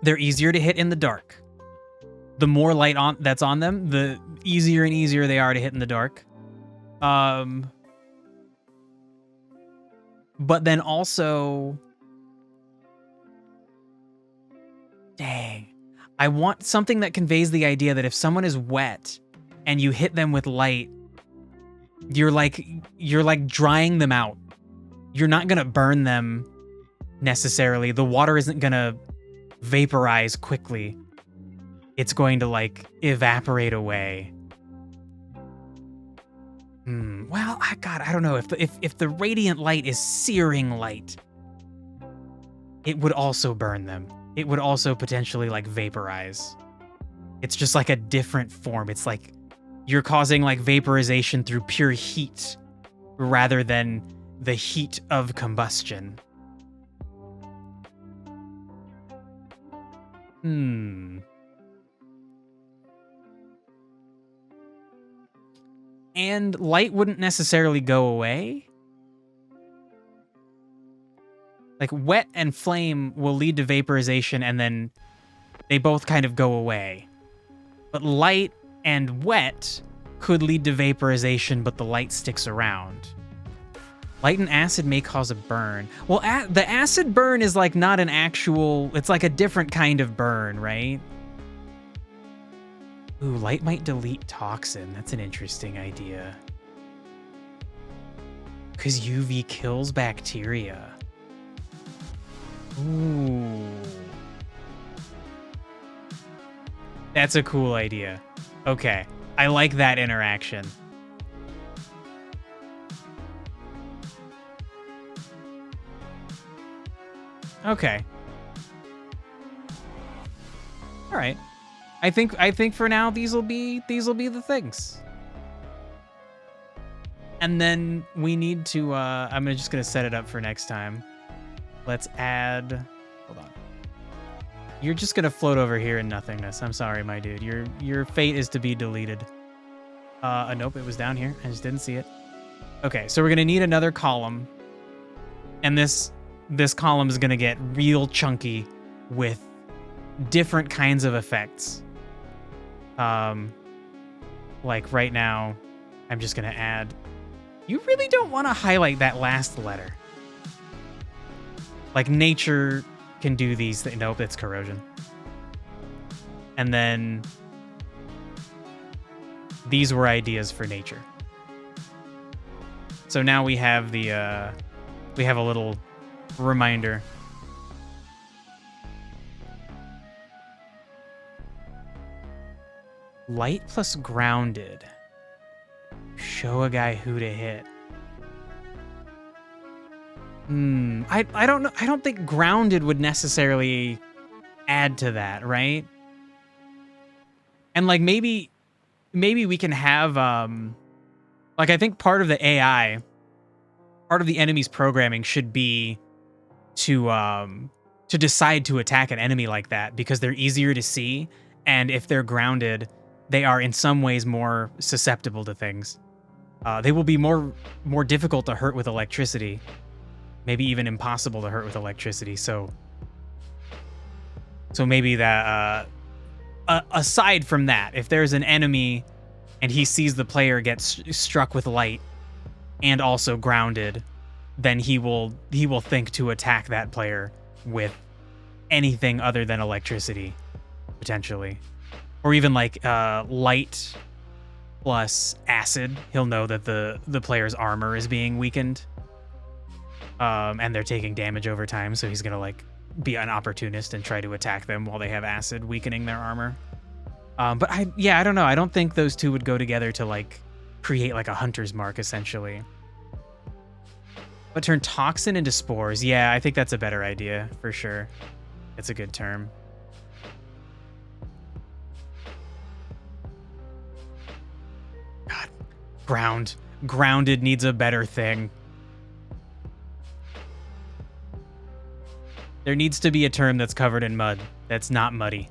A: they're easier to hit in the dark. The more light that's on them, the easier and easier they are to hit in the dark. But then also, dang, I want something that conveys the idea that if someone is wet and you hit them with light, you're like drying them out. You're not gonna burn them necessarily. The water isn't gonna vaporize quickly. It's going to like evaporate away. Well, I don't know if the radiant light is searing light, it would also burn them. It would also potentially like vaporize. It's just like a different form. It's like you're causing like vaporization through pure heat rather than the heat of combustion. And light wouldn't necessarily go away. Like wet and flame will lead to vaporization and then they both kind of go away. But light and wet could lead to vaporization, but the light sticks around. Light and acid may cause a burn. Well, the acid burn is like not an actual, it's like a different kind of burn, right? Ooh, light might delete toxin. That's an interesting idea. Because UV kills bacteria. Ooh. That's a cool idea. Okay, I like that interaction. Okay. All right. I think for now these will be the things. And then we need to I'm just gonna set it up for next time. Let's add, hold on. You're just gonna float over here in nothingness. I'm sorry, my dude. Your fate is to be deleted. Nope, it was down here. I just didn't see it. Okay, so we're gonna need another column. And this column is gonna get real chunky with different kinds of effects. Like right now, I'm just gonna add, you really don't want to highlight that last letter. Like nature can do these things. Nope, it's corrosion. And then these were ideas for nature. So now we have the, we have a little reminder. Light plus grounded. Show a guy who to hit. I don't know. I don't think grounded would necessarily add to that, right? And like maybe we can have like I think part of the AI, part of the enemy's programming should be to decide to attack an enemy like that because they're easier to see, and if they're grounded, they are in some ways more susceptible to things. They will be more difficult to hurt with electricity. Maybe even impossible to hurt with electricity. So maybe that, aside from that, if there's an enemy and he sees the player get struck with light and also grounded, then he will think to attack that player with anything other than electricity, potentially. Or even like light plus acid. He'll know that the player's armor is being weakened. And they're taking damage over time, so he's gonna like be an opportunist and try to attack them while they have acid weakening their armor. But I don't know. I don't think those two would go together to like create like a hunter's mark essentially. But turn toxin into spores. Yeah, I think that's a better idea for sure. It's a good term. God, grounded needs a better thing. There needs to be a term that's covered in mud. That's not muddy.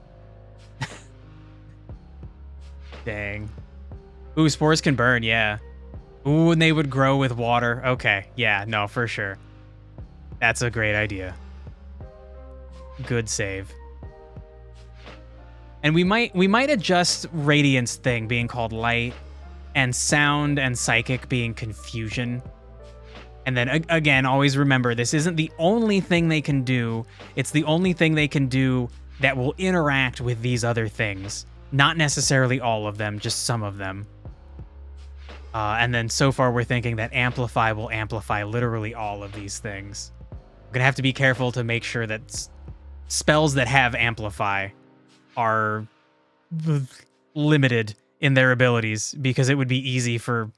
A: Dang. Ooh, spores can burn, yeah. Ooh, and they would grow with water. Okay, yeah, no, for sure. That's a great idea. Good save. And we might adjust Radiance thing being called light, and sound and psychic being confusion. And then again, always remember, this isn't the only thing they can do. It's the only thing they can do that will interact with these other things. Not necessarily all of them, just some of them. And then so far we're thinking that amplify will amplify literally all of these things. We're gonna have to be careful to make sure that spells that have amplify are limited in their abilities, because it would be easy for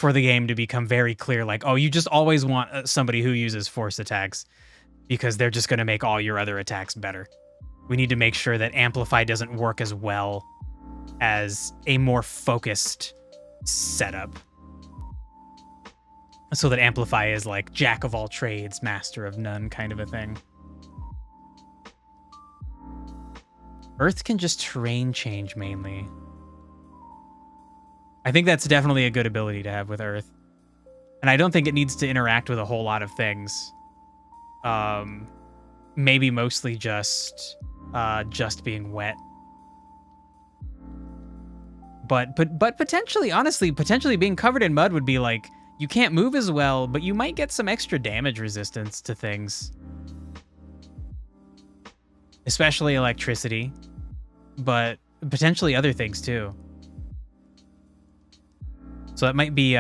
A: the game to become very clear, like, oh, you just always want somebody who uses force attacks because they're just going to make all your other attacks better. We need to make sure that amplify doesn't work as well as a more focused setup, so that amplify is like jack of all trades, master of none kind of a thing. Earth can just terrain change mainly. I think that's definitely a good ability to have with Earth. And I don't think it needs to interact with a whole lot of things. Maybe mostly just being wet. But potentially, honestly, potentially being covered in mud would be like, you can't move as well, but you might get some extra damage resistance to things. Especially electricity, but potentially other things too. So that might be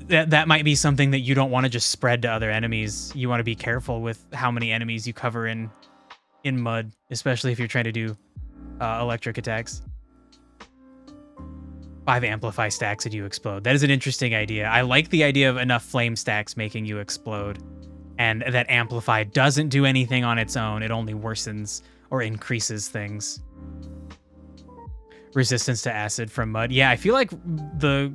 A: that might be something that you don't want to just spread to other enemies. You want to be careful with how many enemies you cover in mud, especially if you're trying to do electric attacks. 5 amplify stacks and you explode. That is an interesting idea. I like the idea of enough flame stacks making you explode, and that amplify doesn't do anything on its own. It only worsens or increases things. Resistance to acid from mud. Yeah, I feel like the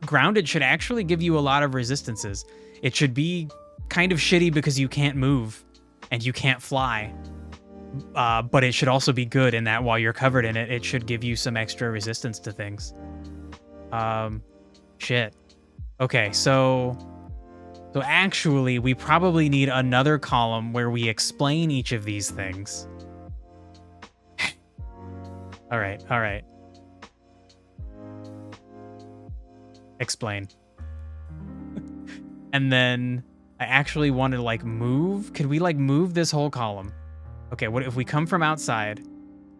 A: grounded should actually give you a lot of resistances. It should be kind of shitty because you can't move and you can't fly. But it should also be good in that while you're covered in it, it should give you some extra resistance to things. Shit. Okay, so actually we probably need another column where we explain each of these things. All right. Explain. And then I actually want to like move. Could we like move this whole column? Okay, what if we come from outside?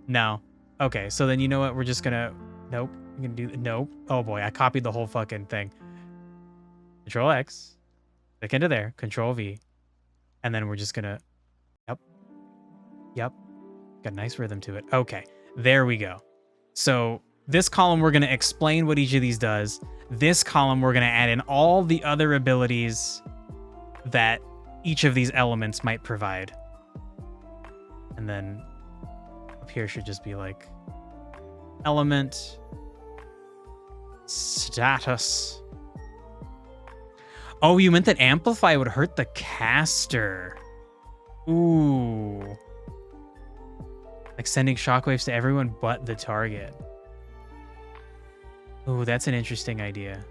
A: No. Okay, so then you know what? We're just gonna, nope. We can do, nope. Oh boy, I copied the whole fucking thing. Control X, click into there, Control V. And then we're just gonna, yep. Got a nice rhythm to it. Okay, there we go. So this column, we're gonna explain what each of these does. This column, we're gonna add in all the other abilities that each of these elements might provide. And then up here should just be like element status. Oh, you meant that amplify would hurt the caster. Ooh. Like sending shockwaves to everyone but the target. Ooh, that's an interesting idea.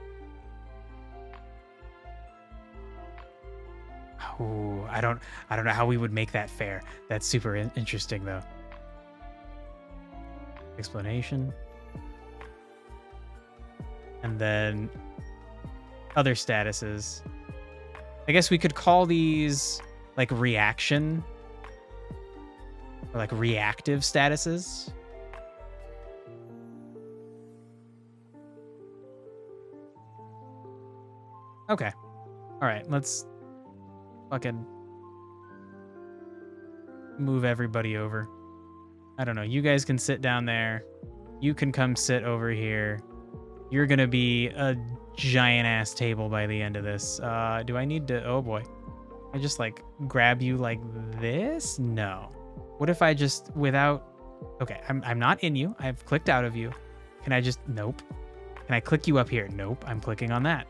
A: Ooh, I don't know how we would make that fair. That's super interesting though. Explanation. And then other statuses. I guess we could call these like reaction or like reactive statuses. Okay. All right, let's fucking move everybody over. I don't know. You guys can sit down there. You can come sit over here. You're gonna be a giant ass table by the end of this. Do I need to, oh boy. I just like grab you like this? No. What if I just without, okay, I'm not in you. I've clicked out of you. Can I just, nope. Can I click you up here? Nope, I'm clicking on that.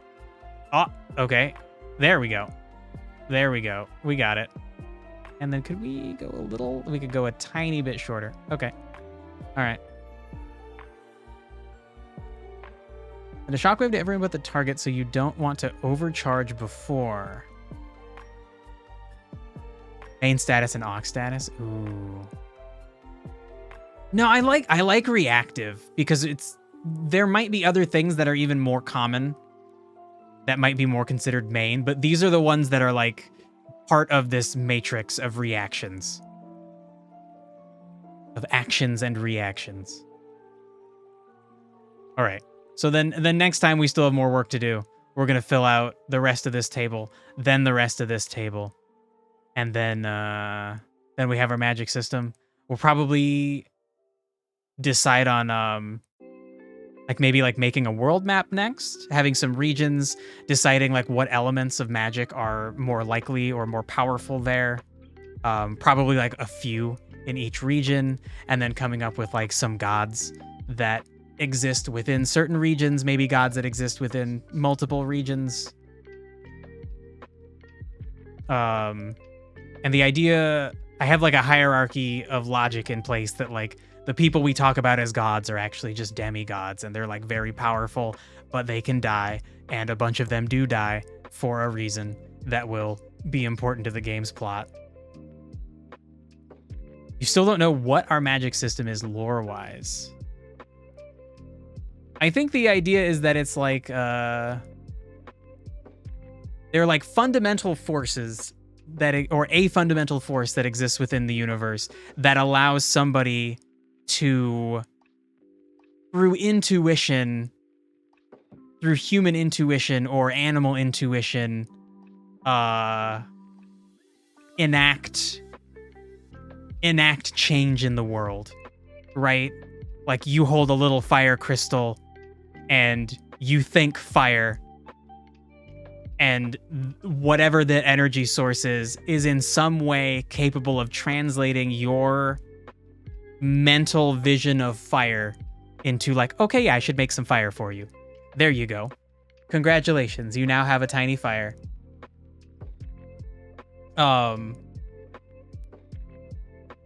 A: Oh, okay. There we go. There we go. We got it. And then could we go a little, we could go a tiny bit shorter. Okay. All right. And a shockwave to everyone but the target, so you don't want to overcharge before. Main status and aux status. Ooh. No, I like reactive because there might be other things that are even more common that might be more considered main, but these are the ones that are like part of this matrix of reactions. Of actions and reactions. All right. So then next time we still have more work to do. We're going to fill out the rest of this table, then the rest of this table. And then we have our magic system. We'll probably decide on like maybe like making a world map next, having some regions, deciding like what elements of magic are more likely or more powerful there. Probably like a few in each region, and then coming up with like some gods that exist within certain regions, maybe gods that exist within multiple regions. And the idea, I have like a hierarchy of logic in place that like the people we talk about as gods are actually just demigods, and they're like very powerful, but they can die, and a bunch of them do die for a reason that will be important to the game's plot. You still don't know what our magic system is lore-wise. I think the idea is that it's like, they're like fundamental forces or a fundamental force that exists within the universe that allows somebody to, through human intuition or animal intuition, enact change in the world, right? Like you hold a little fire crystal and you think fire, and whatever the energy source is in some way capable of translating your mental vision of fire into like, okay, yeah, I should make some fire for you. There you go. Congratulations, you now have a tiny fire. So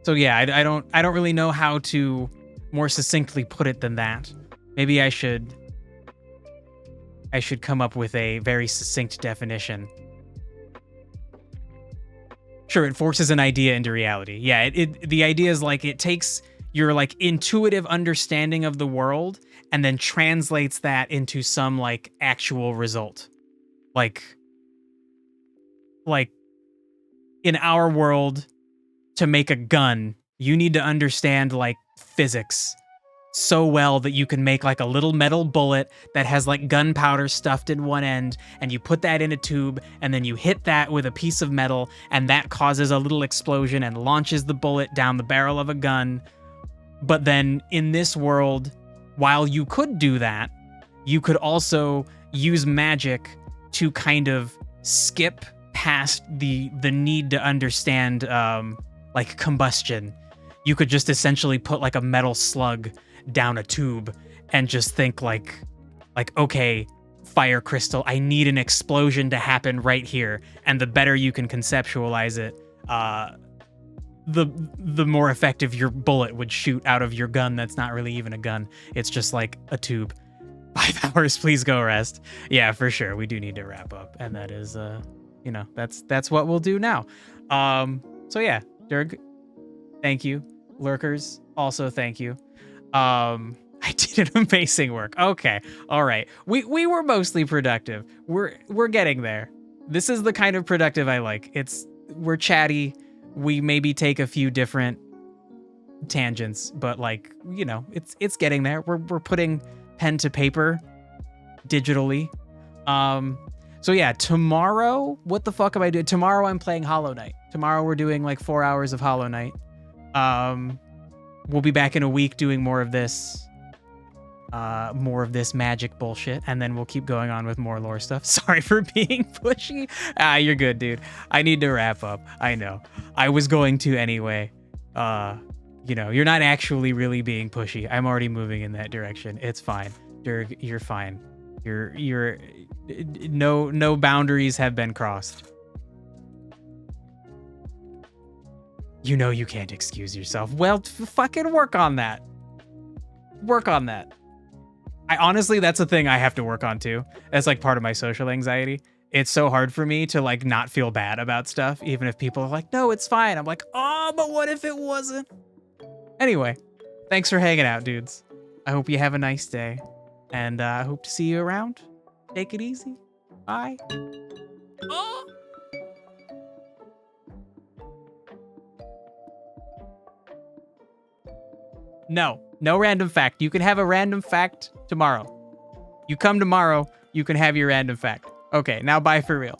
A: yeah, I don't really know how to more succinctly put it than that. Maybe I should come up with a very succinct definition. Sure, it forces an idea into reality. Yeah, the idea is like it takes your like intuitive understanding of the world and then translates that into some like actual result. Like in our world, to make a gun, you need to understand like physics so well that you can make like a little metal bullet that has like gunpowder stuffed in one end, and you put that in a tube and then you hit that with a piece of metal and that causes a little explosion and launches the bullet down the barrel of a gun. But then in this world, while you could do that, you could also use magic to kind of skip past the need to understand like combustion. You could just essentially put like a metal slug down a tube and just think like okay, fire crystal, I need an explosion to happen right here. And the better you can conceptualize it, the more effective your bullet would shoot out of your gun that's not really even a gun. It's just like a tube. 5 hours, please go rest. Yeah, for sure. We do need to wrap up. And that is you know, that's what we'll do now. So yeah, Dirk, thank you. Lurkers, also thank you. I did an amazing work. Okay. All right. We were mostly productive. We're getting there. This is the kind of productive I like. We're chatty. We maybe take a few different tangents, but like, you know, it's getting there. We're putting pen to paper digitally. So yeah, tomorrow, what the fuck am I doing? Tomorrow I'm playing Hollow Knight. Tomorrow we're doing like 4 hours of Hollow Knight. We'll be back in a week doing more of this magic bullshit, and then we'll keep going on with more lore stuff. Sorry for being pushy. You're good, dude. I need to wrap up. I know. I was going to anyway. You know, you're not actually really being pushy. I'm already moving in that direction. It's fine. You're fine. You're no boundaries have been crossed. You know you can't excuse yourself. Well, fucking work on that. Work on that. honestly, that's a thing I have to work on too. That's like part of my social anxiety. It's so hard for me to like not feel bad about stuff, even if people are like, no, it's fine. I'm like, oh, but what if it wasn't? Anyway, thanks for hanging out, dudes. I hope you have a nice day, and I hope to see you around. Take it easy. Bye. Oh. No random fact. You can have a random fact tomorrow. You come tomorrow, you can have your random fact. Okay, now bye for real.